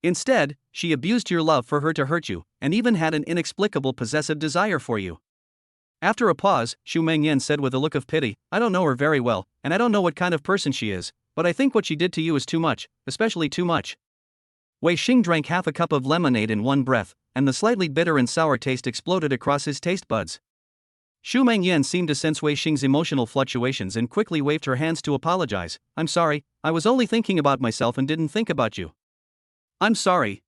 Instead, she abused your love for her to hurt you, and even had an inexplicable possessive desire for you." After a pause, Xu Mengyan said with a look of pity, "I don't know her very well, and I don't know what kind of person she is, but I think what she did to you is too much, especially too much." Wei Xing drank half a cup of lemonade in one breath, and the slightly bitter and sour taste exploded across his taste buds. Xu Mengyan seemed to sense Wei Xing's emotional fluctuations and quickly waved her hands to apologize. "I'm sorry, I was only thinking about myself and didn't think about you." "I'm sorry.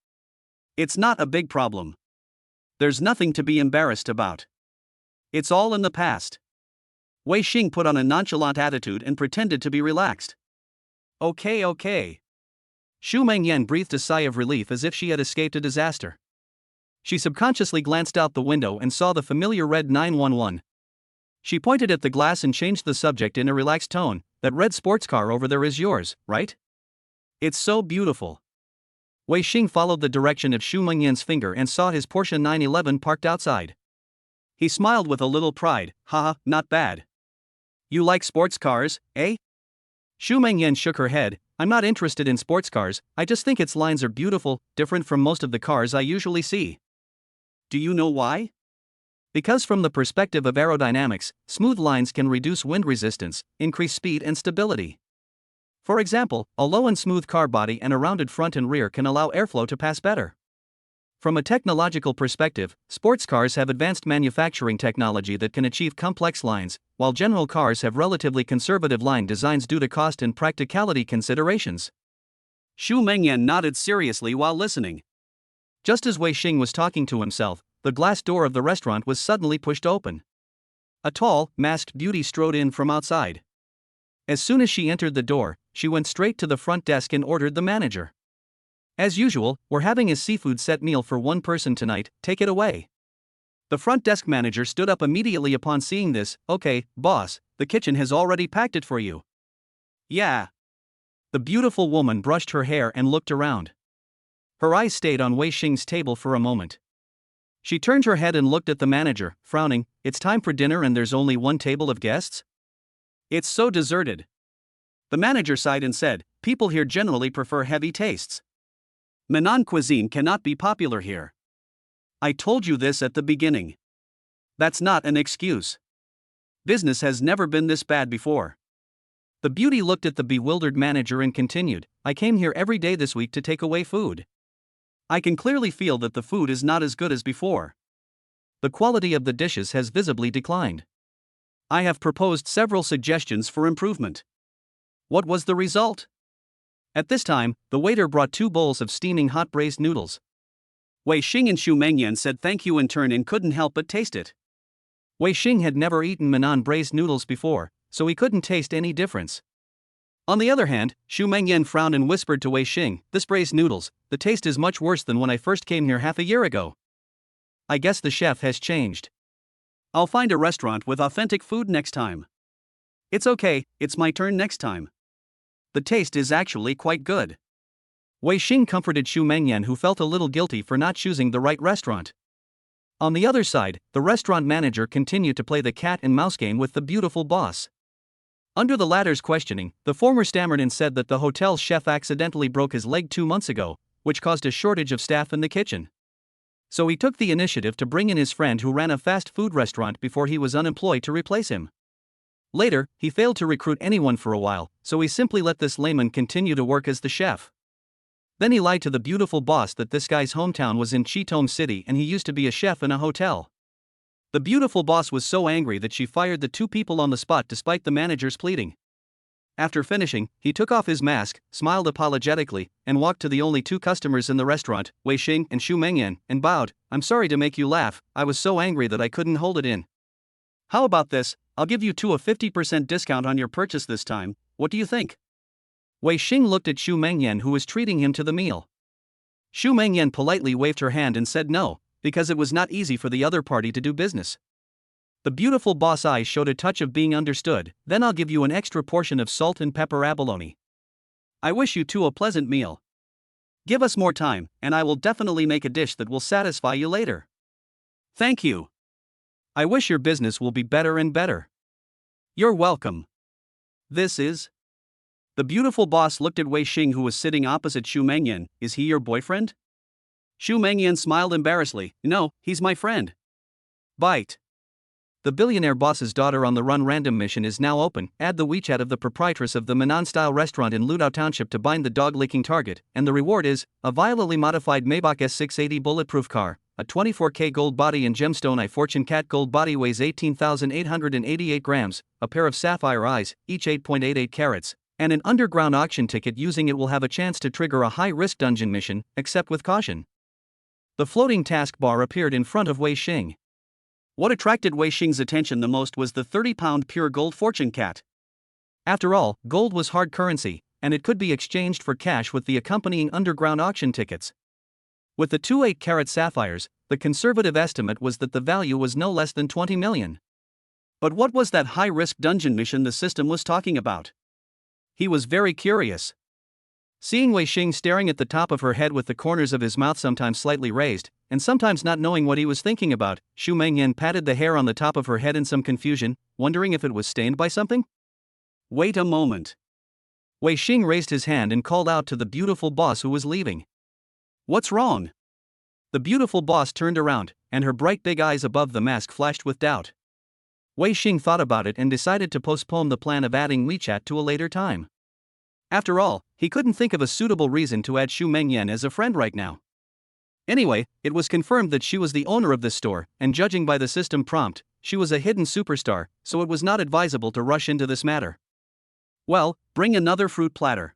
It's not a big problem. There's nothing to be embarrassed about. It's all in the past." Wei Xing put on a nonchalant attitude and pretended to be relaxed. Okay. Xu Mengyan breathed a sigh of relief as if she had escaped a disaster. She subconsciously glanced out the window and saw the familiar red 911. She pointed at the glass and changed the subject in a relaxed tone. "That red sports car over there is yours, right?" "It's so beautiful." Wei Xing followed the direction of Xu Mengyan's finger and saw his Porsche 911 parked outside. He smiled with a little pride. "Haha, not bad. You like sports cars, eh?" Xu Mengyan shook her head. "I'm not interested in sports cars, I just think its lines are beautiful, different from most of the cars I usually see." "Do you know why?" "Because from the perspective of aerodynamics, smooth lines can reduce wind resistance, increase speed and stability. For example, a low and smooth car body and a rounded front and rear can allow airflow to pass better. From a technological perspective, sports cars have advanced manufacturing technology that can achieve complex lines, while general cars have relatively conservative line designs due to cost and practicality considerations." Xu Mengyan nodded seriously while listening. Just as Wei Xing was talking to himself, the glass door of the restaurant was suddenly pushed open. A tall, masked beauty strode in from outside. As soon as she entered the door, she went straight to the front desk and ordered the manager. "As usual, we're having a seafood set meal for one person tonight, take it away." The front desk manager stood up immediately upon seeing this. "Okay, boss, the kitchen has already packed it for you." "Yeah." The beautiful woman brushed her hair and looked around. Her eyes stayed on Wei Xing's table for a moment. She turned her head and looked at the manager, frowning. "It's time for dinner and there's only one table of guests?" "It's so deserted." The manager sighed and said, "People here generally prefer heavy tastes. Menon cuisine cannot be popular here. I told you this at the beginning. That's not an excuse. Business has never been this bad before." The beauty looked at the bewildered manager and continued, "I came here every day this week to take away food. I can clearly feel that the food is not as good as before. The quality of the dishes has visibly declined. I have proposed several suggestions for improvement. What was the result?" At this time, the waiter brought 2 bowls of steaming hot braised noodles. Wei Xing and Xu Mengyan said thank you in turn and couldn't help but taste it. Wei Xing had never eaten Menon braised noodles before, so he couldn't taste any difference. On the other hand, Xu Mengyan frowned and whispered to Wei Xing, "This braised noodles, the taste is much worse than when I first came here half a year ago. I guess the chef has changed." "I'll find a restaurant with authentic food next time." "It's okay, it's my turn next time. The taste is actually quite good." Wei Xing comforted Xu Mengyan, who felt a little guilty for not choosing the right restaurant. On the other side, the restaurant manager continued to play the cat and mouse game with the beautiful boss. Under the latter's questioning, the former stammered and said that the hotel's chef accidentally broke his leg 2 months ago, which caused a shortage of staff in the kitchen. So he took the initiative to bring in his friend who ran a fast food restaurant before he was unemployed to replace him. Later, he failed to recruit anyone for a while, so he simply let this layman continue to work as the chef. Then he lied to the beautiful boss that this guy's hometown was in Cheetone City and he used to be a chef in a hotel. The beautiful boss was so angry that she fired the two people on the spot despite the manager's pleading. After finishing, he took off his mask, smiled apologetically, and walked to the only two customers in the restaurant, Wei Xing and Xu Mengyan, and bowed. "I'm sorry to make you laugh, I was so angry that I couldn't hold it in. How about this, I'll give you two a 50% discount on your purchase this time, what do you think?" Wei Xing looked at Xu Mengyan who was treating him to the meal. Xu Mengyan politely waved her hand and said no, because it was not easy for the other party to do business. The beautiful boss eyes showed a touch of being understood. "Then I'll give you an extra portion of salt and pepper abalone. I wish you two a pleasant meal. Give us more time, and I will definitely make a dish that will satisfy you later. Thank you. I wish your business will be better and better." "You're welcome. This is..." The beautiful boss looked at Wei Xing who was sitting opposite Xu Mengyan. "Is he your boyfriend?" Xu Mengyan smiled embarrassedly. "No, he's my friend." Bite. The billionaire boss's daughter on the run random mission is now open. Add the WeChat of the proprietress of the Manan-style restaurant in Ludao Township to bind the dog-licking target, and the reward is a violently modified Maybach S680 bulletproof car, a 24K gold body and gemstone eye. Fortune Cat gold body weighs 18,888 grams, a pair of sapphire eyes, each 8.88 carats, and an underground auction ticket. Using it will have a chance to trigger a high-risk dungeon mission, except with caution. The floating taskbar appeared in front of Wei Xing. What attracted Wei Xing's attention the most was the 30-pound pure gold fortune cat. After all, gold was hard currency, and it could be exchanged for cash with the accompanying underground auction tickets. With the two 8-carat sapphires, the conservative estimate was that the value was no less than 20 million. But what was that high-risk dungeon mission the system was talking about? He was very curious. Seeing Wei Xing staring at the top of her head with the corners of his mouth sometimes slightly raised, and sometimes not knowing what he was thinking about, Xu Mengyan patted the hair on the top of her head in some confusion, wondering if it was stained by something. "Wait a moment." Wei Xing raised his hand and called out to the beautiful boss who was leaving. "What's wrong?" The beautiful boss turned around, and her bright big eyes above the mask flashed with doubt. Wei Xing thought about it and decided to postpone the plan of adding WeChat to a later time. After all, he couldn't think of a suitable reason to add Xu Mengyan as a friend right now. Anyway, it was confirmed that she was the owner of this store, and judging by the system prompt, she was a hidden superstar, so it was not advisable to rush into this matter. "Well, bring another fruit platter."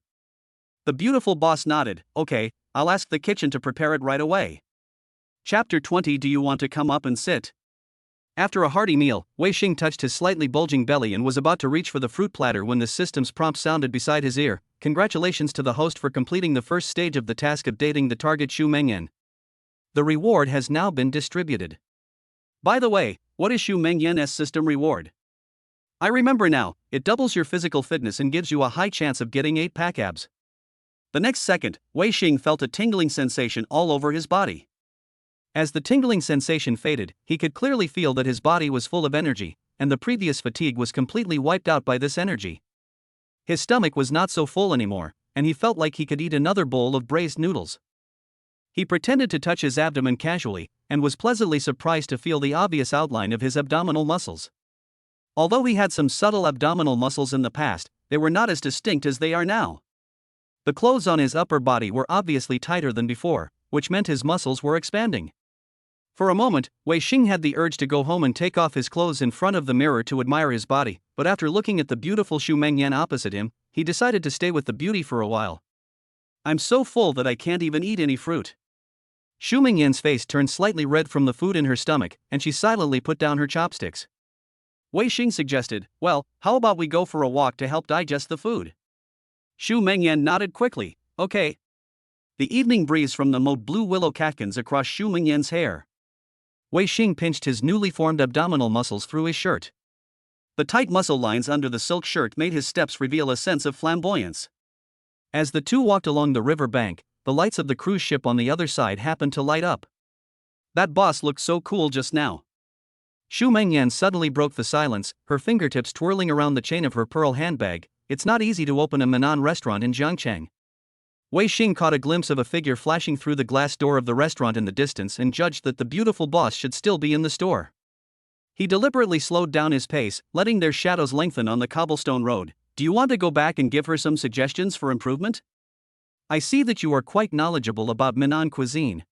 The beautiful boss nodded. "Okay, I'll ask the kitchen to prepare it right away." Chapter 20. Do you want to come up and sit? After a hearty meal, Wei Xing touched his slightly bulging belly and was about to reach for the fruit platter when the system's prompt sounded beside his ear. "Congratulations to the host for completing the first stage of the task of dating the target Xu Mengyan. The reward has now been distributed." By the way, what is Xu Mengyan's system reward? I remember now, it doubles your physical fitness and gives you a high chance of getting 8-pack abs. The next second, Wei Xing felt a tingling sensation all over his body. As the tingling sensation faded, he could clearly feel that his body was full of energy, and the previous fatigue was completely wiped out by this energy. His stomach was not so full anymore, and he felt like he could eat another bowl of braised noodles. He pretended to touch his abdomen casually, and was pleasantly surprised to feel the obvious outline of his abdominal muscles. Although he had some subtle abdominal muscles in the past, they were not as distinct as they are now. The clothes on his upper body were obviously tighter than before, which meant his muscles were expanding. For a moment, Wei Xing had the urge to go home and take off his clothes in front of the mirror to admire his body, but after looking at the beautiful Xu Mengyan opposite him, he decided to stay with the beauty for a while. "I'm so full that I can't even eat any fruit." Xu Mengyan's face turned slightly red from the food in her stomach, and she silently put down her chopsticks. Wei Xing suggested, "Well, how about we go for a walk to help digest the food?" Xu Mengyan nodded quickly. "Okay." The evening breeze from the mowed blue willow catkins across Xu Mengyan's hair. Wei Xing pinched his newly formed abdominal muscles through his shirt. The tight muscle lines under the silk shirt made his steps reveal a sense of flamboyance. As the two walked along the river bank, the lights of the cruise ship on the other side happened to light up. "That boss looked so cool just now." Xu Mengyan suddenly broke the silence, her fingertips twirling around the chain of her pearl handbag. "It's not easy to open a Manan restaurant in Jiangcheng. Wei Xing caught a glimpse of a figure flashing through the glass door of the restaurant in the distance and judged that the beautiful boss should still be in the store. He deliberately slowed down his pace, letting their shadows lengthen on the cobblestone road. Do you want to go back and give her some suggestions for improvement? I see that you are quite knowledgeable about Minnan cuisine.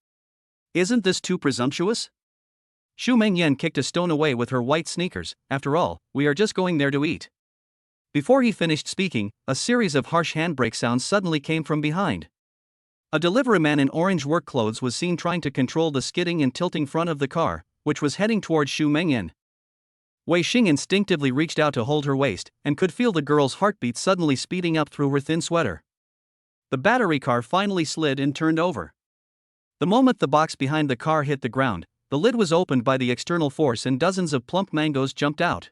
Isn't this too presumptuous? Xu Mengyan kicked a stone away with her white sneakers. After all, we are just going there to eat. Before he finished speaking, a series of harsh handbrake sounds suddenly came from behind. A delivery man in orange work clothes was seen trying to control the skidding and tilting front of the car, which was heading towards Xu Mengyan. Wei Xing instinctively reached out to hold her waist, and could feel the girl's heartbeat suddenly speeding up through her thin sweater. The battery car finally slid and turned over. The moment the box behind the car hit the ground, the lid was opened by the external force and dozens of plump mangoes jumped out.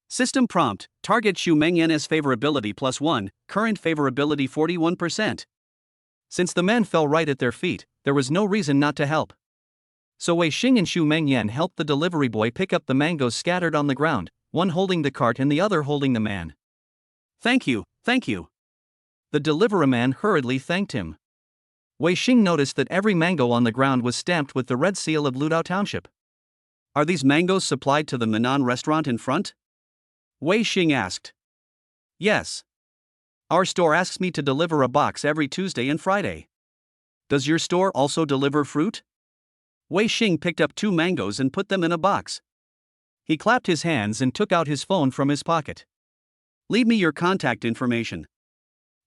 System prompt, target Xu Mengyan's favorability +1, current favorability 41%. Since the men fell right at their feet, there was no reason not to help. So Wei Xing and Xu Mengyan helped the delivery boy pick up the mangoes scattered on the ground, one holding the cart and the other holding the man. Thank you, thank you. The delivery man hurriedly thanked him. Wei Xing noticed that every mango on the ground was stamped with the red seal of Ludao Township. Are these mangoes supplied to the Minnan restaurant in front? Wei Xing asked. Yes. Our store asks me to deliver a box every Tuesday and Friday. Does your store also deliver fruit? Wei Xing picked up 2 mangoes and put them in a box. He clapped his hands and took out his phone from his pocket. Leave me your contact information.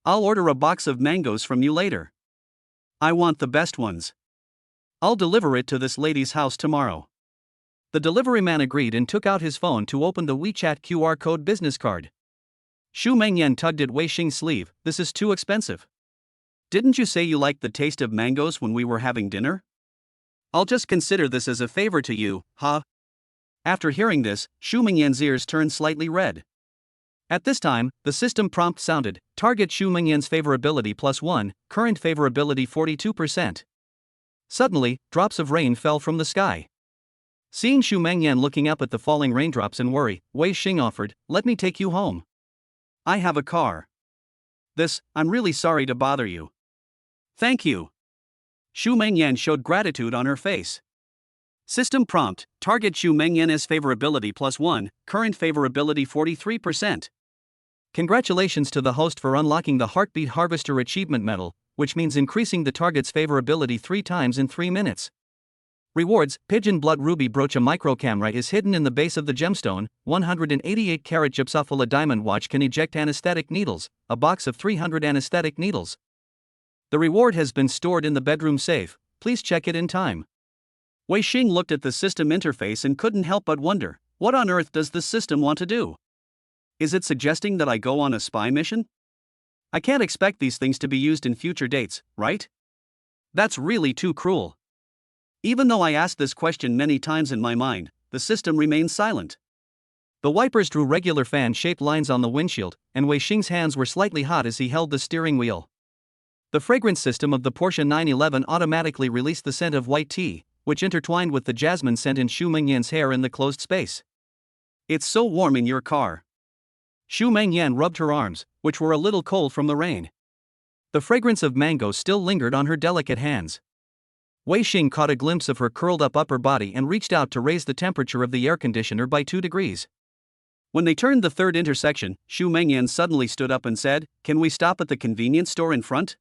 I'll order a box of mangoes from you later. I want the best ones. I'll deliver it to this lady's house tomorrow. The delivery man agreed and took out his phone to open the WeChat QR code business card. Xu Mengyan tugged at Wei Xing's sleeve. This is too expensive. Didn't you say you liked the taste of mangoes when we were having dinner? I'll just consider this as a favor to you, huh? After hearing this, Xu Mengyan's ears turned slightly red. At this time, the system prompt sounded, target Xu Mengyan's favorability +1, current favorability 42%. Suddenly, drops of rain fell from the sky. Seeing Xu Mengyan looking up at the falling raindrops in worry, Wei Xing offered, let me take you home. I have a car. I'm really sorry to bother you. Thank you. Xu Mengyan showed gratitude on her face. System prompt, target Xu Mengyan's favorability +1, current favorability 43%. Congratulations to the host for unlocking the Heartbeat Harvester Achievement Medal, which means increasing the target's favorability 3 times in 3 minutes. Rewards, Pigeon Blood Ruby Brooch. A micro camera is hidden in the base of the gemstone. 188 carat Gypsophila diamond watch can eject anesthetic needles, a box of 300 anesthetic needles. The reward has been stored in the bedroom safe, please check it in time. Wei Xing looked at the system interface and couldn't help but wonder, what on earth does this system want to do? Is it suggesting that I go on a spy mission? I can't expect these things to be used in future dates, right? That's really too cruel. Even though I asked this question many times in my mind, the system remained silent. The wipers drew regular fan-shaped lines on the windshield, and Wei Xing's hands were slightly hot as he held the steering wheel. The fragrance system of the Porsche 911 automatically released the scent of white tea, which intertwined with the jasmine scent in Xu Mengyan's hair in the closed space. It's so warm in your car. Xu Mengyan rubbed her arms, which were a little cold from the rain. The fragrance of mango still lingered on her delicate hands. Wei Xing caught a glimpse of her curled-up upper body and reached out to raise the temperature of the air conditioner by 2 degrees. When they turned the third intersection, Xu Mengyan suddenly stood up and said, "Can we stop at the convenience store in front?"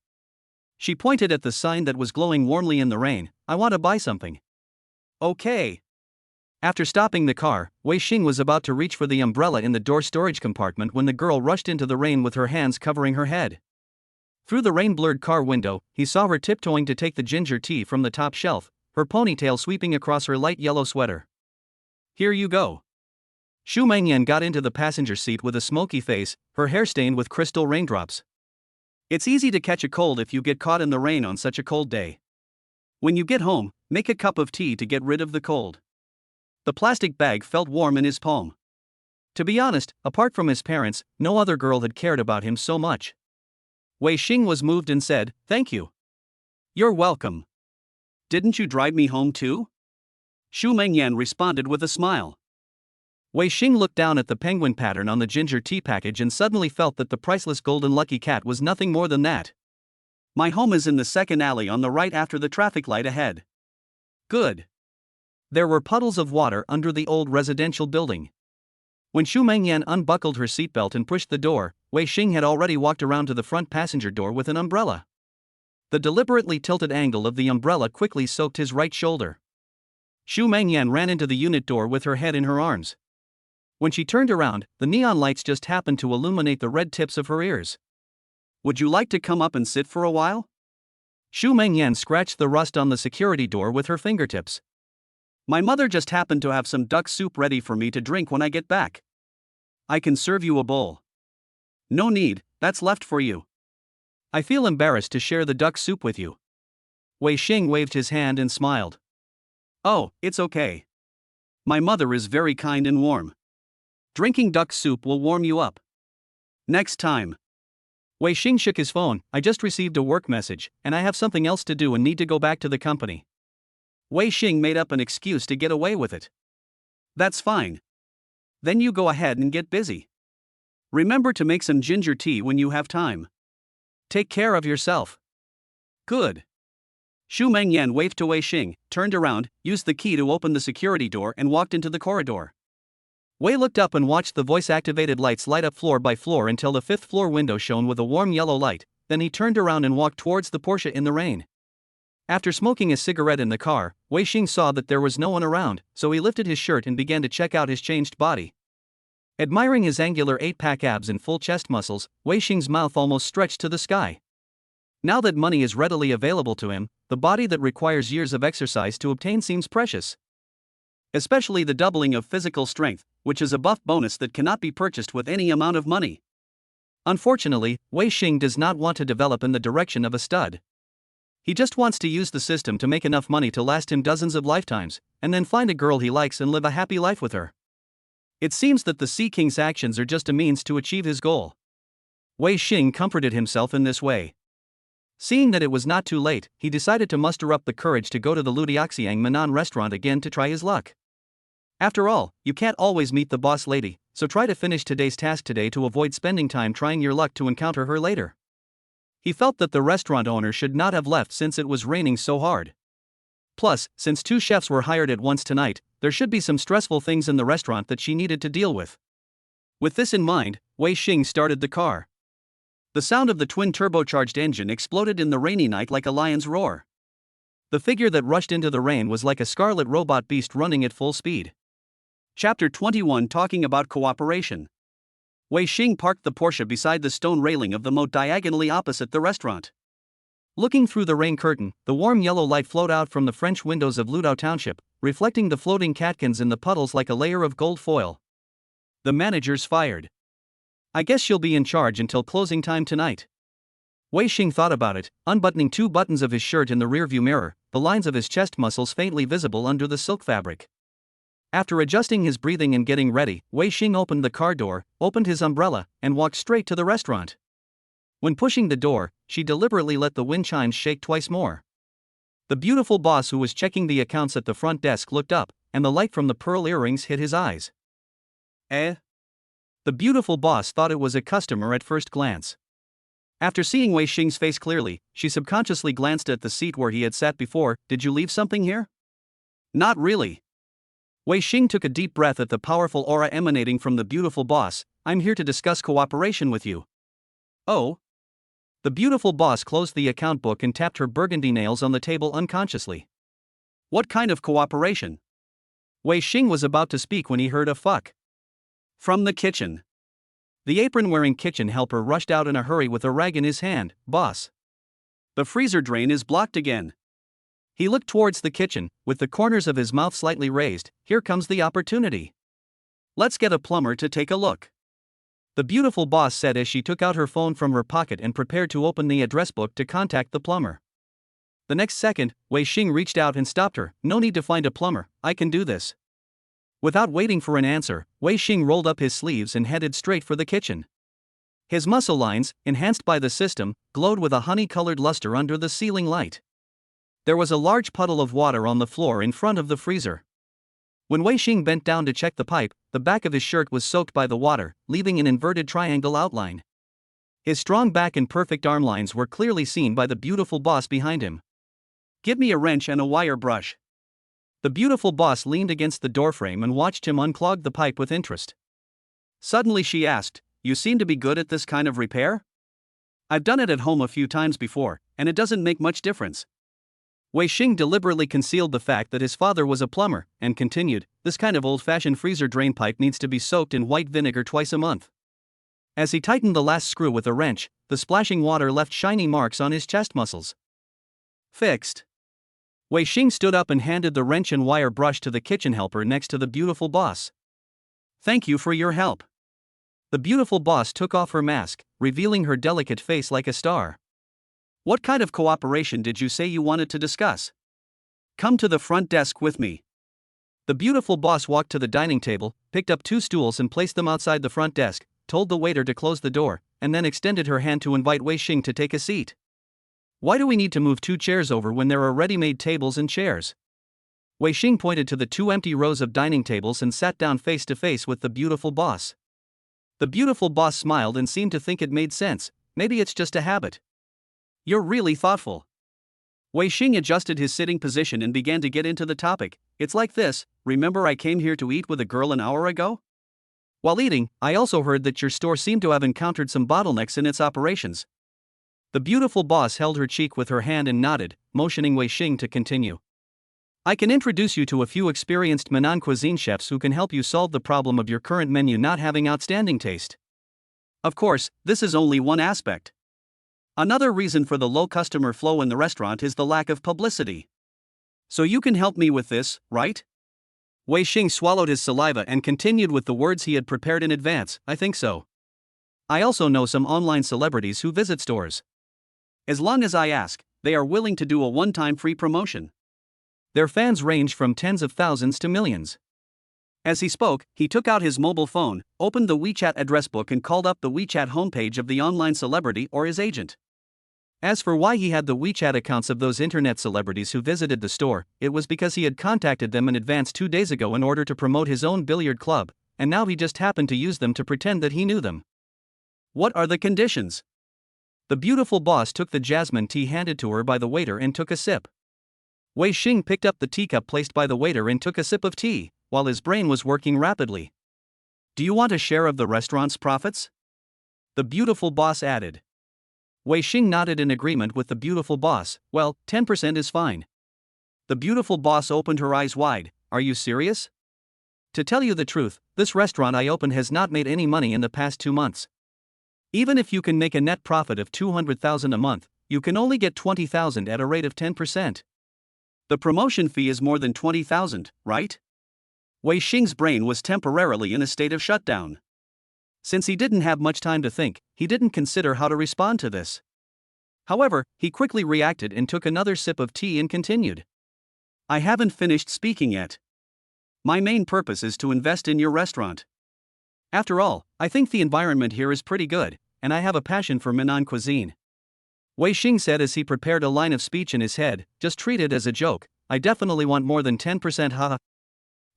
She pointed at the sign that was glowing warmly in the rain. I want to buy something. Okay. After stopping the car, Wei Xing was about to reach for the umbrella in the door storage compartment when the girl rushed into the rain with her hands covering her head. Through the rain-blurred car window, he saw her tiptoeing to take the ginger tea from the top shelf, her ponytail sweeping across her light yellow sweater. Here you go. Xu Mengyan got into the passenger seat with a smoky face, her hair stained with crystal raindrops. It's easy to catch a cold if you get caught in the rain on such a cold day. When you get home, make a cup of tea to get rid of the cold. The plastic bag felt warm in his palm. To be honest, apart from his parents, no other girl had cared about him so much. Wei Xing was moved and said, "Thank you." "You're welcome. Didn't you drive me home too?" Xu Mengyan responded with a smile. Wei Xing looked down at the penguin pattern on the ginger tea package and suddenly felt that the priceless golden lucky cat was nothing more than that. My home is in the second alley on the right after the traffic light ahead. Good. There were puddles of water under the old residential building. When Xu Mengyan unbuckled her seatbelt and pushed the door, Wei Xing had already walked around to the front passenger door with an umbrella. The deliberately tilted angle of the umbrella quickly soaked his right shoulder. Xu Mengyan ran into the unit door with her head in her arms. When she turned around, the neon lights just happened to illuminate the red tips of her ears. Would you like to come up and sit for a while? Xu Mengyan scratched the rust on the security door with her fingertips. My mother just happened to have some duck soup ready for me to drink when I get back. I can serve you a bowl. No need, that's left for you. I feel embarrassed to share the duck soup with you. Wei Xing waved his hand and smiled. Oh, it's okay. My mother is very kind and warm. Drinking duck soup will warm you up. Next time. Wei Xing shook his phone. I just received a work message, and I have something else to do and need to go back to the company. Wei Xing made up an excuse to get away with it. That's fine. Then you go ahead and get busy. Remember to make some ginger tea when you have time. Take care of yourself. Good. Xu Mengyan waved to Wei Xing, turned around, used the key to open the security door and walked into the corridor. Wei looked up and watched the voice-activated lights light up floor by floor until the fifth-floor window shone with a warm yellow light, then he turned around and walked towards the Porsche in the rain. After smoking a cigarette in the car, Wei Xing saw that there was no one around, so he lifted his shirt and began to check out his changed body. Admiring his angular 8-pack abs and full chest muscles, Wei Xing's mouth almost stretched to the sky. Now that money is readily available to him, the body that requires years of exercise to obtain seems precious. Especially the doubling of physical strength, which is a buff bonus that cannot be purchased with any amount of money. Unfortunately, Wei Xing does not want to develop in the direction of a stud. He just wants to use the system to make enough money to last him dozens of lifetimes, and then find a girl he likes and live a happy life with her. It seems that the Sea King's actions are just a means to achieve his goal. Wei Xing comforted himself in this way. Seeing that it was not too late, he decided to muster up the courage to go to the Ludiaxiang Manan restaurant again to try his luck. After all, you can't always meet the boss lady, so try to finish today's task today to avoid spending time trying your luck to encounter her later. He felt that the restaurant owner should not have left since it was raining so hard. Plus, since 2 chefs were hired at once tonight, there should be some stressful things in the restaurant that she needed to deal with. With this in mind, Wei Xing started the car. The sound of the twin turbocharged engine exploded in the rainy night like a lion's roar. The figure that rushed into the rain was like a scarlet robot beast running at full speed. Chapter 21 Talking about Cooperation. Wei Xing parked the Porsche beside the stone railing of the moat diagonally opposite the restaurant. Looking through the rain curtain, the warm yellow light flowed out from the French windows of Ludau Township, reflecting the floating catkins in the puddles like a layer of gold foil. The manager's fired. I guess she'll be in charge until closing time tonight. Wei Xing thought about it, unbuttoning 2 buttons of his shirt in the rearview mirror, the lines of his chest muscles faintly visible under the silk fabric. After adjusting his breathing and getting ready, Wei Xing opened the car door, opened his umbrella, and walked straight to the restaurant. When pushing the door, she deliberately let the wind chimes shake twice more. The beautiful boss who was checking the accounts at the front desk looked up, and the light from the pearl earrings hit his eyes. Eh? The beautiful boss thought it was a customer at first glance. After seeing Wei Xing's face clearly, she subconsciously glanced at the seat where he had sat before. Did you leave something here? Not really. Wei Xing took a deep breath at the powerful aura emanating from the beautiful boss. I'm here to discuss cooperation with you. Oh? The beautiful boss closed the account book and tapped her burgundy nails on the table unconsciously. What kind of cooperation? Wei Xing was about to speak when he heard a fuck from the kitchen. The apron-wearing kitchen helper rushed out in a hurry with a rag in his hand. Boss. The freezer drain is blocked again. He looked towards the kitchen, with the corners of his mouth slightly raised. Here comes the opportunity. Let's get a plumber to take a look. The beautiful boss said as she took out her phone from her pocket and prepared to open the address book to contact the plumber. The next second, Wei Xing reached out and stopped her. No need to find a plumber, I can do this. Without waiting for an answer, Wei Xing rolled up his sleeves and headed straight for the kitchen. His muscle lines, enhanced by the system, glowed with a honey-colored luster under the ceiling light. There was a large puddle of water on the floor in front of the freezer. When Wei Xing bent down to check the pipe, the back of his shirt was soaked by the water, leaving an inverted triangle outline. His strong back and perfect arm lines were clearly seen by the beautiful boss behind him. Give me a wrench and a wire brush. The beautiful boss leaned against the doorframe and watched him unclog the pipe with interest. Suddenly she asked, "You seem to be good at this kind of repair?" "I've done it at home a few times before, and it doesn't make much difference." Wei Xing deliberately concealed the fact that his father was a plumber, and continued, "This kind of old-fashioned freezer drain pipe needs to be soaked in white vinegar twice a month." As he tightened the last screw with a wrench, the splashing water left shiny marks on his chest muscles. Fixed. Wei Xing stood up and handed the wrench and wire brush to the kitchen helper next to the beautiful boss. "Thank you for your help." The beautiful boss took off her mask, revealing her delicate face like a star. "What kind of cooperation did you say you wanted to discuss? Come to the front desk with me." The beautiful boss walked to the dining table, picked up 2 stools and placed them outside the front desk, told the waiter to close the door, and then extended her hand to invite Wei Xing to take a seat. "Why do we need to move 2 chairs over when there are ready-made tables and chairs?" Wei Xing pointed to the 2 empty rows of dining tables and sat down face to face with the beautiful boss. The beautiful boss smiled and seemed to think it made sense. "Maybe it's just a habit." "You're really thoughtful." Wei Xing adjusted his sitting position and began to get into the topic. "It's like this, remember I came here to eat with a girl an hour ago? While eating, I also heard that your store seemed to have encountered some bottlenecks in its operations." The beautiful boss held her cheek with her hand and nodded, motioning Wei Xing to continue. "I can introduce you to a few experienced Minnan cuisine chefs who can help you solve the problem of your current menu not having outstanding taste." Of course, this is only one aspect. Another reason for the low customer flow in the restaurant is the lack of publicity. So you can help me with this, right? Wei Xing swallowed his saliva and continued with the words he had prepared in advance. "I think so. I also know some online celebrities who visit stores. As long as I ask, they are willing to do a one-time free promotion." Their fans range from tens of thousands to millions. As he spoke, he took out his mobile phone, opened the WeChat address book and called up the WeChat homepage of the online celebrity or his agent. As for why he had the WeChat accounts of those internet celebrities who visited the store, it was because he had contacted them in advance 2 days ago in order to promote his own billiard club, and now he just happened to use them to pretend that he knew them. "What are the conditions?" The beautiful boss took the jasmine tea handed to her by the waiter and took a sip. Wei Xing picked up the teacup placed by the waiter and took a sip of tea, while his brain was working rapidly. "Do you want a share of the restaurant's profits?" The beautiful boss added. Wei Xing nodded in agreement with the beautiful boss. "Well, 10% is fine." The beautiful boss opened her eyes wide. "Are you serious?" "To tell you the truth, this restaurant I opened has not made any money in the past 2 months. Even if you can make a net profit of 200,000 a month, you can only get 20,000 at a rate of 10%. The promotion fee is more than 20,000, right?" Wei Xing's brain was temporarily in a state of shutdown. Since he didn't have much time to think, he didn't consider how to respond to this. However, he quickly reacted and took another sip of tea and continued. "I haven't finished speaking yet. My main purpose is to invest in your restaurant. After all, I think the environment here is pretty good, and I have a passion for Minnan cuisine." Wei Xing said as he prepared a line of speech in his head, "Just treat it as a joke. I definitely want more than 10%, haha.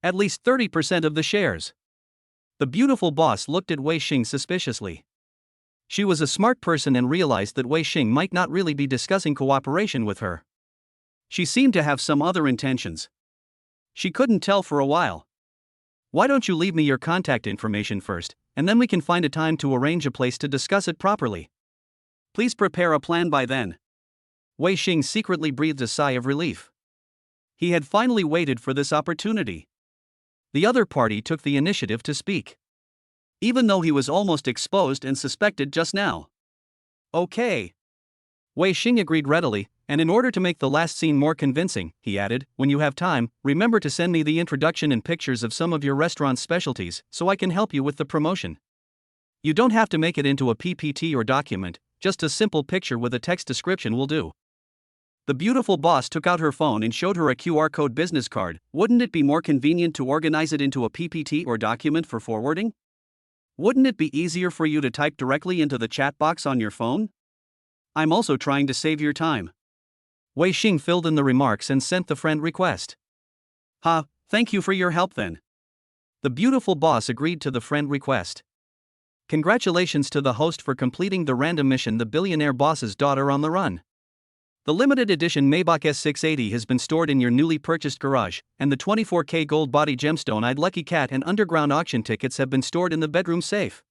At least 30% of the shares." The beautiful boss looked at Wei Xing suspiciously. She was a smart person and realized that Wei Xing might not really be discussing cooperation with her. She seemed to have some other intentions. She couldn't tell for a while. "Why don't you leave me your contact information first, and then we can find a time to arrange a place to discuss it properly. Please prepare a plan by then." Wei Xing secretly breathed a sigh of relief. He had finally waited for this opportunity. The other party took the initiative to speak, even though he was almost exposed and suspected just now. "Okay." Wei Xing agreed readily, and in order to make the last scene more convincing, he added, "When you have time, remember to send me the introduction and pictures of some of your restaurant's specialties, so I can help you with the promotion. You don't have to make it into a PPT or document, just a simple picture with a text description will do." The beautiful boss took out her phone and showed her a QR code business card. "Wouldn't it be more convenient to organize it into a PPT or document for forwarding? Wouldn't it be easier for you to type directly into the chat box on your phone? I'm also trying to save your time." Wei Xing filled in the remarks and sent the friend request. Thank you for your help then." The beautiful boss agreed to the friend request. Congratulations to the host for completing the random mission The Billionaire Boss's Daughter on the Run. The limited edition Maybach S680 has been stored in your newly purchased garage, and the 24K gold body gemstone-eyed Lucky Cat and underground auction tickets have been stored in the bedroom safe.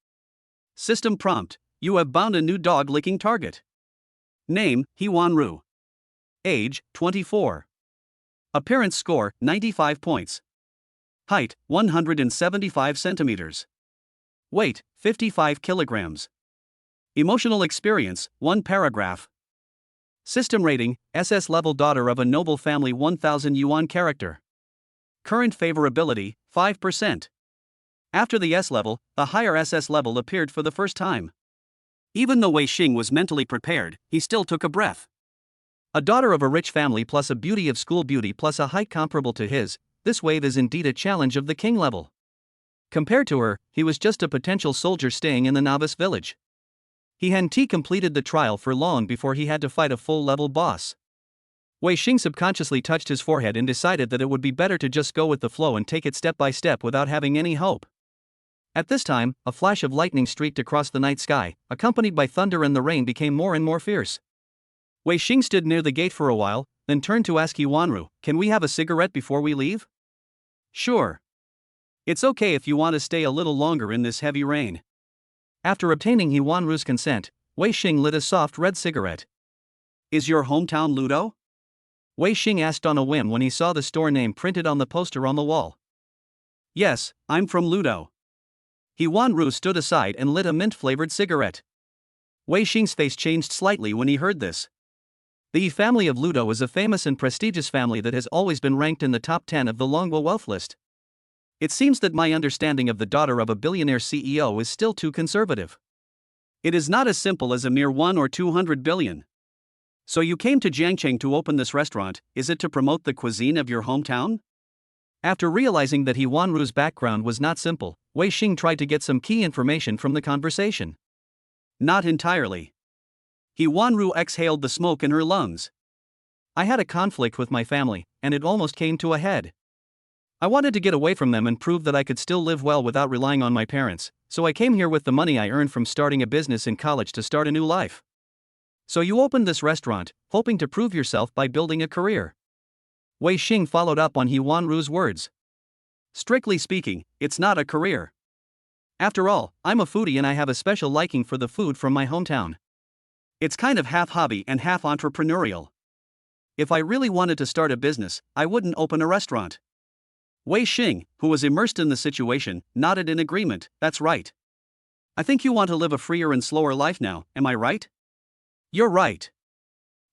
System prompt: you have bound a new dog-licking target. Name: He-Wan-Ru. Age: 24. Appearance score: 95 points. Height: 175 centimeters. Weight: 55 kilograms. Emotional experience: 1 paragraph. System rating: SS level, daughter of a noble family, 1000 yuan character. Current favorability: 5%. After the S level, the higher SS level appeared for the first time. Even though Wei Xing was mentally prepared, he still took a breath. A daughter of a rich family plus a beauty of school beauty plus a height comparable to his, this wave is indeed a challenge of the king level. Compared to her, he was just a potential soldier staying in the novice village. He hadn't completed the trial for long before he had to fight a full-level boss. Wei Xing subconsciously touched his forehead and decided that it would be better to just go with the flow and take it step by step without having any hope. At this time, a flash of lightning streaked across the night sky, accompanied by thunder, and the rain became more and more fierce. Wei Xing stood near the gate for a while, then turned to ask He-Wan-Ru, "Can we have a cigarette before we leave?" "Sure. It's okay if you want to stay a little longer in this heavy rain." After obtaining He-Wan-Ru's consent, Wei Xing lit a soft red cigarette. "Is your hometown Ludo?" Wei Xing asked on a whim when he saw the store name printed on the poster on the wall. "Yes, I'm from Ludo." He-Wan-Ru stood aside and lit a mint-flavored cigarette. Wei Xing's face changed slightly when he heard this. The Yi family of Ludo is a famous and prestigious family that has always been ranked in the top 10 of the Longwa wealth list. It seems that my understanding of the daughter of a billionaire CEO is still too conservative. It is not as simple as a mere 1 or 200 billion. So you came to Jiangcheng to open this restaurant, is it to promote the cuisine of your hometown? After realizing that He-Wan-Ru's background was not simple, Wei Xing tried to get some key information from the conversation. Not entirely. He-Wan-Ru exhaled the smoke in her lungs. I had a conflict with my family, and it almost came to a head. I wanted to get away from them and prove that I could still live well without relying on my parents, so I came here with the money I earned from starting a business in college to start a new life. So you opened this restaurant, hoping to prove yourself by building a career. Wei Xing followed up on He-Wan-Ru's words. Strictly speaking, it's not a career. After all, I'm a foodie and I have a special liking for the food from my hometown. It's kind of half hobby and half entrepreneurial. If I really wanted to start a business, I wouldn't open a restaurant. Wei Xing, who was immersed in the situation, nodded in agreement. That's right. I think you want to live a freer and slower life now, am I right? You're right.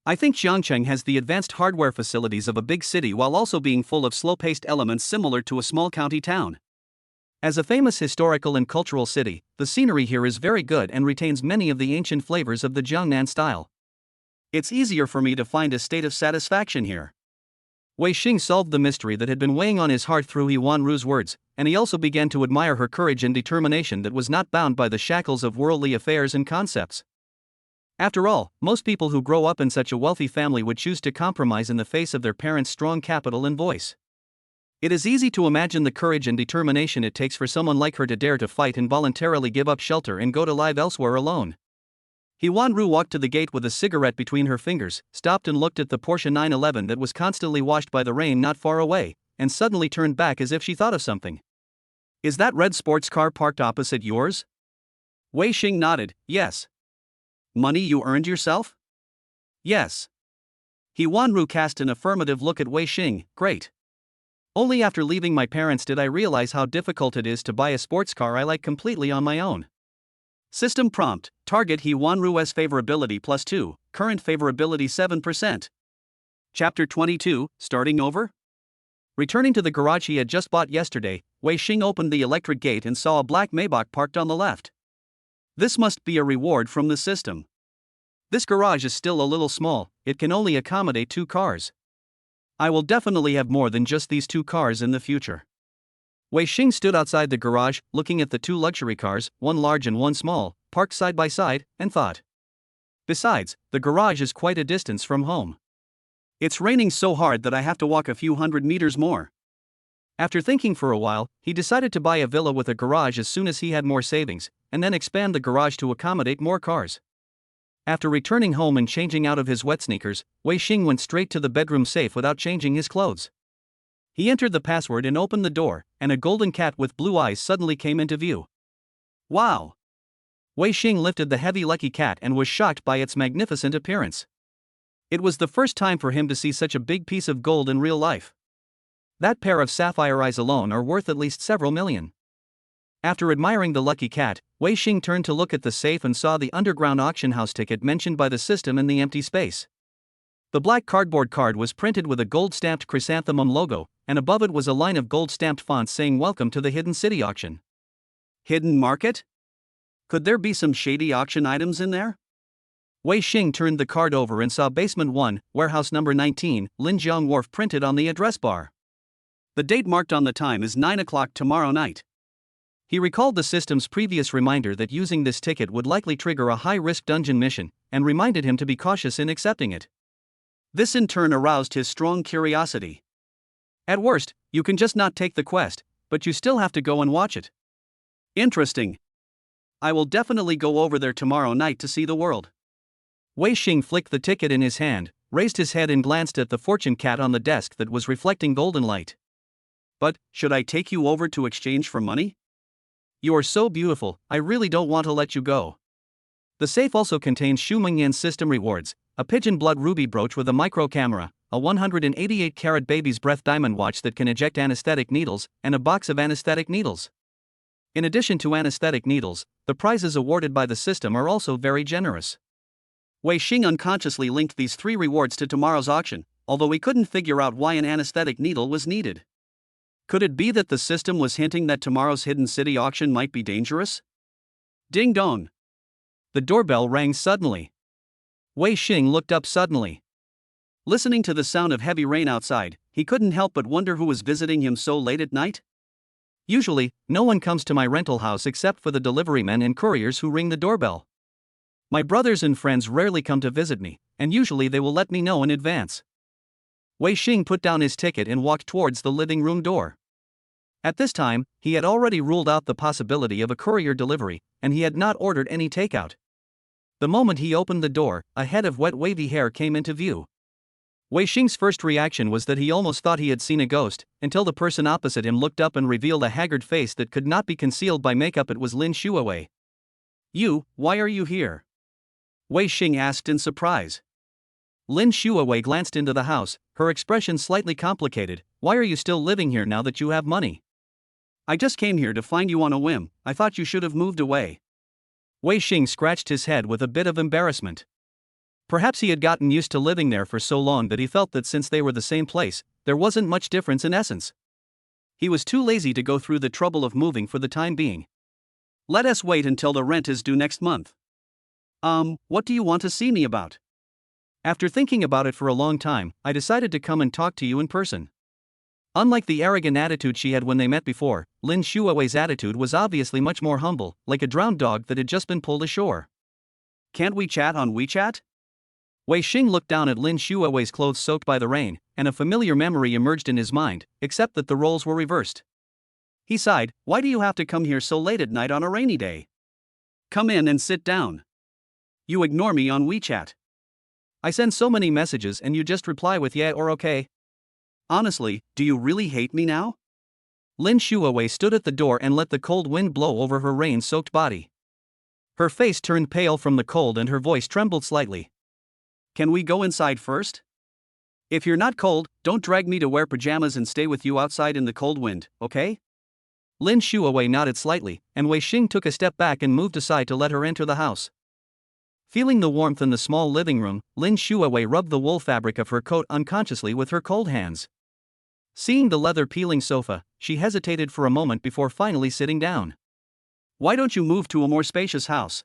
I think Jiangcheng has the advanced hardware facilities of a big city while also being full of slow-paced elements similar to a small county town. As a famous historical and cultural city, the scenery here is very good and retains many of the ancient flavors of the Jiangnan style. It's easier for me to find a state of satisfaction here. Wei Xing solved the mystery that had been weighing on his heart through He-Wan-Ru's words, and he also began to admire her courage and determination that was not bound by the shackles of worldly affairs and concepts. After all, most people who grow up in such a wealthy family would choose to compromise in the face of their parents' strong capital and voice. It is easy to imagine the courage and determination it takes for someone like her to dare to fight and voluntarily give up shelter and go to live elsewhere alone. He-Wan-Ru walked to the gate with a cigarette between her fingers, stopped and looked at the Porsche 911 that was constantly washed by the rain not far away, and suddenly turned back as if she thought of something. Is that red sports car parked opposite yours? Wei Xing nodded. Yes. Money you earned yourself? Yes. He-Wan-Ru cast an affirmative look at Wei Xing. Great. Only after leaving my parents did I realize how difficult it is to buy a sports car I like completely on my own. System prompt: target He-Wan-Ru's favorability +2, current favorability 7%. Chapter 22, starting over? Returning to the garage he had just bought yesterday, Wei Xing opened the electric gate and saw a black Maybach parked on the left. This must be a reward from the system. This garage is still a little small, it can only accommodate 2 cars. I will definitely have more than just these 2 cars in the future. Wei Xing stood outside the garage, looking at the 2 luxury cars, one large and one small, parked side by side, and thought. Besides, the garage is quite a distance from home. It's raining so hard that I have to walk a few hundred meters more. After thinking for a while, he decided to buy a villa with a garage as soon as he had more savings, and then expand the garage to accommodate more cars. After returning home and changing out of his wet sneakers, Wei Xing went straight to the bedroom safe without changing his clothes. He entered the password and opened the door, and a golden cat with blue eyes suddenly came into view. Wow! Wei Xing lifted the heavy lucky cat and was shocked by its magnificent appearance. It was the first time for him to see such a big piece of gold in real life. That pair of sapphire eyes alone are worth at least several million. After admiring the lucky cat, Wei Xing turned to look at the safe and saw the underground auction house ticket mentioned by the system in the empty space. The black cardboard card was printed with a gold-stamped chrysanthemum logo, and above it was a line of gold-stamped fonts saying "Welcome to the Hidden City Auction." Hidden market? Could there be some shady auction items in there? Wei Xing turned the card over and saw Basement 1, Warehouse Number 19, Linjiang Wharf printed on the address bar. The date marked on the time is 9 o'clock tomorrow night. He recalled the system's previous reminder that using this ticket would likely trigger a high-risk dungeon mission, and reminded him to be cautious in accepting it. This in turn aroused his strong curiosity. At worst, you can just not take the quest, but you still have to go and watch it. Interesting. I will definitely go over there tomorrow night to see the world. Wei Xing flicked the ticket in his hand, raised his head and glanced at the fortune cat on the desk that was reflecting golden light. But, should I take you over to exchange for money? You are so beautiful, I really don't want to let you go. The safe also contains Xu Mengyan's system rewards, a pigeon blood ruby brooch with a micro camera, a 188-carat baby's breath diamond watch that can eject anesthetic needles, and a box of anesthetic needles. In addition to anesthetic needles, the prizes awarded by the system are also very generous. Wei Xing unconsciously linked these 3 rewards to tomorrow's auction, although he couldn't figure out why an anesthetic needle was needed. Could it be that the system was hinting that tomorrow's Hidden City auction might be dangerous? Ding dong! The doorbell rang suddenly. Wei Xing looked up suddenly. Listening to the sound of heavy rain outside, he couldn't help but wonder who was visiting him so late at night. Usually, no one comes to my rental house except for the deliverymen and couriers who ring the doorbell. My brothers and friends rarely come to visit me, and usually they will let me know in advance. Wei Xing put down his ticket and walked towards the living room door. At this time, he had already ruled out the possibility of a courier delivery, and he had not ordered any takeout. The moment he opened the door, a head of wet wavy hair came into view. Wei Xing's first reaction was that he almost thought he had seen a ghost, until the person opposite him looked up and revealed a haggard face that could not be concealed by makeup. It was Lin Xuewei. Why are you here? Wei Xing asked in surprise. Lin Xuewei glanced into the house, her expression slightly complicated. Why are you still living here now that you have money? I just came here to find you on a whim, I thought you should have moved away. Wei Xing scratched his head with a bit of embarrassment. Perhaps he had gotten used to living there for so long that he felt that since they were the same place, there wasn't much difference in essence. He was too lazy to go through the trouble of moving for the time being. Let us wait until the rent is due next month. What do you want to see me about? After thinking about it for a long time, I decided to come and talk to you in person. Unlike the arrogant attitude she had when they met before, Lin Xuewei's attitude was obviously much more humble, like a drowned dog that had just been pulled ashore. Can't we chat on WeChat? Wei Xing looked down at Lin Xuewei's clothes soaked by the rain, and a familiar memory emerged in his mind, except that the roles were reversed. He sighed. Why do you have to come here so late at night on a rainy day? Come in and sit down. You ignore me on WeChat. I send so many messages and you just reply with yeah or okay. Honestly, do you really hate me now? Lin Xuewei stood at the door and let the cold wind blow over her rain-soaked body. Her face turned pale from the cold and her voice trembled slightly. Can we go inside first? If you're not cold, don't drag me to wear pajamas and stay with you outside in the cold wind, okay? Lin Xuewei nodded slightly, and Wei Xing took a step back and moved aside to let her enter the house. Feeling the warmth in the small living room, Lin Xuewei rubbed the wool fabric of her coat unconsciously with her cold hands. Seeing the leather-peeling sofa, she hesitated for a moment before finally sitting down. Why don't you move to a more spacious house?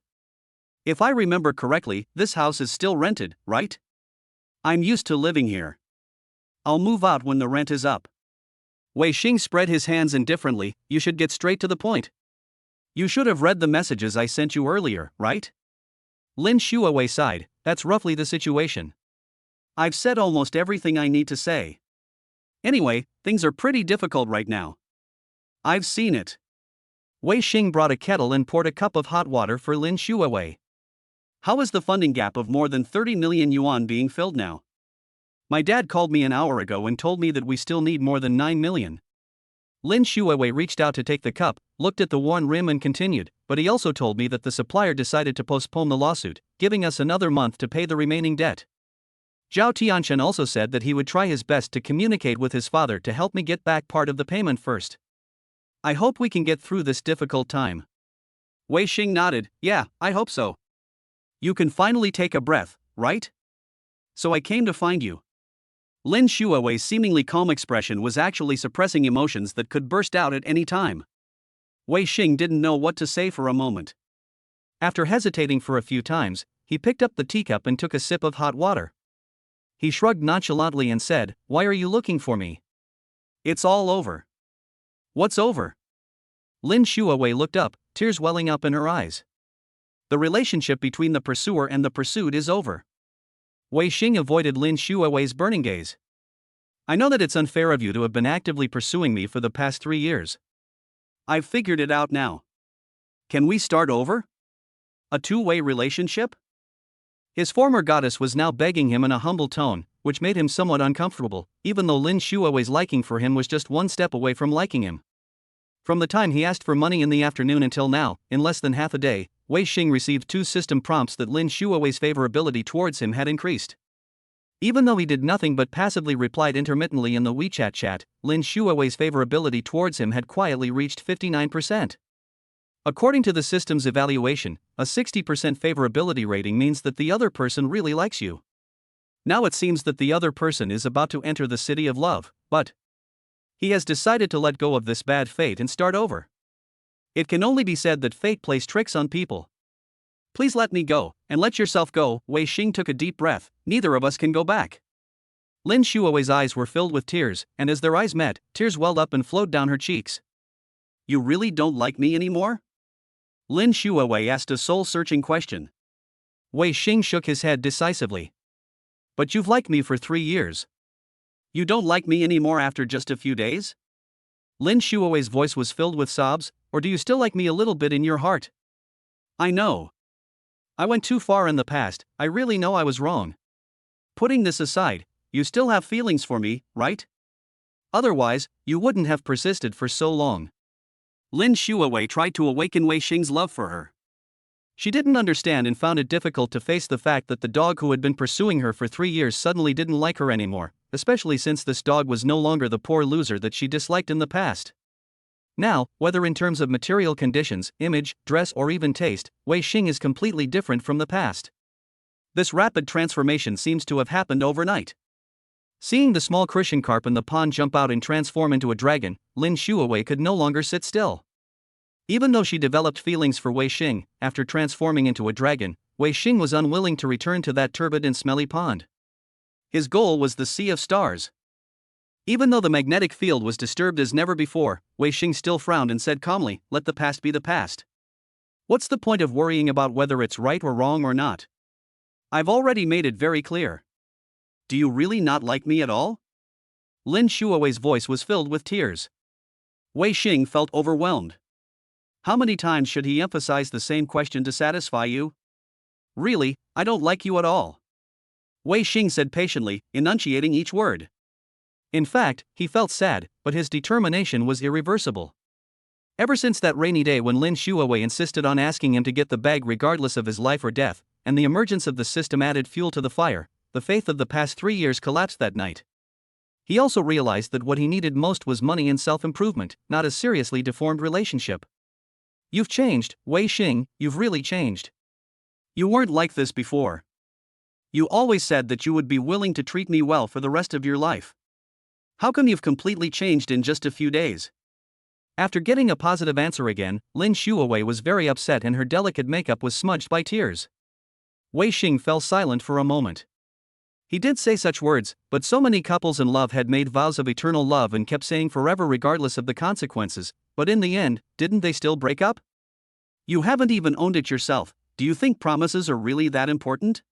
If I remember correctly, this house is still rented, right? I'm used to living here. I'll move out when the rent is up. Wei Xing spread his hands indifferently. You should get straight to the point. You should have read the messages I sent you earlier, right? Lin Xuewei sighed. That's roughly the situation. I've said almost everything I need to say. Anyway, things are pretty difficult right now. I've seen it. Wei Xing brought a kettle and poured a cup of hot water for Lin Xuewei. How is the funding gap of more than 30 million yuan being filled now? My dad called me an hour ago and told me that we still need more than 9 million. Lin Xuewei reached out to take the cup, looked at the worn rim and continued, but he also told me that the supplier decided to postpone the lawsuit, giving us another month to pay the remaining debt. Zhao Tianchen also said that he would try his best to communicate with his father to help me get back part of the payment first. I hope we can get through this difficult time. Wei Xing nodded. Yeah, I hope so. You can finally take a breath, right? So I came to find you. Lin Xuewei's seemingly calm expression was actually suppressing emotions that could burst out at any time. Wei Xing didn't know what to say for a moment. After hesitating for a few times, he picked up the teacup and took a sip of hot water. He shrugged nonchalantly and said, "Why are you looking for me?" It's all over. What's over? Lin Xuewei looked up, tears welling up in her eyes. The relationship between the pursuer and the pursued is over. Wei Xing avoided Lin Xuewei's burning gaze. I know that it's unfair of you to have been actively pursuing me for the past 3 years. I've figured it out now. Can we start over? A two-way relationship? His former goddess was now begging him in a humble tone, which made him somewhat uncomfortable, even though Lin Xuewei's liking for him was just one step away from liking him. From the time he asked for money in the afternoon until now, in less than half a day, Wei Xing received 2 system prompts that Lin Xuewei's favorability towards him had increased. Even though he did nothing but passively replied intermittently in the WeChat chat, Lin Xuewei's favorability towards him had quietly reached 59%. According to the system's evaluation, a 60% favorability rating means that the other person really likes you. Now it seems that the other person is about to enter the city of love, but he has decided to let go of this bad fate and start over. It can only be said that fate plays tricks on people. Please let me go, and let yourself go. Wei Xing took a deep breath. Neither of us can go back. Lin Xuewei's eyes were filled with tears, and as their eyes met, tears welled up and flowed down her cheeks. You really don't like me anymore? Lin Xuewei asked a soul-searching question. Wei Xing shook his head decisively. But you've liked me for 3 years. You don't like me anymore after just a few days? Lin Xuewei's voice was filled with sobs. Or do you still like me a little bit in your heart? I know. I went too far in the past. I really know I was wrong. Putting this aside, you still have feelings for me, right? Otherwise, you wouldn't have persisted for so long. Lin Xuewei tried to awaken Wei Xing's love for her. She didn't understand and found it difficult to face the fact that the dog who had been pursuing her for 3 years suddenly didn't like her anymore, especially since this dog was no longer the poor loser that she disliked in the past. Now, whether in terms of material conditions, image, dress or even taste, Wei Xing is completely different from the past. This rapid transformation seems to have happened overnight. Seeing the small Christian carp in the pond jump out and transform into a dragon, Lin Xuewei could no longer sit still. Even though she developed feelings for Wei Xing, after transforming into a dragon, Wei Xing was unwilling to return to that turbid and smelly pond. His goal was the Sea of Stars. Even though the magnetic field was disturbed as never before, Wei Xing still frowned and said calmly, "Let the past be the past. What's the point of worrying about whether it's right or wrong or not? I've already made it very clear. Do you really not like me at all?" Lin Xuewei's voice was filled with tears. Wei Xing felt overwhelmed. How many times should he emphasize the same question to satisfy you? Really, I don't like you at all. Wei Xing said patiently, enunciating each word. In fact, he felt sad, but his determination was irreversible. Ever since that rainy day when Lin Xuewei insisted on asking him to get the bag regardless of his life or death, and the emergence of the system added fuel to the fire, the faith of the past 3 years collapsed that night. He also realized that what he needed most was money and self-improvement, not a seriously deformed relationship. You've changed, Wei Xing, you've really changed. You weren't like this before. You always said that you would be willing to treat me well for the rest of your life. How come you've completely changed in just a few days? After getting a positive answer again, Lin Xuewei was very upset and her delicate makeup was smudged by tears. Wei Xing fell silent for a moment. He did say such words, but so many couples in love had made vows of eternal love and kept saying forever regardless of the consequences, but in the end, didn't they still break up? You haven't even owned it yourself. Do you think promises are really that important?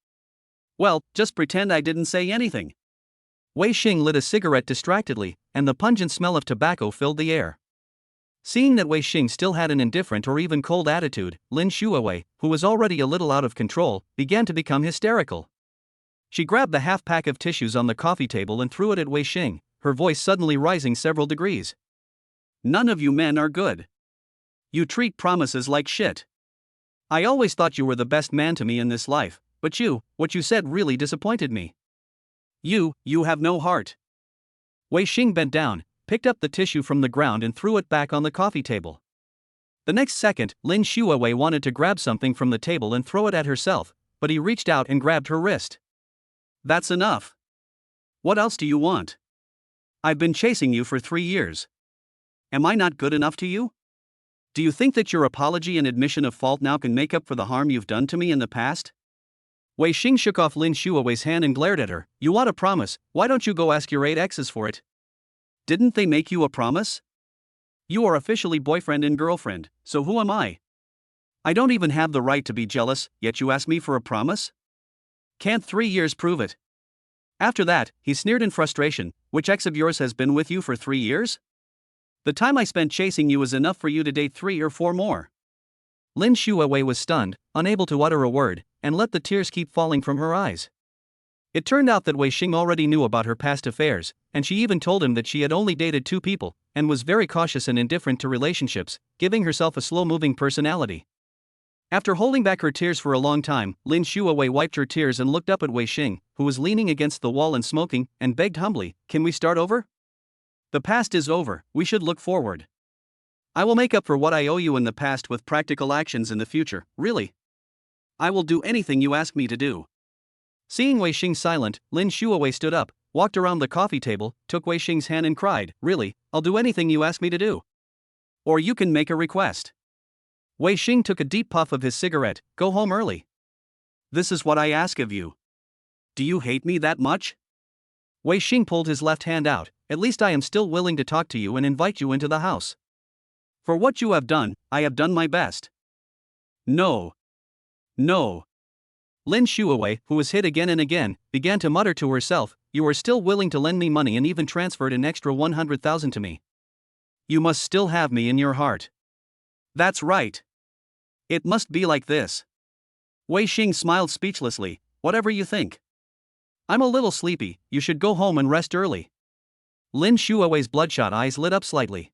Well, just pretend I didn't say anything. Wei Xing lit a cigarette distractedly, and the pungent smell of tobacco filled the air. Seeing that Wei Xing still had an indifferent or even cold attitude, Lin Xuewei, who was already a little out of control, began to become hysterical. She grabbed the half-pack of tissues on the coffee table and threw it at Wei Xing, her voice suddenly rising several degrees. None of you men are good. You treat promises like shit. I always thought you were the best man to me in this life, but what you said really disappointed me. You have no heart. Wei Xing bent down, picked up the tissue from the ground and threw it back on the coffee table. The next second, Lin Xuewei wanted to grab something from the table and throw it at herself, but he reached out and grabbed her wrist. That's enough. What else do you want? I've been chasing you for 3 years. Am I not good enough to you? Do you think that your apology and admission of fault now can make up for the harm you've done to me in the past? Wei Xing shook off Lin Xuewei's hand and glared at her. You want a promise, why don't you go ask your 8 exes for it? Didn't they make you a promise? You are officially boyfriend and girlfriend, so who am I? I don't even have the right to be jealous, yet you ask me for a promise? Can't 3 years prove it? After that, he sneered in frustration. Which ex of yours has been with you for 3 years? The time I spent chasing you is enough for you to date 3 or 4 more. Lin Xuewei was stunned, unable to utter a word, and let the tears keep falling from her eyes. It turned out that Wei Xing already knew about her past affairs, and she even told him that she had only dated 2 people, and was very cautious and indifferent to relationships, giving herself a slow-moving personality. After holding back her tears for a long time, Lin Xuewei wiped her tears and looked up at Wei Xing, who was leaning against the wall and smoking, and begged humbly, "Can we start over? The past is over, we should look forward. I will make up for what I owe you in the past with practical actions in the future, really. I will do anything you ask me to do." Seeing Wei Xing silent, Lin Xuewei stood up, walked around the coffee table, took Wei Xing's hand and cried, "Really, I'll do anything you ask me to do. Or you can make a request." Wei Xing took a deep puff of his cigarette. "Go home early." This is what I ask of you. Do you hate me that much? Wei Xing pulled his left hand out. "At least I am still willing to talk to you and invite you into the house. For what you have done, I have done my best." No. No. Lin Xuewei, who was hit again and again, began to mutter to herself, "You are still willing to lend me money and even transferred an extra 100,000 to me. You must still have me in your heart." That's right. It must be like this. Wei Xing smiled speechlessly. "Whatever you think. I'm a little sleepy, you should go home and rest early." Lin Xuewei's bloodshot eyes lit up slightly.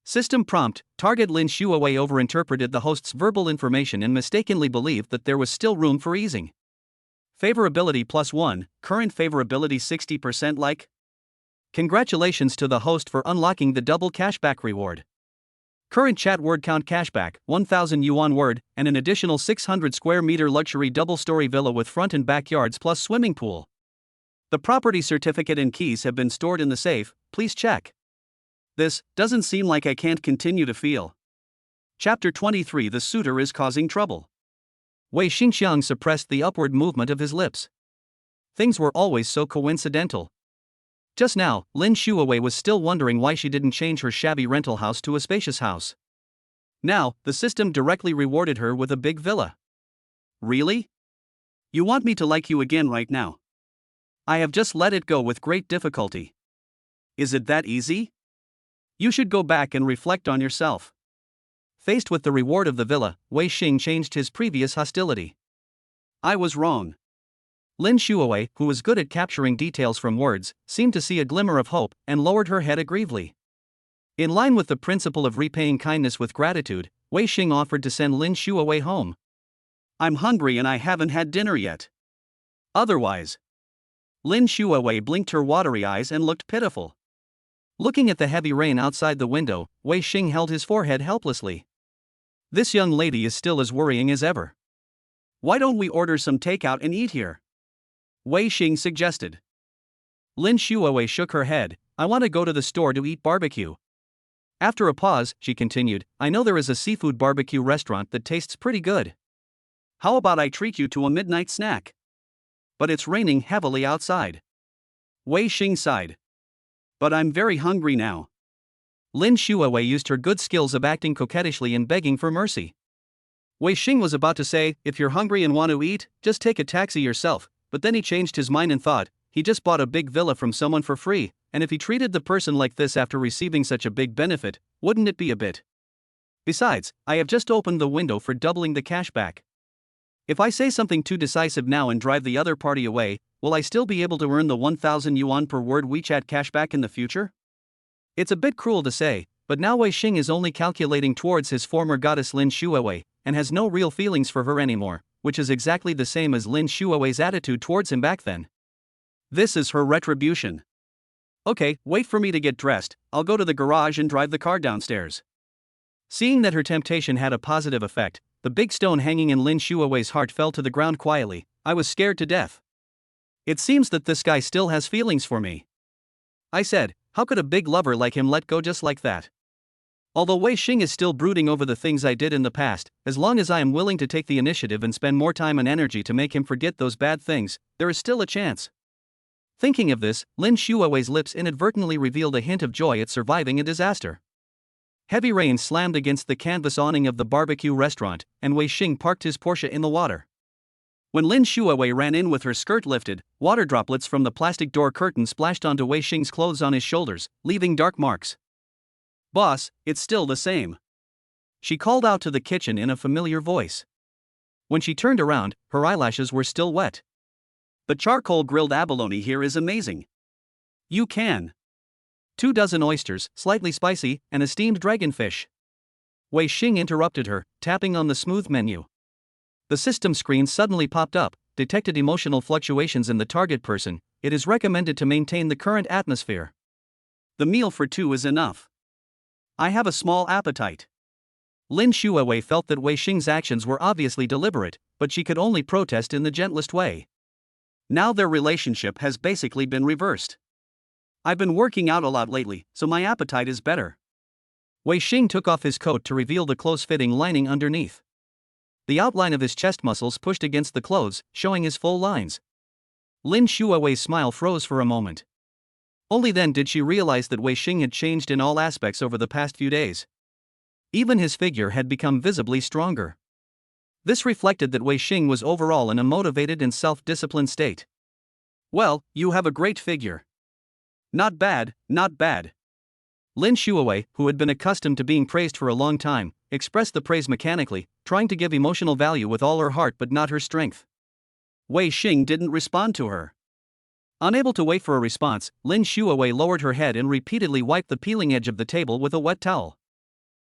System prompt, target. Lin Xuewei overinterpreted the host's verbal information and mistakenly believed that there was still room for easing. Favorability +1, current favorability 60% like? Congratulations to the host for unlocking the double cashback reward. Current chat word count cashback, 1,000 yuan word, and an additional 600 square meter luxury double-story villa with front and backyards plus swimming pool. The property certificate and keys have been stored in the safe, please check. This doesn't seem like I can't continue to feel. Chapter 23. The suitor is causing trouble. Wei Xingxiang suppressed the upward movement of his lips. Things were always so coincidental. Just now, Lin Xuewei was still wondering why she didn't change her shabby rental house to a spacious house. Now, the system directly rewarded her with a big villa. Really? You want me to like you again right now? I have just let it go with great difficulty. Is it that easy? You should go back and reflect on yourself. Faced with the reward of the villa, Wei Xing changed his previous hostility. I was wrong. Lin Xuewei, who was good at capturing details from words, seemed to see a glimmer of hope and lowered her head aggrievely. In line with the principle of repaying kindness with gratitude, Wei Xing offered to send Lin Xuewei home. I'm hungry and I haven't had dinner yet. Otherwise. Lin Xuewei blinked her watery eyes and looked pitiful. Looking at the heavy rain outside the window, Wei Xing held his forehead helplessly. This young lady is still as worrying as ever. Why don't we order some takeout and eat here? Wei Xing suggested. Lin Xuewei shook her head. I want to go to the store to eat barbecue. After a pause, she continued, I know there is a seafood barbecue restaurant that tastes pretty good. How about I treat you to a midnight snack? But it's raining heavily outside. Wei Xing sighed. But I'm very hungry now. Lin Xuewei used her good skills of acting coquettishly and begging for mercy. Wei Xing was about to say, if you're hungry and want to eat, just take a taxi yourself, but then he changed his mind and thought, he just bought a big villa from someone for free, and if he treated the person like this after receiving such a big benefit, wouldn't it be a bit? Besides, I have just opened the window for doubling the cashback. If I say something too decisive now and drive the other party away, will I still be able to earn the 1,000 yuan per word WeChat cashback in the future? It's a bit cruel to say, but now Wei Xing is only calculating towards his former goddess Lin Xuewei, and has no real feelings for her anymore, which is exactly the same as Lin Xuewei's attitude towards him back then. This is her retribution. Okay, wait for me to get dressed, I'll go to the garage and drive the car downstairs. Seeing that her temptation had a positive effect, the big stone hanging in Lin Xuewei's heart fell to the ground quietly. I was scared to death. It seems that this guy still has feelings for me, I said. How could a big lover like him let go just like that? Although Wei Xing is still brooding over the things I did in the past, as long as I am willing to take the initiative and spend more time and energy to make him forget those bad things, there is still a chance. Thinking of this, Lin Xuewei's lips inadvertently revealed a hint of joy at surviving a disaster. Heavy rain slammed against the canvas awning of the barbecue restaurant, and Wei Xing parked his Porsche in the water. When Lin Xuewei ran in with her skirt lifted, water droplets from the plastic door curtain splashed onto Wei Xing's clothes on his shoulders, leaving dark marks. Boss, it's still the same. She called out to the kitchen in a familiar voice. When she turned around, her eyelashes were still wet. The charcoal grilled abalone here is amazing. You can. 24 oysters, slightly spicy, and a steamed dragonfish. Wei Xing interrupted her, tapping on the smooth menu. The system screen suddenly popped up, detected emotional fluctuations in the target person. It is recommended to maintain the current atmosphere. The meal for two is enough. I have a small appetite. Lin Xuewei felt that Wei Xing's actions were obviously deliberate, but she could only protest in the gentlest way. Now their relationship has basically been reversed. I've been working out a lot lately, so my appetite is better. Wei Xing took off his coat to reveal the close-fitting lining underneath. The outline of his chest muscles pushed against the clothes, showing his full lines. Lin Xuewei's smile froze for a moment. Only then did she realize that Wei Xing had changed in all aspects over the past few days. Even his figure had become visibly stronger. This reflected that Wei Xing was overall in a motivated and self-disciplined state. Well, you have a great figure. Not bad, not bad. Lin Xuewei, who had been accustomed to being praised for a long time, expressed the praise mechanically, trying to give emotional value with all her heart but not her strength. Wei Xing didn't respond to her. Unable to wait for a response, Lin Xuewei lowered her head and repeatedly wiped the peeling edge of the table with a wet towel.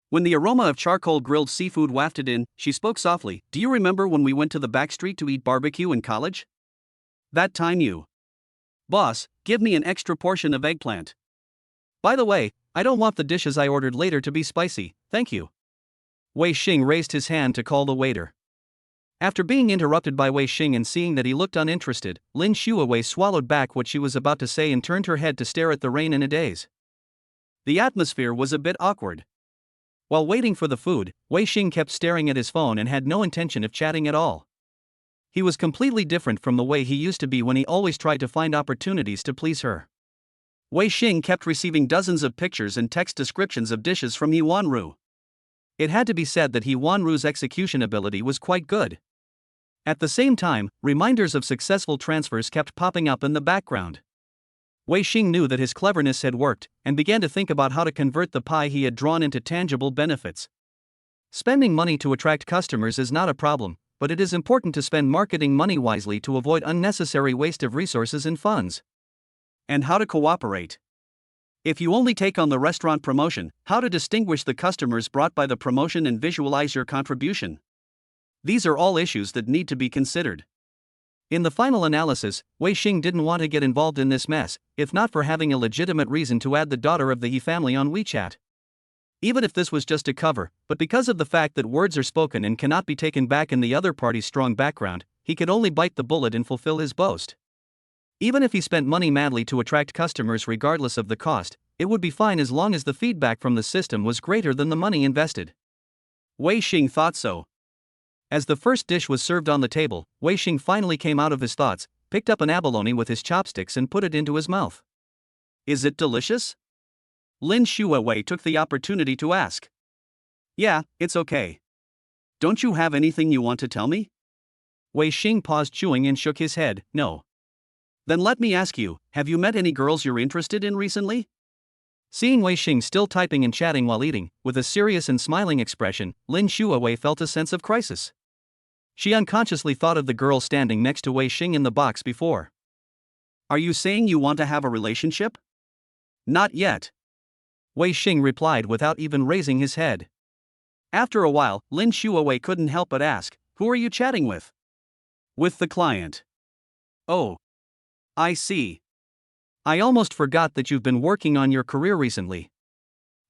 When the aroma of charcoal grilled seafood wafted in, she spoke softly. Do you remember when we went to the back street to eat barbecue in college? That time you. Boss, give me an extra portion of eggplant. By the way, I don't want the dishes I ordered later to be spicy, thank you. Wei Xing raised his hand to call the waiter. After being interrupted by Wei Xing and seeing that he looked uninterested, Lin Xuewei swallowed back what she was about to say and turned her head to stare at the rain in a daze. The atmosphere was a bit awkward. While waiting for the food, Wei Xing kept staring at his phone and had no intention of chatting at all. He was completely different from the way he used to be when he always tried to find opportunities to please her. Wei Xing kept receiving dozens of pictures and text descriptions of dishes from He Wanru. It had to be said that He Wanru's execution ability was quite good. At the same time, reminders of successful transfers kept popping up in the background. Wei Xing knew that his cleverness had worked, and began to think about how to convert the pie he had drawn into tangible benefits. Spending money to attract customers is not a problem, but it is important to spend marketing money wisely to avoid unnecessary waste of resources and funds. And how to cooperate. If you only take on the restaurant promotion, how to distinguish the customers brought by the promotion and visualize your contribution. These are all issues that need to be considered. In the final analysis, Wei Xing didn't want to get involved in this mess, if not for having a legitimate reason to add the daughter of the He family on WeChat. Even if this was just a cover, but because of the fact that words are spoken and cannot be taken back in the other party's strong background, he could only bite the bullet and fulfill his boast. Even if he spent money madly to attract customers regardless of the cost, it would be fine as long as the feedback from the system was greater than the money invested. Wei Xing thought so. As the first dish was served on the table, Wei Xing finally came out of his thoughts, picked up an abalone with his chopsticks and put it into his mouth. Is it delicious? Lin Xuewei took the opportunity to ask. Yeah, it's okay. Don't you have anything you want to tell me? Wei Xing paused chewing and shook his head, no. Then let me ask you, have you met any girls you're interested in recently? Seeing Wei Xing still typing and chatting while eating, with a serious and smiling expression, Lin Xuewei felt a sense of crisis. She unconsciously thought of the girl standing next to Wei Xing in the box before. Are you saying you want to have a relationship? Not yet. Wei Xing replied without even raising his head. After a while, Lin Xuewei couldn't help but ask, who are you chatting with? With the client. Oh. I see. I almost forgot that you've been working on your career recently.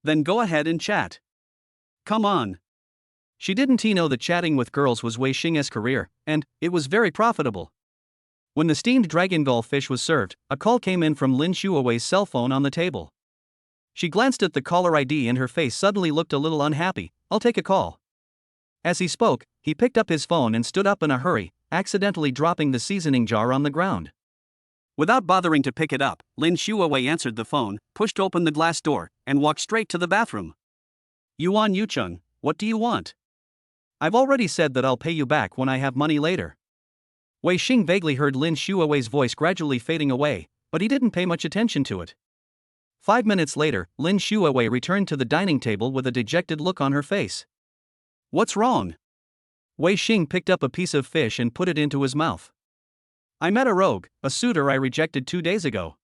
Then go ahead and chat. Come on. She didn't know that chatting with girls was Wei Xing's career, and it was very profitable. When the steamed dragon gull fish was served, a call came in from Lin Xuewei's cell phone on the table. She glanced at the caller ID and her face suddenly looked a little unhappy. I'll take a call. As he spoke, he picked up his phone and stood up in a hurry, accidentally dropping the seasoning jar on the ground. Without bothering to pick it up, Lin Xuewei answered the phone, pushed open the glass door, and walked straight to the bathroom. Yuan Yucheng, what do you want? I've already said that I'll pay you back when I have money later. Wei Xing vaguely heard Lin Xuewei's voice gradually fading away, but he didn't pay much attention to it. 5 minutes later, Lin Xuewei returned to the dining table with a dejected look on her face. What's wrong? Wei Xing picked up a piece of fish and put it into his mouth. I met a rogue, a suitor I rejected 2 days ago.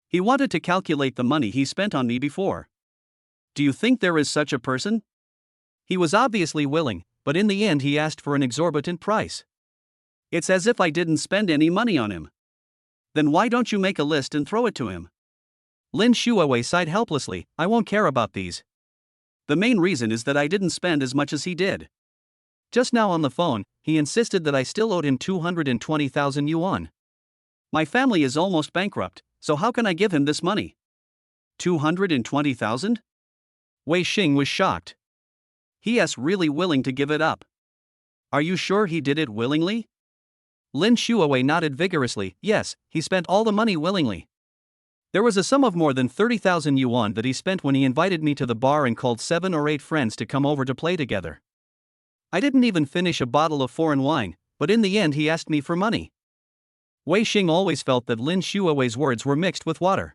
He wanted to calculate the money he spent on me before. Do you think there is such a person? He was obviously willing, but in the end he asked for an exorbitant price. It's as if I didn't spend any money on him. Then why don't you make a list and throw it to him? Lin Xuewei sighed helplessly, I won't care about these. The main reason is that I didn't spend as much as he did. Just now on the phone, he insisted that I still owed him 220,000 yuan. My family is almost bankrupt, so how can I give him this money? 220,000? Wei Xing was shocked. He's really willing to give it up. Are you sure he did it willingly? Lin Xuewei nodded vigorously, yes, he spent all the money willingly. There was a sum of more than 30,000 yuan that he spent when he invited me to the bar and called 7 or 8 friends to come over to play together. I didn't even finish a bottle of foreign wine, but in the end he asked me for money. Wei Xing always felt that Lin Xuewei's words were mixed with water.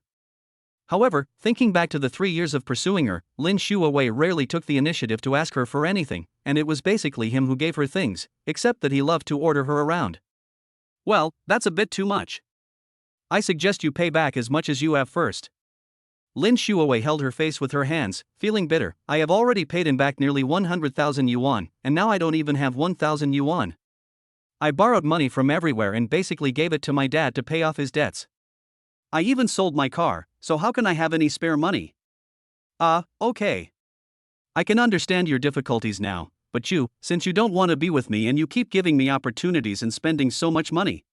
However, thinking back to the 3 years of pursuing her, Lin Xuewei rarely took the initiative to ask her for anything, and it was basically him who gave her things, except that he loved to order her around. Well, that's a bit too much. I suggest you pay back as much as you have first. Lin Xuewei held her face with her hands, feeling bitter. I have already paid him back nearly 100,000 yuan, and now I don't even have 1,000 yuan. I borrowed money from everywhere and basically gave it to my dad to pay off his debts. I even sold my car, so how can I have any spare money? Okay. I can understand your difficulties now, but since you don't want to be with me and you keep giving me opportunities and spending so much money,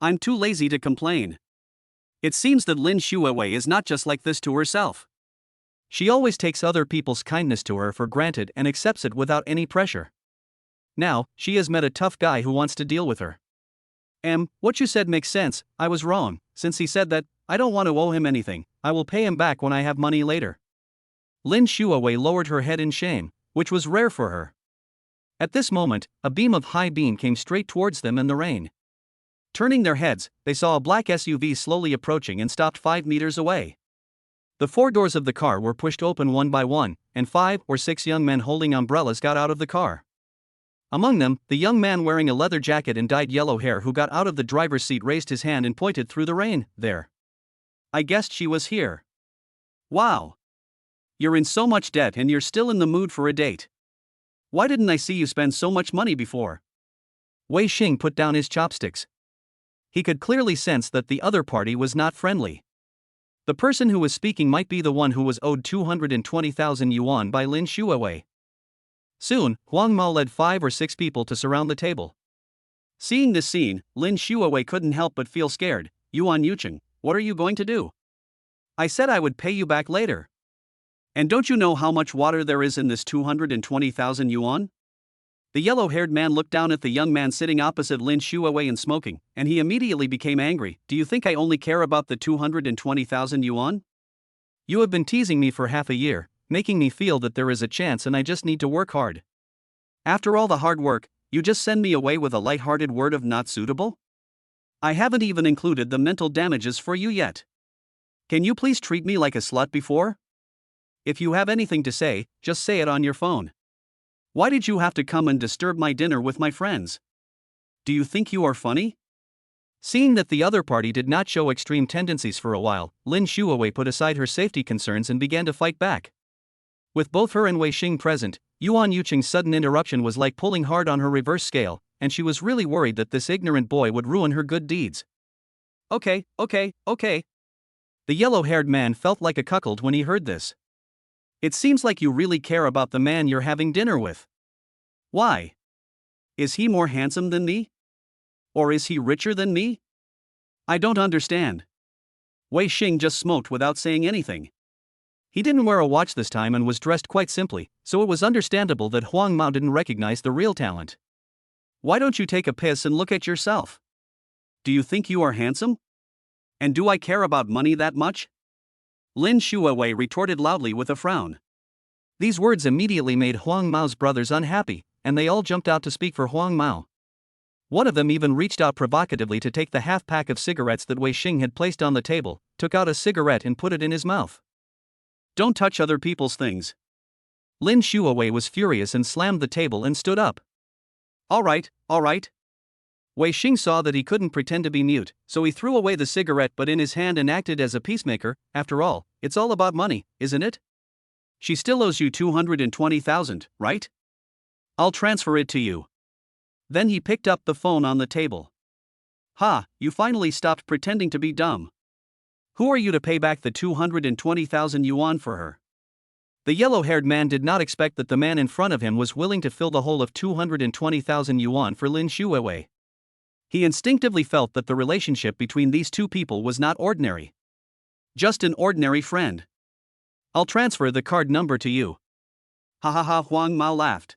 I'm too lazy to complain. It seems that Lin Xuewei is not just like this to herself. She always takes other people's kindness to her for granted and accepts it without any pressure. Now, she has met a tough guy who wants to deal with her. What you said makes sense. I was wrong, since he said that. I don't want to owe him anything. I will pay him back when I have money later. Lin Xuewei lowered her head in shame, which was rare for her. At this moment, a beam of high beam came straight towards them in the rain. Turning their heads, they saw a black SUV slowly approaching and stopped 5 meters away. The 4 doors of the car were pushed open one by one, and 5 or 6 young men holding umbrellas got out of the car. Among them, the young man wearing a leather jacket and dyed yellow hair who got out of the driver's seat raised his hand and pointed through the rain. There. I guessed she was here. Wow. You're in so much debt and you're still in the mood for a date. Why didn't I see you spend so much money before? Wei Xing put down his chopsticks. He could clearly sense that the other party was not friendly. The person who was speaking might be the one who was owed 220,000 yuan by Lin Xuewei. Soon, Huang Mao led 5 or 6 people to surround the table. Seeing this scene, Lin Xuewei couldn't help but feel scared. Yuan Yucheng, what are you going to do? I said I would pay you back later. And don't you know how much water there is in this 220,000 yuan? The yellow-haired man looked down at the young man sitting opposite Lin Xuewei and smoking, and he immediately became angry. Do you think I only care about the 220,000 yuan? You have been teasing me for half a year, making me feel that there is a chance and I just need to work hard. After all the hard work, you just send me away with a light-hearted word of not suitable? I haven't even included the mental damages for you yet. Can you please treat me like a slut before? If you have anything to say, just say it on your phone. Why did you have to come and disturb my dinner with my friends? Do you think you are funny? Seeing that the other party did not show extreme tendencies for a while, Lin Xuewei put aside her safety concerns and began to fight back. With both her and Wei Xing present, Yuan Yuqing's sudden interruption was like pulling hard on her reverse scale, and she was really worried that this ignorant boy would ruin her good deeds. Okay. The yellow-haired man felt like a cuckold when he heard this. It seems like you really care about the man you're having dinner with. Why? Is he more handsome than me? Or is he richer than me? I don't understand. Wei Xing just smoked without saying anything. He didn't wear a watch this time and was dressed quite simply, so it was understandable that Huang Mao didn't recognize the real talent. Why don't you take a piss and look at yourself? Do you think you are handsome? And do I care about money that much? Lin Xuewei retorted loudly with a frown. These words immediately made Huang Mao's brothers unhappy, and they all jumped out to speak for Huang Mao. One of them even reached out provocatively to take the half-pack of cigarettes that Wei Xing had placed on the table, took out a cigarette and put it in his mouth. Don't touch other people's things. Lin Xuewei was furious and slammed the table and stood up. All right. Wei Xing saw that he couldn't pretend to be mute, so he threw away the cigarette but in his hand and acted as a peacemaker. After all, it's all about money, isn't it? She still owes you 220,000, right? I'll transfer it to you. Then he picked up the phone on the table. Ha, you finally stopped pretending to be dumb. Who are you to pay back the 220,000 yuan for her? The yellow-haired man did not expect that the man in front of him was willing to fill the hole of 220,000 yuan for Lin Xuewei. He instinctively felt that the relationship between these two people was not ordinary. Just an ordinary friend. I'll transfer the card number to you. Ha, Huang Mao laughed.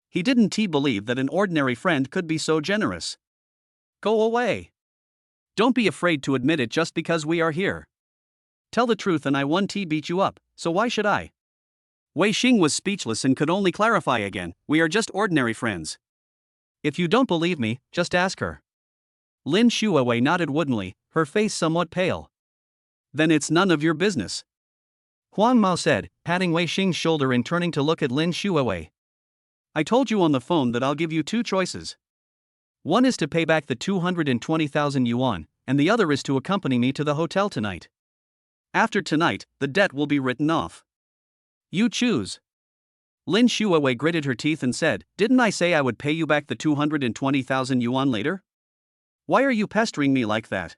He didn't believe that an ordinary friend could be so generous. Go away. Don't be afraid to admit it just because we are here. Tell the truth and I won't beat you up, so why should I? Wei Xing was speechless and could only clarify again, we are just ordinary friends. If you don't believe me, just ask her. Lin Xuewei nodded woodenly, her face somewhat pale. Then it's none of your business. Huang Mao said, patting Wei Xing's shoulder and turning to look at Lin Xuewei. I told you on the phone that I'll give you two choices. One is to pay back the 220,000 yuan, and the other is to accompany me to the hotel tonight. After tonight, the debt will be written off. You choose. Lin Xuewei gritted her teeth and said, didn't I say I would pay you back the 220,000 yuan later? Why are you pestering me like that?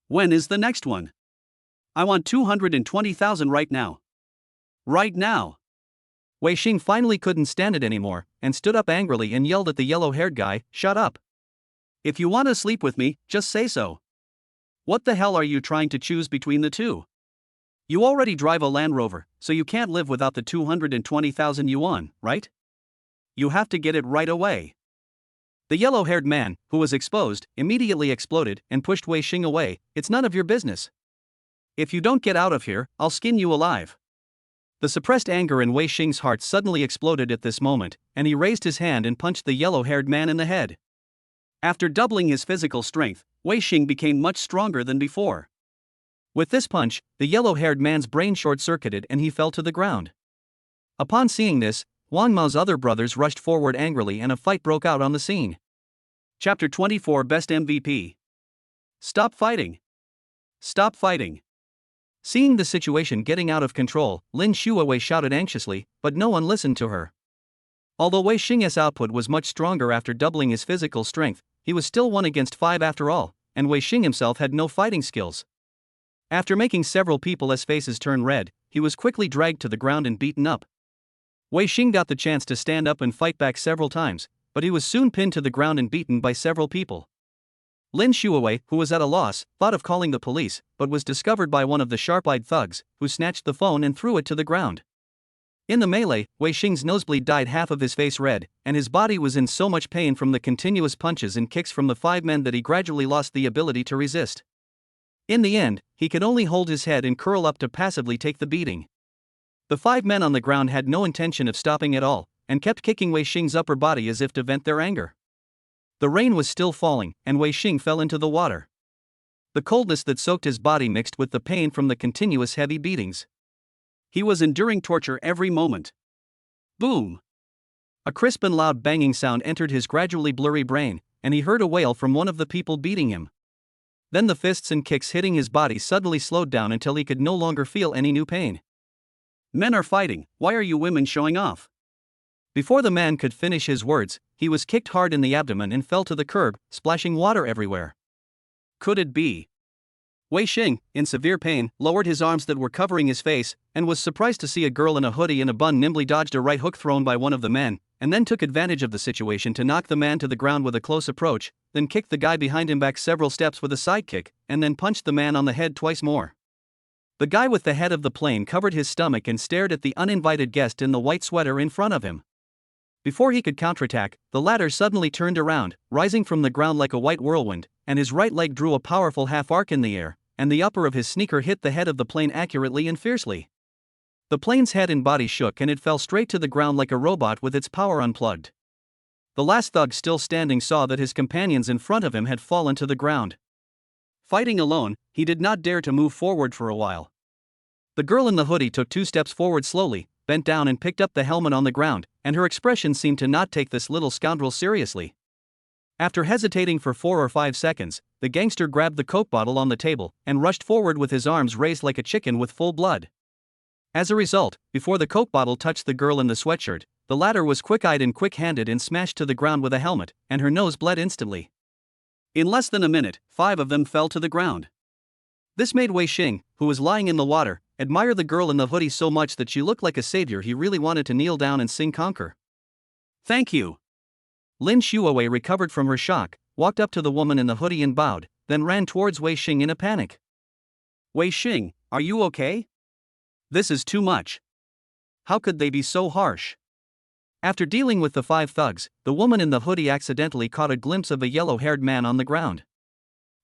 When is the next one? I want 220,000 right now. Right now. Wei Xing finally couldn't stand it anymore, and stood up angrily and yelled at the yellow-haired guy, shut up. If you want to sleep with me, just say so. What the hell are you trying to choose between the two? You already drive a Land Rover, so you can't live without the 220,000 yuan, right? You have to get it right away. The yellow-haired man, who was exposed, immediately exploded and pushed Wei Xing away. It's none of your business. If you don't get out of here, I'll skin you alive. The suppressed anger in Wei Xing's heart suddenly exploded at this moment, and he raised his hand and punched the yellow-haired man in the head. After doubling his physical strength, Wei Xing became much stronger than before. With this punch, the yellow-haired man's brain short-circuited and he fell to the ground. Upon seeing this, Huang Mao's other brothers rushed forward angrily and a fight broke out on the scene. Chapter 24 Best MVP. Stop fighting. Stop fighting. Seeing the situation getting out of control, Lin Xuewei shouted anxiously, but no one listened to her. Although Wei Xing's output was much stronger after doubling his physical strength, he was still 1 against 5 after all, and Wei Xing himself had no fighting skills. After making several people's faces turn red, he was quickly dragged to the ground and beaten up. Wei Xing got the chance to stand up and fight back several times, but he was soon pinned to the ground and beaten by several people. Lin Xuewei, who was at a loss, thought of calling the police, but was discovered by one of the sharp-eyed thugs, who snatched the phone and threw it to the ground. In the melee, Wei Xing's nosebleed dyed half of his face red, and his body was in so much pain from the continuous punches and kicks from the 5 men that he gradually lost the ability to resist. In the end, he could only hold his head and curl up to passively take the beating. The 5 men on the ground had no intention of stopping at all, and kept kicking Wei Xing's upper body as if to vent their anger. The rain was still falling, and Wei Xing fell into the water. The coldness that soaked his body mixed with the pain from the continuous heavy beatings. He was enduring torture every moment. Boom! A crisp and loud banging sound entered his gradually blurry brain, and he heard a wail from one of the people beating him. Then the fists and kicks hitting his body suddenly slowed down until he could no longer feel any new pain. Men are fighting, why are you women showing off? Before the man could finish his words, he was kicked hard in the abdomen and fell to the curb, splashing water everywhere. Could it be? Wei Xing, in severe pain, lowered his arms that were covering his face, and was surprised to see a girl in a hoodie and a bun nimbly dodged a right hook thrown by one of the men, and then took advantage of the situation to knock the man to the ground with a close approach, then kicked the guy behind him back several steps with a side kick, and then punched the man on the head twice more. The guy with the head of the plane covered his stomach and stared at the uninvited guest in the white sweater in front of him. Before he could counterattack, the latter suddenly turned around, rising from the ground like a white whirlwind, and his right leg drew a powerful half-arc in the air, and the upper of his sneaker hit the head of the plane accurately and fiercely. The plane's head and body shook and it fell straight to the ground like a robot with its power unplugged. The last thug still standing saw that his companions in front of him had fallen to the ground. Fighting alone, he did not dare to move forward for a while. The girl in the hoodie took 2 steps forward slowly, bent down and picked up the helmet on the ground, and her expression seemed to not take this little scoundrel seriously. After hesitating for 4 or 5 seconds, the gangster grabbed the Coke bottle on the table and rushed forward with his arms raised like a chicken with full blood. As a result, before the Coke bottle touched the girl in the sweatshirt, the latter was quick-eyed and quick-handed and smashed to the ground with a helmet, and her nose bled instantly. In less than a minute, 5 of them fell to the ground. This made Wei Xing, who was lying in the water, admire the girl in the hoodie so much that she looked like a savior he really wanted to kneel down and sing conquer. Thank you. Lin Xuewei recovered from her shock, walked up to the woman in the hoodie and bowed, then ran towards Wei Xing in a panic. Wei Xing, are you okay? This is too much. How could they be so harsh? After dealing with the 5 thugs, the woman in the hoodie accidentally caught a glimpse of a yellow-haired man on the ground.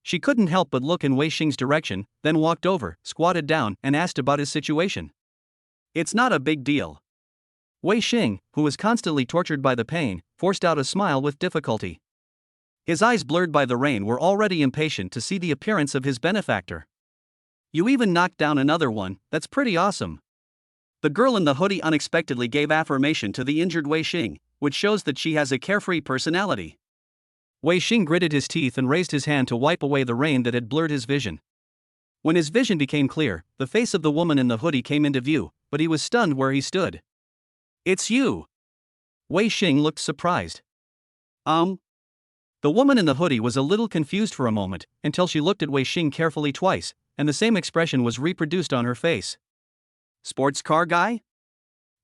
She couldn't help but look in Wei Xing's direction, then walked over, squatted down, and asked about his situation. It's not a big deal. Wei Xing, who was constantly tortured by the pain, forced out a smile with difficulty. His eyes blurred by the rain were already impatient to see the appearance of his benefactor. You even knocked down another one, that's pretty awesome. The girl in the hoodie unexpectedly gave affirmation to the injured Wei Xing, which shows that she has a carefree personality. Wei Xing gritted his teeth and raised his hand to wipe away the rain that had blurred his vision. When his vision became clear, the face of the woman in the hoodie came into view, but he was stunned where he stood. It's you. Wei Xing looked surprised. The woman in the hoodie was a little confused for a moment, until she looked at Wei Xing carefully twice, and the same expression was reproduced on her face. Sports car guy?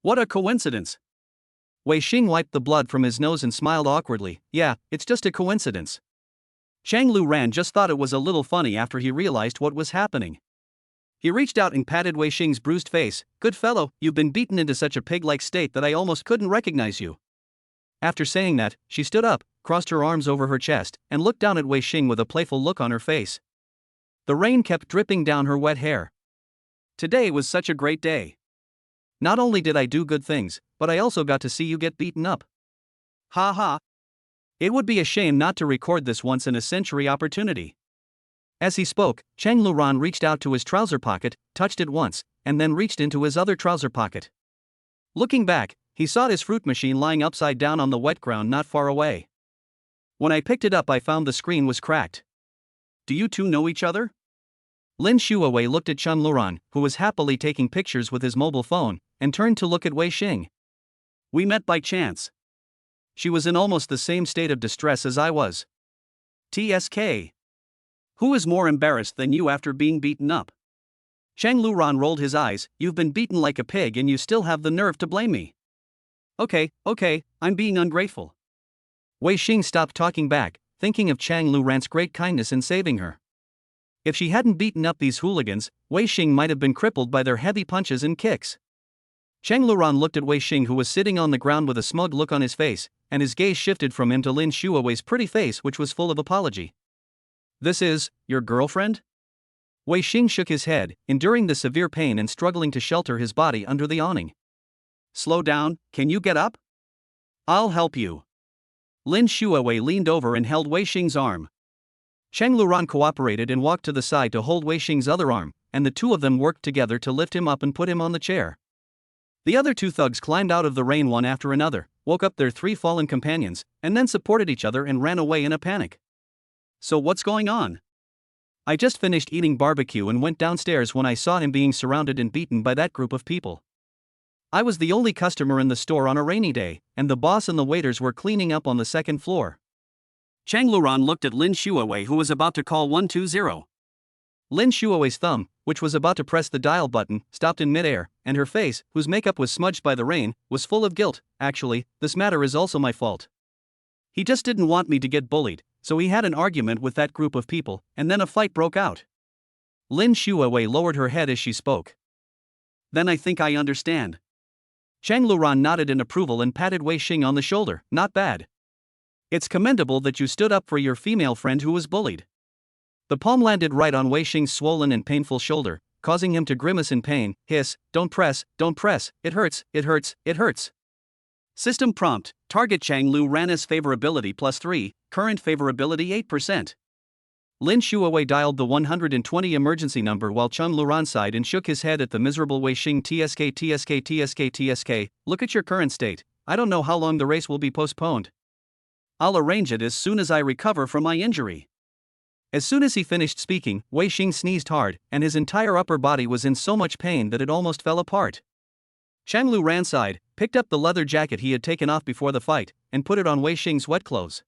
What a coincidence. Wei Xing wiped the blood from his nose and smiled awkwardly. Yeah, it's just a coincidence. Chang Luran just thought it was a little funny after he realized what was happening. He reached out and patted Wei Xing's bruised face. Good fellow, you've been beaten into such a pig-like state that I almost couldn't recognize you. After saying that, she stood up, crossed her arms over her chest, and looked down at Wei Xing with a playful look on her face. The rain kept dripping down her wet hair. Today was such a great day. Not only did I do good things, but I also got to see you get beaten up. Ha ha. It would be a shame not to record this once-in-a-century opportunity. As he spoke, Chang Luran reached out to his trouser pocket, touched it once, and then reached into his other trouser pocket. Looking back, he saw his fruit machine lying upside down on the wet ground not far away. When I picked it up, I found the screen was cracked. Do you two know each other? Lin Xuewei looked at Chang Luran, who was happily taking pictures with his mobile phone, and turned to look at Wei Xing. We met by chance. She was in almost the same state of distress as I was. TSK. Who is more embarrassed than you after being beaten up? Chang Luran rolled his eyes. You've been beaten like a pig and you still have the nerve to blame me. Okay, I'm being ungrateful. Wei Xing stopped talking back, thinking of Chang Luran's great kindness in saving her. If she hadn't beaten up these hooligans, Wei Xing might have been crippled by their heavy punches and kicks. Chang Luran looked at Wei Xing, who was sitting on the ground with a smug look on his face, and his gaze shifted from him to Lin Xuewei's pretty face, which was full of apology. This is your girlfriend? Wei Xing shook his head, enduring the severe pain and struggling to shelter his body under the awning. Slow down, can you get up? I'll help you. Lin Xuewei leaned over and held Wei Xing's arm. Cheng Luran cooperated and walked to the side to hold Wei Xing's other arm, and the two of them worked together to lift him up and put him on the chair. The other two thugs climbed out of the rain one after another, woke up their three fallen companions, and then supported each other and ran away in a panic. So what's going on? I just finished eating barbecue and went downstairs when I saw him being surrounded and beaten by that group of people. I was the only customer in the store on a rainy day, and the boss and the waiters were cleaning up on the second floor. Cheng Luran looked at Lin Xuewei, who was about to call 120. Lin Xuewei's thumb, which was about to press the dial button, stopped in midair, and her face, whose makeup was smudged by the rain, was full of guilt. Actually, this matter is also my fault. He just didn't want me to get bullied, so he had an argument with that group of people, and then a fight broke out. Lin Xuewei lowered her head as she spoke. Then I think I understand. Cheng Luran nodded in approval and patted Wei Xing on the shoulder. Not bad. It's commendable that you stood up for your female friend who was bullied. The palm landed right on Wei Xing's swollen and painful shoulder, causing him to grimace in pain. Hiss, don't press, it hurts, it hurts, it hurts. System prompt, target Cheng Luran's favorability +3, current favorability 8%. Lin Xuewei dialed the 120 emergency number while Cheng Luran sighed and shook his head at the miserable Wei Xing. TSK, look at your current state. I don't know how long the race will be postponed. I'll arrange it as soon as I recover from my injury. As soon as he finished speaking, Wei Xing sneezed hard, and his entire upper body was in so much pain that it almost fell apart. Cheng Luran sighed, picked up the leather jacket he had taken off before the fight, and put it on Wei Xing's wet clothes.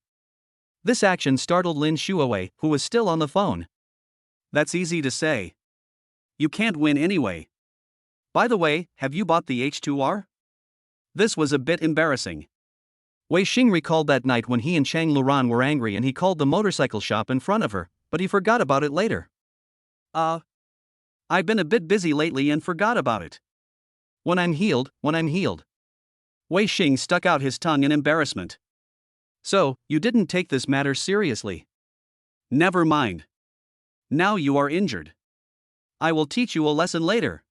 This action startled Lin Xuewei, who was still on the phone. That's easy to say. You can't win anyway. By the way, have you bought the H2R? This was a bit embarrassing. Wei Xing recalled that night when he and Cheng Luran were angry and he called the motorcycle shop in front of her, but he forgot about it later. I've been a bit busy lately and forgot about it. When I'm healed. Wei Xing stuck out his tongue in embarrassment. So, you didn't take this matter seriously. Never mind. Now you are injured. I will teach you a lesson later.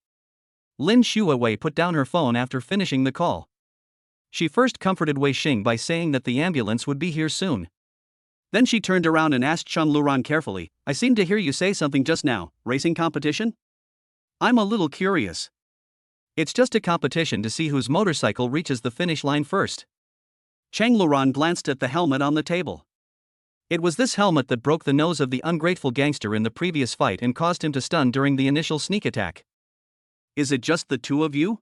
Lin Xuewei put down her phone after finishing the call. She first comforted Wei Xing by saying that the ambulance would be here soon. Then she turned around and asked Cheng Luran carefully, I seemed to hear you say something just now, racing competition? I'm a little curious. It's just a competition to see whose motorcycle reaches the finish line first. Cheng Luran glanced at the helmet on the table. It was this helmet that broke the nose of the ungrateful gangster in the previous fight and caused him to stun during the initial sneak attack. Is it just the two of you?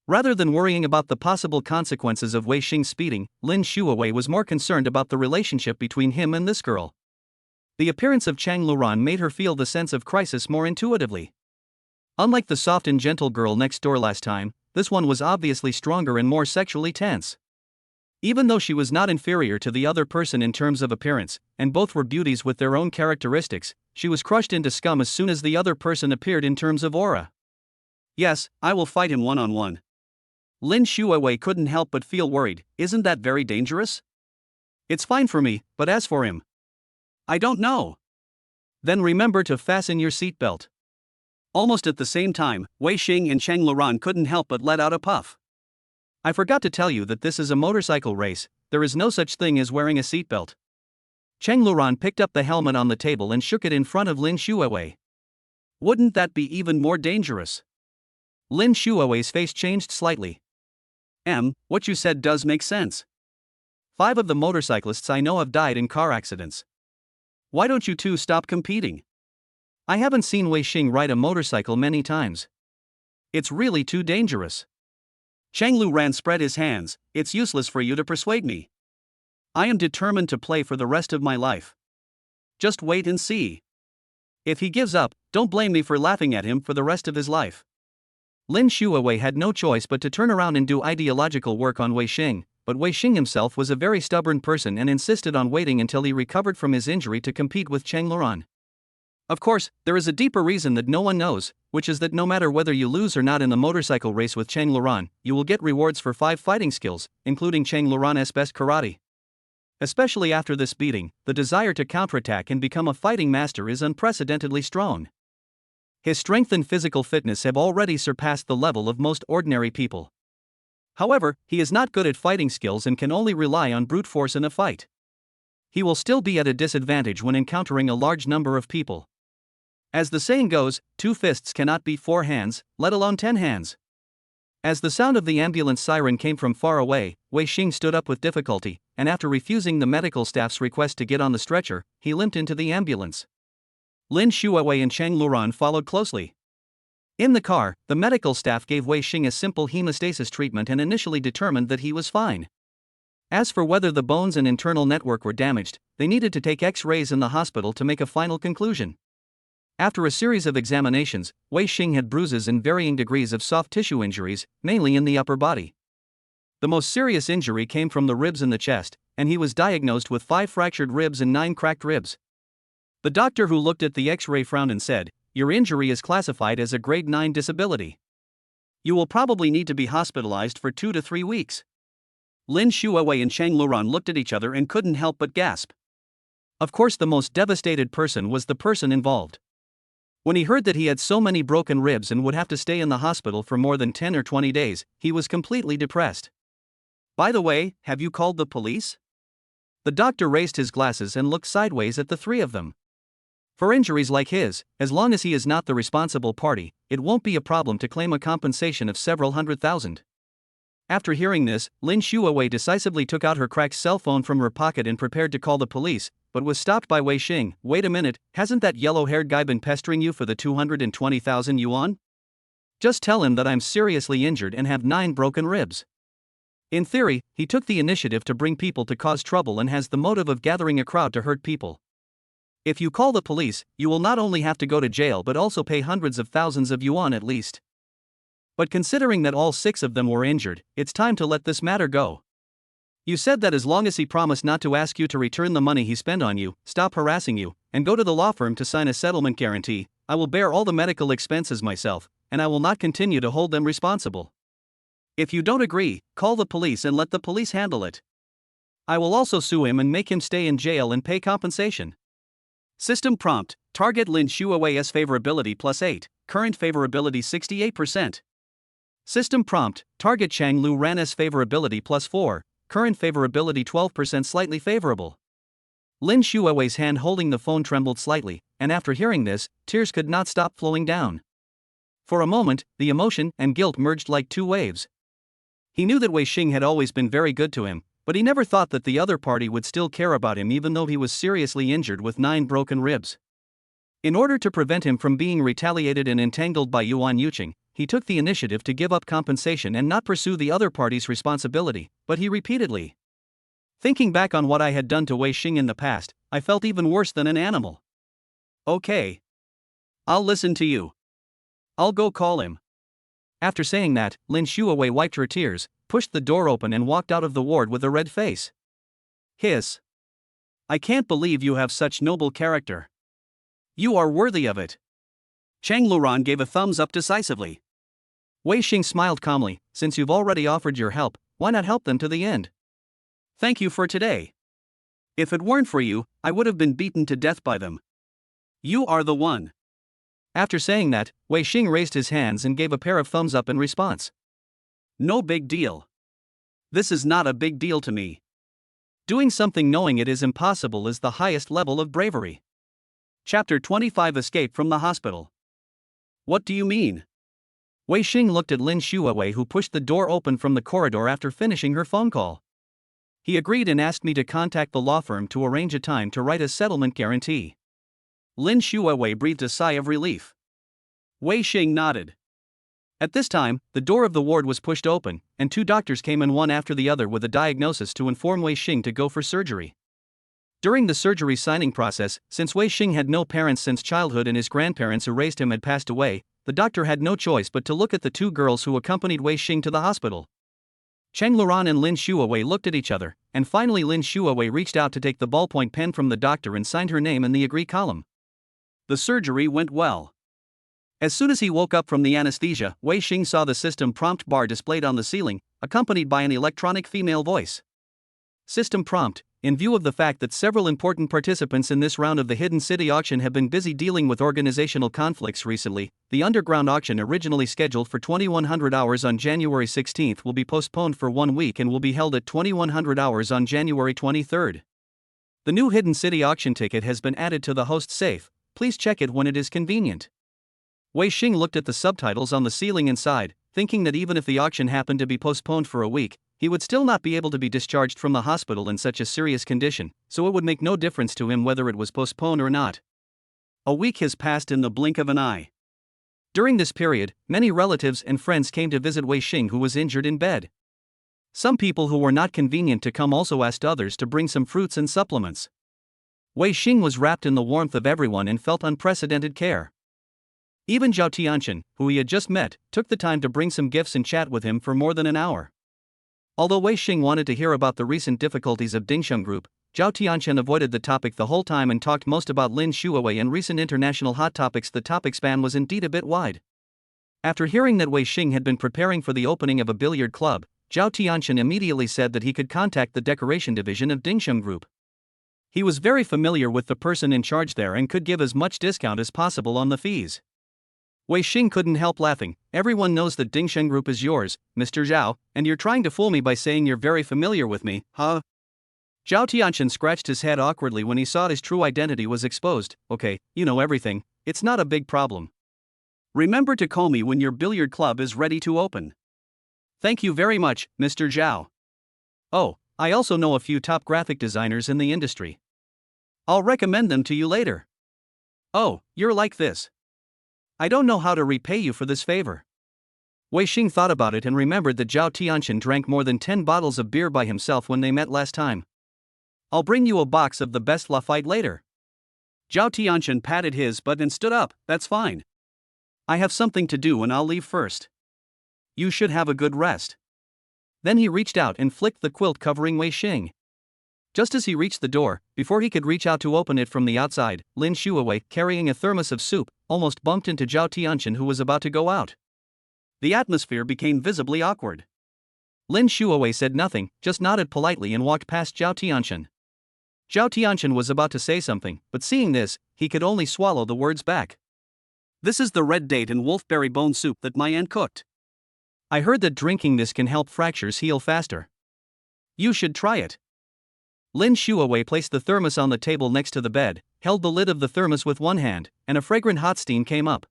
Rather than worrying about the possible consequences of Wei Xing's speeding, Lin Xuewei was more concerned about the relationship between him and this girl. The appearance of Cheng Luran made her feel the sense of crisis more intuitively. Unlike the soft and gentle girl next door last time, this one was obviously stronger and more sexually tense. Even though she was not inferior to the other person in terms of appearance, and both were beauties with their own characteristics, she was crushed into scum as soon as the other person appeared in terms of aura. Yes, I will fight him one-on-one. Lin Xuewei couldn't help but feel worried. Isn't that very dangerous? It's fine for me, but as for him, I don't know. Then remember to fasten your seatbelt. Almost at the same time, Wei Xing and Cheng Luran couldn't help but let out a puff. I forgot to tell you that this is a motorcycle race. There is no such thing as wearing a seatbelt. Cheng Luran picked up the helmet on the table and shook it in front of Lin Xuewei. Wouldn't that be even more dangerous? Lin Xuewei's face changed slightly. What you said does make sense. 5 of the motorcyclists I know have died in car accidents. Why don't you two stop competing? I haven't seen Wei Xing ride a motorcycle many times. It's really too dangerous. Cheng Luran spread his hands. It's useless for you to persuade me. I am determined to play for the rest of my life. Just wait and see. If he gives up, don't blame me for laughing at him for the rest of his life. Lin Xuewei had no choice but to turn around and do ideological work on Wei Xing, but Wei Xing himself was a very stubborn person and insisted on waiting until he recovered from his injury to compete with Cheng Luran. Of course, there is a deeper reason that no one knows, which is that no matter whether you lose or not in the motorcycle race with Cheng Luran, you will get rewards for 5 fighting skills, including Cheng Luran's best karate. Especially after this beating, the desire to counterattack and become a fighting master is unprecedentedly strong. His strength and physical fitness have already surpassed the level of most ordinary people. However, he is not good at fighting skills and can only rely on brute force in a fight. He will still be at a disadvantage when encountering a large number of people. As the saying goes, 2 fists cannot beat 4 hands, let alone 10 hands. As the sound of the ambulance siren came from far away, Wei Xing stood up with difficulty, and after refusing the medical staff's request to get on the stretcher, he limped into the ambulance. Lin Xuewei and Chang Luran followed closely. In the car, the medical staff gave Wei Xing a simple hemostasis treatment and initially determined that he was fine. As for whether the bones and internal network were damaged, they needed to take X-rays in the hospital to make a final conclusion. After a series of examinations, Wei Xing had bruises and varying degrees of soft tissue injuries, mainly in the upper body. The most serious injury came from the ribs in the chest, and he was diagnosed with 5 fractured ribs and 9 cracked ribs. The doctor who looked at the X-ray frowned and said, "Your injury is classified as a grade 9 disability. You will probably need to be hospitalized for 2 to 3 weeks." Lin Xuewei and Chang Luran looked at each other and couldn't help but gasp. Of course, the most devastated person was the person involved. When he heard that he had so many broken ribs and would have to stay in the hospital for more than 10 or 20 days, he was completely depressed. "By the way, have you called the police?" The doctor raised his glasses and looked sideways at the 3 of them. For injuries like his, as long as he is not the responsible party, it won't be a problem to claim a compensation of several $100,000. After hearing this, Lin Xuewei decisively took out her cracked cell phone from her pocket and prepared to call the police, but was stopped by Wei Xing. "Wait a minute, hasn't that yellow-haired guy been pestering you for the 220,000 yuan? Just tell him that I'm seriously injured and have 9 broken ribs." In theory, he took the initiative to bring people to cause trouble and has the motive of gathering a crowd to hurt people. If you call the police, you will not only have to go to jail but also pay hundreds of thousands of yuan at least. But considering that all 6 of them were injured, it's time to let this matter go. You said that as long as he promised not to ask you to return the money he spent on you, stop harassing you, and go to the law firm to sign a settlement guarantee, I will bear all the medical expenses myself, and I will not continue to hold them responsible. If you don't agree, call the police and let the police handle it. I will also sue him and make him stay in jail and pay compensation. System prompt: target Lin Xuewei's favorability +8, current favorability 68%. System prompt: target Chang Luran's favorability +4, current favorability 12%, slightly favorable. Lin Xuewei's hand holding the phone trembled slightly, and after hearing this, tears could not stop flowing down. For a moment, the emotion and guilt merged like 2 waves. He knew that Wei Xing had always been very good to him, but he never thought that the other party would still care about him even though he was seriously injured with 9 broken ribs. In order to prevent him from being retaliated and entangled by Yuan Yuqing, he took the initiative to give up compensation and not pursue the other party's responsibility, but he repeatedly. Thinking back on what I had done to Wei Xing in the past, I felt even worse than an animal. "Okay. I'll listen to you. I'll go call him." After saying that, Lin Xuewei wiped her tears, pushed the door open and walked out of the ward with a red face. Hiss. "I can't believe you have such noble character. You are worthy of it." Chang Luran gave a thumbs up decisively. Wei Xing smiled calmly. "Since you've already offered your help, why not help them to the end? Thank you for today. If it weren't for you, I would have been beaten to death by them. You are the one." After saying that, Wei Xing raised his hands and gave a pair of thumbs up in response. "No big deal. This is not a big deal to me. Doing something knowing it is impossible is the highest level of bravery." Chapter 25: Escape from the hospital. "What do you mean?" Wei Xing looked at Lin Xuewei, who pushed the door open from the corridor after finishing her phone call. "He agreed and asked me to contact the law firm to arrange a time to write a settlement guarantee." Lin Xuewei breathed a sigh of relief. Wei Xing nodded. At this time, the door of the ward was pushed open, and 2 doctors came in one after the other with a diagnosis to inform Wei Xing to go for surgery. During the surgery signing process, since Wei Xing had no parents since childhood and his grandparents who raised him had passed away, the doctor had no choice but to look at the 2 girls who accompanied Wei Xing to the hospital. Chang Luran and Lin Xuewei looked at each other, and finally Lin Xuewei reached out to take the ballpoint pen from the doctor and signed her name in the agree column. The surgery went well. As soon as he woke up from the anesthesia, Wei Xing saw the system prompt bar displayed on the ceiling, accompanied by an electronic female voice. System prompt: In view of the fact that several important participants in this round of the Hidden City auction have been busy dealing with organizational conflicts recently, the underground auction originally scheduled for 2100 hours on January 16th will be postponed for 1 week and will be held at 2100 hours on January 23rd. The new Hidden City auction ticket has been added to the host safe. Please check it when it is convenient. Wei Xing looked at the subtitles on the ceiling and sighed, thinking that even if the auction happened to be postponed for a week, he would still not be able to be discharged from the hospital in such a serious condition, so it would make no difference to him whether it was postponed or not. A week has passed in the blink of an eye. During this period, many relatives and friends came to visit Wei Xing, who was injured in bed. Some people who were not convenient to come also asked others to bring some fruits and supplements. Wei Xing was wrapped in the warmth of everyone and felt unprecedented care. Even Zhao Tianqian, who he had just met, took the time to bring some gifts and chat with him for more than an hour. Although Wei Xing wanted to hear about the recent difficulties of Dingsheng Group, Zhao Tianqian avoided the topic the whole time and talked most about Lin Xuewei and recent international hot topics. The topic span was indeed a bit wide. After hearing that Wei Xing had been preparing for the opening of a billiard club, Zhao Tianqian immediately said that he could contact the decoration division of Dingsheng Group. He was very familiar with the person in charge there and could give as much discount as possible on the fees. Wei Xing couldn't help laughing. Everyone knows that Dingsheng Group is yours, Mr. Zhao, and you're trying to fool me by saying you're very familiar with me, huh? Zhao Tianqian scratched his head awkwardly when he saw his true identity was exposed. Okay, you know everything. It's not a big problem. Remember to call me when your billiard club is ready to open. Thank you very much, Mr. Zhao. Oh, I also know a few top graphic designers in the industry. I'll recommend them to you later. Oh, you're like this. I don't know how to repay you for this favor. Wei Xing thought about it and remembered that Zhao Tianqian drank more than 10 bottles of beer by himself when they met last time. I'll bring you a box of the best Lafite later. Zhao Tianqian patted his butt and stood up. That's fine. I have something to do and I'll leave first. You should have a good rest. Then he reached out and flicked the quilt covering Wei Xing. Just as he reached the door, before he could reach out to open it from the outside, Lin Xuewei, carrying a thermos of soup, almost bumped into Zhao Tianqian, who was about to go out. The atmosphere became visibly awkward. Lin Xuewei said nothing, just nodded politely and walked past Zhao Tianqian. Zhao Tianqian was about to say something, but seeing this, he could only swallow the words back. This is the red date and wolfberry bone soup that my aunt cooked. I heard that drinking this can help fractures heal faster. You should try it. Lin Xuewei placed the thermos on the table next to the bed, held the lid of the thermos with one hand, and a fragrant hot steam came up.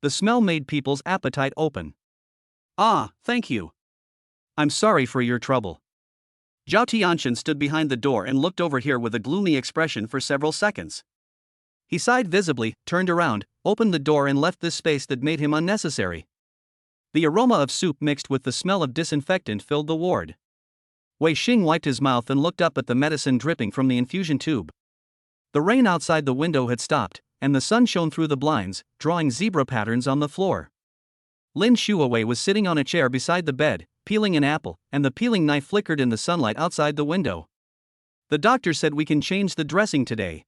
The smell made people's appetite open. Ah, thank you. I'm sorry for your trouble. Zhao Tianqian stood behind the door and looked over here with a gloomy expression for several seconds. He sighed visibly, turned around, opened the door and left this space that made him unnecessary. The aroma of soup mixed with the smell of disinfectant filled the ward. Wei Xing wiped his mouth and looked up at the medicine dripping from the infusion tube. The rain outside the window had stopped, and the sun shone through the blinds, drawing zebra patterns on the floor. Lin Xuewei was sitting on a chair beside the bed, peeling an apple, and the peeling knife flickered in the sunlight outside the window. The doctor said we can change the dressing today.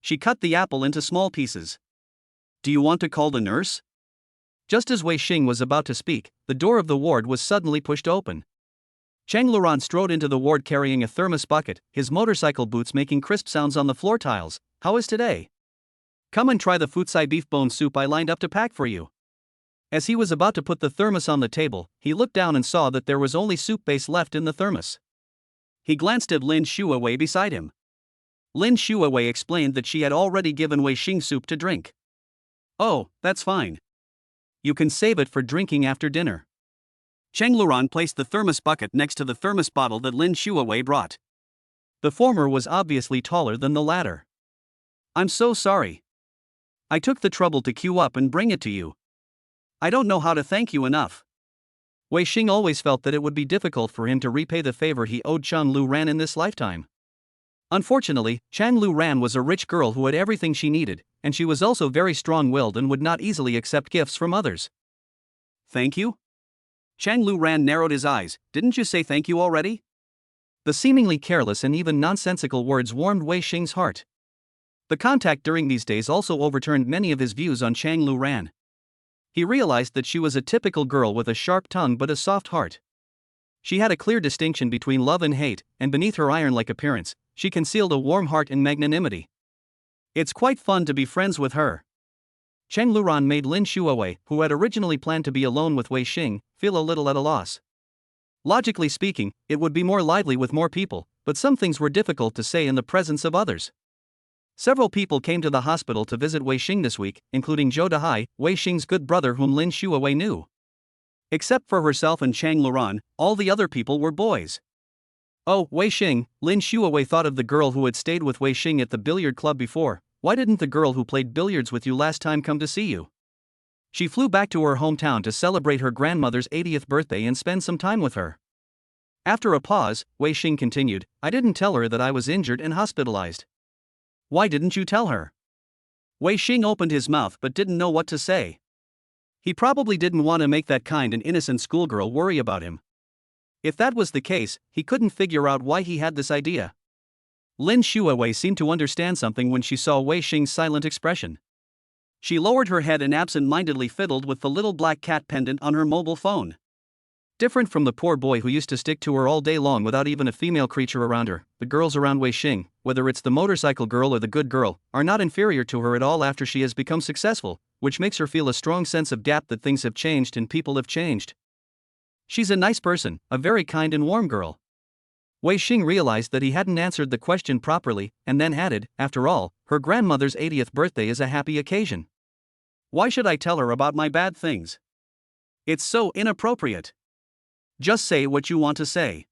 She cut the apple into small pieces. Do you want to call the nurse? Just as Wei Xing was about to speak, the door of the ward was suddenly pushed open. Chang Luran strode into the ward carrying a thermos bucket, his motorcycle boots making crisp sounds on the floor tiles. How is today? Come and try the futsai beef bone soup I lined up to pack for you. As he was about to put the thermos on the table, he looked down and saw that there was only soup base left in the thermos. He glanced at Lin Xuewei beside him. Lin Xuewei explained that she had already given Wei Xing soup to drink. Oh, that's fine. You can save it for drinking after dinner. Cheng Luran placed the thermos bucket next to the thermos bottle that Lin Xuewei brought. The former was obviously taller than the latter. I'm so sorry. I took the trouble to queue up and bring it to you. I don't know how to thank you enough. Wei Xing always felt that it would be difficult for him to repay the favor he owed Chang Luran in this lifetime. Unfortunately, Chang Luran was a rich girl who had everything she needed, and she was also very strong-willed and would not easily accept gifts from others. Thank you? Chang Luran narrowed his eyes. Didn't you say thank you already? The seemingly careless and even nonsensical words warmed Wei Xing's heart. The contact during these days also overturned many of his views on Chang Luran. He realized that she was a typical girl with a sharp tongue but a soft heart. She had a clear distinction between love and hate, and beneath her iron-like appearance, she concealed a warm heart and magnanimity. It's quite fun to be friends with her. Cheng Luran made Lin Xuewei, who had originally planned to be alone with Wei Xing, feel a little at a loss. Logically speaking, it would be more lively with more people, but some things were difficult to say in the presence of others. Several people came to the hospital to visit Wei Xing this week, including Zhou Dehai, Wei Xing's good brother whom Lin Xuewei knew. Except for herself and Cheng Luran, all the other people were boys. Oh, Wei Xing, Lin Xuewei thought of the girl who had stayed with Wei Xing at the billiard club before. Why didn't the girl who played billiards with you last time come to see you? She flew back to her hometown to celebrate her grandmother's 80th birthday and spend some time with her. After a pause, Wei Xing continued, I didn't tell her that I was injured and hospitalized. Why didn't you tell her? Wei Xing opened his mouth but didn't know what to say. He probably didn't want to make that kind and innocent schoolgirl worry about him. If that was the case, he couldn't figure out why he had this idea. Lin Xuewei seemed to understand something when she saw Wei Xing's silent expression. She lowered her head and absent-mindedly fiddled with the little black cat pendant on her mobile phone. Different from the poor boy who used to stick to her all day long without even a female creature around her, the girls around Wei Xing, whether it's the motorcycle girl or the good girl, are not inferior to her at all after she has become successful, which makes her feel a strong sense of gap that things have changed and people have changed. She's a nice person, a very kind and warm girl. Wei Xing realized that he hadn't answered the question properly, and then added, after all, her grandmother's 80th birthday is a happy occasion. Why should I tell her about my bad things? It's so inappropriate. Just say what you want to say.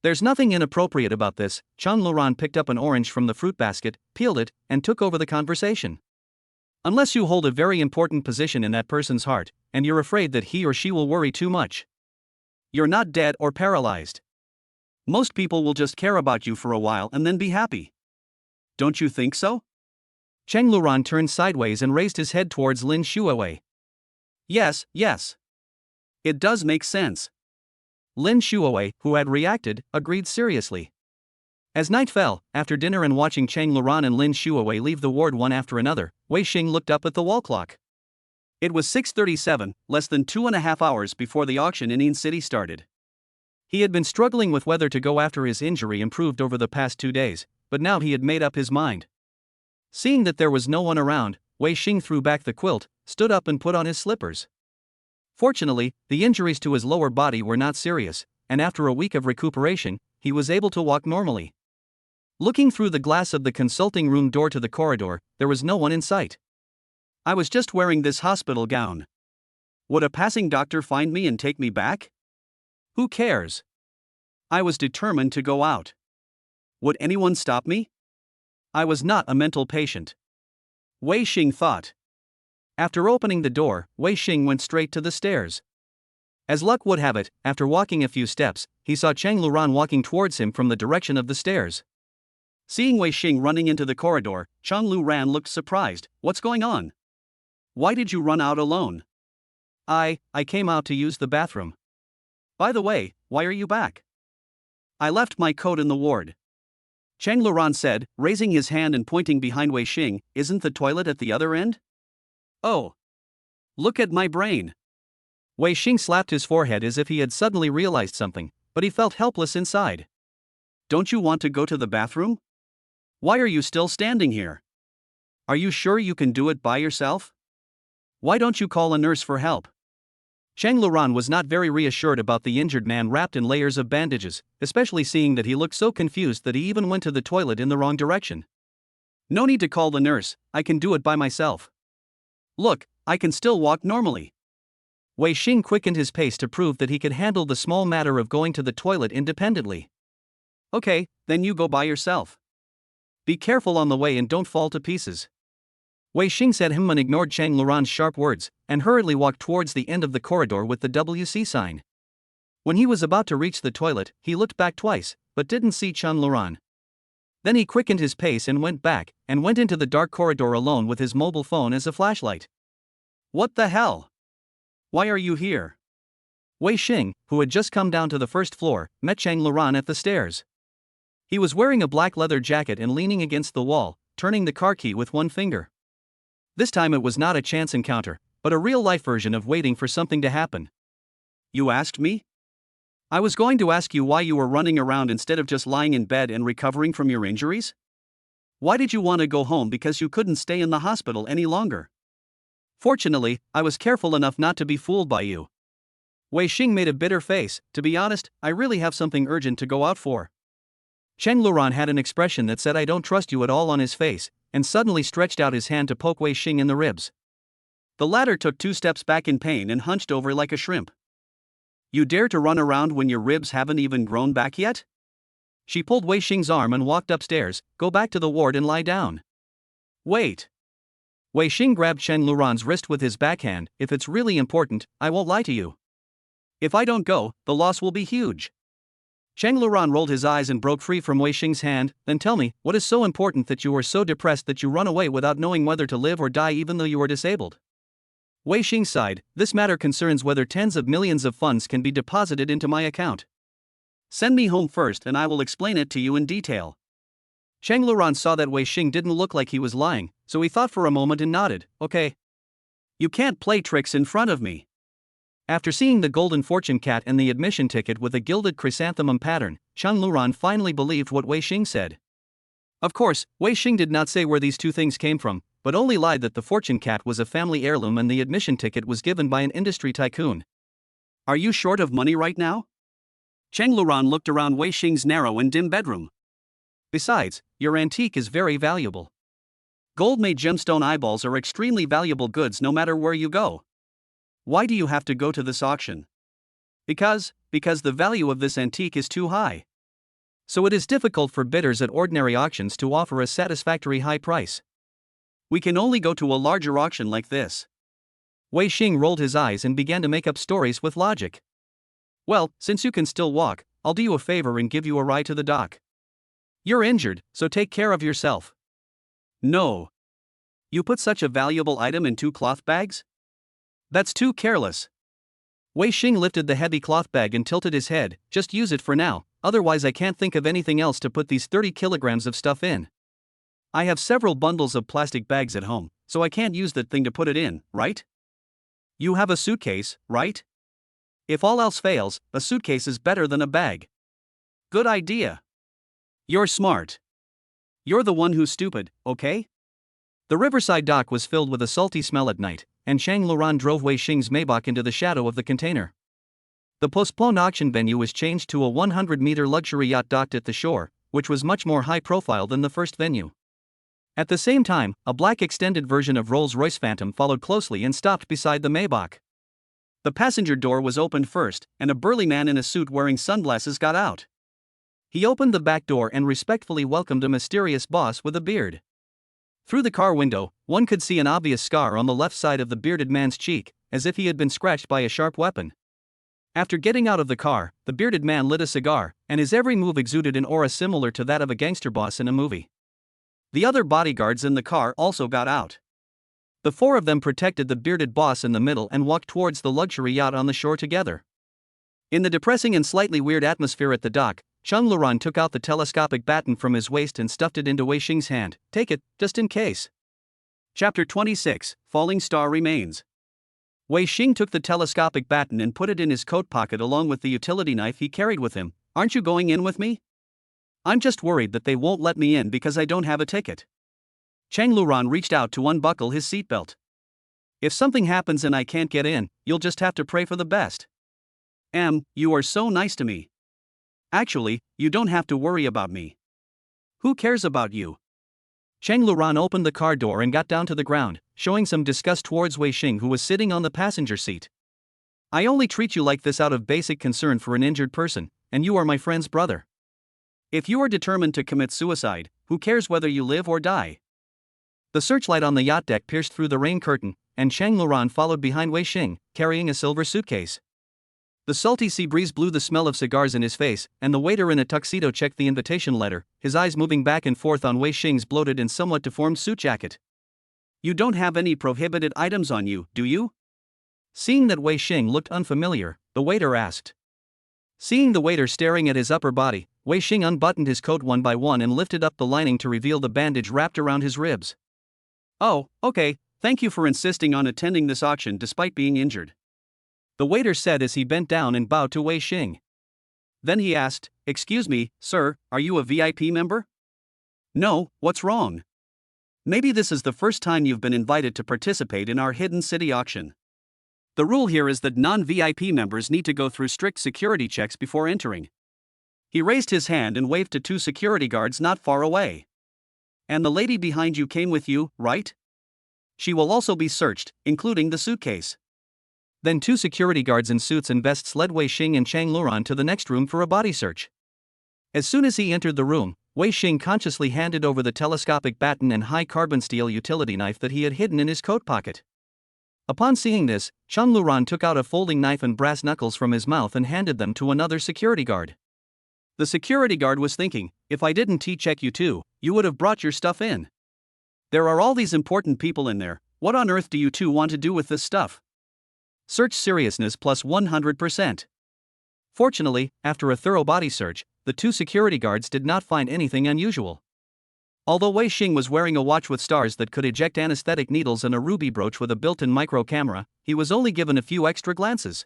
There's nothing inappropriate about this. Cheng Luran picked up an orange from the fruit basket, peeled it, and took over the conversation. Unless you hold a very important position in that person's heart, and you're afraid that he or she will worry too much. You're not dead or paralyzed. Most people will just care about you for a while and then be happy. Don't you think so? Cheng Luran turned sideways and raised his head towards Lin Xuewei. Yes. It does make sense. Lin Xuewei, who had reacted, agreed seriously. As night fell, after dinner and watching Cheng Luran and Lin Xuewei leave the ward one after another, Wei Xing looked up at the wall clock. It was 6:37, less than 2.5 hours before the auction in In City started. He had been struggling with whether to go after his injury improved over the past 2 days, but now he had made up his mind. Seeing that there was no one around, Wei Xing threw back the quilt, stood up and put on his slippers. Fortunately, the injuries to his lower body were not serious, and after a week of recuperation, he was able to walk normally. Looking through the glass of the consulting room door to the corridor, there was no one in sight. I was just wearing this hospital gown. Would a passing doctor find me and take me back? Who cares? I was determined to go out. Would anyone stop me? I was not a mental patient. Wei Xing thought. After opening the door, Wei Xing went straight to the stairs. As luck would have it, after walking a few steps, he saw Cheng Luran walking towards him from the direction of the stairs. Seeing Wei Xing running into the corridor, Cheng Luran looked surprised. What's going on? Why did you run out alone? I came out to use the bathroom. By the way, why are you back? I left my coat in the ward. Cheng Luran said, raising his hand and pointing behind Wei Xing. Isn't the toilet at the other end? Oh. Look at my brain. Wei Xing slapped his forehead as if he had suddenly realized something, but he felt helpless inside. Don't you want to go to the bathroom? Why are you still standing here? Are you sure you can do it by yourself? Why don't you call a nurse for help? Cheng Luran was not very reassured about the injured man wrapped in layers of bandages, especially seeing that he looked so confused that he even went to the toilet in the wrong direction. No need to call the nurse, I can do it by myself. Look, I can still walk normally. Wei Xing quickened his pace to prove that he could handle the small matter of going to the toilet independently. Okay, then you go by yourself. Be careful on the way and don't fall to pieces. Wei Xing said and ignored Cheng Luran's sharp words, and hurriedly walked towards the end of the corridor with the WC sign. When he was about to reach the toilet, he looked back twice, but didn't see Cheng Luran. Then he quickened his pace and went back, and went into the dark corridor alone with his mobile phone as a flashlight. What the hell? Why are you here? Wei Xing, who had just come down to the first floor, met Cheng Luran at the stairs. He was wearing a black leather jacket and leaning against the wall, turning the car key with one finger. This time it was not a chance encounter, but a real-life version of waiting for something to happen. You asked me? I was going to ask you why you were running around instead of just lying in bed and recovering from your injuries? Why did you want to go home because you couldn't stay in the hospital any longer? Fortunately, I was careful enough not to be fooled by you. Wei Xing made a bitter face. To be honest, I really have something urgent to go out for. Cheng Luran had an expression that said I don't trust you at all on his face, and suddenly stretched out his hand to poke Wei Xing in the ribs. The latter took 2 steps back in pain and hunched over like a shrimp. You dare to run around when your ribs haven't even grown back yet? She pulled Wei Xing's arm and walked upstairs. Go back to the ward and lie down. Wait. Wei Xing grabbed Cheng Luran's wrist with his backhand. If it's really important, I won't lie to you. If I don't go, the loss will be huge. Cheng Luran rolled his eyes and broke free from Wei Xing's hand. Then tell me, what is so important that you are so depressed that you run away without knowing whether to live or die even though you are disabled? Wei Xing sighed. This matter concerns whether tens of millions of funds can be deposited into my account. Send me home first and I will explain it to you in detail. Cheng Luran saw that Wei Xing didn't look like he was lying, so he thought for a moment and nodded. Okay. You can't play tricks in front of me. After seeing the golden fortune cat and the admission ticket with a gilded chrysanthemum pattern, Cheng Luran finally believed what Wei Xing said. Of course, Wei Xing did not say where these 2 things came from, but only lied that the fortune cat was a family heirloom and the admission ticket was given by an industry tycoon. Are you short of money right now? Cheng Luran looked around Wei Xing's narrow and dim bedroom. Besides, your antique is very valuable. Gold-made gemstone eyeballs are extremely valuable goods no matter where you go. Why do you have to go to this auction? Because the value of this antique is too high. So it is difficult for bidders at ordinary auctions to offer a satisfactory high price. We can only go to a larger auction like this. Wei Xing rolled his eyes and began to make up stories with logic. Well, since you can still walk, I'll do you a favor and give you a ride to the dock. You're injured, so take care of yourself. No. You put such a valuable item in 2 cloth bags? That's too careless. Wei Xing lifted the heavy cloth bag and tilted his head. Just use it for now, otherwise I can't think of anything else to put these 30 kilograms of stuff in. I have several bundles of plastic bags at home, so I can't use that thing to put it in, right? You have a suitcase, right? If all else fails, a suitcase is better than a bag. Good idea. You're smart. You're the one who's stupid, okay? The riverside dock was filled with a salty smell at night, and Cheng Luran drove Wei Xing's Maybach into the shadow of the container. The postponed auction venue was changed to a 100-meter luxury yacht docked at the shore, which was much more high-profile than the first venue. At the same time, a black extended version of Rolls-Royce Phantom followed closely and stopped beside the Maybach. The passenger door was opened first, and a burly man in a suit wearing sunglasses got out. He opened the back door and respectfully welcomed a mysterious boss with a beard. Through the car window, one could see an obvious scar on the left side of the bearded man's cheek, as if he had been scratched by a sharp weapon. After getting out of the car, the bearded man lit a cigar, and his every move exuded an aura similar to that of a gangster boss in a movie. The other bodyguards in the car also got out. The 4 of them protected the bearded boss in the middle and walked towards the luxury yacht on the shore together. In the depressing and slightly weird atmosphere at the dock, Cheng Luran took out the telescopic baton from his waist and stuffed it into Wei Xing's hand. Take it, just in case. Chapter 26, Falling Star Remains. Wei Xing took the telescopic baton and put it in his coat pocket along with the utility knife he carried with him. Aren't you going in with me? I'm just worried that they won't let me in because I don't have a ticket. Cheng Luran reached out to unbuckle his seatbelt. If something happens and I can't get in, you'll just have to pray for the best. You are so nice to me. Actually, you don't have to worry about me. Who cares about you? Cheng Luran opened the car door and got down to the ground, showing some disgust towards Wei Xing who was sitting on the passenger seat. I only treat you like this out of basic concern for an injured person, and you are my friend's brother. If you are determined to commit suicide, who cares whether you live or die? The searchlight on the yacht deck pierced through the rain curtain, and Cheng Luran followed behind Wei Xing, carrying a silver suitcase. The salty sea breeze blew the smell of cigars in his face, and the waiter in a tuxedo checked the invitation letter, his eyes moving back and forth on Wei Xing's bloated and somewhat deformed suit jacket. You don't have any prohibited items on you, do you? Seeing that Wei Xing looked unfamiliar, the waiter asked. Seeing the waiter staring at his upper body, Wei Xing unbuttoned his coat one by one and lifted up the lining to reveal the bandage wrapped around his ribs. Oh, okay, thank you for insisting on attending this auction despite being injured. The waiter said as he bent down and bowed to Wei Xing. Then he asked, "Excuse me, sir, are you a VIP member?" "No, what's wrong?" "Maybe this is the first time you've been invited to participate in our hidden city auction. The rule here is that non-VIP members need to go through strict security checks before entering." He raised his hand and waved to two security guards not far away. "And the lady behind you came with you, right? She will also be searched, including the suitcase." Then two security guards in suits and vests led Wei Xing and Chang Luran to the next room for a body search. As soon as he entered the room, Wei Xing consciously handed over the telescopic baton and high carbon steel utility knife that he had hidden in his coat pocket. Upon seeing this, Chang Luran took out a folding knife and brass knuckles from his mouth and handed them to another security guard. The security guard was thinking, "If I didn't T-check you too, you would have brought your stuff in. There are all these important people in there, what on earth do you two want to do with this stuff?" Search seriousness plus 100%. Fortunately, after a thorough body search, the two security guards did not find anything unusual. Although Wei Xing was wearing a watch with stars that could eject anesthetic needles and a ruby brooch with a built-in micro camera, he was only given a few extra glances.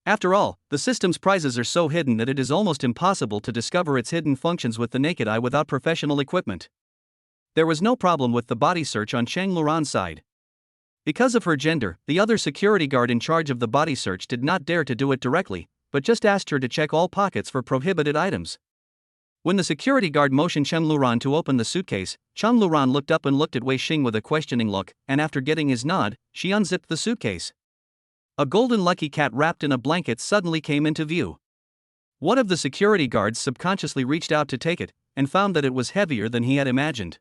After all, the system's prizes are so hidden that it is almost impossible to discover its hidden functions with the naked eye without professional equipment. There was no problem with the body search on Chang Luran's side. Because of her gender, the other security guard in charge of the body search did not dare to do it directly, but just asked her to check all pockets for prohibited items. When the security guard motioned Chang Luran to open the suitcase, Chang Luran looked up and looked at Wei Xing with a questioning look, and after getting his nod, she unzipped the suitcase. A golden lucky cat wrapped in a blanket suddenly came into view. One of the security guards subconsciously reached out to take it, and found that it was heavier than he had imagined.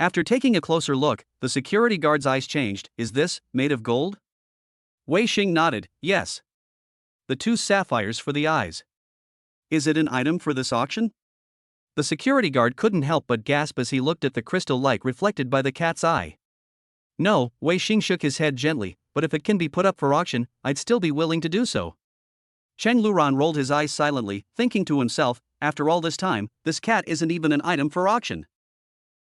After taking a closer look, the security guard's eyes changed. "Is this made of gold?" Wei Xing nodded, "Yes. The two sapphires for the eyes." "Is it an item for this auction?" The security guard couldn't help but gasp as he looked at the crystal light reflected by the cat's eye. "No," Wei Xing shook his head gently, "but if it can be put up for auction, I'd still be willing to do so." Chang Luran rolled his eyes silently, thinking to himself, "After all this time, this cat isn't even an item for auction.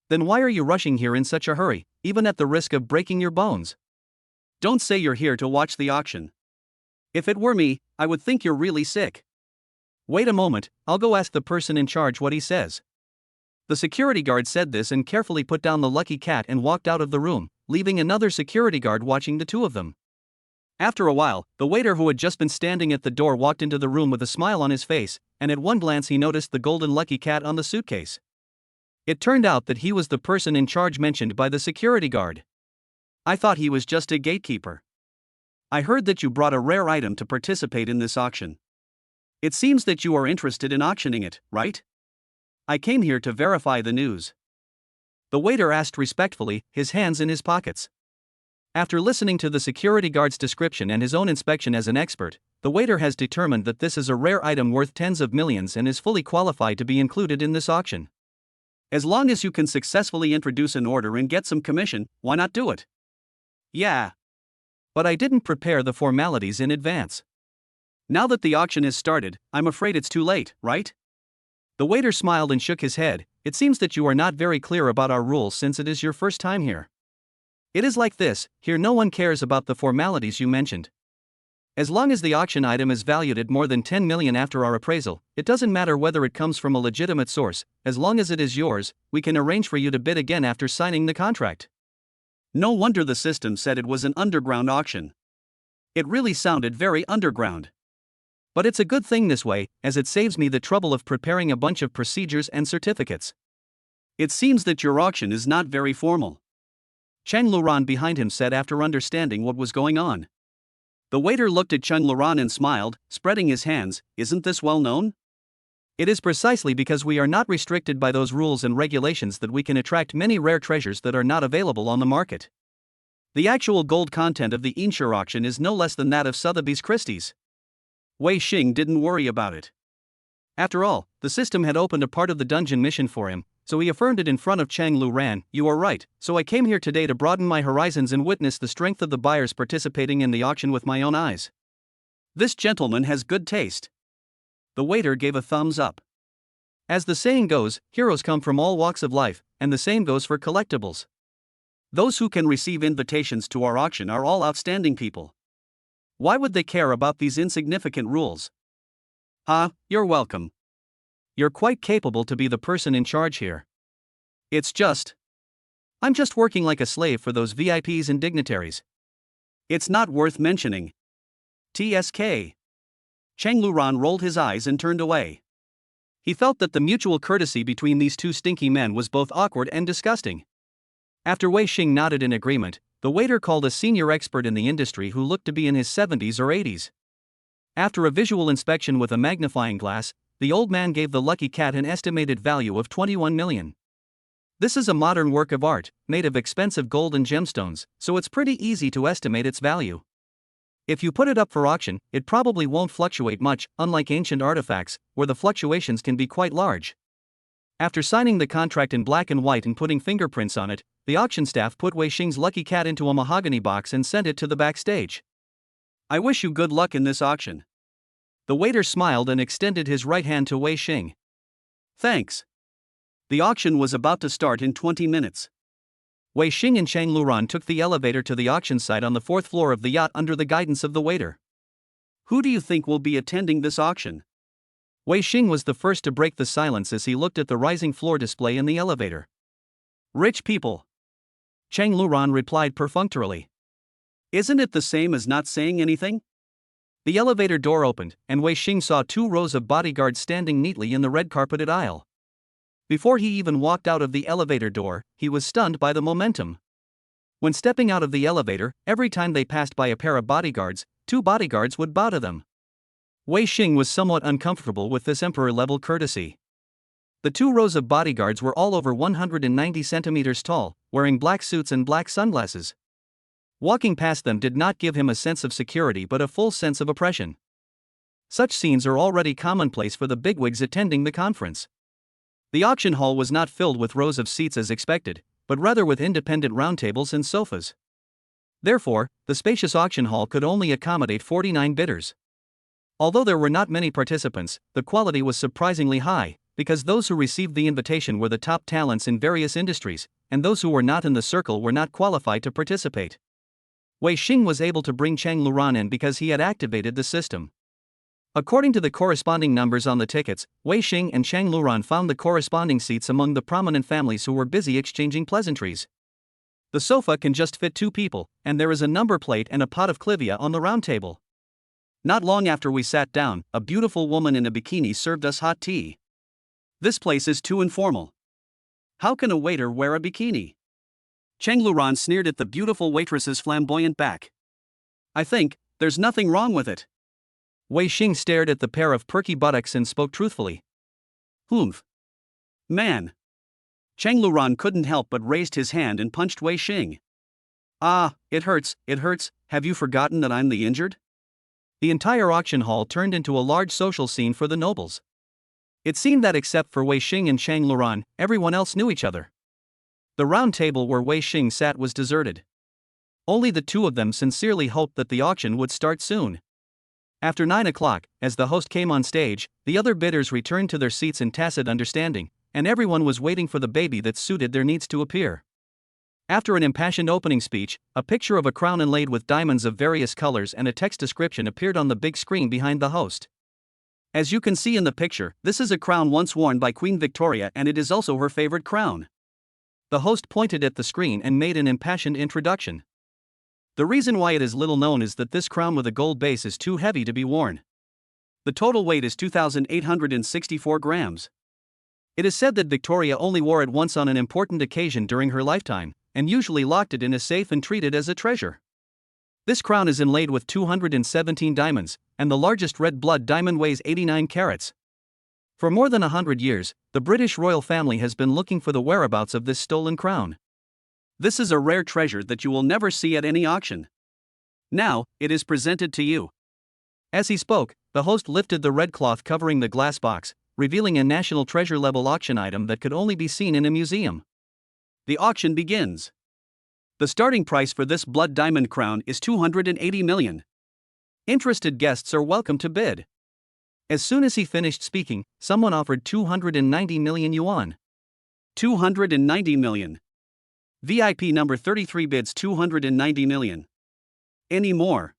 Then why are you rushing here in such a hurry, even at the risk of breaking your bones? Don't say you're here to watch the auction. If it were me, I would think you're really sick." "Wait a moment, I'll go ask the person in charge what he says." The security guard said this and carefully put down the lucky cat and walked out of the room, leaving another security guard watching the two of them. After a while, the waiter who had just been standing at the door walked into the room with a smile on his face, and at one glance he noticed the golden lucky cat on the suitcase. It turned out that he was the person in charge mentioned by the security guard. "I thought he was just a gatekeeper. I heard that you brought a rare item to participate in this auction. It seems that you are interested in auctioning it, right? I came here to verify the news." The waiter asked respectfully, his hands in his pockets. After listening to the security guard's description and his own inspection as an expert, the waiter has determined that this is a rare item worth tens of millions and is fully qualified to be included in this auction. As long as you can successfully introduce an order and get some commission, why not do it? "Yeah. But I didn't prepare the formalities in advance. Now that the auction has started, I'm afraid it's too late, right?" The waiter smiled and shook his head. "It seems that you are not very clear about our rules since it is your first time here. It is like this, here no one cares about the formalities you mentioned. As long as the auction item is valued at more than 10 million after our appraisal, it doesn't matter whether it comes from a legitimate source, as long as it is yours, we can arrange for you to bid again after signing the contract." No wonder the system said it was an underground auction. It really sounded very underground. But it's a good thing this way, as it saves me the trouble of preparing a bunch of procedures and certificates. It seems that your auction is not very formal, Chang Luran behind him said after understanding what was going on. The waiter looked at Chang Luran and smiled, spreading his hands. "Isn't this well known? It is precisely because we are not restricted by those rules and regulations that we can attract many rare treasures that are not available on the market. The actual gold content of the Insure auction is no less than that of Sotheby's Christie's." Wei Xing didn't worry about it. After all, the system had opened a part of the dungeon mission for him, so he affirmed it in front of Chang Luran. "You are right, so I came here today to broaden my horizons and witness the strength of the buyers participating in the auction with my own eyes. This gentleman has good taste." The waiter gave a thumbs up. As the saying goes, heroes come from all walks of life, and the same goes for collectibles. Those who can receive invitations to our auction are all outstanding people. Why would they care about these insignificant rules? You're welcome. You're quite capable to be the person in charge here. I'm just working like a slave for those VIPs and dignitaries. It's not worth mentioning. TSK. Cheng Luran rolled his eyes and turned away. He felt that the mutual courtesy between these two stinky men was both awkward and disgusting. After Wei Xing nodded in agreement, the waiter called a senior expert in the industry who looked to be in his 70s or 80s. After a visual inspection with a magnifying glass, the old man gave the lucky cat an estimated value of 21 million. This is a modern work of art, made of expensive gold and gemstones, so it's pretty easy to estimate its value. If you put it up for auction, it probably won't fluctuate much, unlike ancient artifacts, where the fluctuations can be quite large. After signing the contract in black and white and putting fingerprints on it, the auction staff put Wei Xing's lucky cat into a mahogany box and sent it to the backstage. I wish you good luck in this auction. The waiter smiled and extended his right hand to Wei Xing. Thanks. The auction was about to start in 20 minutes. Wei Xing and Cheng Luran took the elevator to the auction site on the 4th floor of the yacht under the guidance of the waiter. Who do you think will be attending this auction? Wei Xing was the first to break the silence as he looked at the rising floor display in the elevator. Rich people. Cheng Luran replied perfunctorily. Isn't it the same as not saying anything? The elevator door opened, and Wei Xing saw 2 rows of bodyguards standing neatly in the red carpeted aisle. Before he even walked out of the elevator door, he was stunned by the momentum. When stepping out of the elevator, every time they passed by a pair of bodyguards, 2 bodyguards would bow to them. Wei Xing was somewhat uncomfortable with this emperor-level courtesy. The 2 rows of bodyguards were all over 190 centimeters tall, wearing black suits and black sunglasses. Walking past them did not give him a sense of security but a full sense of oppression. Such scenes are already commonplace for the bigwigs attending the conference. The auction hall was not filled with rows of seats as expected, but rather with independent roundtables and sofas. Therefore, the spacious auction hall could only accommodate 49 bidders. Although there were not many participants, the quality was surprisingly high, because those who received the invitation were the top talents in various industries, and those who were not in the circle were not qualified to participate. Wei Xing was able to bring Cheng Luran in because he had activated the system. According to the corresponding numbers on the tickets, Wei Xing and Cheng Luran found the corresponding seats among the prominent families who were busy exchanging pleasantries. The sofa can just fit 2 people, and there is a number plate and a pot of clivia on the round table. Not long after we sat down, a beautiful woman in a bikini served us hot tea. This place is too informal. How can a waiter wear a bikini? Cheng Luran sneered at the beautiful waitress's flamboyant back. I think there's nothing wrong with it. Wei Xing stared at the pair of perky buttocks and spoke truthfully. Humph. Man. Cheng Luran couldn't help but raised his hand and punched Wei Xing. It hurts, have you forgotten that I'm the injured? The entire auction hall turned into a large social scene for the nobles. It seemed that except for Wei Xing and Cheng Luran, everyone else knew each other. The round table where Wei Xing sat was deserted. Only the 2 of them sincerely hoped that the auction would start soon. After 9 o'clock, as the host came on stage, the other bidders returned to their seats in tacit understanding, and everyone was waiting for the baby that suited their needs to appear. After an impassioned opening speech, a picture of a crown inlaid with diamonds of various colors and a text description appeared on the big screen behind the host. As you can see in the picture, this is a crown once worn by Queen Victoria and it is also her favorite crown. The host pointed at the screen and made an impassioned introduction. The reason why it is little known is that this crown with a gold base is too heavy to be worn. The total weight is 2,864 grams. It is said that Victoria only wore it once on an important occasion during her lifetime, and usually locked it in a safe and treated as a treasure. This crown is inlaid with 217 diamonds, and the largest red blood diamond weighs 89 carats. For more than 100 years, the British royal family has been looking for the whereabouts of this stolen crown. This is a rare treasure that you will never see at any auction. Now, it is presented to you. As he spoke, the host lifted the red cloth covering the glass box, revealing a national treasure-level auction item that could only be seen in a museum. The auction begins. The starting price for this blood diamond crown is 280 million. Interested guests are welcome to bid. As soon as he finished speaking, someone offered 290 million yuan. 290 million. VIP number 33 bids 290 million. Any more?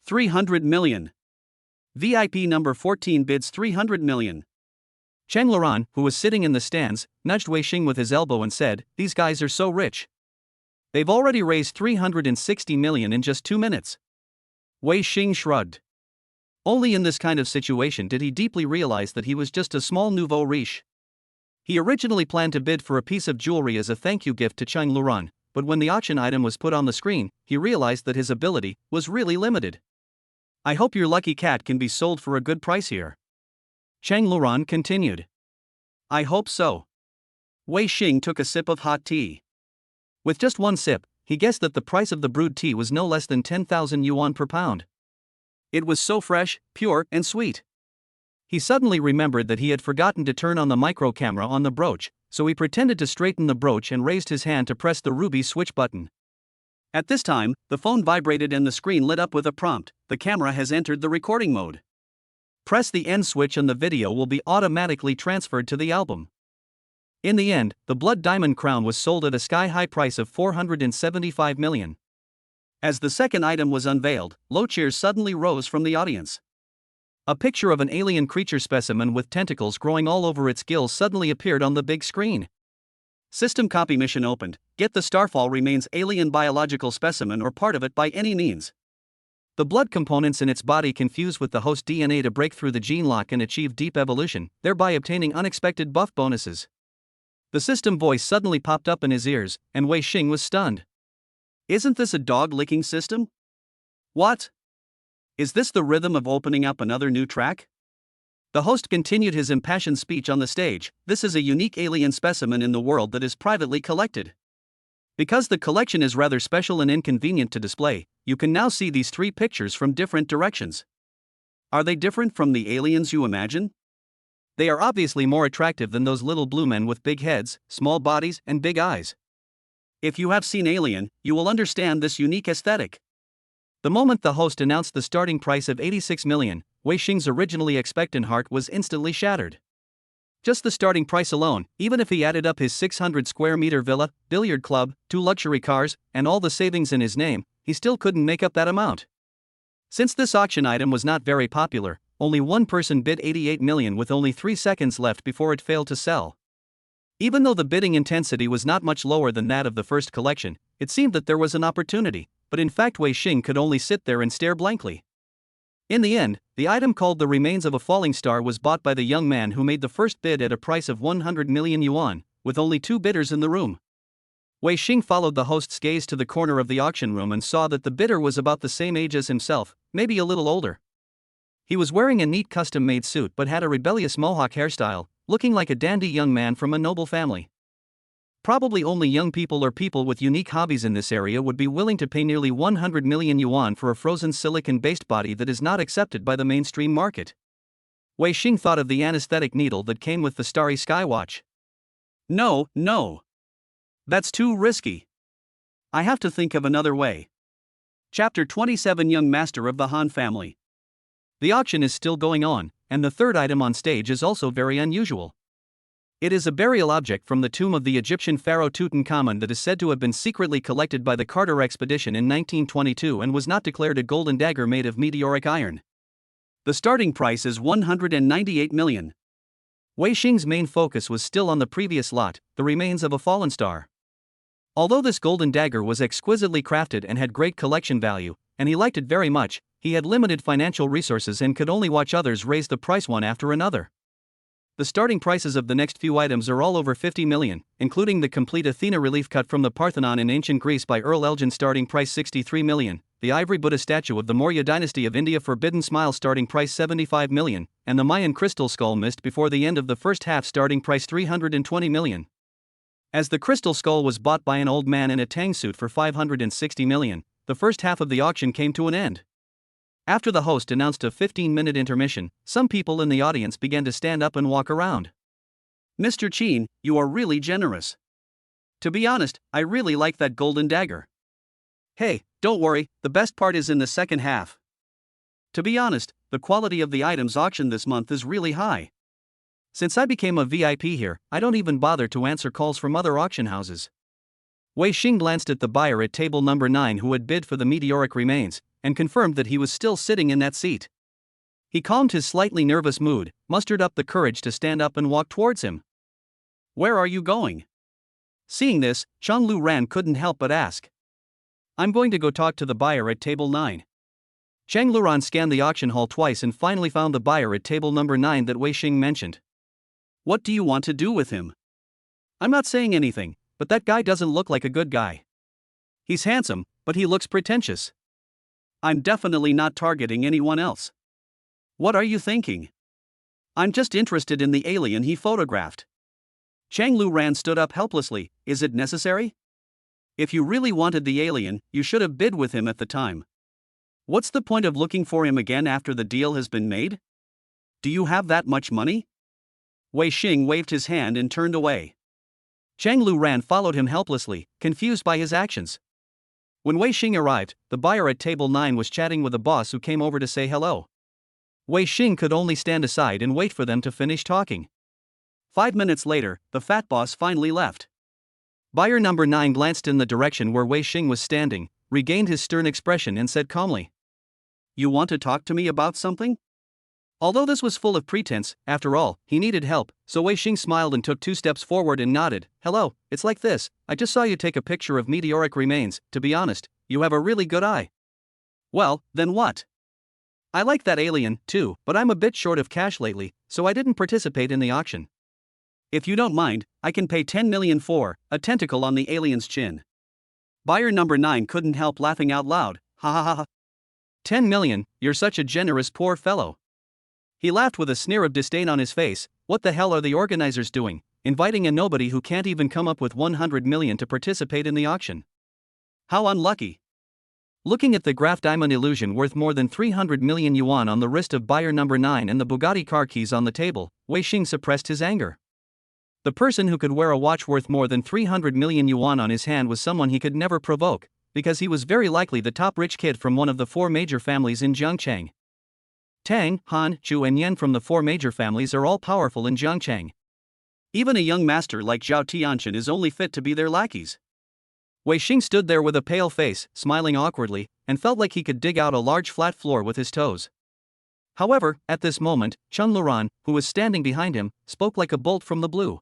300 million. VIP number 14 bids 300 million. Cheng Luran, who was sitting in the stands, nudged Wei Xing with his elbow and said, "These guys are so rich. They've already raised 360 million in just 2 minutes." Wei Xing shrugged. Only in this kind of situation did he deeply realize that he was just a small nouveau riche. He originally planned to bid for a piece of jewelry as a thank you gift to Cheng Luran, but when the auction item was put on the screen, he realized that his ability was really limited. "I hope your lucky cat can be sold for a good price here," Cheng Luran continued. "I hope so." Wei Xing took a sip of hot tea. With just one sip, he guessed that the price of the brewed tea was no less than 10,000 yuan per pound. It was so fresh, pure, and sweet. He suddenly remembered that he had forgotten to turn on the micro camera on the brooch, so he pretended to straighten the brooch and raised his hand to press the ruby switch button. At this time, the phone vibrated and the screen lit up with a prompt: "The camera has entered the recording mode. Press the end switch and the video will be automatically transferred to the album." In the end, the blood diamond crown was sold at a sky-high price of 475 million. As the second item was unveiled, low cheers suddenly rose from the audience. A picture of an alien creature specimen with tentacles growing all over its gills suddenly appeared on the big screen. System copy mission opened. Get the starfall remains alien biological specimen or part of it by any means. The blood components in its body can fuse with the host DNA to break through the gene lock and achieve deep evolution, thereby obtaining unexpected buff bonuses. The system voice suddenly popped up in his ears, and Wei Xing was stunned. "Isn't this a dog-licking system? What? Is this the rhythm of opening up another new track?" The host continued his impassioned speech on the stage. "This is a unique alien specimen in the world that is privately collected. Because the collection is rather special and inconvenient to display, you can now see these 3 pictures from different directions. Are they different from the aliens you imagine? They are obviously more attractive than those little blue men with big heads, small bodies, and big eyes. If you have seen Alien, you will understand this unique aesthetic." The moment the host announced the starting price of 86 million, Wei Xing's originally expectant heart was instantly shattered. Just the starting price alone, even if he added up his 600 square meter villa, billiard club, 2 luxury cars, and all the savings in his name, he still couldn't make up that amount. Since this auction item was not very popular, only one person bid 88 million with only 3 seconds left before it failed to sell. Even though the bidding intensity was not much lower than that of the first collection, it seemed that there was an opportunity, but in fact Wei Xing could only sit there and stare blankly. In the end, the item called The Remains of a Falling Star was bought by the young man who made the first bid at a price of 100 million yuan, with only 2 bidders in the room. Wei Xing followed the host's gaze to the corner of the auction room and saw that the bidder was about the same age as himself, maybe a little older. He was wearing a neat custom-made suit but had a rebellious mohawk hairstyle, looking like a dandy young man from a noble family. Probably only young people or people with unique hobbies in this area would be willing to pay nearly 100 million yuan for a frozen silicon-based body that is not accepted by the mainstream market. Wei Xing thought of the anesthetic needle that came with the Starry Sky watch. No. That's too risky. I have to think of another way." Chapter 27: Young Master of the Han Family. The auction is still going on, and the third item on stage is also very unusual. It is a burial object from the tomb of the Egyptian pharaoh Tutankhamun that is said to have been secretly collected by the Carter expedition in 1922 and was not declared a golden dagger made of meteoric iron. The starting price is 198 million. Wei Xing's main focus was still on the previous lot, The Remains of a Fallen Star. Although this golden dagger was exquisitely crafted and had great collection value, and he liked it very much, he had limited financial resources and could only watch others raise the price one after another. The starting prices of the next few items are all over 50 million, including the complete Athena relief cut from the Parthenon in ancient Greece by Earl Elgin starting price 63 million, the ivory Buddha statue of the Maurya dynasty of India Forbidden Smile starting price 75 million, and the Mayan crystal skull missed before the end of the first half starting price 320 million. As the crystal skull was bought by an old man in a tang suit for 560 million, the first half of the auction came to an end. After the host announced a 15-minute intermission, some people in the audience began to stand up and walk around. "Mr. Qin, you are really generous. To be honest, I really like that golden dagger." "Hey, don't worry, the best part is in the second half. To be honest, the quality of the items auctioned this month is really high. Since I became a VIP here, I don't even bother to answer calls from other auction houses." Wei Xing glanced at the buyer at table number 9 who had bid for the meteoric remains, and confirmed that he was still sitting in that seat. He calmed his slightly nervous mood, mustered up the courage to stand up and walk towards him. Where are you going? Seeing this, Chang Luran couldn't help but ask. I'm going to go talk to the buyer at table 9. Chang Luran scanned the auction hall twice and finally found the buyer at table number 9 that Wei Xing mentioned. What do you want to do with him? I'm not saying anything, but that guy doesn't look like a good guy. He's handsome, but he looks pretentious. I'm definitely not targeting anyone else. What are you thinking? I'm just interested in the alien he photographed. Chang Luran stood up helplessly. Is it necessary? If you really wanted the alien, you should have bid with him at the time. What's the point of looking for him again after the deal has been made? Do you have that much money? Wei Xing waved his hand and turned away. Chang Luran followed him helplessly, confused by his actions. When Wei Xing arrived, the buyer at table 9 was chatting with a boss who came over to say hello. Wei Xing could only stand aside and wait for them to finish talking. 5 minutes later, the fat boss finally left. Buyer number 9 glanced in the direction where Wei Xing was standing, regained his stern expression and said calmly, You want to talk to me about something? Although this was full of pretense, after all, he needed help, so Wei Xing smiled and took 2 steps forward and nodded. Hello, it's like this, I just saw you take a picture of meteoric remains. To be honest, you have a really good eye. Well, then what? I like that alien, too, but I'm a bit short of cash lately, so I didn't participate in the auction. If you don't mind, I can pay 10 million for a tentacle on the alien's chin. Buyer number 9 couldn't help laughing out loud. Ha ha ha ha. 10 million, you're such a generous poor fellow. He laughed with a sneer of disdain on his face. What the hell are the organizers doing, inviting a nobody who can't even come up with 100 million to participate in the auction? How unlucky. Looking at the graph diamond illusion worth more than 300 million yuan on the wrist of buyer number 9 and the Bugatti car keys on the table, Wei Xing suppressed his anger. The person who could wear a watch worth more than 300 million yuan on his hand was someone he could never provoke, because he was very likely the top rich kid from one of the 4 major families in Jiangchang. Tang, Han, Chu and Yan from the 4 major families are all powerful in Jiangchang. Even a young master like Zhao Tianchen is only fit to be their lackeys. Wei Xing stood there with a pale face, smiling awkwardly, and felt like he could dig out a large flat floor with his toes. However, at this moment, Chang Luran, who was standing behind him, spoke like a bolt from the blue.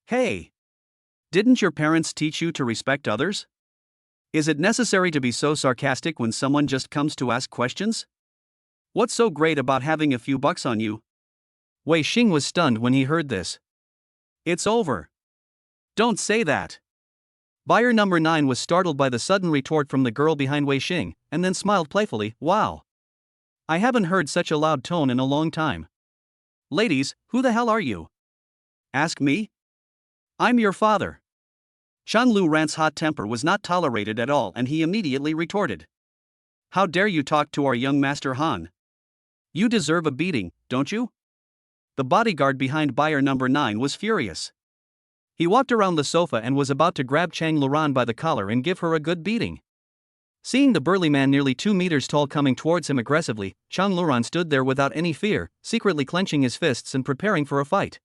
Hey! Didn't your parents teach you to respect others? Is it necessary to be so sarcastic when someone just comes to ask questions? What's so great about having a few bucks on you? Wei Xing was stunned when he heard this. It's over. Don't say that. Buyer number 9 was startled by the sudden retort from the girl behind Wei Xing, and then smiled playfully. Wow! I haven't heard such a loud tone in a long time. Ladies, who the hell are you? Ask me? I'm your father. Chang Luran's hot temper was not tolerated at all and he immediately retorted. How dare you talk to our young master Han? You deserve a beating, don't you? The bodyguard behind buyer number 9 was furious. He walked around the sofa and was about to grab Chang Luran by the collar and give her a good beating. Seeing the burly man nearly 2 meters tall coming towards him aggressively, Chang Luran stood there without any fear, secretly clenching his fists and preparing for a fight.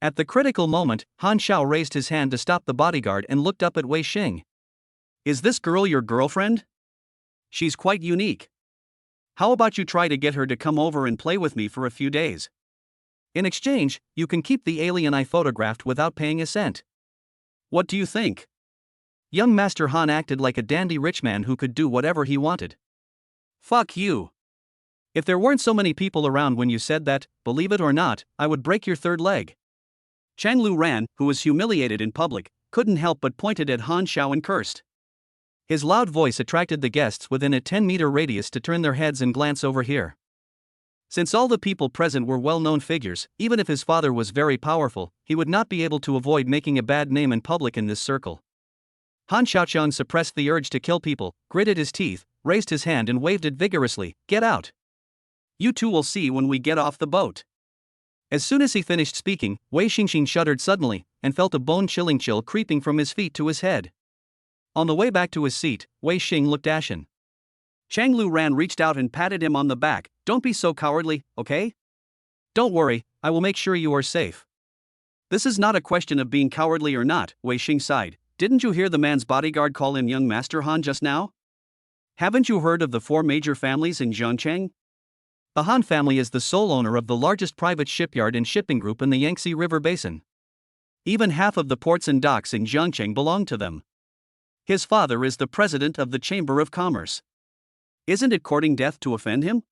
At the critical moment, Han Xiao raised his hand to stop the bodyguard and looked up at Wei Xing. Is this girl your girlfriend? She's quite unique. How about you try to get her to come over and play with me for a few days? In exchange, you can keep the alien I photographed without paying a cent. What do you think? Young Master Han acted like a dandy rich man who could do whatever he wanted. Fuck you. If there weren't so many people around when you said that, believe it or not, I would break your third leg. Chang Luran, who was humiliated in public, couldn't help but pointed at Han Xiao and cursed. His loud voice attracted the guests within a 10-meter radius to turn their heads and glance over here. Since all the people present were well-known figures, even if his father was very powerful, he would not be able to avoid making a bad name in public in this circle. Han Xiaoqiang suppressed the urge to kill people, gritted his teeth, raised his hand and waved it vigorously. Get out! You two will see when we get off the boat. As soon as he finished speaking, Wei Xingxing shuddered suddenly, and felt a bone-chilling chill creeping from his feet to his head. On the way back to his seat, Wei Xing looked ashen. Chang Luran reached out and patted him on the back. Don't be so cowardly, okay? Don't worry, I will make sure you are safe. This is not a question of being cowardly or not, Wei Xing sighed. Didn't you hear the man's bodyguard call him young Master Han just now? Haven't you heard of the 4 major families in Jiangcheng? The Han family is the sole owner of the largest private shipyard and shipping group in the Yangtze River Basin. Even half of the ports and docks in Zhangcheng belong to them. His father is the president of the Chamber of Commerce. Isn't it courting death to offend him?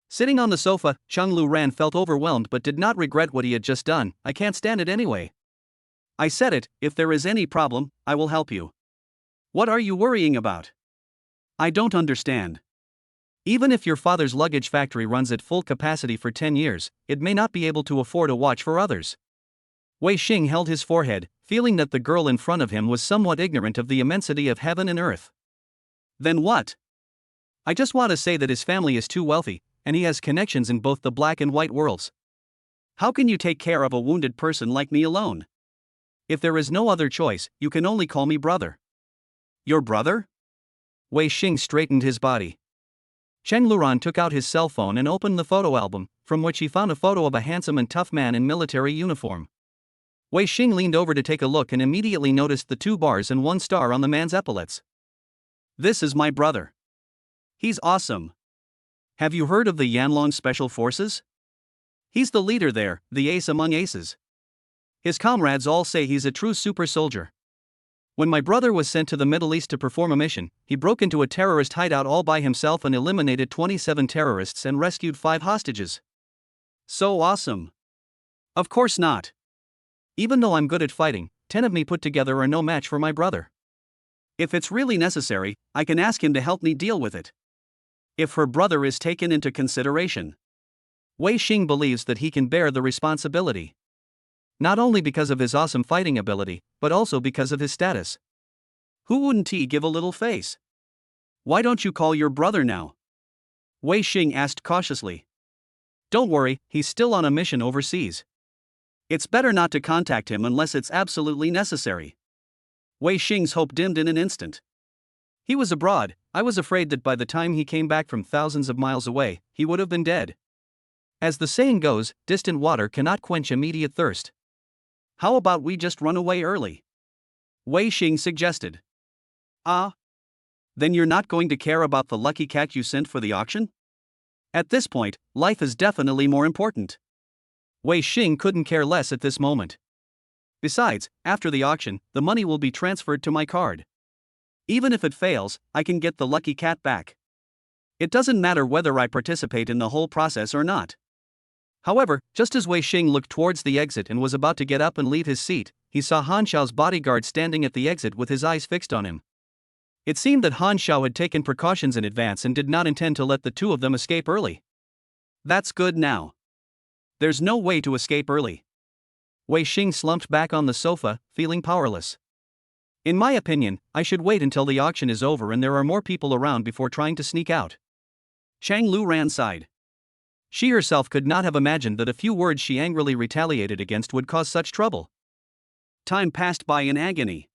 Sitting on the sofa, Chang Luran felt overwhelmed but did not regret what he had just done. I can't stand it anyway. I said it, if there is any problem, I will help you. What are you worrying about? I don't understand. Even if your father's luggage factory runs at full capacity for 10 years, it may not be able to afford a watch for others. Wei Xing held his forehead, feeling that the girl in front of him was somewhat ignorant of the immensity of heaven and earth. Then what? I just want to say that his family is too wealthy, and he has connections in both the black and white worlds. How can you take care of a wounded person like me alone? If there is no other choice, you can only call me brother. Your brother? Wei Xing straightened his body. Cheng Luran took out his cell phone and opened the photo album, from which he found a photo of a handsome and tough man in military uniform. Wei Xing leaned over to take a look and immediately noticed the 2 bars and 1 star on the man's epaulets. This is my brother. He's awesome. Have you heard of the Yanlong Special Forces? He's the leader there, the ace among aces. His comrades all say he's a true super soldier. When my brother was sent to the Middle East to perform a mission, he broke into a terrorist hideout all by himself and eliminated 27 terrorists and rescued 5 hostages. So awesome. Of course not. Even though I'm good at fighting, 10 of me put together are no match for my brother. If it's really necessary, I can ask him to help me deal with it. If her brother is taken into consideration. Wei Xing believes that he can bear the responsibility. Not only because of his awesome fighting ability, but also because of his status. Who wouldn't he give a little face? Why don't you call your brother now? Wei Xing asked cautiously. Don't worry, he's still on a mission overseas. It's better not to contact him unless it's absolutely necessary. Wei Xing's hope dimmed in an instant. He was abroad. I was afraid that by the time he came back from thousands of miles away, he would have been dead. As the saying goes, distant water cannot quench immediate thirst. How about we just run away early? Wei Xing suggested. Ah? Then you're not going to care about the lucky cat you sent for the auction? At this point, life is definitely more important. Wei Xing couldn't care less at this moment. Besides, after the auction, the money will be transferred to my card. Even if it fails, I can get the lucky cat back. It doesn't matter whether I participate in the whole process or not. However, just as Wei Xing looked towards the exit and was about to get up and leave his seat, he saw Han Xiao's bodyguard standing at the exit with his eyes fixed on him. It seemed that Han Xiao had taken precautions in advance and did not intend to let the 2 of them escape early. That's good now. There's no way to escape early. Wei Xing slumped back on the sofa, feeling powerless. In my opinion, I should wait until the auction is over and there are more people around before trying to sneak out. Chang Luran sighed. She herself could not have imagined that a few words she angrily retaliated against would cause such trouble. Time passed by in agony.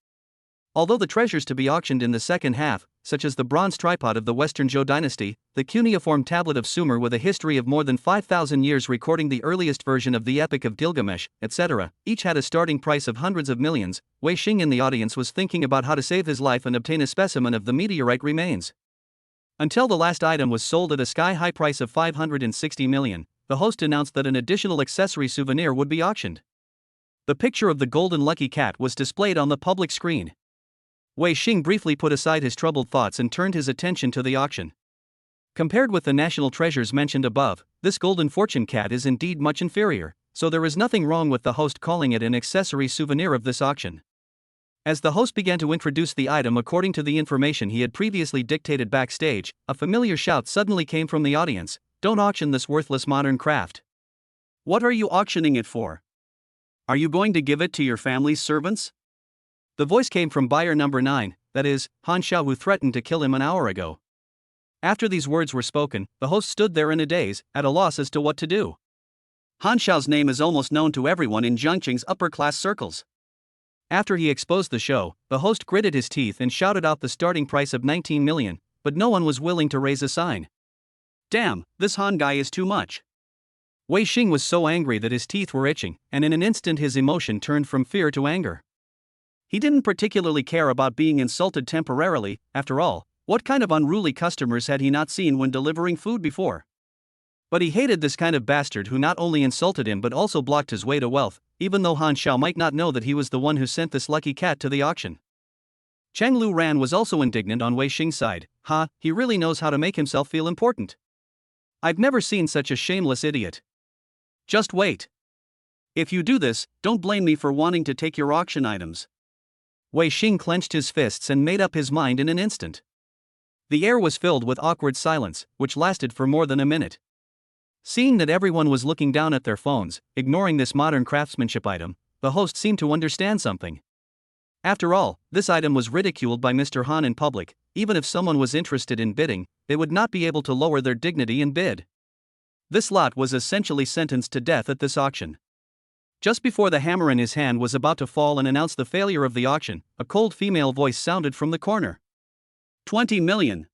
Although the treasures to be auctioned in the second half, such as the bronze tripod of the Western Zhou dynasty, the cuneiform tablet of Sumer with a history of more than 5,000 years recording the earliest version of the Epic of Gilgamesh, etc., each had a starting price of hundreds of millions, Wei Xing in the audience was thinking about how to save his life and obtain a specimen of the meteorite remains. Until the last item was sold at a sky-high price of 560 million, the host announced that an additional accessory souvenir would be auctioned. The picture of the golden lucky cat was displayed on the public screen. Wei Xing briefly put aside his troubled thoughts and turned his attention to the auction. Compared with the national treasures mentioned above, this golden fortune cat is indeed much inferior, so there is nothing wrong with the host calling it an accessory souvenir of this auction. As the host began to introduce the item according to the information he had previously dictated backstage, a familiar shout suddenly came from the audience, "Don't auction this worthless modern craft." What are you auctioning it for? Are you going to give it to your family's servants? The voice came from buyer number 9, that is, Han Xiao, who threatened to kill him an hour ago. After these words were spoken, the host stood there in a daze, at a loss as to what to do. Han Xiao's name is almost known to everyone in Zhangcheng's upper-class circles. After he exposed the show, the host gritted his teeth and shouted out the starting price of 19 million, but no one was willing to raise a sign. Damn, this Han guy is too much. Wei Xing was so angry that his teeth were itching, and in an instant his emotion turned from fear to anger. He didn't particularly care about being insulted temporarily. After all, what kind of unruly customers had he not seen when delivering food before? But he hated this kind of bastard who not only insulted him but also blocked his way to wealth, even though Han Xiao might not know that he was the one who sent this lucky cat to the auction. Cheng Lu Ran was also indignant on Wei Xing's side. He really knows how to make himself feel important. I've never seen such a shameless idiot. Just wait. If you do this, don't blame me for wanting to take your auction items. Wei Xing clenched his fists and made up his mind in an instant. The air was filled with awkward silence, which lasted for more than a minute. Seeing that everyone was looking down at their phones, ignoring this modern craftsmanship item, the host seemed to understand something. After all, this item was ridiculed by Mr. Han in public. Even if someone was interested in bidding, they would not be able to lower their dignity and bid. This lot was essentially sentenced to death at this auction. Just before the hammer in his hand was about to fall and announce the failure of the auction, a cold female voice sounded from the corner. 20 million.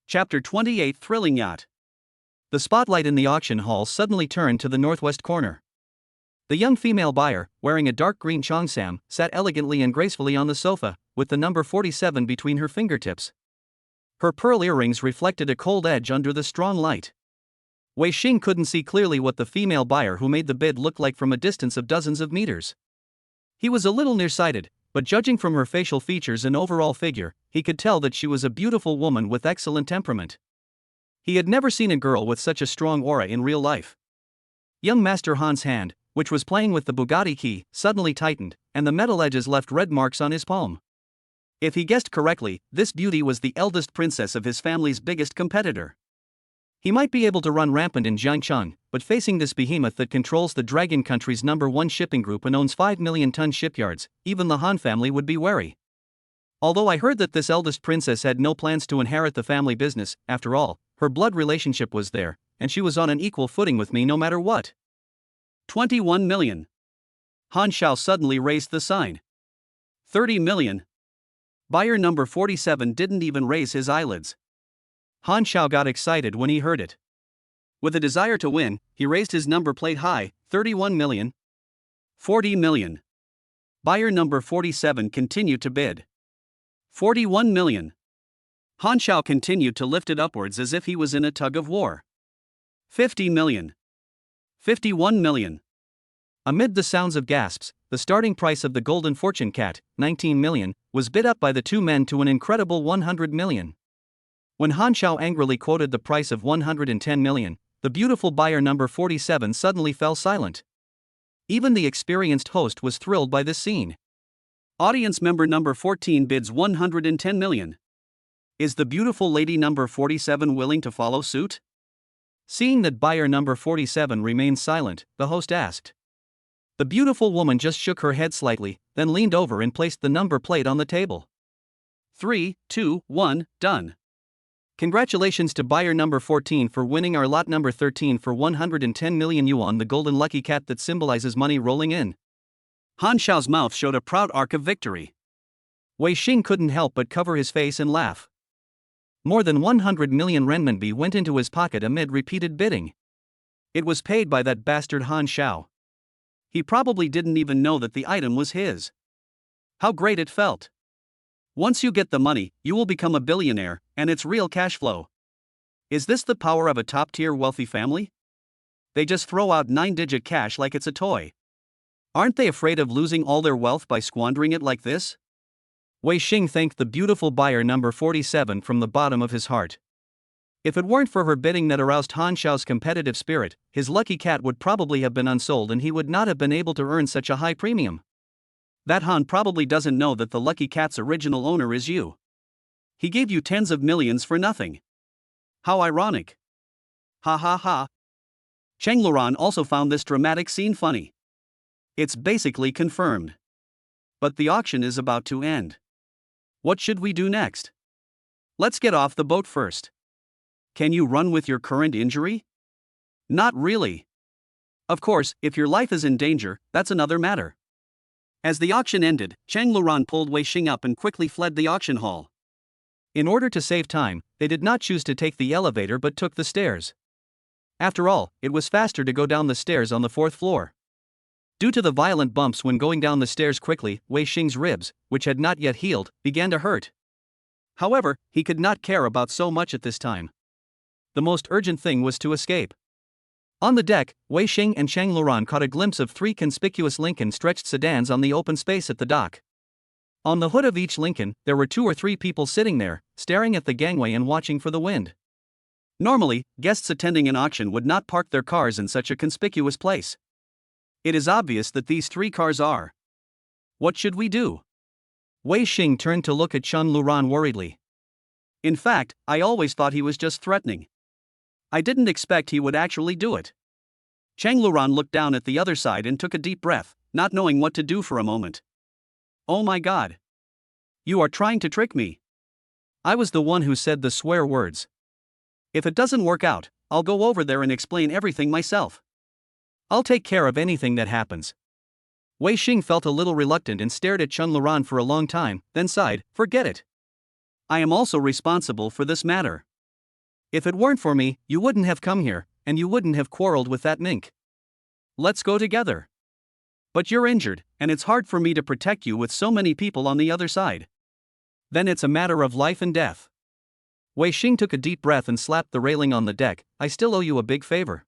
Chapter 28 Thrilling Yacht. The spotlight in the auction hall suddenly turned to the northwest corner. The young female buyer, wearing a dark green cheongsam, sat elegantly and gracefully on the sofa, with the number 47 between her fingertips. Her pearl earrings reflected a cold edge under the strong light. Wei Xing couldn't see clearly what the female buyer who made the bid looked like from a distance of dozens of meters. He was a little nearsighted, but judging from her facial features and overall figure, he could tell that she was a beautiful woman with excellent temperament. He had never seen a girl with such a strong aura in real life. Young Master Han's hand, which was playing with the Bugatti key, suddenly tightened, and the metal edges left red marks on his palm. If he guessed correctly, this beauty was the eldest princess of his family's biggest competitor. He might be able to run rampant in Jiangcheng, but facing this behemoth that controls the Dragon Country's #1 shipping group and owns 5 million-ton shipyards, even the Han family would be wary. Although I heard that this eldest princess had no plans to inherit the family business, after all, her blood relationship was there, and she was on an equal footing with me no matter what. 21 million. Han Xiao suddenly raised the sign. 30 million. Buyer number 47 didn't even raise his eyelids. Han Xiao got excited when he heard it. With a desire to win, he raised his number plate high. 31 million. 40 million. Buyer number 47 continued to bid. 41 million. Han Xiao continued to lift it upwards as if he was in a tug of war. 50 million. 51 million. Amid the sounds of gasps, the starting price of the Golden Fortune Cat, 19 million, was bid up by the two men to an incredible 100 million. When Han Xiao angrily quoted the price of 110 million, the beautiful buyer number 47 suddenly fell silent. Even the experienced host was thrilled by this scene. Audience member number 14 bids 110 million. Is the beautiful lady number 47 willing to follow suit? Seeing that buyer number 47 remained silent, the host asked. The beautiful woman just shook her head slightly, then leaned over and placed the number plate on the table. 3, 2, 1, done. Congratulations to buyer number 14 for winning our lot number 13 for 110 million yuan, the golden lucky cat that symbolizes money rolling in. Han Xiao's mouth showed a proud arc of victory. Wei Xing couldn't help but cover his face and laugh. More than 100 million renminbi went into his pocket amid repeated bidding. It was paid by that bastard Han Xiao. He probably didn't even know that the item was his. How great it felt. Once you get the money, you will become a billionaire, and it's real cash flow. Is this the power of a top-tier wealthy family? They just throw out 9-digit cash like it's a toy. Aren't they afraid of losing all their wealth by squandering it like this? Wei Xing thanked the beautiful buyer number 47 from the bottom of his heart. If it weren't for her bidding that aroused Han Xiao's competitive spirit, his lucky cat would probably have been unsold and he would not have been able to earn such a high premium. That Han probably doesn't know that the lucky cat's original owner is you. He gave you tens of millions for nothing. How ironic. Ha ha ha. Cheng Luran also found this dramatic scene funny. It's basically confirmed. But the auction is about to end. What should we do next? Let's get off the boat first. Can you run with your current injury? Not really. Of course, if your life is in danger, that's another matter. As the auction ended, Cheng Luran pulled Wei Xing up and quickly fled the auction hall. In order to save time, they did not choose to take the elevator but took the stairs. After all, it was faster to go down the stairs on the 4th floor. Due to the violent bumps when going down the stairs quickly, Wei Xing's ribs, which had not yet healed, began to hurt. However, he could not care about so much at this time. The most urgent thing was to escape. On the deck, Wei Xing and Chang Luran caught a glimpse of 3 conspicuous Lincoln-stretched sedans on the open space at the dock. On the hood of each Lincoln, there were 2 or 3 people sitting there, staring at the gangway and watching for the wind. Normally, guests attending an auction would not park their cars in such a conspicuous place. It is obvious that these 3 cars are. What should we do? Wei Xing turned to look at Chang Luran worriedly. In fact, I always thought he was just threatening. I didn't expect he would actually do it. Chang Luran looked down at the other side and took a deep breath, not knowing what to do for a moment. Oh my God. You are trying to trick me. I was the one who said the swear words. If it doesn't work out, I'll go over there and explain everything myself. I'll take care of anything that happens. Wei Xing felt a little reluctant and stared at Chang Luran for a long time, then sighed, forget it. I am also responsible for this matter. If it weren't for me, you wouldn't have come here, and you wouldn't have quarreled with that mink. Let's go together. But you're injured, and it's hard for me to protect you with so many people on the other side. Then it's a matter of life and death. Wei Xing took a deep breath and slapped the railing on the deck. I still owe you a big favor.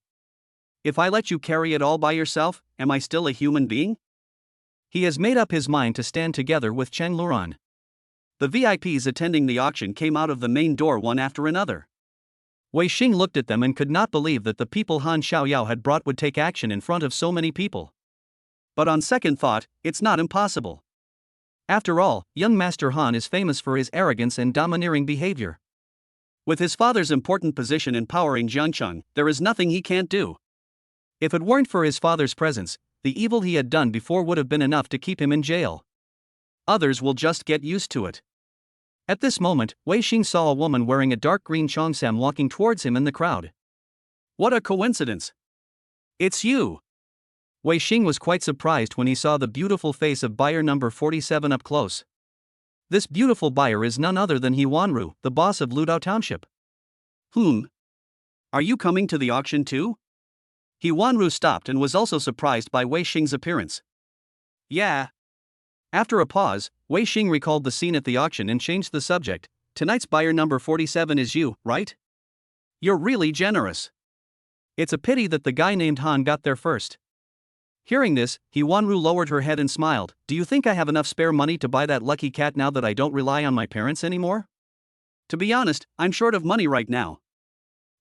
If I let you carry it all by yourself, am I still a human being? He has made up his mind to stand together with Chang Luran. The VIPs attending the auction came out of the main door one after another. Wei Xing looked at them and could not believe that the people Han Xiaoyao had brought would take action in front of so many people. But on second thought, it's not impossible. After all, young Master Han is famous for his arrogance and domineering behavior. With his father's important position empowering Jiangcheng, there is nothing he can't do. If it weren't for his father's presence, the evil he had done before would have been enough to keep him in jail. Others will just get used to it. At this moment, Wei Xing saw a woman wearing a dark green cheongsam walking towards him in the crowd. What a coincidence! It's you! Wei Xing was quite surprised when he saw the beautiful face of buyer number 47 up close. This beautiful buyer is none other than He Wanru, the boss of Ludao Township. Are you coming to the auction too? He Wanru stopped and was also surprised by Wei Xing's appearance. Yeah. After a pause, Wei Xing recalled the scene at the auction and changed the subject. Tonight's buyer number 47 is you, right? You're really generous. It's a pity that the guy named Han got there first. Hearing this, He Wanru lowered her head and smiled. Do you think I have enough spare money to buy that lucky cat now that I don't rely on my parents anymore? To be honest, I'm short of money right now.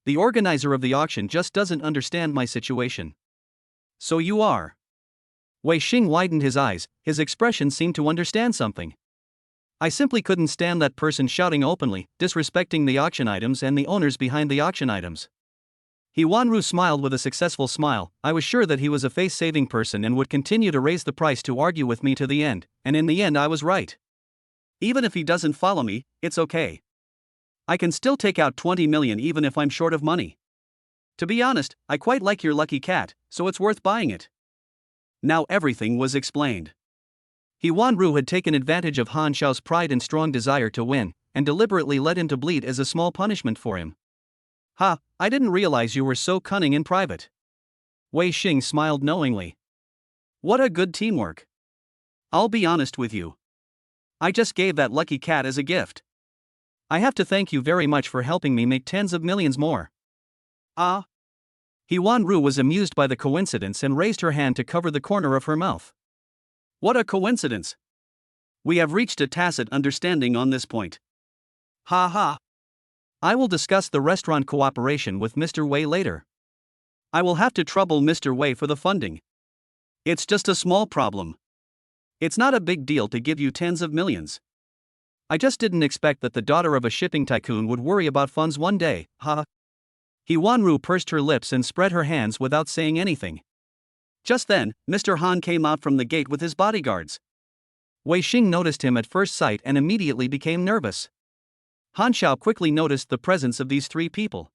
The organizer of the auction just doesn't understand my situation. So you are. Wei Xing widened his eyes, his expression seemed to understand something. I simply couldn't stand that person shouting openly, disrespecting the auction items and the owners behind the auction items. He Wanru smiled with a successful smile. I was sure that he was a face-saving person and would continue to raise the price to argue with me to the end, and in the end I was right. Even if he doesn't follow me, it's okay. I can still take out 20 million even if I'm short of money. To be honest, I quite like your lucky cat, so it's worth buying it. Now everything was explained. He Wanru had taken advantage of Han Xiao's pride and strong desire to win, and deliberately led him to bleed as a small punishment for him. Ha, I didn't realize you were so cunning in private. Wei Xing smiled knowingly. What a good teamwork. I'll be honest with you. I just gave that lucky cat as a gift. I have to thank you very much for helping me make tens of millions more. Ah. He Wanru was amused by the coincidence and raised her hand to cover the corner of her mouth. What a coincidence. We have reached a tacit understanding on this point. Ha ha. I will discuss the restaurant cooperation with Mr. Wei later. I will have to trouble Mr. Wei for the funding. It's just a small problem. It's not a big deal to give you tens of millions. I just didn't expect that the daughter of a shipping tycoon would worry about funds one day, ha. He Wanru pursed her lips and spread her hands without saying anything. Just then, Mr. Han came out from the gate with his bodyguards. Wei Xing noticed him at first sight and immediately became nervous. Han Xiao quickly noticed the presence of these 3 people.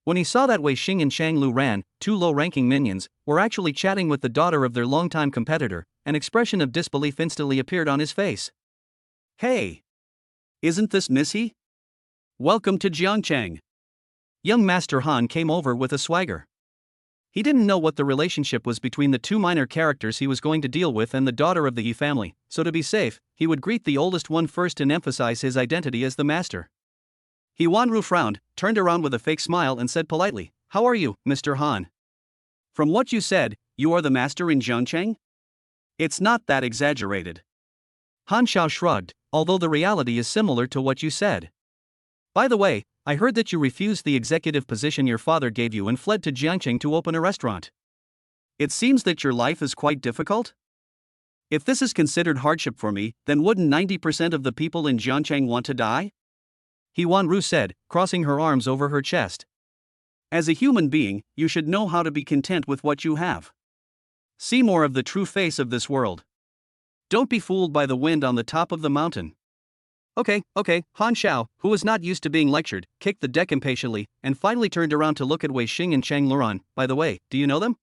When he saw that Wei Xing and Chang Luran, 2 low-ranking minions, were actually chatting with the daughter of their longtime competitor, an expression of disbelief instantly appeared on his face. Hey! Isn't this Missy? Welcome to Jiangcheng. Young Master Han came over with a swagger. He didn't know what the relationship was between the 2 minor characters he was going to deal with and the daughter of the Yi family, so to be safe, he would greet the oldest one first and emphasize his identity as the master. He Wanru frowned, turned around with a fake smile and said politely, "How are you, Mr. Han?" From what you said, you are the master in Zhangcheng? It's not that exaggerated. Han Xiao shrugged, although the reality is similar to what you said. By the way, I heard that you refused the executive position your father gave you and fled to Jiangcheng to open a restaurant. It seems that your life is quite difficult? If this is considered hardship for me, then wouldn't 90% of the people in Jiangcheng want to die? He Wanru said, crossing her arms over her chest. As a human being, you should know how to be content with what you have. See more of the true face of this world. Don't be fooled by the wind on the top of the mountain. Okay, Han Xiao, who was not used to being lectured, kicked the deck impatiently, and finally turned around to look at Wei Xing and Chang Luran. By the way, do you know them?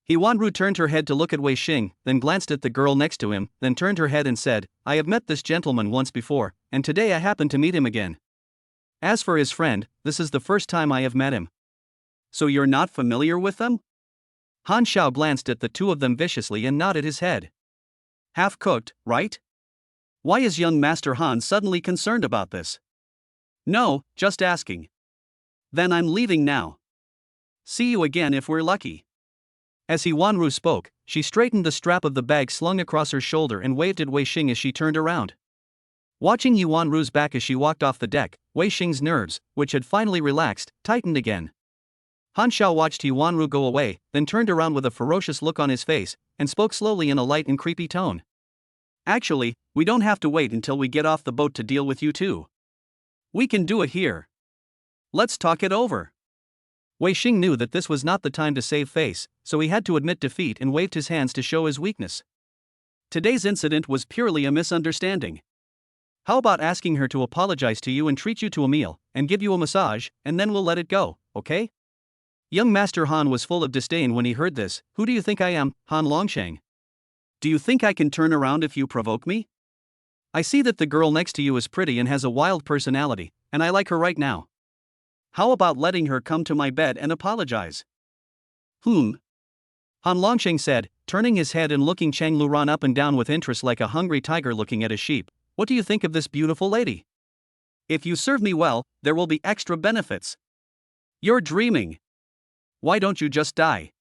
He Wanru turned her head to look at Wei Xing, then glanced at the girl next to him, then turned her head and said, I have met this gentleman once before, and today I happen to meet him again. As for his friend, this is the first time I have met him. So you're not familiar with them? Han Xiao glanced at the two of them viciously and nodded his head. Half-cooked, right? Why is young Master Han suddenly concerned about this? No, just asking. Then I'm leaving now. See you again if we're lucky. As He Wanru spoke, she straightened the strap of the bag slung across her shoulder and waved at Wei Xing as she turned around. Watching He Wanru's back as she walked off the deck, Wei Xing's nerves, which had finally relaxed, tightened again. Han Xiao watched He Wanru go away, then turned around with a ferocious look on his face, and spoke slowly in a light and creepy tone. Actually, we don't have to wait until we get off the boat to deal with you two. We can do it here. Let's talk it over. Wei Xing knew that this was not the time to save face, so he had to admit defeat and waved his hands to show his weakness. Today's incident was purely a misunderstanding. How about asking her to apologize to you and treat you to a meal, and give you a massage, and then we'll let it go, okay? Young Master Han was full of disdain when he heard this. Who do you think I am, Han Longsheng? Do you think I can turn around if you provoke me? I see that the girl next to you is pretty and has a wild personality, and I like her right now. How about letting her come to my bed and apologize? Han Longsheng said, turning his head and looking Chang Luran up and down with interest like a hungry tiger looking at a sheep. What do you think of this beautiful lady? If you serve me well, there will be extra benefits. You're dreaming. Why don't you just die?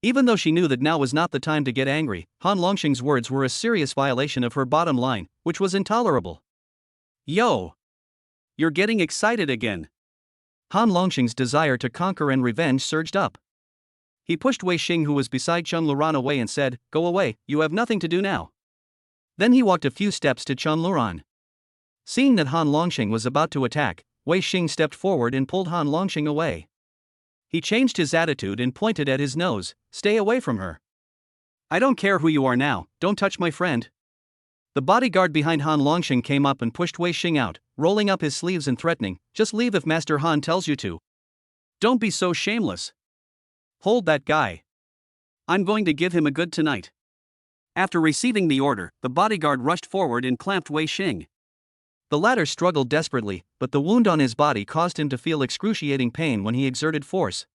Even though she knew that now was not the time to get angry, Han Longsheng's words were a serious violation of her bottom line, which was intolerable. Yo! You're getting excited again. Han Longsheng's desire to conquer and revenge surged up. He pushed Wei Xing, who was beside Cheng Luran, away and said, Go away, you have nothing to do now. Then he walked a few steps to Cheng Luran. Seeing that Han Longsheng was about to attack, Wei Xing stepped forward and pulled Han Longsheng away. He changed his attitude and pointed at his nose. Stay away from her. I don't care who you are now, don't touch my friend. The bodyguard behind Han Longsheng came up and pushed Wei Xing out, rolling up his sleeves and threatening, Just leave if Master Han tells you to. Don't be so shameless. Hold that guy. I'm going to give him a good tonight. After receiving the order, the bodyguard rushed forward and clamped Wei Xing. The latter struggled desperately, but the wound on his body caused him to feel excruciating pain when he exerted force.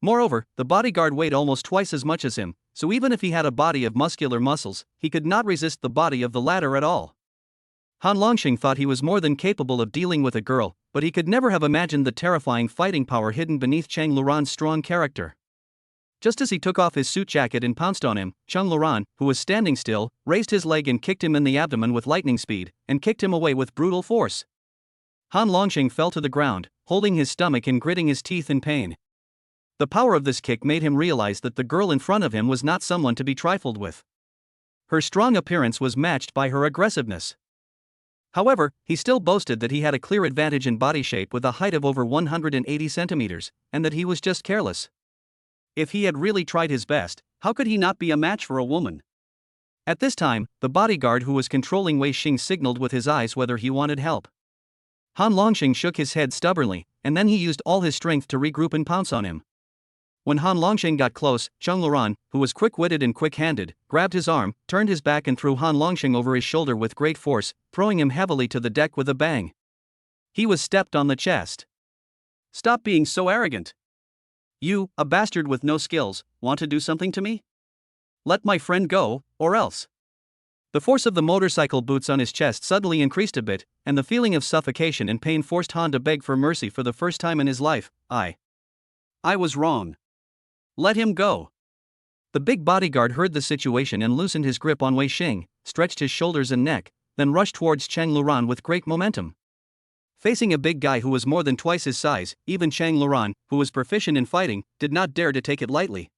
Moreover, the bodyguard weighed almost twice as much as him, so even if he had a body of muscular muscles, he could not resist the body of the latter at all. Han Longsheng thought he was more than capable of dealing with a girl, but he could never have imagined the terrifying fighting power hidden beneath Cheng Luran's strong character. Just as he took off his suit jacket and pounced on him, Cheng Luran, who was standing still, raised his leg and kicked him in the abdomen with lightning speed, and kicked him away with brutal force. Han Longsheng fell to the ground, holding his stomach and gritting his teeth in pain. The power of this kick made him realize that the girl in front of him was not someone to be trifled with. Her strong appearance was matched by her aggressiveness. However, he still boasted that he had a clear advantage in body shape with a height of over 180 centimeters, and that he was just careless. If he had really tried his best, how could he not be a match for a woman? At this time, the bodyguard who was controlling Wei Xing signaled with his eyes whether he wanted help. Han Longsheng shook his head stubbornly, and then he used all his strength to regroup and pounce on him. When Han Longsheng got close, Cheng Luran, who was quick-witted and quick-handed, grabbed his arm, turned his back and threw Han Longsheng over his shoulder with great force, throwing him heavily to the deck with a bang. He was stepped on the chest. Stop being so arrogant. You, a bastard with no skills, want to do something to me? Let my friend go, or else. The force of the motorcycle boots on his chest suddenly increased a bit, and the feeling of suffocation and pain forced Han to beg for mercy for the first time in his life. I was wrong. Let him go. The big bodyguard heard the situation and loosened his grip on Wei Xing, stretched his shoulders and neck, then rushed towards Chang Luran with great momentum. Facing a big guy who was more than twice his size, even Chang Luran, who was proficient in fighting, did not dare to take it lightly.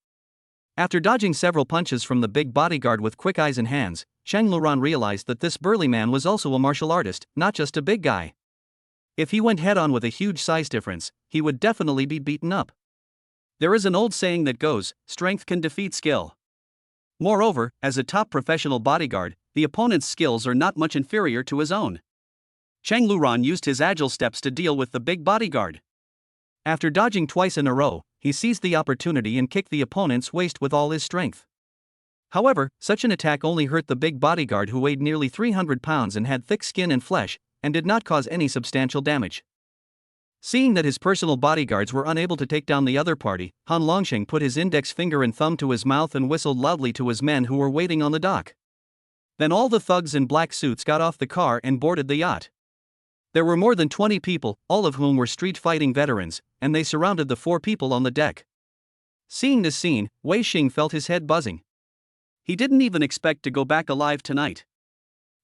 After dodging several punches from the big bodyguard with quick eyes and hands, Chang Luran realized that this burly man was also a martial artist, not just a big guy. If he went head-on with a huge size difference, he would definitely be beaten up. There is an old saying that goes, strength can defeat skill. Moreover, as a top professional bodyguard, the opponent's skills are not much inferior to his own. Chang Luran used his agile steps to deal with the big bodyguard. After dodging twice in a row, he seized the opportunity and kicked the opponent's waist with all his strength. However, such an attack only hurt the big bodyguard, who weighed nearly 300 pounds and had thick skin and flesh, and did not cause any substantial damage. Seeing that his personal bodyguards were unable to take down the other party, Han Longsheng put his index finger and thumb to his mouth and whistled loudly to his men who were waiting on the dock. Then all the thugs in black suits got off the car and boarded the yacht. There were more than 20 people, all of whom were street fighting veterans, and they surrounded the 4 people on the deck. Seeing this scene, Wei Xing felt his head buzzing. He didn't even expect to go back alive tonight.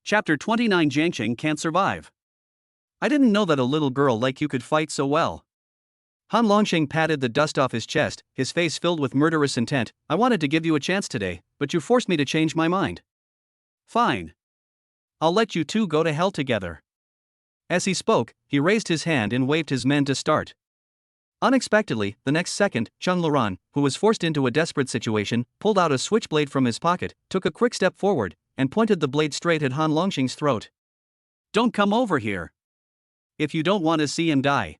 Chapter 29. Jiangqing can't survive. I didn't know that a little girl like you could fight so well. Han Longsheng patted the dust off his chest, his face filled with murderous intent. I wanted to give you a chance today, but you forced me to change my mind. Fine. I'll let you two go to hell together. As he spoke, he raised his hand and waved his men to start. Unexpectedly, the next second, Chang Luran, who was forced into a desperate situation, pulled out a switchblade from his pocket, took a quick step forward, and pointed the blade straight at Han Longsheng's throat. Don't come over here. If you don't want to see him die.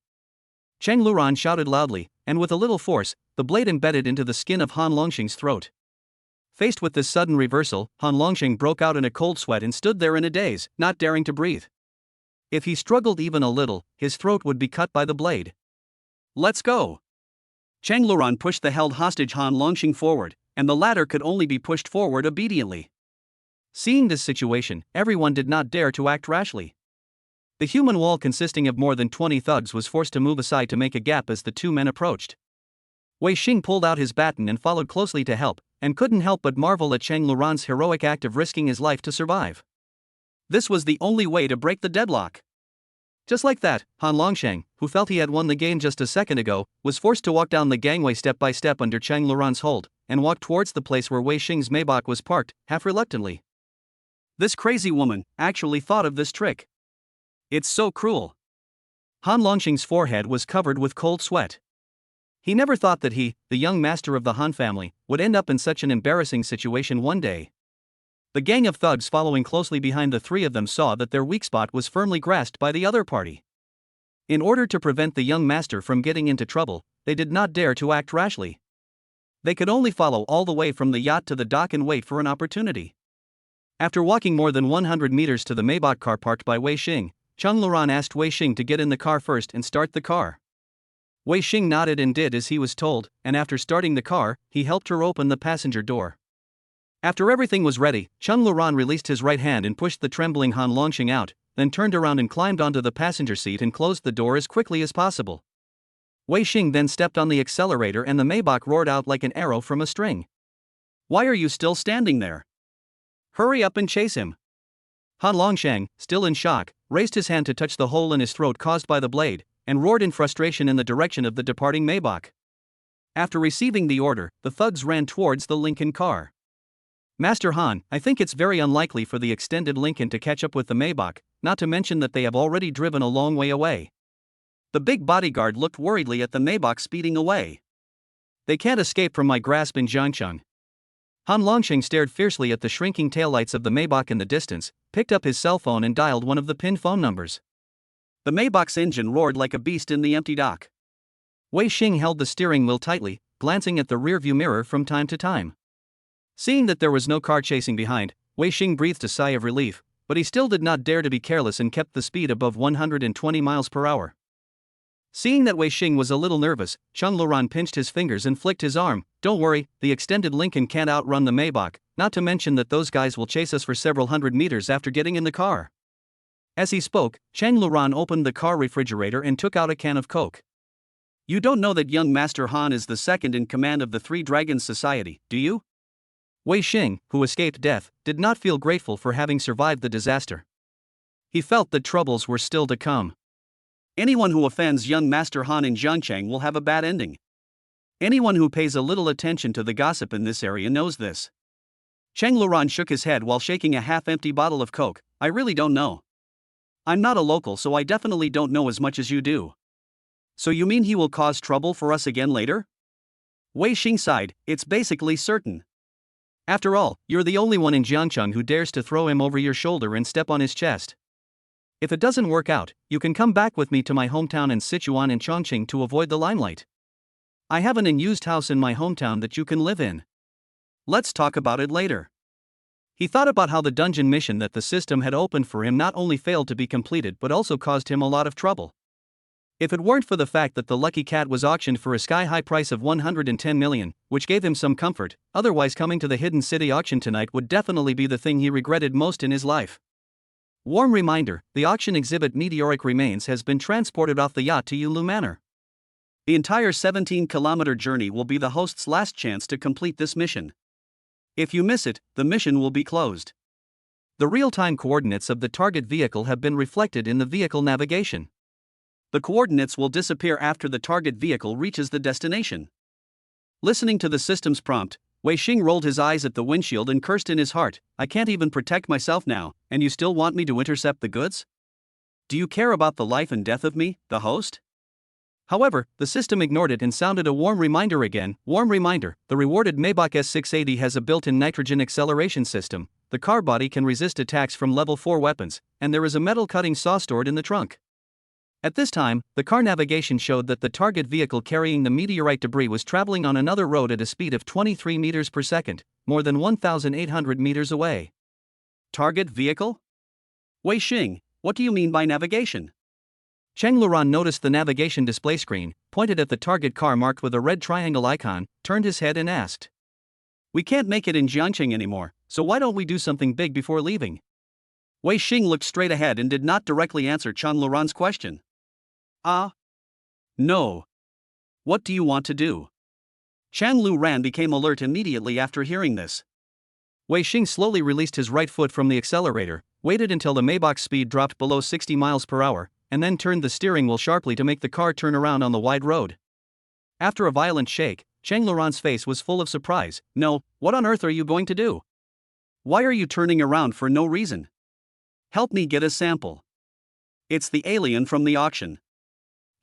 Chang Luran shouted loudly, and with a little force, the blade embedded into the skin of Han Longsheng's throat. Faced with this sudden reversal, Han Longsheng broke out in a cold sweat and stood there in a daze, not daring to breathe. If he struggled even a little, his throat would be cut by the blade. Let's go. Chang Luran pushed the held hostage Han Longsheng forward, and the latter could only be pushed forward obediently. Seeing this situation, everyone did not dare to act rashly. The human wall consisting of more than 20 thugs was forced to move aside to make a gap as the 2 men approached. Wei Xing pulled out his baton and followed closely to help, and couldn't help but marvel at Chang Luran's heroic act of risking his life to survive. This was the only way to break the deadlock. Just like that, Han Longsheng, who felt he had won the game just a second ago, was forced to walk down the gangway step by step under Chang Luran's hold, and walk towards the place where Wei Xing's Maybach was parked, half reluctantly. This crazy woman actually thought of this trick. It's so cruel. Han Longsheng's forehead was covered with cold sweat. He never thought that he, the young master of the Han family, would end up in such an embarrassing situation one day. The gang of thugs following closely behind the 3 of them saw that their weak spot was firmly grasped by the other party. In order to prevent the young master from getting into trouble, they did not dare to act rashly. They could only follow all the way from the yacht to the dock and wait for an opportunity. After walking more than 100 meters to the Maybach car parked by Wei Xing, Chang Luran asked Wei Xing to get in the car first and start the car. Wei Xing nodded and did as he was told, and after starting the car, he helped her open the passenger door. After everything was ready, Chang Luran released his right hand and pushed the trembling Han Longsheng out, then turned around and climbed onto the passenger seat and closed the door as quickly as possible. Wei Xing then stepped on the accelerator and the Maybach roared out like an arrow from a string. Why are you still standing there? Hurry up and chase him. Han Longsheng, still in shock, raised his hand to touch the hole in his throat caused by the blade, and roared in frustration in the direction of the departing Maybach. After receiving the order, the thugs ran towards the Lincoln car. Master Han, I think it's very unlikely for the extended Lincoln to catch up with the Maybach, not to mention that they have already driven a long way away. The big bodyguard looked worriedly at the Maybach speeding away. They can't escape from my grasp in Jiangcheng. Han Longsheng stared fiercely at the shrinking taillights of the Maybach in the distance, picked up his cell phone and dialed one of the pinned phone numbers. The Maybach's engine roared like a beast in the empty dock. Wei Xing held the steering wheel tightly, glancing at the rearview mirror from time to time. Seeing that there was no car chasing behind, Wei Xing breathed a sigh of relief, but he still did not dare to be careless and kept the speed above 120 miles per hour. Seeing that Wei Xing was a little nervous, Chang Luran pinched his fingers and flicked his arm. Don't worry, the extended Lincoln can't outrun the Maybach, not to mention that those guys will chase us for several hundred meters after getting in the car. As he spoke, Chang Luran opened the car refrigerator and took out a can of Coke. You don't know that young Master Han is the second in command of the Three Dragons Society, do you? Wei Xing, who escaped death, did not feel grateful for having survived the disaster. He felt that troubles were still to come. Anyone who offends young Master Han in Jiangchang will have a bad ending. Anyone who pays a little attention to the gossip in this area knows this. Cheng Luran shook his head while shaking a half-empty bottle of Coke. I really don't know. I'm not a local, so I definitely don't know as much as you do. So you mean he will cause trouble for us again later? Wei Xing sighed. It's basically certain. After all, you're the only one in Jiangcheng who dares to throw him over your shoulder and step on his chest. If it doesn't work out, you can come back with me to my hometown in Sichuan and Chongqing to avoid the limelight. I have an unused house in my hometown that you can live in. Let's talk about it later. He thought about how the dungeon mission that the system had opened for him not only failed to be completed but also caused him a lot of trouble. If it weren't for the fact that the lucky cat was auctioned for a sky-high price of 110 million, which gave him some comfort, otherwise coming to the Hidden City auction tonight would definitely be the thing he regretted most in his life. Warm reminder, the auction exhibit Meteoric Remains has been transported off the yacht to Yulu Manor. The entire 17-kilometer journey will be the host's last chance to complete this mission. If you miss it, the mission will be closed. The real-time coordinates of the target vehicle have been reflected in the vehicle navigation. The coordinates will disappear after the target vehicle reaches the destination. Listening to the system's prompt, Wei Xing rolled his eyes at the windshield and cursed in his heart. I can't even protect myself now, and you still want me to intercept the goods? Do you care about the life and death of me, the host? However, the system ignored it and sounded a warm reminder again. Warm reminder, the rewarded Maybach S680 has a built-in nitrogen acceleration system, the car body can resist attacks from level 4 weapons, and there is a metal cutting saw stored in the trunk. At this time, the car navigation showed that the target vehicle carrying the meteorite debris was traveling on another road at a speed of 23 meters per second, more than 1,800 meters away. Target vehicle? Wei Xing, what do you mean by navigation? Cheng Luran noticed the navigation display screen, pointed at the target car marked with a red triangle icon, turned his head and asked. We can't make it in Jiangcheng anymore, so why don't we do something big before leaving? Wei Xing looked straight ahead and did not directly answer Cheng Luran's question. No. What do you want to do? Cheng Luran became alert immediately after hearing this. Wei Xing slowly released his right foot from the accelerator, waited until the Maybach's speed dropped below 60 miles per hour, and then turned the steering wheel sharply to make the car turn around on the wide road. After a violent shake, Cheng Luran's face was full of surprise. No, what on earth are you going to do? Why are you turning around for no reason? Help me get a sample. It's the alien from the auction.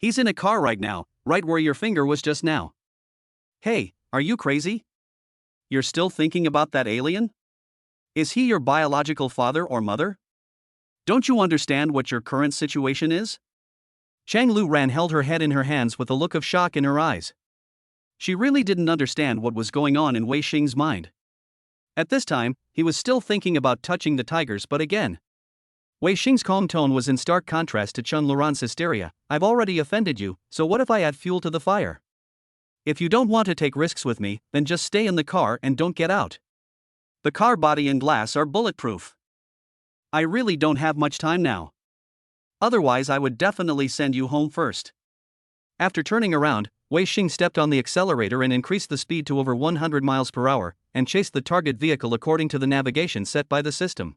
He's in a car right now, right where your finger was just now. Hey, are you crazy? You're still thinking about that alien? Is he your biological father or mother? Don't you understand what your current situation is? Cheng Luran held her head in her hands with a look of shock in her eyes. She really didn't understand what was going on in Wei Xing's mind. At this time, he was still thinking about touching the tigers, but again, Wei Xing's calm tone was in stark contrast to Cheng Luran's hysteria. I've already offended you, so what if I add fuel to the fire? If you don't want to take risks with me, then just stay in the car and don't get out. The car body and glass are bulletproof. I really don't have much time now. Otherwise I would definitely send you home first. After turning around, Wei Xing stepped on the accelerator and increased the speed to over 100 miles per hour, and chased the target vehicle according to the navigation set by the system.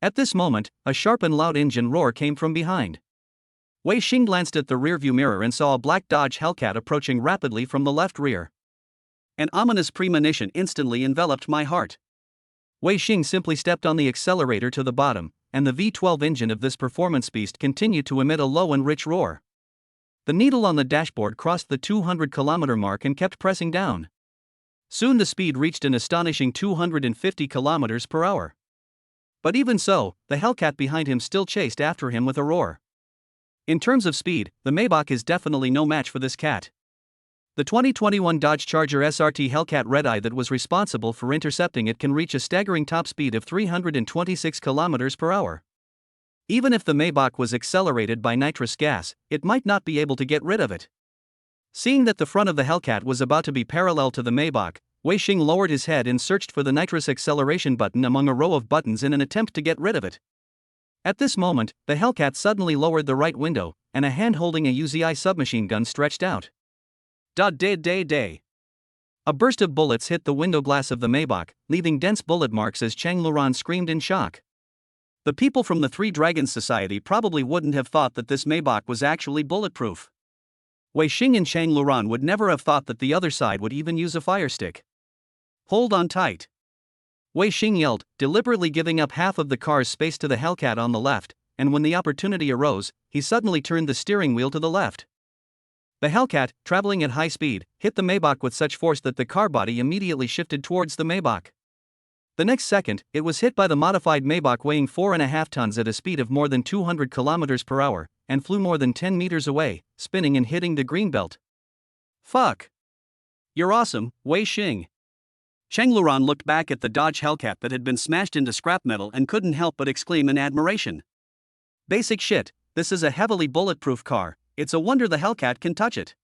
At this moment, a sharp and loud engine roar came from behind. Wei Xing glanced at the rearview mirror and saw a black Dodge Hellcat approaching rapidly from the left rear. An ominous premonition instantly enveloped my heart. Wei Xing simply stepped on the accelerator to the bottom, and the V12 engine of this performance beast continued to emit a low and rich roar. The needle on the dashboard crossed the 200-kilometer mark and kept pressing down. Soon the speed reached an astonishing 250 kilometers per hour. But even so, the Hellcat behind him still chased after him with a roar. In terms of speed, the Maybach is definitely no match for this cat. The 2021 Dodge Charger SRT Hellcat Redeye that was responsible for intercepting it can reach a staggering top speed of 326 km per hour. Even if the Maybach was accelerated by nitrous gas, it might not be able to get rid of it. Seeing that the front of the Hellcat was about to be parallel to the Maybach, Wei Xing lowered his head and searched for the nitrous acceleration button among a row of buttons in an attempt to get rid of it. At this moment, the Hellcat suddenly lowered the right window, and a hand holding a UZI submachine gun stretched out. Day. A burst of bullets hit the window glass of the Maybach, leaving dense bullet marks as Chang Luran screamed in shock. The people from the Three Dragons Society probably wouldn't have thought that this Maybach was actually bulletproof. Wei Xing and Chang Luran would never have thought that the other side would even use a fire stick. Hold on tight. Wei Xing yelled, deliberately giving up half of the car's space to the Hellcat on the left, and when the opportunity arose, he suddenly turned the steering wheel to the left. The Hellcat, traveling at high speed, hit the Maybach with such force that the car body immediately shifted towards the Maybach. The next second, it was hit by the modified Maybach weighing 4.5 tons at a speed of more than 200 km per hour, and flew more than 10 meters away, spinning and hitting the greenbelt. Fuck. You're awesome, Wei Xing. Chang Luran looked back at the Dodge Hellcat that had been smashed into scrap metal and couldn't help but exclaim in admiration. Basic shit, this is a heavily bulletproof car, it's a wonder the Hellcat can touch it.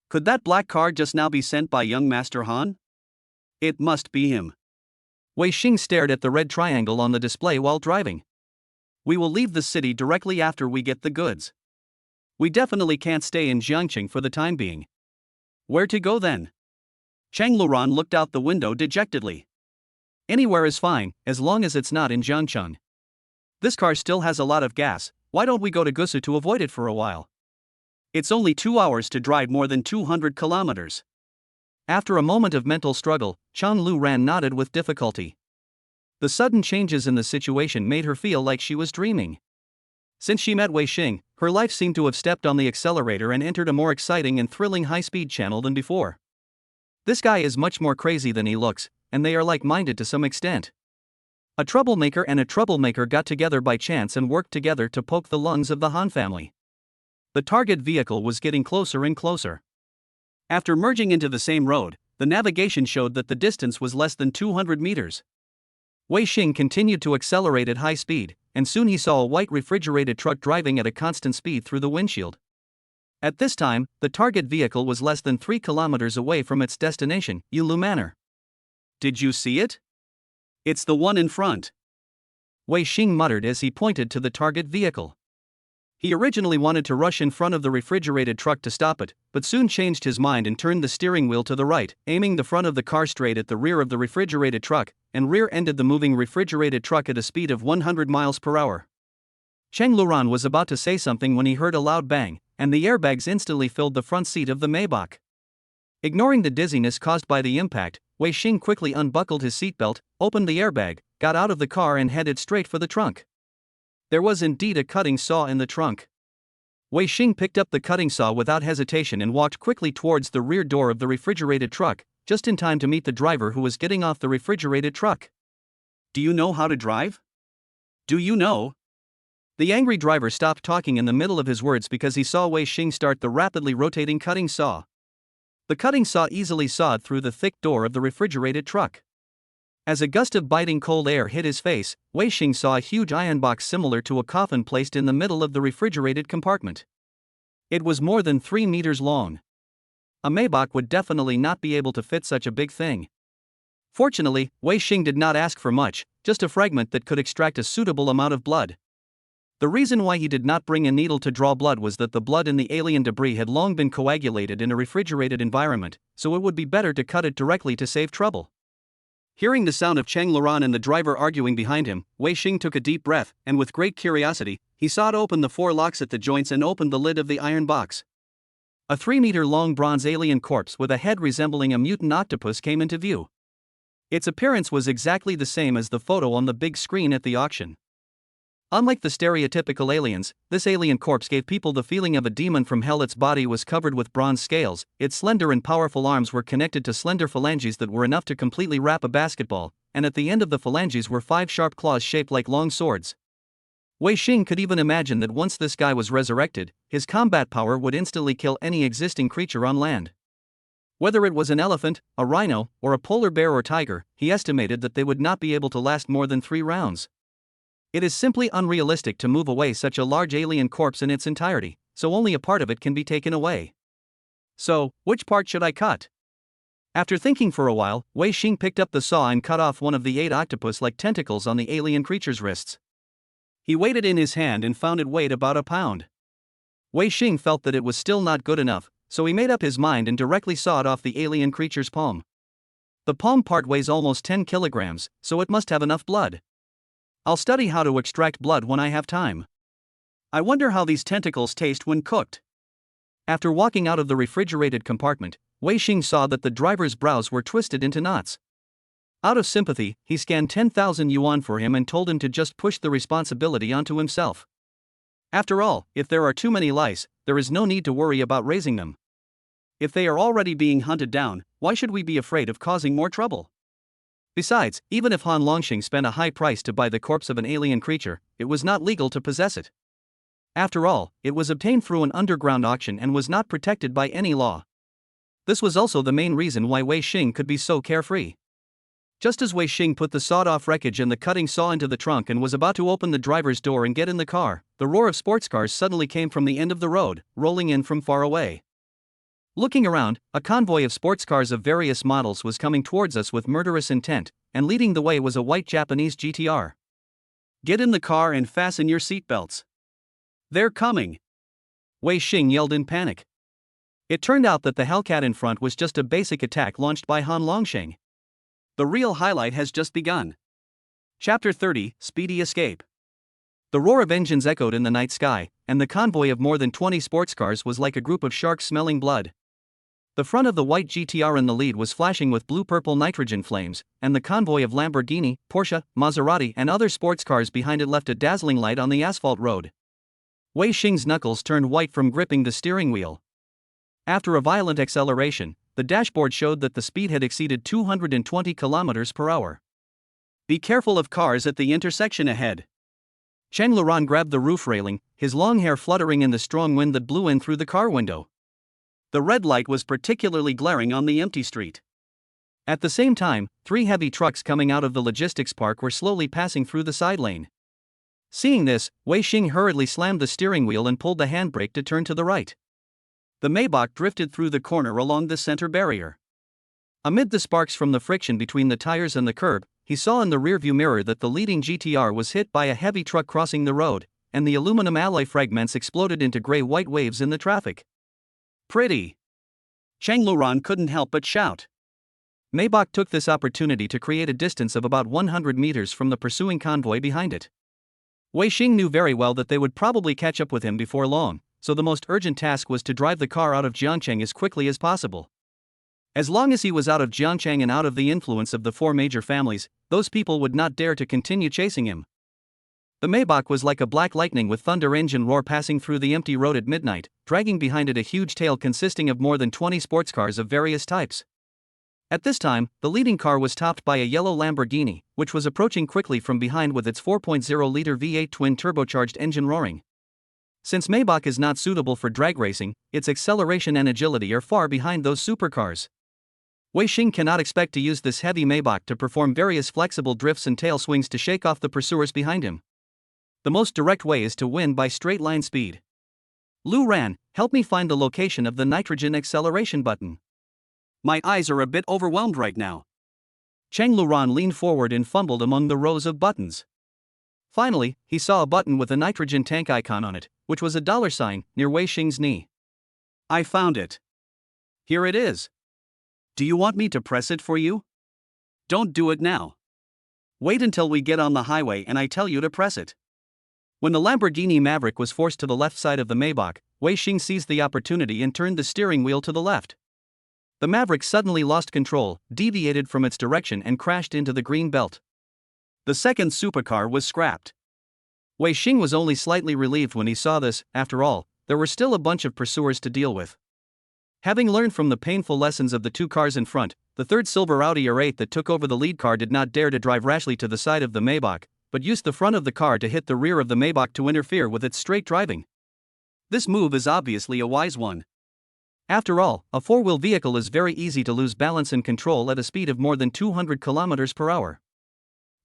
Could that black car just now be sent by young Master Han? It must be him. Wei Xing stared at the red triangle on the display while driving. We will leave the city directly after we get the goods. We definitely can't stay in Jiangqing for the time being. Where to go then? Chang Luran looked out the window dejectedly. Anywhere is fine, as long as it's not in Jiangcheng. This car still has a lot of gas, why don't we go to Gusu to avoid it for a while? It's only 2 hours to drive more than 200 kilometers. After a moment of mental struggle, Chang Luran nodded with difficulty. The sudden changes in the situation made her feel like she was dreaming. Since she met Wei Xing, her life seemed to have stepped on the accelerator and entered a more exciting and thrilling high-speed channel than before. This guy is much more crazy than he looks, and they are like-minded to some extent. A troublemaker and a troublemaker got together by chance and worked together to poke the lungs of the Han family. The target vehicle was getting closer and closer. After merging into the same road, the navigation showed that the distance was less than 200 meters. Wei Xing continued to accelerate at high speed, and soon he saw a white refrigerated truck driving at a constant speed through the windshield. At this time, the target vehicle was less than 3 kilometers away from its destination, Yulu Manor. Did you see it? It's the one in front. Wei Xing muttered as he pointed to the target vehicle. He originally wanted to rush in front of the refrigerated truck to stop it, but soon changed his mind and turned the steering wheel to the right, aiming the front of the car straight at the rear of the refrigerated truck, and rear-ended the moving refrigerated truck at a speed of 100 miles per hour. Chang Luran was about to say something when he heard a loud bang, and the airbags instantly filled the front seat of the Maybach. Ignoring the dizziness caused by the impact, Wei Xing quickly unbuckled his seatbelt, opened the airbag, got out of the car and headed straight for the trunk. There was indeed a cutting saw in the trunk. Wei Xing picked up the cutting saw without hesitation and walked quickly towards the rear door of the refrigerated truck, just in time to meet the driver who was getting off the refrigerated truck. Do you know how to drive? Do you know? The angry driver stopped talking in the middle of his words because he saw Wei Xing start the rapidly rotating cutting saw. The cutting saw easily sawed through the thick door of the refrigerated truck. As a gust of biting cold air hit his face, Wei Xing saw a huge iron box similar to a coffin placed in the middle of the refrigerated compartment. It was more than 3 meters long. A Maybach would definitely not be able to fit such a big thing. Fortunately, Wei Xing did not ask for much, just a fragment that could extract a suitable amount of blood. The reason why he did not bring a needle to draw blood was that the blood in the alien debris had long been coagulated in a refrigerated environment, so it would be better to cut it directly to save trouble. Hearing the sound of Chang Luran and the driver arguing behind him, Wei Xing took a deep breath, and with great curiosity, he sawed open the 4 locks at the joints and opened the lid of the iron box. A 3-meter-long bronze alien corpse with a head resembling a mutant octopus came into view. Its appearance was exactly the same as the photo on the big screen at the auction. Unlike the stereotypical aliens, this alien corpse gave people the feeling of a demon from hell. Its body was covered with bronze scales, its slender and powerful arms were connected to slender phalanges that were enough to completely wrap a basketball, and at the end of the phalanges were 5 sharp claws shaped like long swords. Wei Xing could even imagine that once this guy was resurrected, his combat power would instantly kill any existing creature on land. Whether it was an elephant, a rhino, or a polar bear or tiger, he estimated that they would not be able to last more than 3 rounds. It is simply unrealistic to move away such a large alien corpse in its entirety, so only a part of it can be taken away. So, which part should I cut? After thinking for a while, Wei Xing picked up the saw and cut off one of the 8 octopus-like tentacles on the alien creature's wrists. He weighed it in his hand and found it weighed about a pound. Wei Xing felt that it was still not good enough, so he made up his mind and directly sawed off the alien creature's palm. The palm part weighs almost 10 kilograms, so it must have enough blood. I'll study how to extract blood when I have time. I wonder how these tentacles taste when cooked. After walking out of the refrigerated compartment, Wei Xing saw that the driver's brows were twisted into knots. Out of sympathy, he scanned 10,000 yuan for him and told him to just push the responsibility onto himself. After all, if there are too many lice, there is no need to worry about raising them. If they are already being hunted down, why should we be afraid of causing more trouble? Besides, even if Han Longxing spent a high price to buy the corpse of an alien creature, it was not legal to possess it. After all, it was obtained through an underground auction and was not protected by any law. This was also the main reason why Wei Xing could be so carefree. Just as Wei Xing put the sawed-off wreckage and the cutting saw into the trunk and was about to open the driver's door and get in the car, the roar of sports cars suddenly came from the end of the road, rolling in from far away. Looking around, a convoy of sports cars of various models was coming towards us with murderous intent, and leading the way was a white Japanese GTR. Get in the car and fasten your seatbelts. They're coming. Wei Xing yelled in panic. It turned out that the Hellcat in front was just a basic attack launched by Han Longxing. The real highlight has just begun. Chapter 30, Speedy Escape. The roar of engines echoed in the night sky, and the convoy of more than 20 sports cars was like a group of sharks smelling blood. The front of the white GTR in the lead was flashing with blue-purple nitrogen flames, and the convoy of Lamborghini, Porsche, Maserati and other sports cars behind it left a dazzling light on the asphalt road. Wei Xing's knuckles turned white from gripping the steering wheel. After a violent acceleration, the dashboard showed that the speed had exceeded 220 kilometers per hour. Be careful of cars at the intersection ahead. Cheng Luran grabbed the roof railing, his long hair fluttering in the strong wind that blew in through the car window. The red light was particularly glaring on the empty street. At the same time, 3 heavy trucks coming out of the logistics park were slowly passing through the side lane. Seeing this, Wei Xing hurriedly slammed the steering wheel and pulled the handbrake to turn to the right. The Maybach drifted through the corner along the center barrier. Amid the sparks from the friction between the tires and the curb, he saw in the rearview mirror that the leading GTR was hit by a heavy truck crossing the road, and the aluminum alloy fragments exploded into gray-white waves in the traffic. Pretty! Cheng Luran couldn't help but shout. Maybach took this opportunity to create a distance of about 100 meters from the pursuing convoy behind it. Wei Xing knew very well that they would probably catch up with him before long, so the most urgent task was to drive the car out of Jiangcheng as quickly as possible. As long as he was out of Jiangcheng and out of the influence of the 4 major families, those people would not dare to continue chasing him. The Maybach was like a black lightning with thunder engine roar passing through the empty road at midnight, dragging behind it a huge tail consisting of more than 20 sports cars of various types. At this time, the leading car was topped by a yellow Lamborghini, which was approaching quickly from behind with its 4.0-liter V8 twin-turbocharged engine roaring. Since Maybach is not suitable for drag racing, its acceleration and agility are far behind those supercars. Wei Xing cannot expect to use this heavy Maybach to perform various flexible drifts and tail swings to shake off the pursuers behind him. The most direct way is to win by straight-line speed. Lu Ran, help me find the location of the nitrogen acceleration button. My eyes are a bit overwhelmed right now. Cheng Luran leaned forward and fumbled among the rows of buttons. Finally, he saw a button with a nitrogen tank icon on it, which was a $sign, near Wei Xing's knee. I found it. Here it is. Do you want me to press it for you? Don't do it now. Wait until we get on the highway and I tell you to press it. When the Lamborghini Maverick was forced to the left side of the Maybach, Wei Xing seized the opportunity and turned the steering wheel to the left. The Maverick suddenly lost control, deviated from its direction and crashed into the green belt. The second supercar was scrapped. Wei Xing was only slightly relieved when he saw this. After all, there were still a bunch of pursuers to deal with. Having learned from the painful lessons of the 2 cars in front, the third silver Audi R8 that took over the lead car did not dare to drive rashly to the side of the Maybach, but used the front of the car to hit the rear of the Maybach to interfere with its straight driving. This move is obviously a wise one. After all, a 4-wheel vehicle is very easy to lose balance and control at a speed of more than 200 kilometers per hour.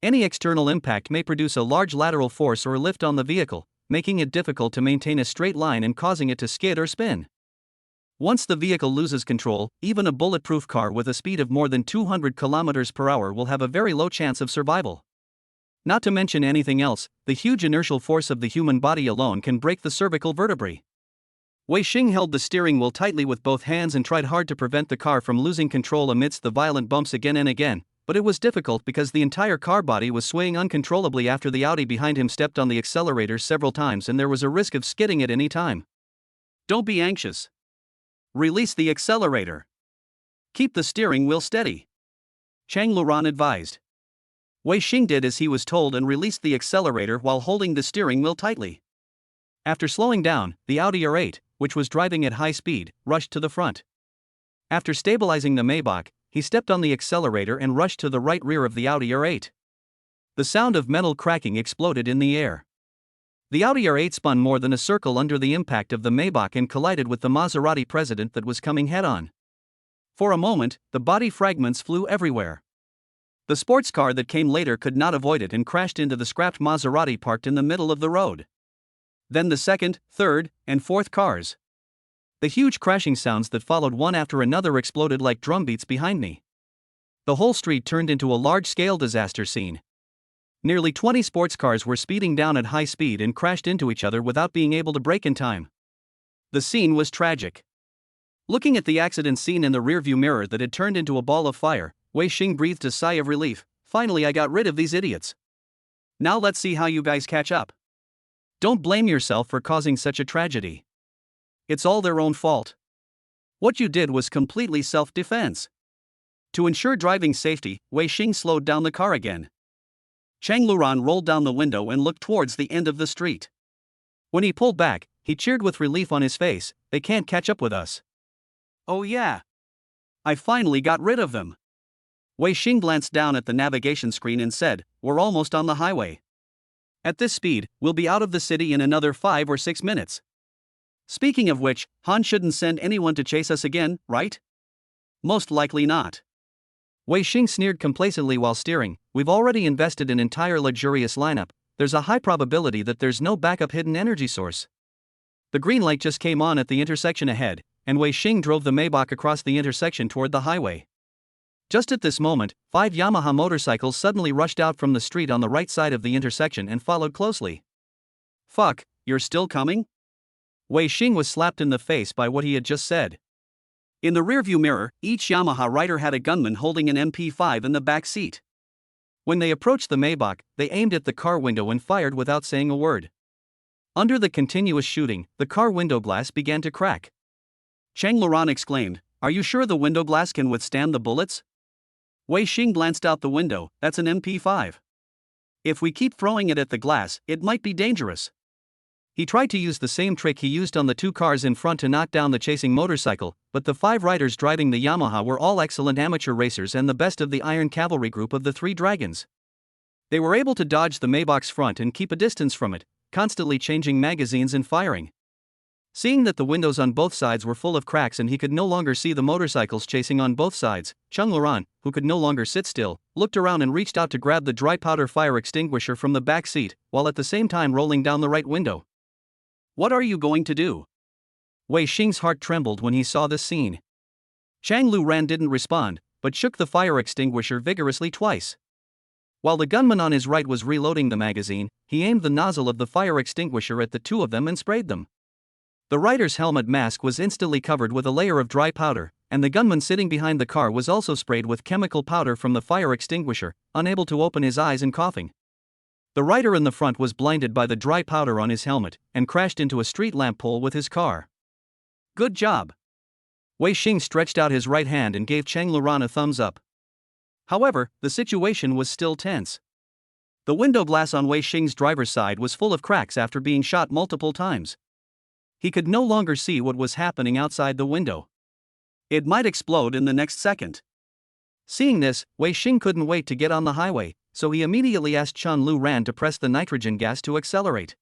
Any external impact may produce a large lateral force or lift on the vehicle, making it difficult to maintain a straight line and causing it to skid or spin. Once the vehicle loses control, even a bulletproof car with a speed of more than 200 kilometers per hour will have a very low chance of survival. Not to mention anything else, the huge inertial force of the human body alone can break the cervical vertebrae. Wei Xing held the steering wheel tightly with both hands and tried hard to prevent the car from losing control amidst the violent bumps again and again, but it was difficult because the entire car body was swaying uncontrollably after the Audi behind him stepped on the accelerator several times and there was a risk of skidding at any time. Don't be anxious. Release the accelerator. Keep the steering wheel steady, Chang Luran advised. Wei Xing did as he was told and released the accelerator while holding the steering wheel tightly. After slowing down, the Audi R8, which was driving at high speed, rushed to the front. After stabilizing the Maybach, he stepped on the accelerator and rushed to the right rear of the Audi R8. The sound of metal cracking exploded in the air. The Audi R8 spun more than a circle under the impact of the Maybach and collided with the Maserati President that was coming head-on. For a moment, the body fragments flew everywhere. The sports car that came later could not avoid it and crashed into the scrapped Maserati parked in the middle of the road. Then the second, third, and fourth cars. The huge crashing sounds that followed one after another exploded like drumbeats behind me. The whole street turned into a large-scale disaster scene. Nearly 20 sports cars were speeding down at high speed and crashed into each other without being able to brake in time. The scene was tragic. Looking at the accident scene in the rearview mirror that had turned into a ball of fire, Wei Xing breathed a sigh of relief. Finally, I got rid of these idiots. Now let's see how you guys catch up. Don't blame yourself for causing such a tragedy. It's all their own fault. What you did was completely self-defense. To ensure driving safety, Wei Xing slowed down the car again. Chang Luran rolled down the window and looked towards the end of the street. When he pulled back, he cheered with relief on his face. They can't catch up with us. Oh yeah. I finally got rid of them. Wei Xing glanced down at the navigation screen and said, we're almost on the highway. At this speed, we'll be out of the city in another 5 or 6 minutes. Speaking of which, Han shouldn't send anyone to chase us again, right? Most likely not. Wei Xing sneered complacently while steering. We've already invested in an entire luxurious lineup. There's a high probability that there's no backup hidden energy source. The green light just came on at the intersection ahead, and Wei Xing drove the Maybach across the intersection toward the highway. Just at this moment, 5 Yamaha motorcycles suddenly rushed out from the street on the right side of the intersection and followed closely. Fuck, you're still coming? Wei Xing was slapped in the face by what he had just said. In the rearview mirror, each Yamaha rider had a gunman holding an MP5 in the back seat. When they approached the Maybach, they aimed at the car window and fired without saying a word. Under the continuous shooting, the car window glass began to crack. Chang Luran exclaimed, "Are you sure the window glass can withstand the bullets?" Wei Xing glanced out the window. That's an MP5. If we keep throwing it at the glass, it might be dangerous. He tried to use the same trick he used on the 2 cars in front to knock down the chasing motorcycle, but the 5 riders driving the Yamaha were all excellent amateur racers and the best of the Iron Cavalry group of the 3 Dragons. They were able to dodge the Maybach's front and keep a distance from it, constantly changing magazines and firing. Seeing that the windows on both sides were full of cracks and he could no longer see the motorcycles chasing on both sides, Chang Luran, who could no longer sit still, looked around and reached out to grab the dry powder fire extinguisher from the back seat, while at the same time rolling down the right window. What are you going to do? Wei Xing's heart trembled when he saw this scene. Chang Luran didn't respond, but shook the fire extinguisher vigorously twice. While the gunman on his right was reloading the magazine, he aimed the nozzle of the fire extinguisher at the 2 of them and sprayed them. The rider's helmet mask was instantly covered with a layer of dry powder, and the gunman sitting behind the car was also sprayed with chemical powder from the fire extinguisher, unable to open his eyes and coughing. The rider in the front was blinded by the dry powder on his helmet, and crashed into a street lamp pole with his car. Good job. Wei Xing stretched out his right hand and gave Chang Luran a thumbs up. However, the situation was still tense. The window glass on Wei Xing's driver's side was full of cracks after being shot multiple times. He could no longer see what was happening outside the window. It might explode in the next second. Seeing this, Wei Xing couldn't wait to get on the highway, so he immediately asked Chang Luran to press the nitrogen gas to accelerate.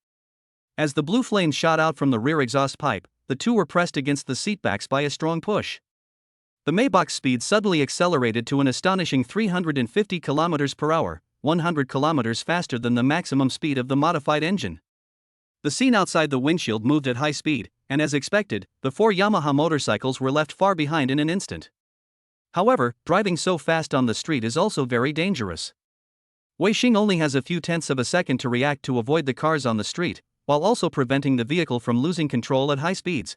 As the blue flames shot out from the rear exhaust pipe, the 2 were pressed against the seatbacks by a strong push. The Maybach's speed suddenly accelerated to an astonishing 350 km per hour, 100 km faster than the maximum speed of the modified engine. The scene outside the windshield moved at high speed, and as expected, the 4 Yamaha motorcycles were left far behind in an instant. However, driving so fast on the street is also very dangerous. Wei Xing only has a few tenths of a second to react to avoid the cars on the street, while also preventing the vehicle from losing control at high speeds.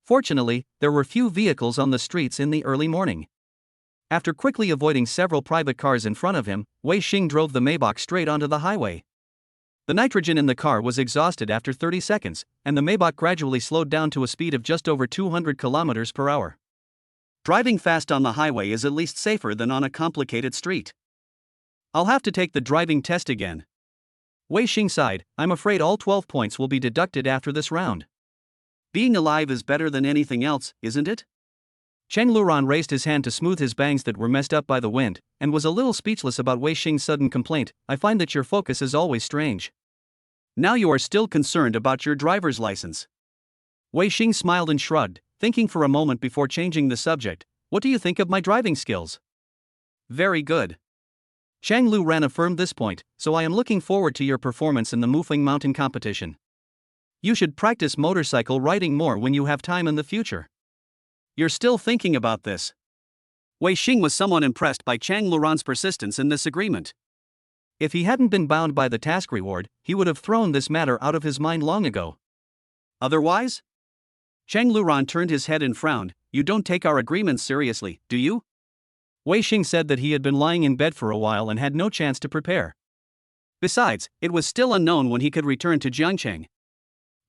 Fortunately, there were few vehicles on the streets in the early morning. After quickly avoiding several private cars in front of him, Wei Xing drove the Maybach straight onto the highway. The nitrogen in the car was exhausted after 30 seconds, and the Maybach gradually slowed down to a speed of just over 200 kilometers per hour. Driving fast on the highway is at least safer than on a complicated street. I'll have to take the driving test again. Wei Xing sighed. I'm afraid all 12 points will be deducted after this round. Being alive is better than anything else, isn't it? Cheng Luran raised his hand to smooth his bangs that were messed up by the wind, and was a little speechless about Wei Xing's sudden complaint. I find that your focus is always strange. Now you are still concerned about your driver's license. Wei Xing smiled and shrugged, thinking for a moment before changing the subject. What do you think of my driving skills? Very good. Cheng Luran affirmed this point, so I am looking forward to your performance in the Mufeng Mountain competition. You should practice motorcycle riding more when you have time in the future. You're still thinking about this. Wei Xing was somewhat impressed by Cheng Luran's persistence in this agreement. If he hadn't been bound by the task reward, he would have thrown this matter out of his mind long ago. Otherwise? Cheng Luran turned his head and frowned. You don't take our agreements seriously, do you? Wei Xing said that he had been lying in bed for a while and had no chance to prepare. Besides, it was still unknown when he could return to Jiangcheng.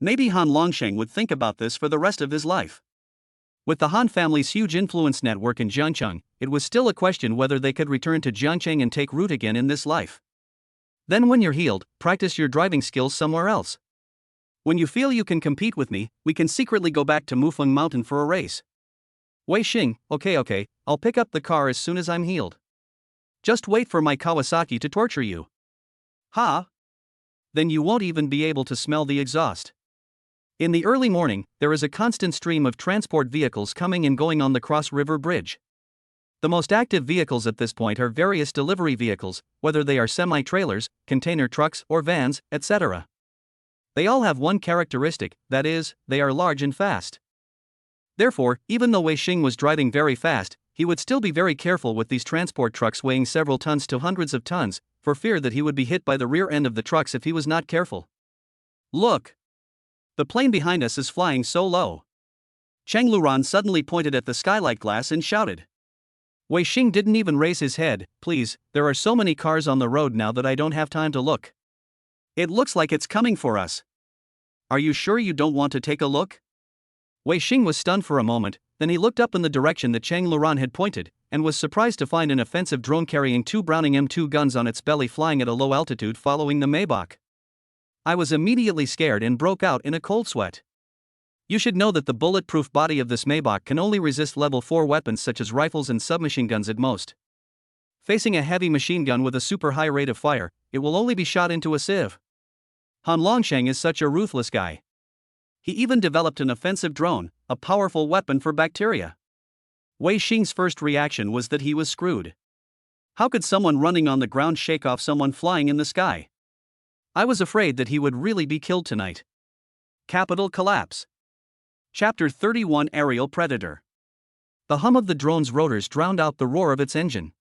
Maybe Han Longsheng would think about this for the rest of his life. With the Han family's huge influence network in Jiangcheng, it was still a question whether they could return to Jiangcheng and take root again in this life. Then when you're healed, practice your driving skills somewhere else. When you feel you can compete with me, we can secretly go back to Mufeng Mountain for a race. Wei Xing, okay, I'll pick up the car as soon as I'm healed. Just wait for my Kawasaki to torture you. Ha? Then you won't even be able to smell the exhaust. In the early morning, there is a constant stream of transport vehicles coming and going on the Cross River Bridge. The most active vehicles at this point are various delivery vehicles, whether they are semi-trailers, container trucks, or vans, etc. They all have one characteristic, that is, they are large and fast. Therefore, even though Wei Xing was driving very fast, he would still be very careful with these transport trucks weighing several tons to hundreds of tons, for fear that he would be hit by the rear end of the trucks if he was not careful. Look! The plane behind us is flying so low. Cheng Luran suddenly pointed at the skylight glass and shouted. Wei Xing didn't even raise his head. Please, there are so many cars on the road now that I don't have time to look. It looks like it's coming for us. Are you sure you don't want to take a look? Wei Xing was stunned for a moment, then he looked up in the direction that Cheng Luran had pointed, and was surprised to find an offensive drone carrying 2 Browning M2 guns on its belly flying at a low altitude following the Maybach. I was immediately scared and broke out in a cold sweat. You should know that the bulletproof body of this Maybach can only resist level 4 weapons such as rifles and submachine guns at most. Facing a heavy machine gun with a super high rate of fire, it will only be shot into a sieve. Han Longsheng is such a ruthless guy. He even developed an offensive drone, a powerful weapon for bacteria. Wei Xing's first reaction was that he was screwed. How could someone running on the ground shake off someone flying in the sky? I was afraid that he would really be killed tonight. Capital collapse. Chapter 31 Aerial Predator. The hum of the drone's rotors drowned out the roar of its engine.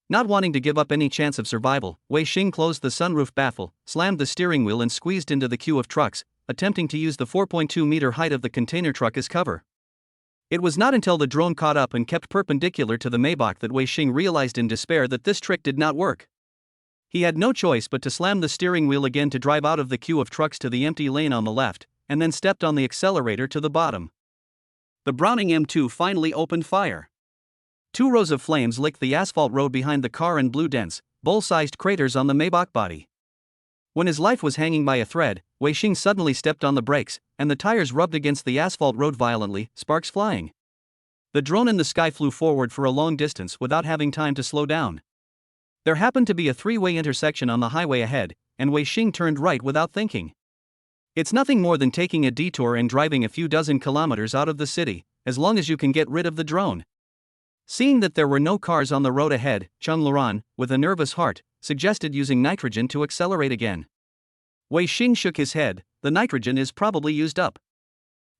Not wanting to give up any chance of survival, Wei Xing closed the sunroof baffle, slammed the steering wheel and squeezed into the queue of trucks, attempting to use the 4.2-meter height of the container truck as cover. It was not until the drone caught up and kept perpendicular to the Maybach that Wei Xing realized in despair that this trick did not work. He had no choice but to slam the steering wheel again to drive out of the queue of trucks to the empty lane on the left, and then stepped on the accelerator to the bottom. The Browning M2 finally opened fire. 2 rows of flames licked the asphalt road behind the car and blew dense, bowl-sized craters on the Maybach body. When his life was hanging by a thread, Wei Xing suddenly stepped on the brakes, and the tires rubbed against the asphalt road violently, sparks flying. The drone in the sky flew forward for a long distance without having time to slow down. There happened to be a 3-way intersection on the highway ahead, and Wei Xing turned right without thinking. It's nothing more than taking a detour and driving a few dozen kilometers out of the city, as long as you can get rid of the drone. Seeing that there were no cars on the road ahead, Cheng Luran, with a nervous heart, suggested using nitrogen to accelerate again. Wei Xing shook his head. The nitrogen is probably used up.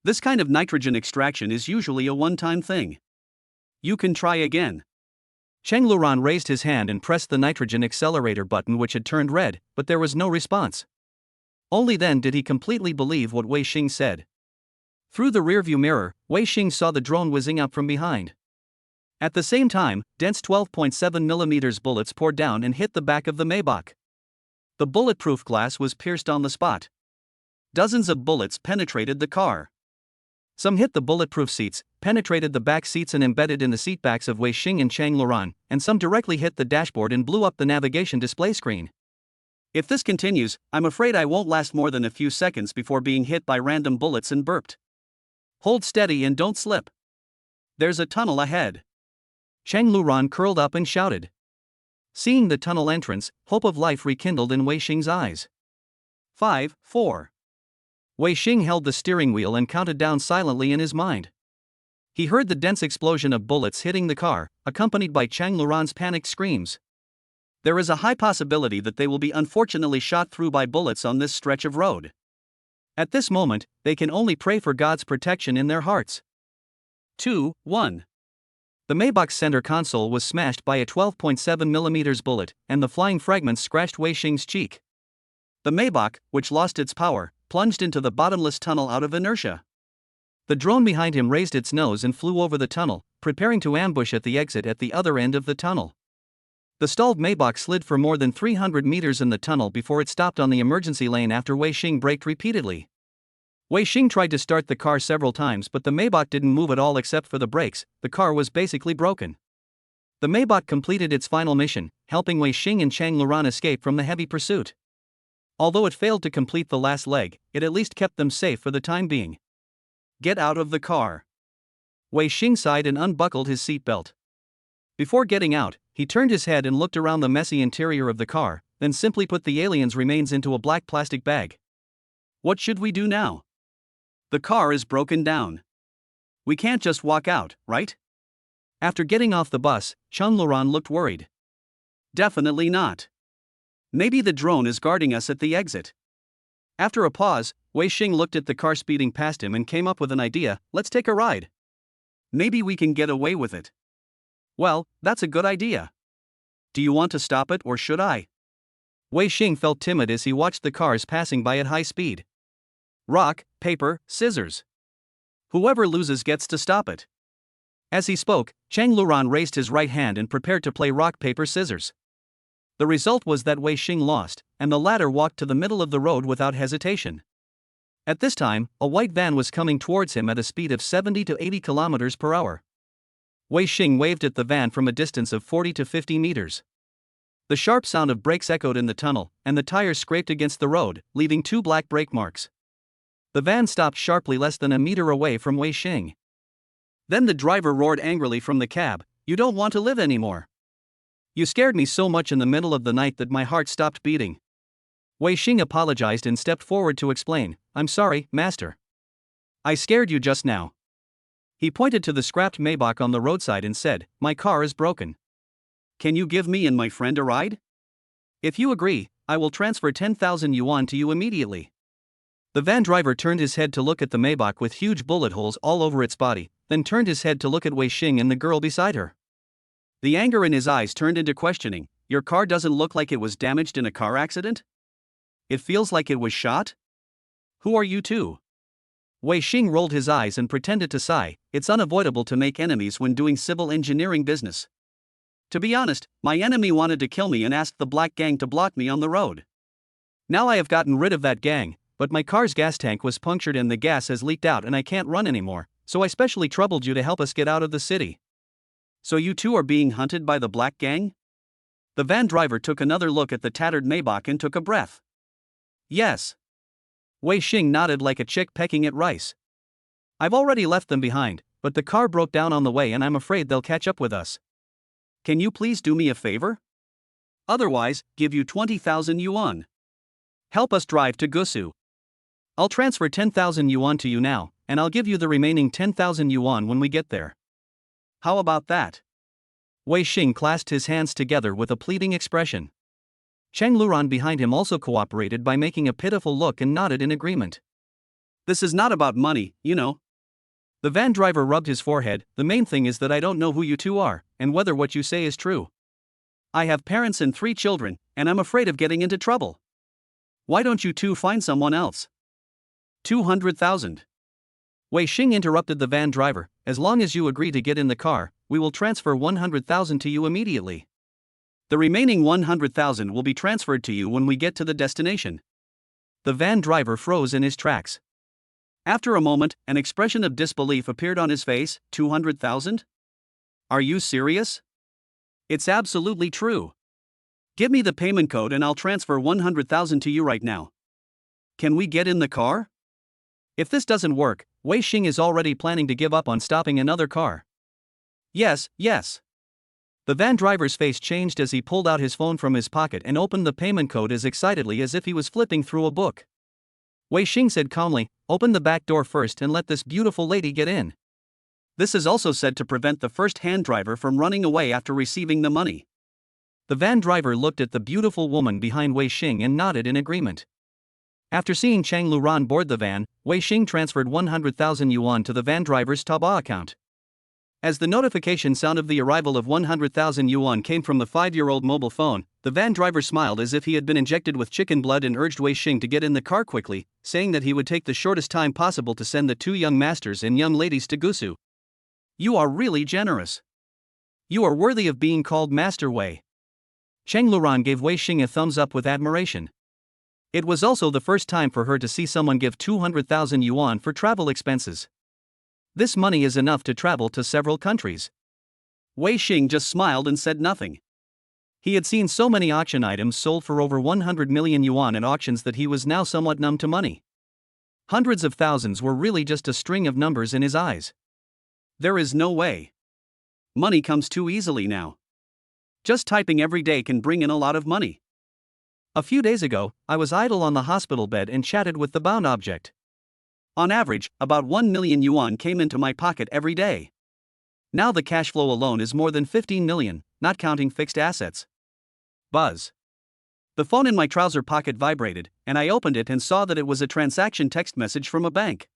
This kind of nitrogen extraction is usually a one-time thing. You can try again. Cheng Luran raised his hand and pressed the nitrogen accelerator button, which had turned red, but there was no response. Only then did he completely believe what Wei Xing said. Through the rearview mirror, Wei Xing saw the drone whizzing up from behind. At the same time, dense 12.7mm bullets poured down and hit the back of the Maybach. The bulletproof glass was pierced on the spot. Dozens of bullets penetrated the car. Some hit the bulletproof seats, penetrated the back seats and embedded in the seatbacks of Wei Xing and Chang Luran, and some directly hit the dashboard and blew up the navigation display screen. If this continues, I'm afraid I won't last more than a few seconds before being hit by random bullets and burped. Hold steady and don't slip. There's a tunnel ahead. Chang Luran curled up and shouted. Seeing the tunnel entrance, hope of life rekindled in Wei Xing's eyes. 5, 4. Wei Xing held the steering wheel and counted down silently in his mind. He heard the dense explosion of bullets hitting the car, accompanied by Chang Luran's panicked screams. There is a high possibility that they will be unfortunately shot through by bullets on this stretch of road. At this moment, they can only pray for God's protection in their hearts. 2, 1. The Maybach's center console was smashed by a 12.7mm bullet, and the flying fragments scratched Wei Xing's cheek. The Maybach, which lost its power, plunged into the bottomless tunnel out of inertia. The drone behind him raised its nose and flew over the tunnel, preparing to ambush at the exit at the other end of the tunnel. The stalled Maybach slid for more than 300 meters in the tunnel before it stopped on the emergency lane after Wei Xing braked repeatedly. Wei Xing tried to start the car several times, but the Maybach didn't move at all except for the brakes. The car was basically broken. The Maybach completed its final mission, helping Wei Xing and Chang Luran escape from the heavy pursuit. Although it failed to complete the last leg, it at least kept them safe for the time being. Get out of the car. Wei Xing sighed and unbuckled his seatbelt. Before getting out, he turned his head and looked around the messy interior of the car, then simply put the alien's remains into a black plastic bag. What should we do now? The car is broken down. We can't just walk out, right? After getting off the bus, Chang Luran looked worried. Definitely not. Maybe the drone is guarding us at the exit. After a pause, Wei Xing looked at the car speeding past him and came up with an idea. Let's take a ride. Maybe we can get away with it. Well, that's a good idea. Do you want to stop it or should I? Wei Xing felt timid as he watched the cars passing by at high speed. Rock, paper, scissors. Whoever loses gets to stop it. As he spoke, Chang Luran raised his right hand and prepared to play rock, paper, scissors. The result was that Wei Xing lost, and the latter walked to the middle of the road without hesitation. At this time, a white van was coming towards him at a speed of 70 to 80 kilometers per hour. Wei Xing waved at the van from a distance of 40 to 50 meters. The sharp sound of brakes echoed in the tunnel, and the tires scraped against the road, leaving 2 black brake marks. The van stopped sharply less than a meter away from Wei Xing. Then the driver roared angrily from the cab, "You don't want to live anymore. You scared me so much in the middle of the night that my heart stopped beating." Wei Xing apologized and stepped forward to explain, "I'm sorry, master. I scared you just now." He pointed to the scrapped Maybach on the roadside and said, "My car is broken. Can you give me and my friend a ride? If you agree, I will transfer 10,000 yuan to you immediately." The van driver turned his head to look at the Maybach with huge bullet holes all over its body, then turned his head to look at Wei Xing and the girl beside her. The anger in his eyes turned into questioning. "Your car doesn't look like it was damaged in a car accident? It feels like it was shot? Who are you two?" Wei Xing rolled his eyes and pretended to sigh. "It's unavoidable to make enemies when doing civil engineering business. To be honest, my enemy wanted to kill me and asked the black gang to block me on the road. Now I have gotten rid of that gang, but my car's gas tank was punctured and the gas has leaked out and I can't run anymore, so I specially troubled you to help us get out of the city." "So you two are being hunted by the black gang?" The van driver took another look at the tattered Maybach and took a breath. "Yes." Wei Xing nodded like a chick pecking at rice. "I've already left them behind, but the car broke down on the way and I'm afraid they'll catch up with us." "Can you please do me a favor? Otherwise, give you 20,000 yuan. Help us drive to Gusu. I'll transfer 10,000 yuan to you now, and I'll give you the remaining 10,000 yuan when we get there." "How about that?" Wei Xing clasped his hands together with a pleading expression. Chang Luran behind him also cooperated by making a pitiful look and nodded in agreement. "This is not about money, you know." The van driver rubbed his forehead. "The main thing is that I don't know who you two are, and whether what you say is true. I have parents and 3 children, and I'm afraid of getting into trouble. Why don't you two find someone else?" 200,000. Wei Xing interrupted the van driver. As long as you agree to get in the car, we will transfer 100,000 to you immediately. The remaining 100,000 will be transferred to you when we get to the destination. The van driver froze in his tracks. After a moment, an expression of disbelief appeared on his face. 200,000? Are you serious? It's absolutely true. Give me the payment code and I'll transfer 100,000 to you right now. Can we get in the car? If this doesn't work, Wei Xing is already planning to give up on stopping another car. Yes, yes. The van driver's face changed as he pulled out his phone from his pocket and opened the payment code as excitedly as if he was flipping through a book. Wei Xing said calmly, "Open the back door first and let this beautiful lady get in." This is also said to prevent the first-hand driver from running away after receiving the money. The van driver looked at the beautiful woman behind Wei Xing and nodded in agreement. After seeing Chang Luran board the van, Wei Xing transferred 100,000 yuan to the van driver's Taobao account. As the notification sound of the arrival of 100,000 yuan came from the 5-year-old mobile phone, the van driver smiled as if he had been injected with chicken blood and urged Wei Xing to get in the car quickly, saying that he would take the shortest time possible to send the two young masters and young ladies to Gusu. You are really generous. You are worthy of being called Master Wei. Chang Luran gave Wei Xing a thumbs up with admiration. It was also the first time for her to see someone give 200,000 yuan for travel expenses. This money is enough to travel to several countries. Wei Xing just smiled and said nothing. He had seen so many auction items sold for over 100 million yuan at auctions that he was now somewhat numb to money. Hundreds of thousands were really just a string of numbers in his eyes. There is no way. Money comes too easily now. Just typing every day can bring in a lot of money. A few days ago, I was idle on the hospital bed and chatted with the bound object. On average, about 1 million yuan came into my pocket every day. Now the cash flow alone is more than 15 million, not counting fixed assets. Buzz. The phone in my trouser pocket vibrated, and I opened it and saw that it was a transaction text message from a bank.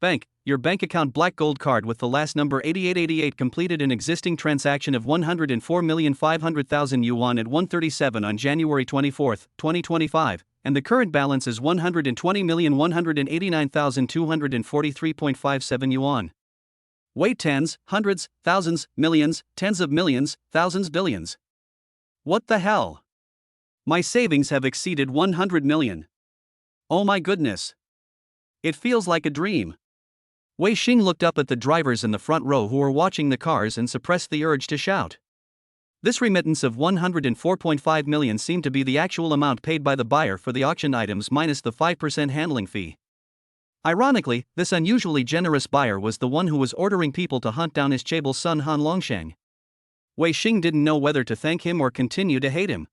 Bank, your bank account black gold card with the last number 8888 completed an existing transaction of 104,500,000 yuan at 1:37 on January 24, 2025, and the current balance is 120,189,243.57 yuan. Wait, tens, hundreds, thousands, millions, tens of millions, thousands, billions. What the hell? My savings have exceeded 100 million. Oh my goodness. It feels like a dream. Wei Xing looked up at the drivers in the front row who were watching the cars and suppressed the urge to shout. This remittance of 104.5 million seemed to be the actual amount paid by the buyer for the auction items minus the 5% handling fee. Ironically, this unusually generous buyer was the one who was ordering people to hunt down his chaebol son Han Longsheng. Wei Xing didn't know whether to thank him or continue to hate him.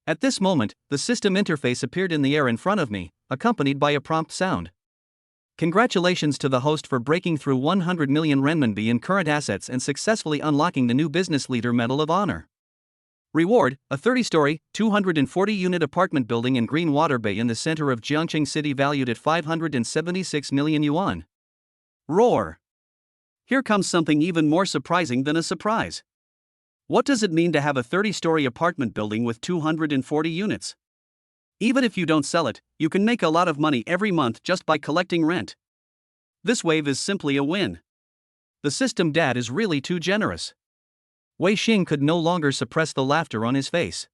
At this moment, the system interface appeared in the air in front of me, accompanied by a prompt sound. Congratulations to the host for breaking through 100 million renminbi in current assets and successfully unlocking the new Business Leader Medal of Honor. Reward, a 30-story, 240-unit apartment building in Green Water Bay in the center of Jiangqing City valued at 576 million yuan. Roar! Here comes something even more surprising than a surprise. What does it mean to have a 30-story apartment building with 240 units? Even if you don't sell it, you can make a lot of money every month just by collecting rent. This wave is simply a win. The system dad is really too generous. Wei Xing could no longer suppress the laughter on his face.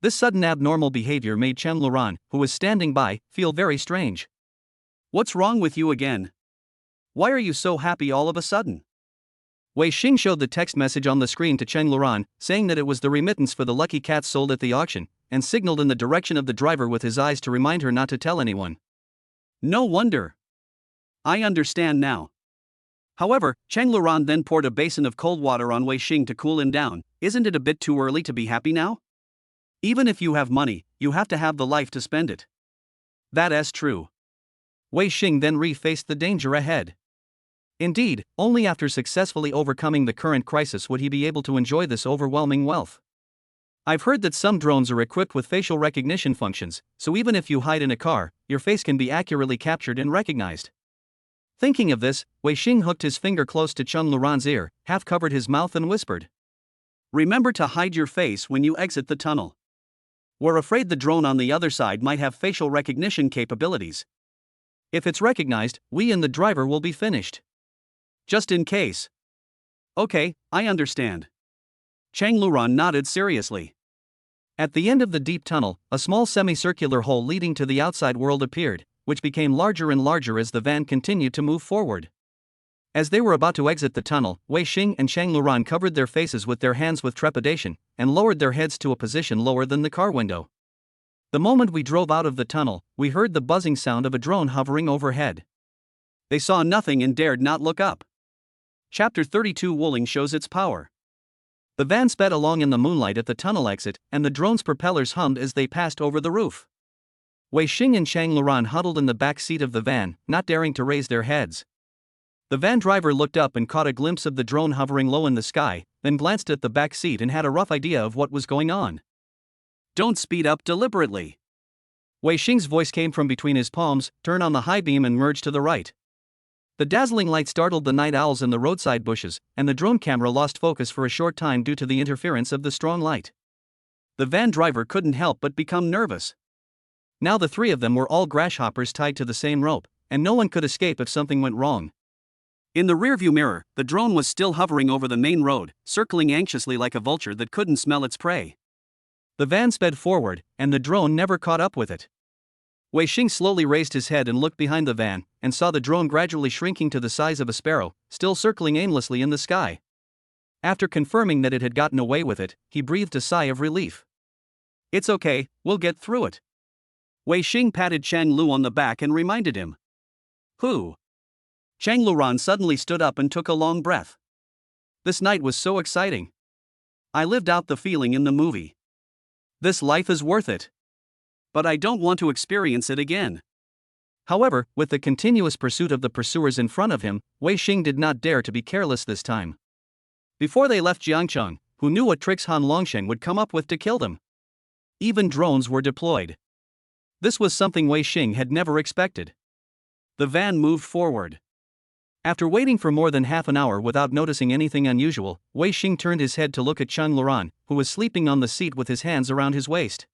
This sudden abnormal behavior made Chang Luran, who was standing by, feel very strange. What's wrong with you again? Why are you so happy all of a sudden? Wei Xing showed the text message on the screen to Chang Luran, saying that it was the remittance for the lucky cats sold at the auction, and signaled in the direction of the driver with his eyes to remind her not to tell anyone. No wonder. I understand now. However, Chang Luran then poured a basin of cold water on Wei Xing to cool him down. Isn't it a bit too early to be happy now? Even if you have money, you have to have the life to spend it. That's true. Wei Xing then refaced the danger ahead. Indeed, only after successfully overcoming the current crisis would he be able to enjoy this overwhelming wealth. I've heard that some drones are equipped with facial recognition functions, so even if you hide in a car, your face can be accurately captured and recognized. Thinking of this, Wei Xing hooked his finger close to Chang Luran's ear, half covered his mouth and whispered, "Remember to hide your face when you exit the tunnel. We're afraid the drone on the other side might have facial recognition capabilities." If it's recognized, we and the driver will be finished. Just in case. Okay, I understand. Chang Luran nodded seriously. At the end of the deep tunnel, a small semicircular hole leading to the outside world appeared, which became larger and larger as the van continued to move forward. As they were about to exit the tunnel, Wei Xing and Chang Luran covered their faces with their hands with trepidation, and lowered their heads to a position lower than the car window. The moment we drove out of the tunnel, we heard the buzzing sound of a drone hovering overhead. They saw nothing and dared not look up. Chapter 32 Wuling shows its power. The van sped along in the moonlight at the tunnel exit, and the drone's propellers hummed as they passed over the roof. Wei Xing and Chang Luran huddled in the back seat of the van, not daring to raise their heads. The van driver looked up and caught a glimpse of the drone hovering low in the sky, then glanced at the back seat and had a rough idea of what was going on. Don't speed up deliberately. Wei Xing's voice came from between his palms. Turn on the high beam and merge to the right. The dazzling light startled the night owls in the roadside bushes, and the drone camera lost focus for a short time due to the interference of the strong light. The van driver couldn't help but become nervous. Now the three of them were all grasshoppers tied to the same rope, and no one could escape if something went wrong. In the rearview mirror, the drone was still hovering over the main road, circling anxiously like a vulture that couldn't smell its prey. The van sped forward, and the drone never caught up with it. Wei Xing slowly raised his head and looked behind the van, and saw the drone gradually shrinking to the size of a sparrow, still circling aimlessly in the sky. After confirming that it had gotten away with it, he breathed a sigh of relief. It's okay, we'll get through it. Wei Xing patted Chang Lu on the back and reminded him. Who? Chang Luran suddenly stood up and took a long breath. This night was so exciting. I lived out the feeling in the movie. This life is worth it. But I don't want to experience it again. However, with the continuous pursuit of the pursuers in front of him, Wei Xing did not dare to be careless this time. Before they left Jiangcheng, who knew what tricks Han Longsheng would come up with to kill them? Even drones were deployed. This was something Wei Xing had never expected. The van moved forward. After waiting for more than half an hour without noticing anything unusual, Wei Xing turned his head to look at Chang Luran, who was sleeping on the seat with his hands around his waist.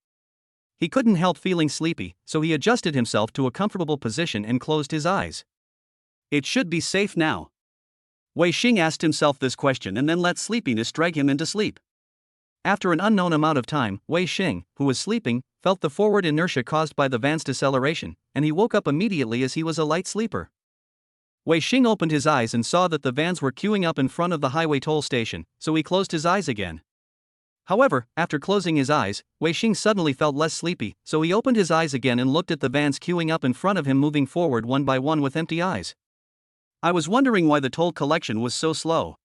He couldn't help feeling sleepy, so he adjusted himself to a comfortable position and closed his eyes. It should be safe now. Wei Xing asked himself this question and then let sleepiness drag him into sleep. After an unknown amount of time, Wei Xing, who was sleeping, felt the forward inertia caused by the van's deceleration, and he woke up immediately as he was a light sleeper. Wei Xing opened his eyes and saw that the vans were queuing up in front of the highway toll station, so he closed his eyes again. However, after closing his eyes, Wei Xing suddenly felt less sleepy, so he opened his eyes again and looked at the vans queuing up in front of him moving forward one by one with empty eyes. I was wondering why the toll collection was so slow.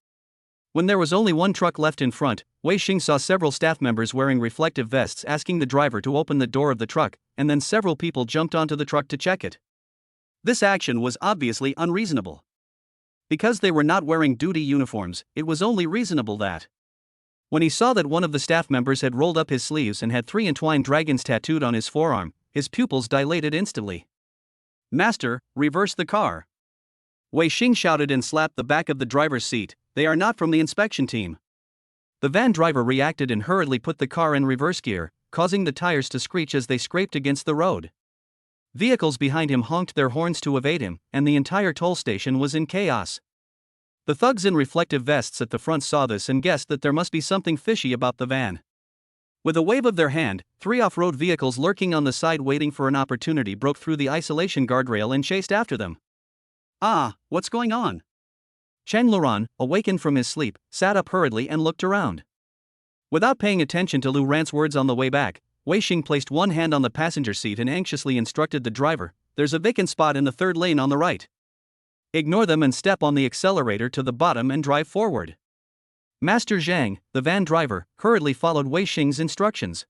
When there was only one truck left in front, Wei Xing saw several staff members wearing reflective vests asking the driver to open the door of the truck, and then several people jumped onto the truck to check it. This action was obviously unreasonable. Because they were not wearing duty uniforms, it was only reasonable that. When he saw that one of the staff members had rolled up his sleeves and had 3 entwined dragons tattooed on his forearm, his pupils dilated instantly. Master, reverse the car. Wei Xing shouted and slapped the back of the driver's seat. They are not from the inspection team. The van driver reacted and hurriedly put the car in reverse gear, causing the tires to screech as they scraped against the road. Vehicles behind him honked their horns to evade him, and the entire toll station was in chaos. The thugs in reflective vests at the front saw this and guessed that there must be something fishy about the van. With a wave of their hand, 3 off-road vehicles lurking on the side waiting for an opportunity broke through the isolation guardrail and chased after them. Ah, what's going on? Chang Luran, awakened from his sleep, sat up hurriedly and looked around. Without paying attention to Lu Rant's words on the way back, Wei Xing placed one hand on the passenger seat and anxiously instructed the driver, "There's a vacant spot in the 3rd lane on the right. Ignore them and step on the accelerator to the bottom and drive forward." Master Zhang, the van driver, hurriedly followed Wei Xing's instructions.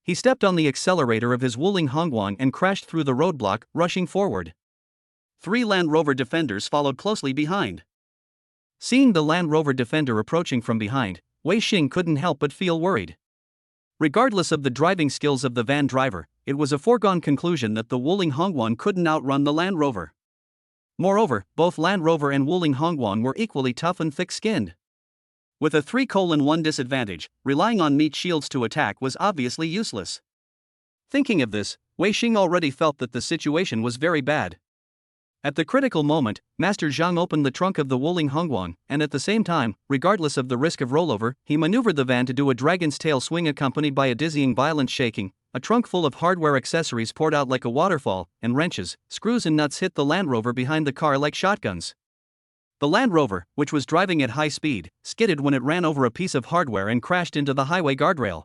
He stepped on the accelerator of his Wuling Hongguang and crashed through the roadblock, rushing forward. 3 Land Rover Defenders followed closely behind. Seeing the Land Rover Defender approaching from behind, Wei Xing couldn't help but feel worried. Regardless of the driving skills of the van driver, it was a foregone conclusion that the Wuling Hongguang couldn't outrun the Land Rover. Moreover, both Land Rover and Wuling Hongguang were equally tough and thick-skinned. With a 3:1 disadvantage, relying on meat shields to attack was obviously useless. Thinking of this, Wei Xing already felt that the situation was very bad. At the critical moment, Master Zhang opened the trunk of the Wuling Hongguang, and at the same time, regardless of the risk of rollover, he maneuvered the van to do a dragon's tail swing accompanied by a dizzying violent shaking. A trunk full of hardware accessories poured out like a waterfall, and wrenches, screws and nuts hit the Land Rover behind the car like shotguns. The Land Rover, which was driving at high speed, skidded when it ran over a piece of hardware and crashed into the highway guardrail.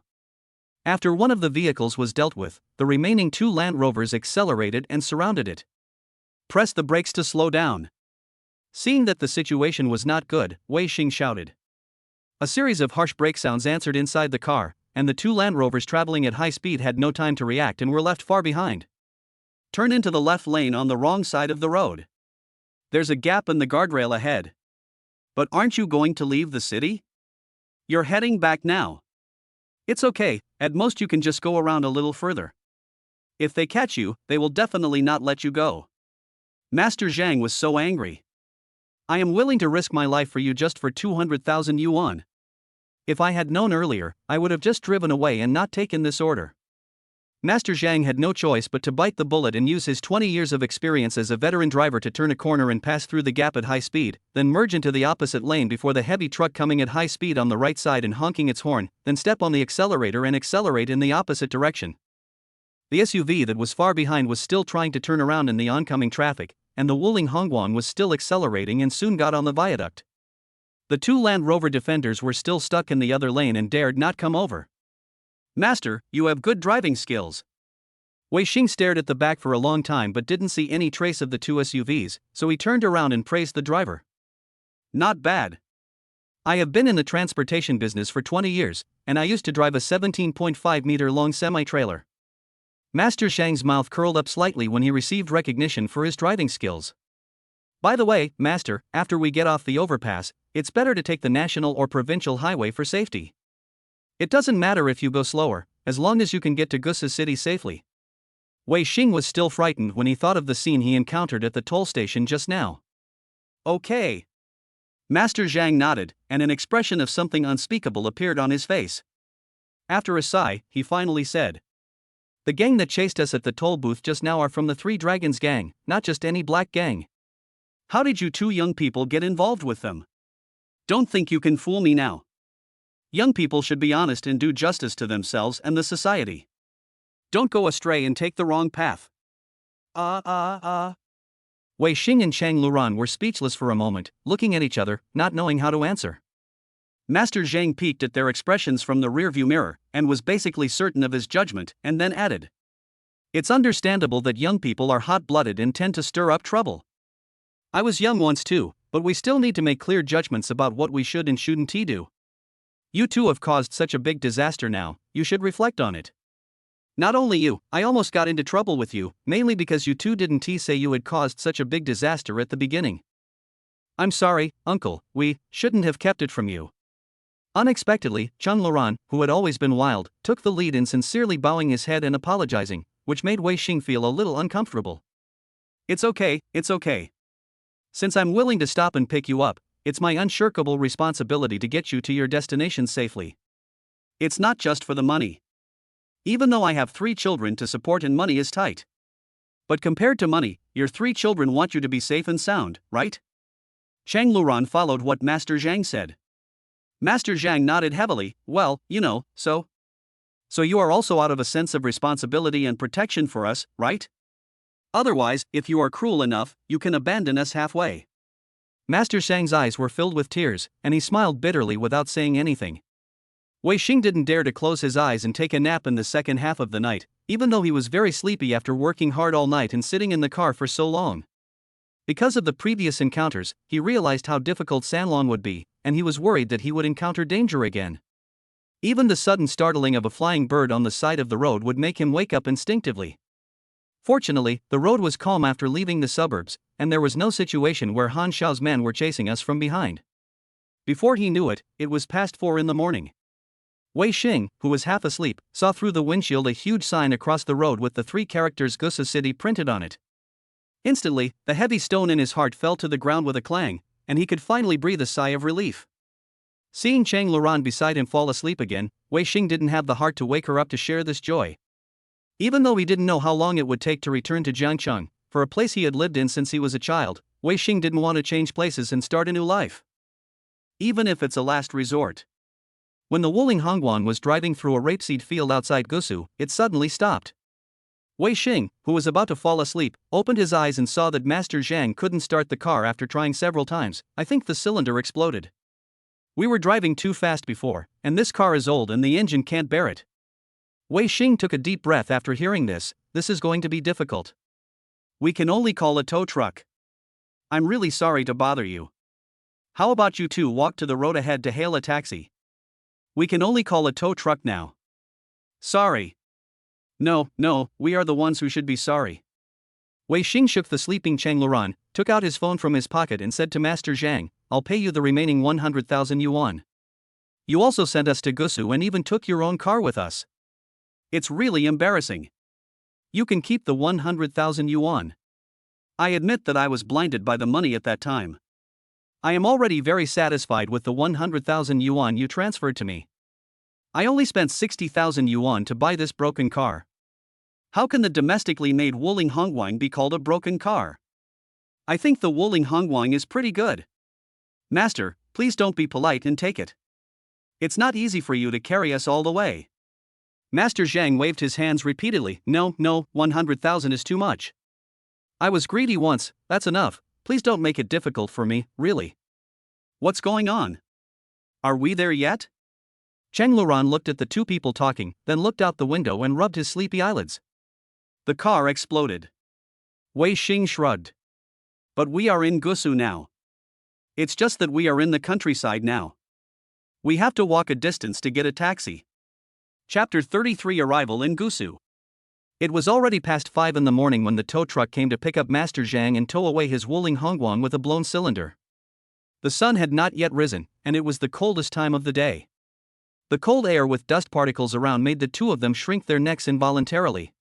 After one of the vehicles was dealt with, the remaining two Land Rovers accelerated and surrounded it. Press the brakes to slow down. Seeing that the situation was not good, Wei Xing shouted. A series of harsh brake sounds answered inside the car, and the two Land Rovers traveling at high speed had no time to react and were left far behind. Turn into the left lane on the wrong side of the road. There's a gap in the guardrail ahead. But aren't you going to leave the city? You're heading back now. It's okay, at most you can just go around a little further. If they catch you, they will definitely not let you go. Master Zhang was so angry. I am willing to risk my life for you just for 200,000 yuan. If I had known earlier, I would have just driven away and not taken this order. Master Zhang had no choice but to bite the bullet and use his 20 years of experience as a veteran driver to turn a corner and pass through the gap at high speed, then merge into the opposite lane before the heavy truck coming at high speed on the right side and honking its horn, then step on the accelerator and accelerate in the opposite direction. The SUV that was far behind was still trying to turn around in the oncoming traffic, and the Wuling Hongguang was still accelerating and soon got on the viaduct. The two Land Rover defenders were still stuck in the other lane and dared not come over. Master, you have good driving skills. Wei Xing stared at the back for a long time but didn't see any trace of the two SUVs, so he turned around and praised the driver. Not bad. I have been in the transportation business for 20 years, and I used to drive a 17.5-meter-long semi-trailer. Master Zhang's mouth curled up slightly when he received recognition for his driving skills. By the way, Master, after we get off the overpass, it's better to take the national or provincial highway for safety. It doesn't matter if you go slower, as long as you can get to Gusa City safely. Wei Xing was still frightened when he thought of the scene he encountered at the toll station just now. Okay. Master Zhang nodded, and an expression of something unspeakable appeared on his face. After a sigh, he finally said, "The gang that chased us at the toll booth just now are from the Three Dragons gang, not just any black gang. How did you two young people get involved with them? Don't think you can fool me now. Young people should be honest and do justice to themselves and the society. Don't go astray and take the wrong path." Wei Xing and Chang Luran were speechless for a moment, looking at each other, not knowing how to answer. Master Zhang peeked at their expressions from the rearview mirror, and was basically certain of his judgment, and then added, "It's understandable that young people are hot-blooded and tend to stir up trouble. I was young once too, but we still need to make clear judgments about what we should and shouldn't do. You two have caused such a big disaster now, you should reflect on it. Not only you, I almost got into trouble with you, mainly because you two didn't say you had caused such a big disaster at the beginning. I'm sorry, uncle, we shouldn't have kept it from you." Unexpectedly, Cheng Luran, who had always been wild, took the lead in sincerely bowing his head and apologizing, which made Wei Xing feel a little uncomfortable. It's okay. Since I'm willing to stop and pick you up, it's my unshirkable responsibility to get you to your destination safely. It's not just for the money. Even though I have 3 children to support and money is tight. But compared to money, your 3 children want you to be safe and sound, right?" Chang Luran followed what Master Zhang said. Master Zhang nodded heavily. "Well, so you are also out of a sense of responsibility and protection for us, right? Otherwise, if you are cruel enough, you can abandon us halfway." Master Zhang's eyes were filled with tears, and he smiled bitterly without saying anything. Wei Xing didn't dare to close his eyes and take a nap in the second half of the night, even though he was very sleepy after working hard all night and sitting in the car for so long. Because of the previous encounters, he realized how difficult Sanlong would be, and he was worried that he would encounter danger again. Even the sudden startling of a flying bird on the side of the road would make him wake up instinctively. Fortunately, the road was calm after leaving the suburbs, and there was no situation where Han Xiao's men were chasing us from behind. Before he knew it, it was past 4 in the morning. Wei Xing, who was half asleep, saw through the windshield a huge sign across the road with the 3 characters Gusa City printed on it. Instantly, the heavy stone in his heart fell to the ground with a clang, and he could finally breathe a sigh of relief. Seeing Chang Luran beside him fall asleep again, Wei Xing didn't have the heart to wake her up to share this joy. Even though he didn't know how long it would take to return to Jiangcheng, for a place he had lived in since he was a child, Wei Xing didn't want to change places and start a new life. Even if it's a last resort. When the Wuling Hongguang was driving through a rapeseed field outside Gusu, it suddenly stopped. Wei Xing, who was about to fall asleep, opened his eyes and saw that Master Zhang couldn't start the car after trying several times. I think the cylinder exploded. We were driving too fast before, and this car is old and the engine can't bear it. Wei Xing took a deep breath after hearing this. This is going to be difficult. We can only call a tow truck. I'm really sorry to bother you. How about you two walk to the road ahead to hail a taxi? We can only call a tow truck now. Sorry. No, we are the ones who should be sorry. Wei Xing shook the sleeping Cheng Luran, took out his phone from his pocket and said to Master Zhang, I'll pay you the remaining 100,000 yuan. You also sent us to Gusu and even took your own car with us. It's really embarrassing. You can keep the 100,000 yuan. I admit that I was blinded by the money at that time. I am already very satisfied with the 100,000 yuan you transferred to me. I only spent 60,000 yuan to buy this broken car. How can the domestically made Wuling Hongguang be called a broken car? I think the Wuling Hongguang is pretty good. Master, please don't be polite and take it. It's not easy for you to carry us all the way. Master Zhang waved his hands repeatedly. No, 100,000 is too much. I was greedy once, that's enough. Please don't make it difficult for me, really. What's going on? Are we there yet? Cheng Luran looked at the two people talking, then looked out the window and rubbed his sleepy eyelids. The car exploded. Wei Xing shrugged. But we are in Gusu now. It's just that we are in the countryside now. We have to walk a distance to get a taxi. Chapter 33 Arrival in Gusu. It was already past 5 in the morning when the tow truck came to pick up Master Zhang and tow away his Wuling Hongguang with a blown cylinder. The sun had not yet risen, and it was the coldest time of the day. The cold air with dust particles around made the two of them shrink their necks involuntarily.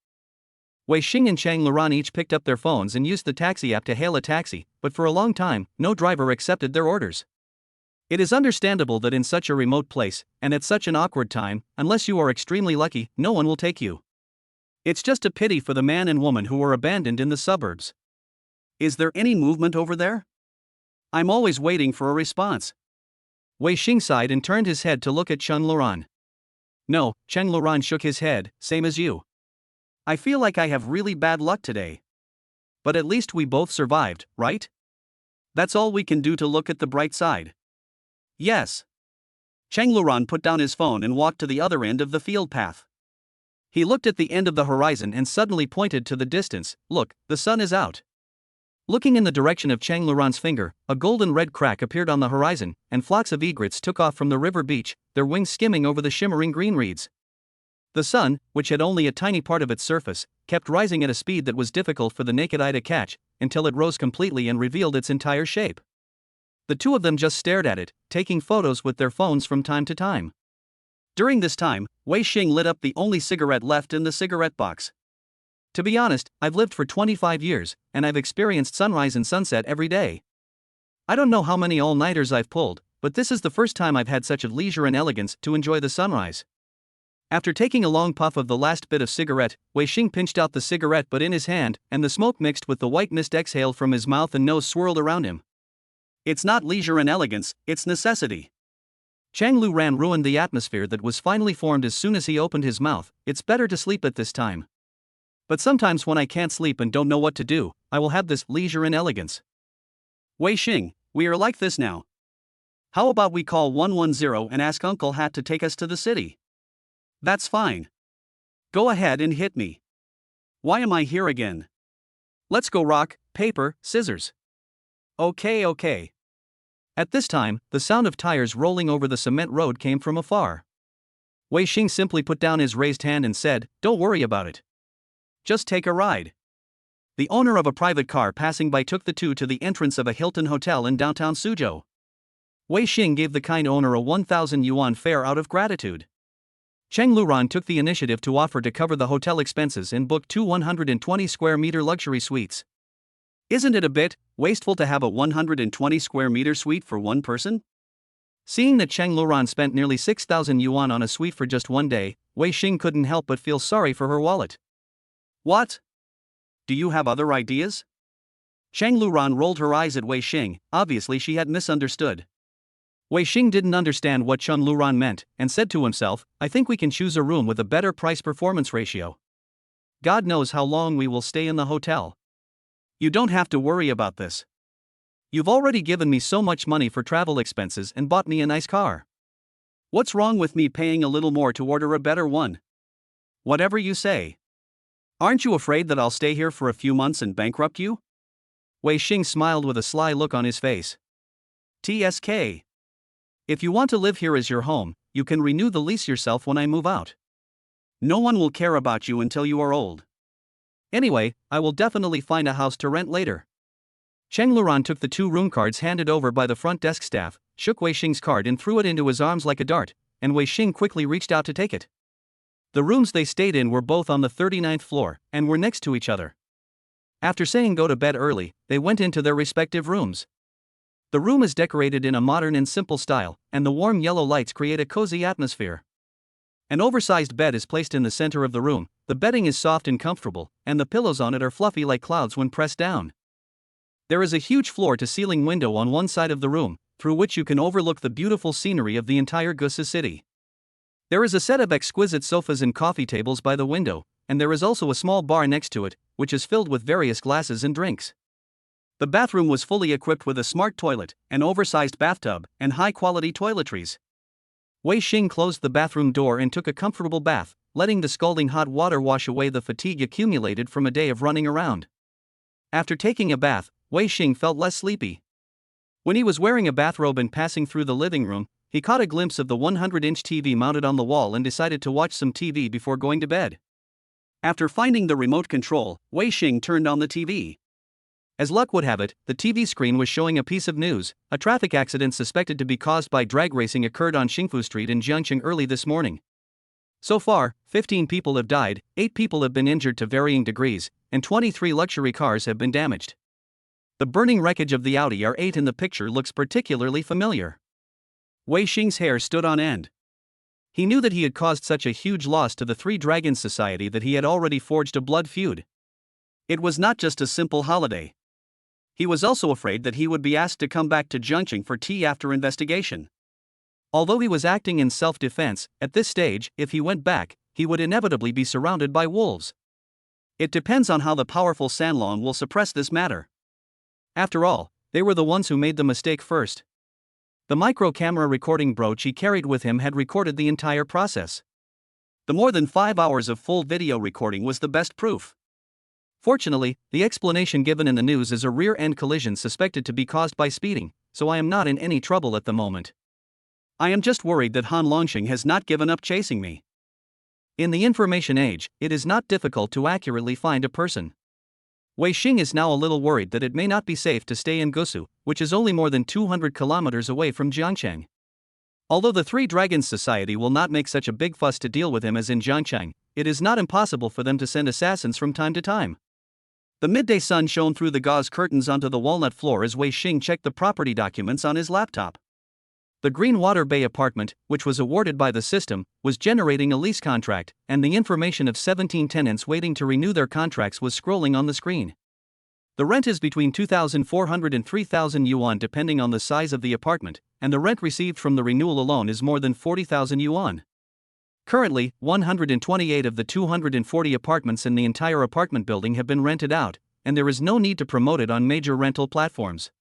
Wei Xing and Cheng Luran each picked up their phones and used the taxi app to hail a taxi, but for a long time, no driver accepted their orders. It is understandable that in such a remote place, and at such an awkward time, unless you are extremely lucky, no one will take you. It's just a pity for the man and woman who were abandoned in the suburbs. Is there any movement over there? I'm always waiting for a response. Wei Xing sighed and turned his head to look at Cheng Luran. No, Cheng Luran shook his head, same as you. I feel like I have really bad luck today. But at least we both survived, right? That's all we can do to look at the bright side. Yes. Cheng Luran put down his phone and walked to the other end of the field path. He looked at the end of the horizon and suddenly pointed to the distance. Look, the sun is out. Looking in the direction of Cheng Luran's finger, a golden red crack appeared on the horizon, and flocks of egrets took off from the river beach, their wings skimming over the shimmering green reeds. The sun, which had only a tiny part of its surface, kept rising at a speed that was difficult for the naked eye to catch, until it rose completely and revealed its entire shape. The two of them just stared at it, taking photos with their phones from time to time. During this time, Wei Xing lit up the only cigarette left in the cigarette box. To be honest, I've lived for 25 years, and I've experienced sunrise and sunset every day. I don't know how many all-nighters I've pulled, but this is the first time I've had such a leisure and elegance to enjoy the sunrise. After taking a long puff of the last bit of cigarette, Wei Xing pinched out the cigarette butt in his hand, and the smoke mixed with the white mist exhaled from his mouth and nose swirled around him. It's not leisure and elegance, it's necessity. Cheng Luran ruined the atmosphere that was finally formed as soon as he opened his mouth. It's better to sleep at this time. But sometimes when I can't sleep and don't know what to do, I will have this leisure and elegance. Wei Xing, we are like this now. How about we call 110 and ask Uncle Hat to take us to the city? That's fine. Go ahead and hit me. Why am I here again? Let's go rock, paper, scissors. Okay. At this time, the sound of tires rolling over the cement road came from afar. Wei Xing simply put down his raised hand and said, "Don't worry about it. Just take a ride." The owner of a private car passing by took the two to the entrance of a Hilton hotel in downtown Suzhou. Wei Xing gave the kind owner a 1,000 yuan fare out of gratitude. Cheng Luran took the initiative to offer to cover the hotel expenses and booked two 120 square meter luxury suites. Isn't it a bit wasteful to have a 120 square meter suite for one person? Seeing that Cheng Luran spent nearly 6,000 yuan on a suite for just one day, Wei Xing couldn't help but feel sorry for her wallet. What? Do you have other ideas? Chang Luran rolled her eyes at Wei Xing, obviously she had misunderstood. Wei Xing didn't understand what Chang Luran meant, and said to himself, I think we can choose a room with a better price-performance ratio. God knows how long we will stay in the hotel. You don't have to worry about this. You've already given me so much money for travel expenses and bought me a nice car. What's wrong with me paying a little more to order a better one? Whatever you say. Aren't you afraid that I'll stay here for a few months and bankrupt you? Wei Xing smiled with a sly look on his face. TSK. If you want to live here as your home, you can renew the lease yourself when I move out. No one will care about you until you are old. Anyway, I will definitely find a house to rent later. Chang Luran took the 2 room cards handed over by the front desk staff, shook Wei Xing's card and threw it into his arms like a dart, and Wei Xing quickly reached out to take it. The rooms they stayed in were both on the 39th floor, and were next to each other. After saying go to bed early, they went into their respective rooms. The room is decorated in a modern and simple style, and the warm yellow lights create a cozy atmosphere. An oversized bed is placed in the center of the room, the bedding is soft and comfortable, and the pillows on it are fluffy like clouds when pressed down. There is a huge floor-to-ceiling window on one side of the room, through which you can overlook the beautiful scenery of the entire Gusu city. There is a set of exquisite sofas and coffee tables by the window, and there is also a small bar next to it, which is filled with various glasses and drinks. The bathroom was fully equipped with a smart toilet, an oversized bathtub, and high-quality toiletries. Wei Xing closed the bathroom door and took a comfortable bath, letting the scalding hot water wash away the fatigue accumulated from a day of running around. After taking a bath, Wei Xing felt less sleepy. When he was wearing a bathrobe and passing through the living room, he caught a glimpse of the 100-inch TV mounted on the wall and decided to watch some TV before going to bed. After finding the remote control, Wei Xing turned on the TV. As luck would have it, the TV screen was showing a piece of news. A traffic accident suspected to be caused by drag racing occurred on Xingfu Street in Jiangqing early this morning. So far, 15 people have died, 8 people have been injured to varying degrees, and 23 luxury cars have been damaged. The burning wreckage of the Audi R8 in the picture looks particularly familiar. Wei Xing's hair stood on end. He knew that he had caused such a huge loss to the Three Dragons Society that he had already forged a blood feud. It was not just a simple holiday. He was also afraid that he would be asked to come back to Jiangqing for tea after investigation. Although he was acting in self-defense, at this stage, if he went back, he would inevitably be surrounded by wolves. It depends on how the powerful Sanlong will suppress this matter. After all, they were the ones who made the mistake first. The micro-camera recording brooch he carried with him had recorded the entire process. The more than 5 hours of full video recording was the best proof. Fortunately, the explanation given in the news is a rear-end collision suspected to be caused by speeding, so I am not in any trouble at the moment. I am just worried that Han Longxing has not given up chasing me. In the information age, it is not difficult to accurately find a person. Wei Xing is now a little worried that it may not be safe to stay in Gusu, which is only more than 200 kilometers away from Jiangcheng. Although the Three Dragons Society will not make such a big fuss to deal with him as in Jiangcheng, it is not impossible for them to send assassins from time to time. The midday sun shone through the gauze curtains onto the walnut floor as Wei Xing checked the property documents on his laptop. The Greenwater Bay apartment, which was awarded by the system, was generating a lease contract, and the information of 17 tenants waiting to renew their contracts was scrolling on the screen. The rent is between 2,400 and 3,000 yuan depending on the size of the apartment, and the rent received from the renewal alone is more than 40,000 yuan. Currently, 128 of the 240 apartments in the entire apartment building have been rented out, and there is no need to promote it on major rental platforms.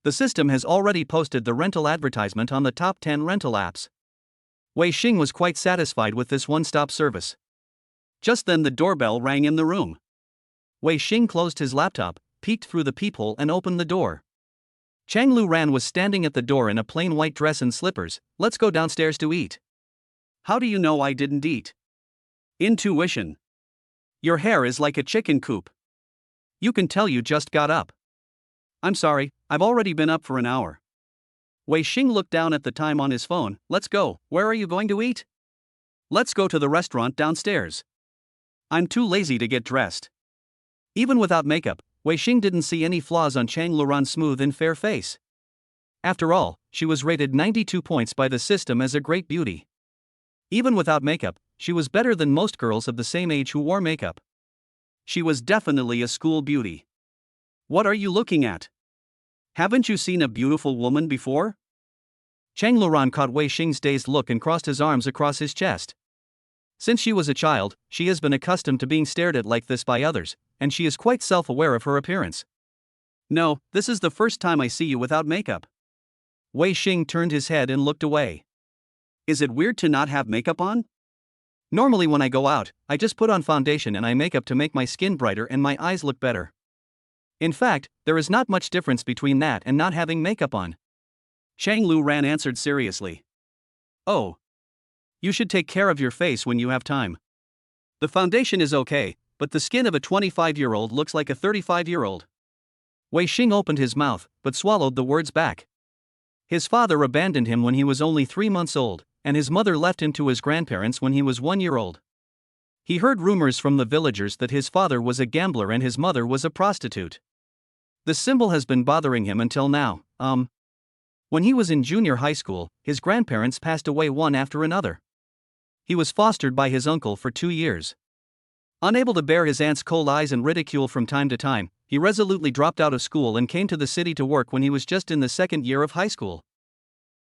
The system has already posted the rental advertisement on the top 10 rental apps. Wei Xing was quite satisfied with this one-stop service. Just then the doorbell rang in the room. Wei Xing closed his laptop, peeked through the peephole and opened the door. Chang Luran was standing at the door in a plain white dress and slippers. Let's go downstairs to eat. How do you know I didn't eat? Intuition. Your hair is like a chicken coop. You can tell you just got up. I'm sorry, I've already been up for an hour. Wei Xing looked down at the time on his phone. Let's go. Where are you going to eat? Let's go to the restaurant downstairs. I'm too lazy to get dressed. Even without makeup, Wei Xing didn't see any flaws on Chang Luran's smooth and fair face. After all, she was rated 92 points by the system as a great beauty. Even without makeup, she was better than most girls of the same age who wore makeup. She was definitely a school beauty. What are you looking at? Haven't you seen a beautiful woman before? Chang Luran caught Wei Xing's dazed look and crossed his arms across his chest. Since she was a child, she has been accustomed to being stared at like this by others, and she is quite self-aware of her appearance. No, this is the first time I see you without makeup. Wei Xing turned his head and looked away. Is it weird to not have makeup on? Normally when I go out, I just put on foundation and eye makeup to make my skin brighter and my eyes look better. In fact, there is not much difference between that and not having makeup on. Chang Luran answered seriously. Oh. You should take care of your face when you have time. The foundation is okay, but the skin of a 25-year-old looks like a 35-year-old. Wei Xing opened his mouth, but swallowed the words back. His father abandoned him when he was only 3 months old, and his mother left him to his grandparents when he was 1 year old. He heard rumors from the villagers that his father was a gambler and his mother was a prostitute. The symbol has been bothering him until now. When he was in junior high school, his grandparents passed away one after another. He was fostered by his uncle for 2 years. Unable to bear his aunt's cold eyes and ridicule from time to time, he resolutely dropped out of school and came to the city to work when he was just in the 2nd year of high school.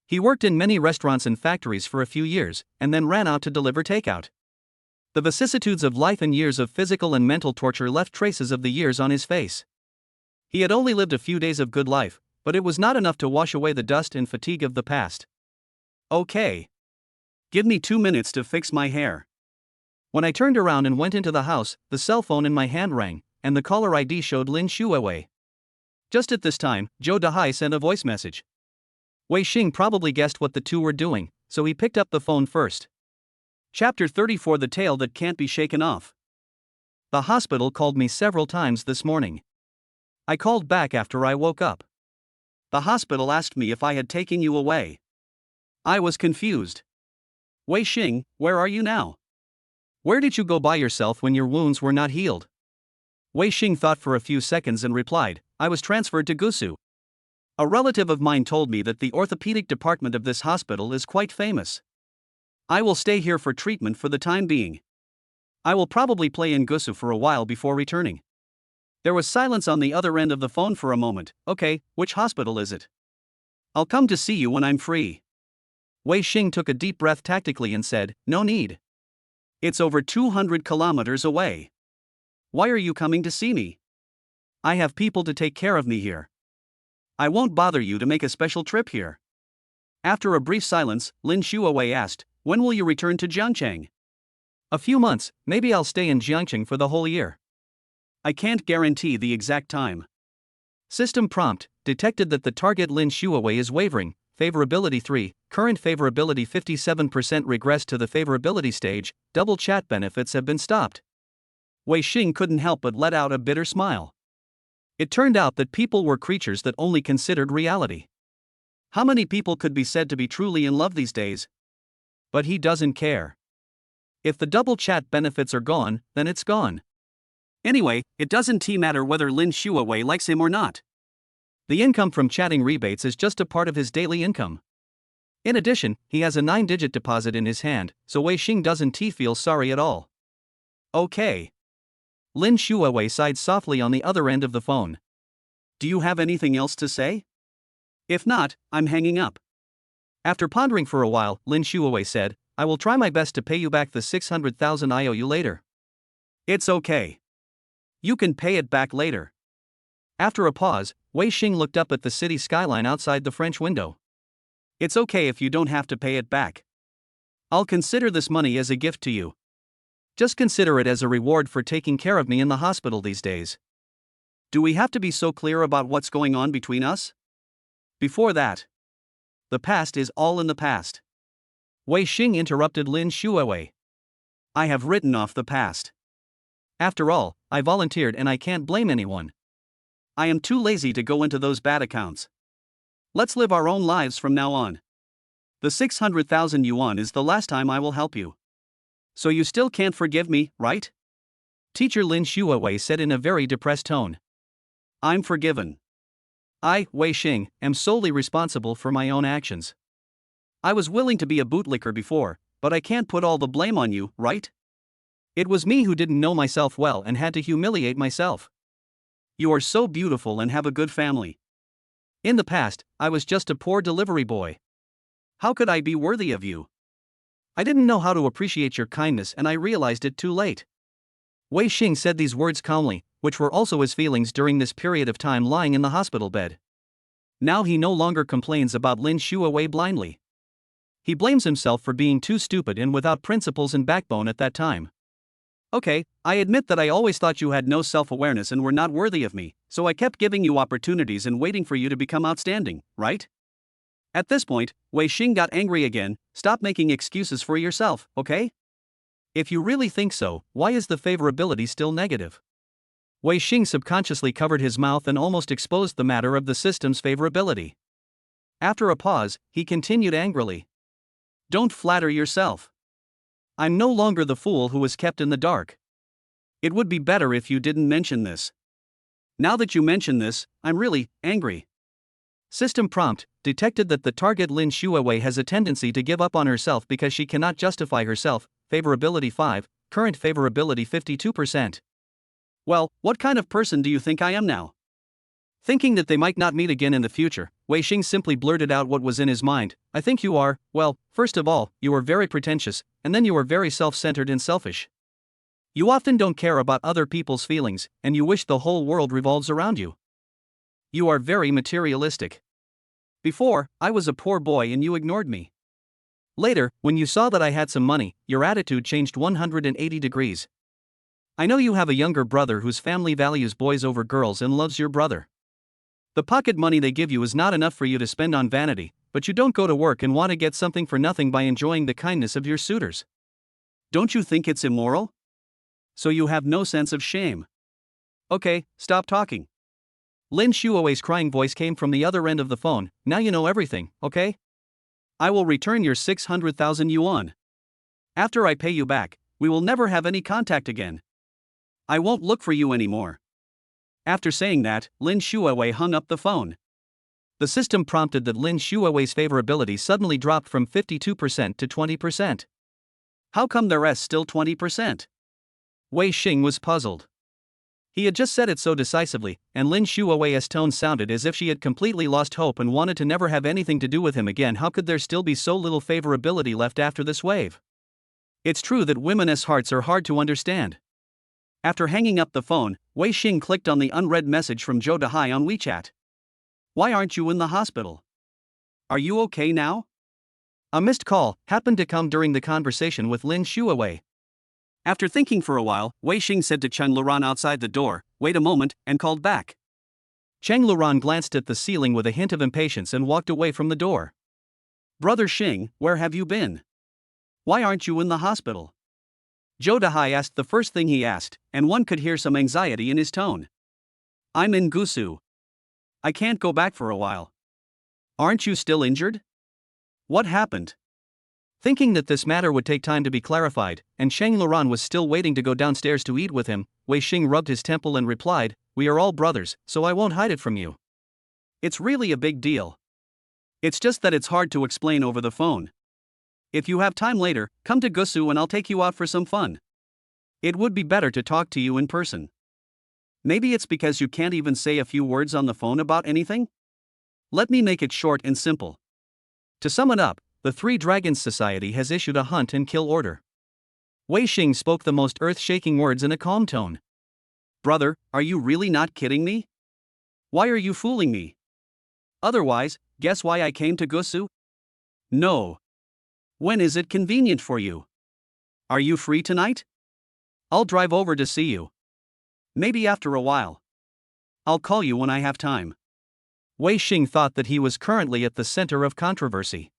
He worked in many restaurants and factories for a few years, and then ran out to deliver takeout. The vicissitudes of life and years of physical and mental torture left traces of the years on his face. He had only lived a few days of good life, but it was not enough to wash away the dust and fatigue of the past. Okay. Give me 2 minutes to fix my hair. When I turned around and went into the house, the cell phone in my hand rang, and the caller ID showed Lin Xuewei. Just at this time, Zhou Dahai sent a voice message. Wei Xing probably guessed what the two were doing, so he picked up the phone first. Chapter 34: The Tale That Can't Be Shaken Off. The hospital called me several times this morning. I called back after I woke up. The hospital asked me if I had taken you away. I was confused. Wei Xing, where are you now? Where did you go by yourself when your wounds were not healed? Wei Xing thought for a few seconds and replied, I was transferred to Gusu. A relative of mine told me that the orthopedic department of this hospital is quite famous. I will stay here for treatment for the time being. I will probably play in Gusu for a while before returning. There was silence on the other end of the phone for a moment. Okay, which hospital is it? I'll come to see you when I'm free. Wei Xing took a deep breath tactically and said, no need. It's over 200 kilometers away. Why are you coming to see me? I have people to take care of me here. I won't bother you to make a special trip here. After a brief silence, Lin Xuewei asked, when will you return to Jiangcheng? A few months, maybe I'll stay in Jiangcheng for the whole year. I can't guarantee the exact time. System prompt, detected that the target Lin Xuewei is wavering, favorability 3, current favorability 57% regressed to the favorability stage, double chat benefits have been stopped. Wei Xing couldn't help but let out a bitter smile. It turned out that people were creatures that only considered reality. How many people could be said to be truly in love these days? But he doesn't care. If the double chat benefits are gone, then it's gone. Anyway, it doesn't matter whether Lin Xuewei likes him or not. The income from chatting rebates is just a part of his daily income. In addition, he has a 9-digit deposit in his hand, so Wei Xing doesn't feel sorry at all. Okay. Lin Xuewei sighed softly on the other end of the phone. Do you have anything else to say? If not, I'm hanging up. After pondering for a while, Lin Xuewei said, I will try my best to pay you back the 600,000 I owe you later. It's okay. You can pay it back later. After a pause, Wei Xing looked up at the city skyline outside the French window. It's okay if you don't have to pay it back. I'll consider this money as a gift to you. Just consider it as a reward for taking care of me in the hospital these days. Do we have to be so clear about what's going on between us? Before that, the past is all in the past. Wei Xing interrupted Lin Xuewei. I have written off the past. After all, I volunteered and I can't blame anyone. I am too lazy to go into those bad accounts. Let's live our own lives from now on. The 600,000 yuan is the last time I will help you. So you still can't forgive me, right? Teacher Lin Xuewei said in a very depressed tone. I'm forgiven. I, Wei Xing, am solely responsible for my own actions. I was willing to be a bootlicker before, but I can't put all the blame on you, right? It was me who didn't know myself well and had to humiliate myself. You are so beautiful and have a good family. In the past, I was just a poor delivery boy. How could I be worthy of you? I didn't know how to appreciate your kindness and I realized it too late. Wei Xing said these words calmly, which were also his feelings during this period of time lying in the hospital bed. Now he no longer complains about Lin Xuewei blindly. He blames himself for being too stupid and without principles and backbone at that time. Okay, I admit that I always thought you had no self-awareness and were not worthy of me, so I kept giving you opportunities and waiting for you to become outstanding, right? At this point, Wei Xing got angry again. Stop making excuses for yourself, okay? If you really think so, why is the favorability still negative? Wei Xing subconsciously covered his mouth and almost exposed the matter of the system's favorability. After a pause, he continued angrily. Don't flatter yourself. I'm no longer the fool who was kept in the dark. It would be better if you didn't mention this. Now that you mention this, I'm really angry. System prompt detected that the target Lin Xuewei has a tendency to give up on herself because she cannot justify herself. Favorability 5, current favorability 52%. Well, what kind of person do you think I am now? Thinking that they might not meet again in the future, Wei Xing simply blurted out what was in his mind. I think you are, well, first of all, you are very pretentious, and then you are very self-centered and selfish. You often don't care about other people's feelings, and you wish the whole world revolves around you. You are very materialistic. Before, I was a poor boy and you ignored me. Later, when you saw that I had some money, your attitude changed 180 degrees. I know you have a younger brother whose family values boys over girls and loves your brother. The pocket money they give you is not enough for you to spend on vanity, but you don't go to work and want to get something for nothing by enjoying the kindness of your suitors. Don't you think it's immoral? So you have no sense of shame. Okay, stop talking. Lin Xuewei's crying voice came from the other end of the phone. Now you know everything, okay? I will return your 600,000 yuan. After I pay you back, we will never have any contact again. I won't look for you anymore. After saying that, Lin Xuewei hung up the phone. The system prompted that Lin Xuewei's favorability suddenly dropped from 52% to 20%. How come the rest still 20%? Wei Xing was puzzled. He had just said it so decisively, and Lin Xuewei's tone sounded as if she had completely lost hope and wanted to never have anything to do with him again. How could there still be so little favorability left after this wave? It's true that women's hearts are hard to understand. After hanging up the phone, Wei Xing clicked on the unread message from Zhou Dehai on WeChat. Why aren't you in the hospital? Are you okay now? A missed call happened to come during the conversation with Lin Xuewei. After thinking for a while, Wei Xing said to Cheng Luran outside the door, "Wait a moment," and called back. Cheng Luran glanced at the ceiling with a hint of impatience and walked away from the door. Brother Xing, where have you been? Why aren't you in the hospital? Zhou Dehai asked the first thing he asked, and one could hear some anxiety in his tone. I'm in Gusu. I can't go back for a while. Aren't you still injured? What happened? Thinking that this matter would take time to be clarified, and Cheng Luran was still waiting to go downstairs to eat with him, Wei Xing rubbed his temple and replied, "We are all brothers, so I won't hide it from you." It's really a big deal. It's just that it's hard to explain over the phone. If you have time later, come to Gusu and I'll take you out for some fun. It would be better to talk to you in person. Maybe it's because you can't even say a few words on the phone about anything? Let me make it short and simple. To sum it up, the Three Dragons Society has issued a hunt and kill order. Wei Xing spoke the most earth-shaking words in a calm tone. Brother, are you really not kidding me? Why are you fooling me? Otherwise, guess why I came to Gusu? No. When is it convenient for you? Are you free tonight? I'll drive over to see you. Maybe after a while. I'll call you when I have time. Wei Xing thought that he was currently at the center of controversy.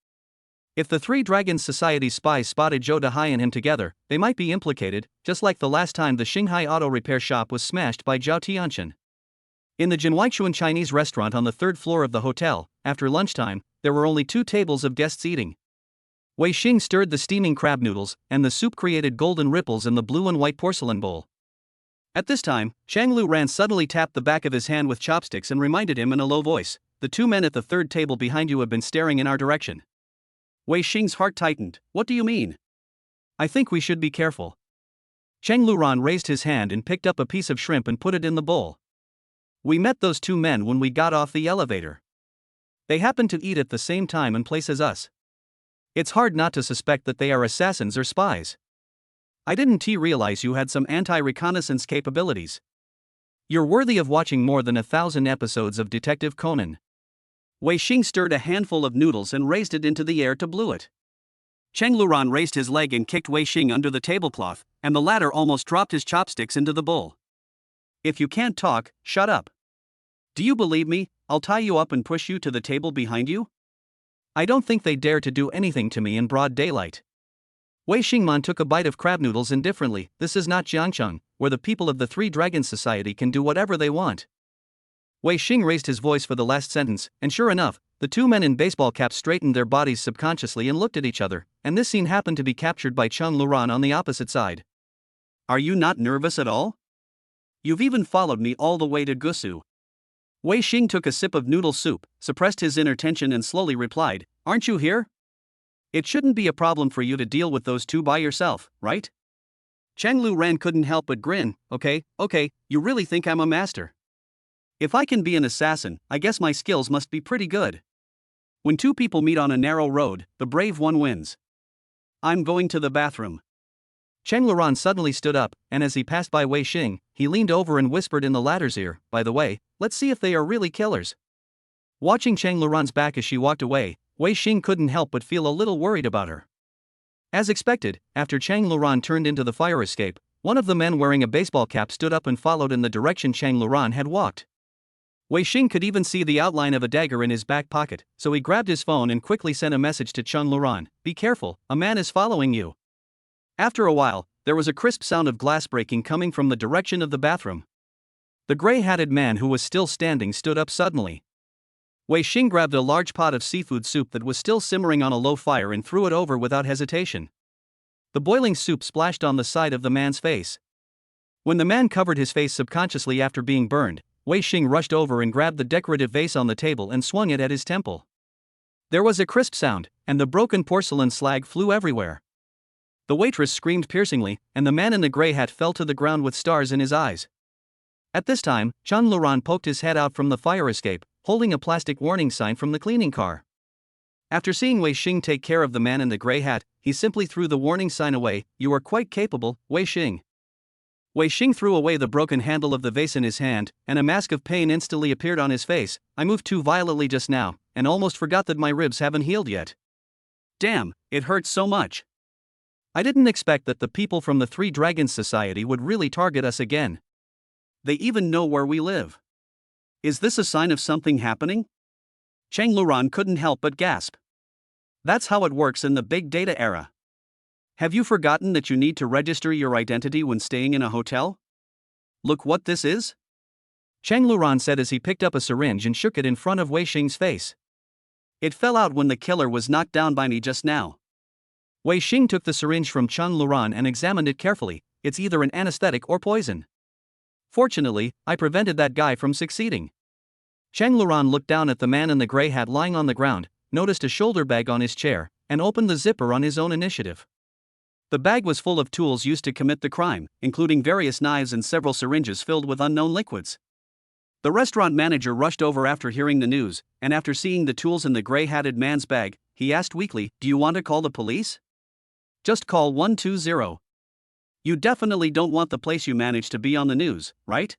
If the Three Dragons Society spies spotted Zhou Dehai and him together, they might be implicated, just like the last time the Shanghai auto repair shop was smashed by Zhao Tianchen. In the Jinwaichuan Chinese restaurant on the third floor of the hotel, after lunchtime, there were only 2 tables of guests eating. Wei Xing stirred the steaming crab noodles, and the soup created golden ripples in the blue and white porcelain bowl. At this time, Chang Luran suddenly tapped the back of his hand with chopsticks and reminded him in a low voice, "The 2 men at the third table behind you have been staring in our direction." Wei Xing's heart tightened. What do you mean? I think we should be careful. Cheng Luran raised his hand and picked up a piece of shrimp and put it in the bowl. We met those two men when we got off the elevator. They happened to eat at the same time and place as us. It's hard not to suspect that they are assassins or spies. I didn't realize you had some anti-reconnaissance capabilities. You're worthy of watching more than 1,000 episodes of Detective Conan. Wei Xing stirred a handful of noodles and raised it into the air to blow it. Cheng Luran raised his leg and kicked Wei Xing under the tablecloth, and the latter almost dropped his chopsticks into the bowl. If you can't talk, shut up. Do you believe me? I'll tie you up and push you to the table behind you? I don't think they dare to do anything to me in broad daylight. Wei Xingman took a bite of crab noodles indifferently. This is not Jiangcheng, where the people of the Three Dragons Society can do whatever they want. Wei Xing raised his voice for the last sentence, and sure enough, the two men in baseball caps straightened their bodies subconsciously and looked at each other, and this scene happened to be captured by Cheng Luran on the opposite side. Are you not nervous at all? You've even followed me all the way to Gusu. Wei Xing took a sip of noodle soup, suppressed his inner tension and slowly replied, Aren't you here? It shouldn't be a problem for you to deal with those two by yourself, right? Cheng Luran couldn't help but grin. Okay, you really think I'm a master? If I can be an assassin, I guess my skills must be pretty good. When two people meet on a narrow road, the brave one wins. I'm going to the bathroom. Cheng Luran suddenly stood up, and as he passed by Wei Xing, he leaned over and whispered in the latter's ear, By the way, let's see if they are really killers. Watching Cheng Luran's back as she walked away, Wei Xing couldn't help but feel a little worried about her. As expected, after Cheng Luran turned into the fire escape, one of the men wearing a baseball cap stood up and followed in the direction Cheng Luran had walked. Wei Xing could even see the outline of a dagger in his back pocket, so he grabbed his phone and quickly sent a message to Cheng Luran, Be careful, a man is following you. After a while, there was a crisp sound of glass breaking coming from the direction of the bathroom. The gray-hatted man who was still standing stood up suddenly. Wei Xing grabbed a large pot of seafood soup that was still simmering on a low fire and threw it over without hesitation. The boiling soup splashed on the side of the man's face. When the man covered his face subconsciously after being burned, Wei Xing rushed over and grabbed the decorative vase on the table and swung it at his temple. There was a crisp sound, and the broken porcelain slag flew everywhere. The waitress screamed piercingly, and the man in the gray hat fell to the ground with stars in his eyes. At this time, Cheng Luran poked his head out from the fire escape, holding a plastic warning sign from the cleaning car. After seeing Wei Xing take care of the man in the gray hat, he simply threw the warning sign away. You are quite capable, Wei Xing. Wei Xing threw away the broken handle of the vase in his hand, and a mask of pain instantly appeared on his face. I moved too violently just now, and almost forgot that my ribs haven't healed yet. Damn, it hurts so much. I didn't expect that the people from the Three Dragons Society would really target us again. They even know where we live. Is this a sign of something happening? Cheng Luran couldn't help but gasp. That's how it works in the big data era. Have you forgotten that you need to register your identity when staying in a hotel? Look what this is? Cheng Luran said as he picked up a syringe and shook it in front of Wei Xing's face. It fell out when the killer was knocked down by me just now. Wei Xing took the syringe from Cheng Luran and examined it carefully. It's either an anesthetic or poison. Fortunately, I prevented that guy from succeeding. Cheng Luran looked down at the man in the gray hat lying on the ground, noticed a shoulder bag on his chair, and opened the zipper on his own initiative. The bag was full of tools used to commit the crime, including various knives and several syringes filled with unknown liquids. The restaurant manager rushed over after hearing the news, and after seeing the tools in the gray-hatted man's bag, he asked weakly, Do you want to call the police? Just call 120. You definitely don't want the place you managed to be on the news, right?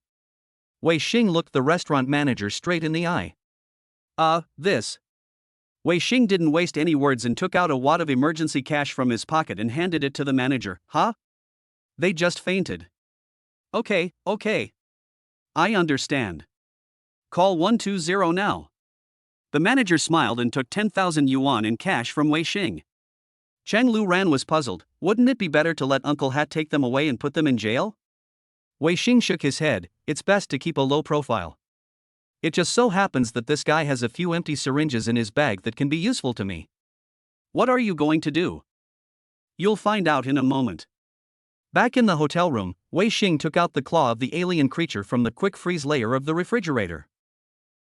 Wei Xing looked the restaurant manager straight in the eye. This. Wei Xing didn't waste any words and took out a wad of emergency cash from his pocket and handed it to the manager. Huh? They just fainted. Okay. I understand. Call 120 now. The manager smiled and took 10,000 yuan in cash from Wei Xing. Cheng Luran was puzzled. Wouldn't it be better to let Uncle Hat take them away and put them in jail? Wei Xing shook his head. It's best to keep a low profile. It just so happens that this guy has a few empty syringes in his bag that can be useful to me. What are you going to do? You'll find out in a moment. Back in the hotel room, Wei Xing took out the claw of the alien creature from the quick freeze layer of the refrigerator.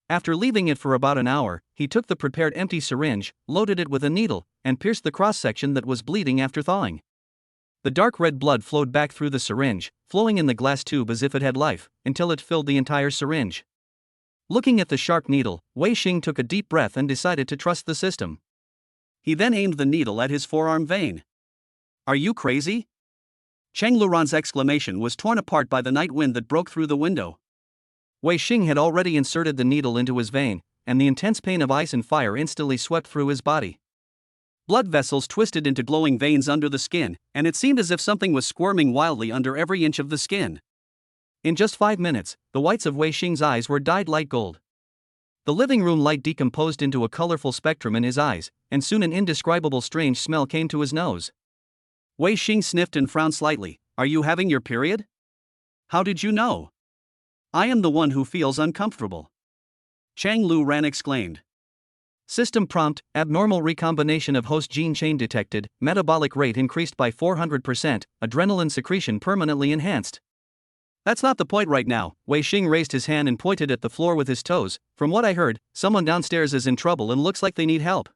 After leaving it for about an hour, he took the prepared empty syringe, loaded it with a needle, and pierced the cross-section that was bleeding after thawing. The dark red blood flowed back through the syringe, flowing in the glass tube as if it had life, until it filled the entire syringe. Looking at the sharp needle, Wei Xing took a deep breath and decided to trust the system. He then aimed the needle at his forearm vein. Are you crazy? Cheng Luran's exclamation was torn apart by the night wind that broke through the window. Wei Xing had already inserted the needle into his vein, and the intense pain of ice and fire instantly swept through his body. Blood vessels twisted into glowing veins under the skin, and it seemed as if something was squirming wildly under every inch of the skin. In just 5 minutes, the whites of Wei Xing's eyes were dyed light gold. The living room light decomposed into a colorful spectrum in his eyes, and soon an indescribable strange smell came to his nose. Wei Xing sniffed and frowned slightly. Are you having your period? How did you know? I am the one who feels uncomfortable. Chang Luran exclaimed. System prompt, abnormal recombination of host gene chain detected, metabolic rate increased by 400%, adrenaline secretion permanently enhanced. That's not the point right now. Wei Xing raised his hand and pointed at the floor with his toes. From what I heard, someone downstairs is in trouble and looks like they need help.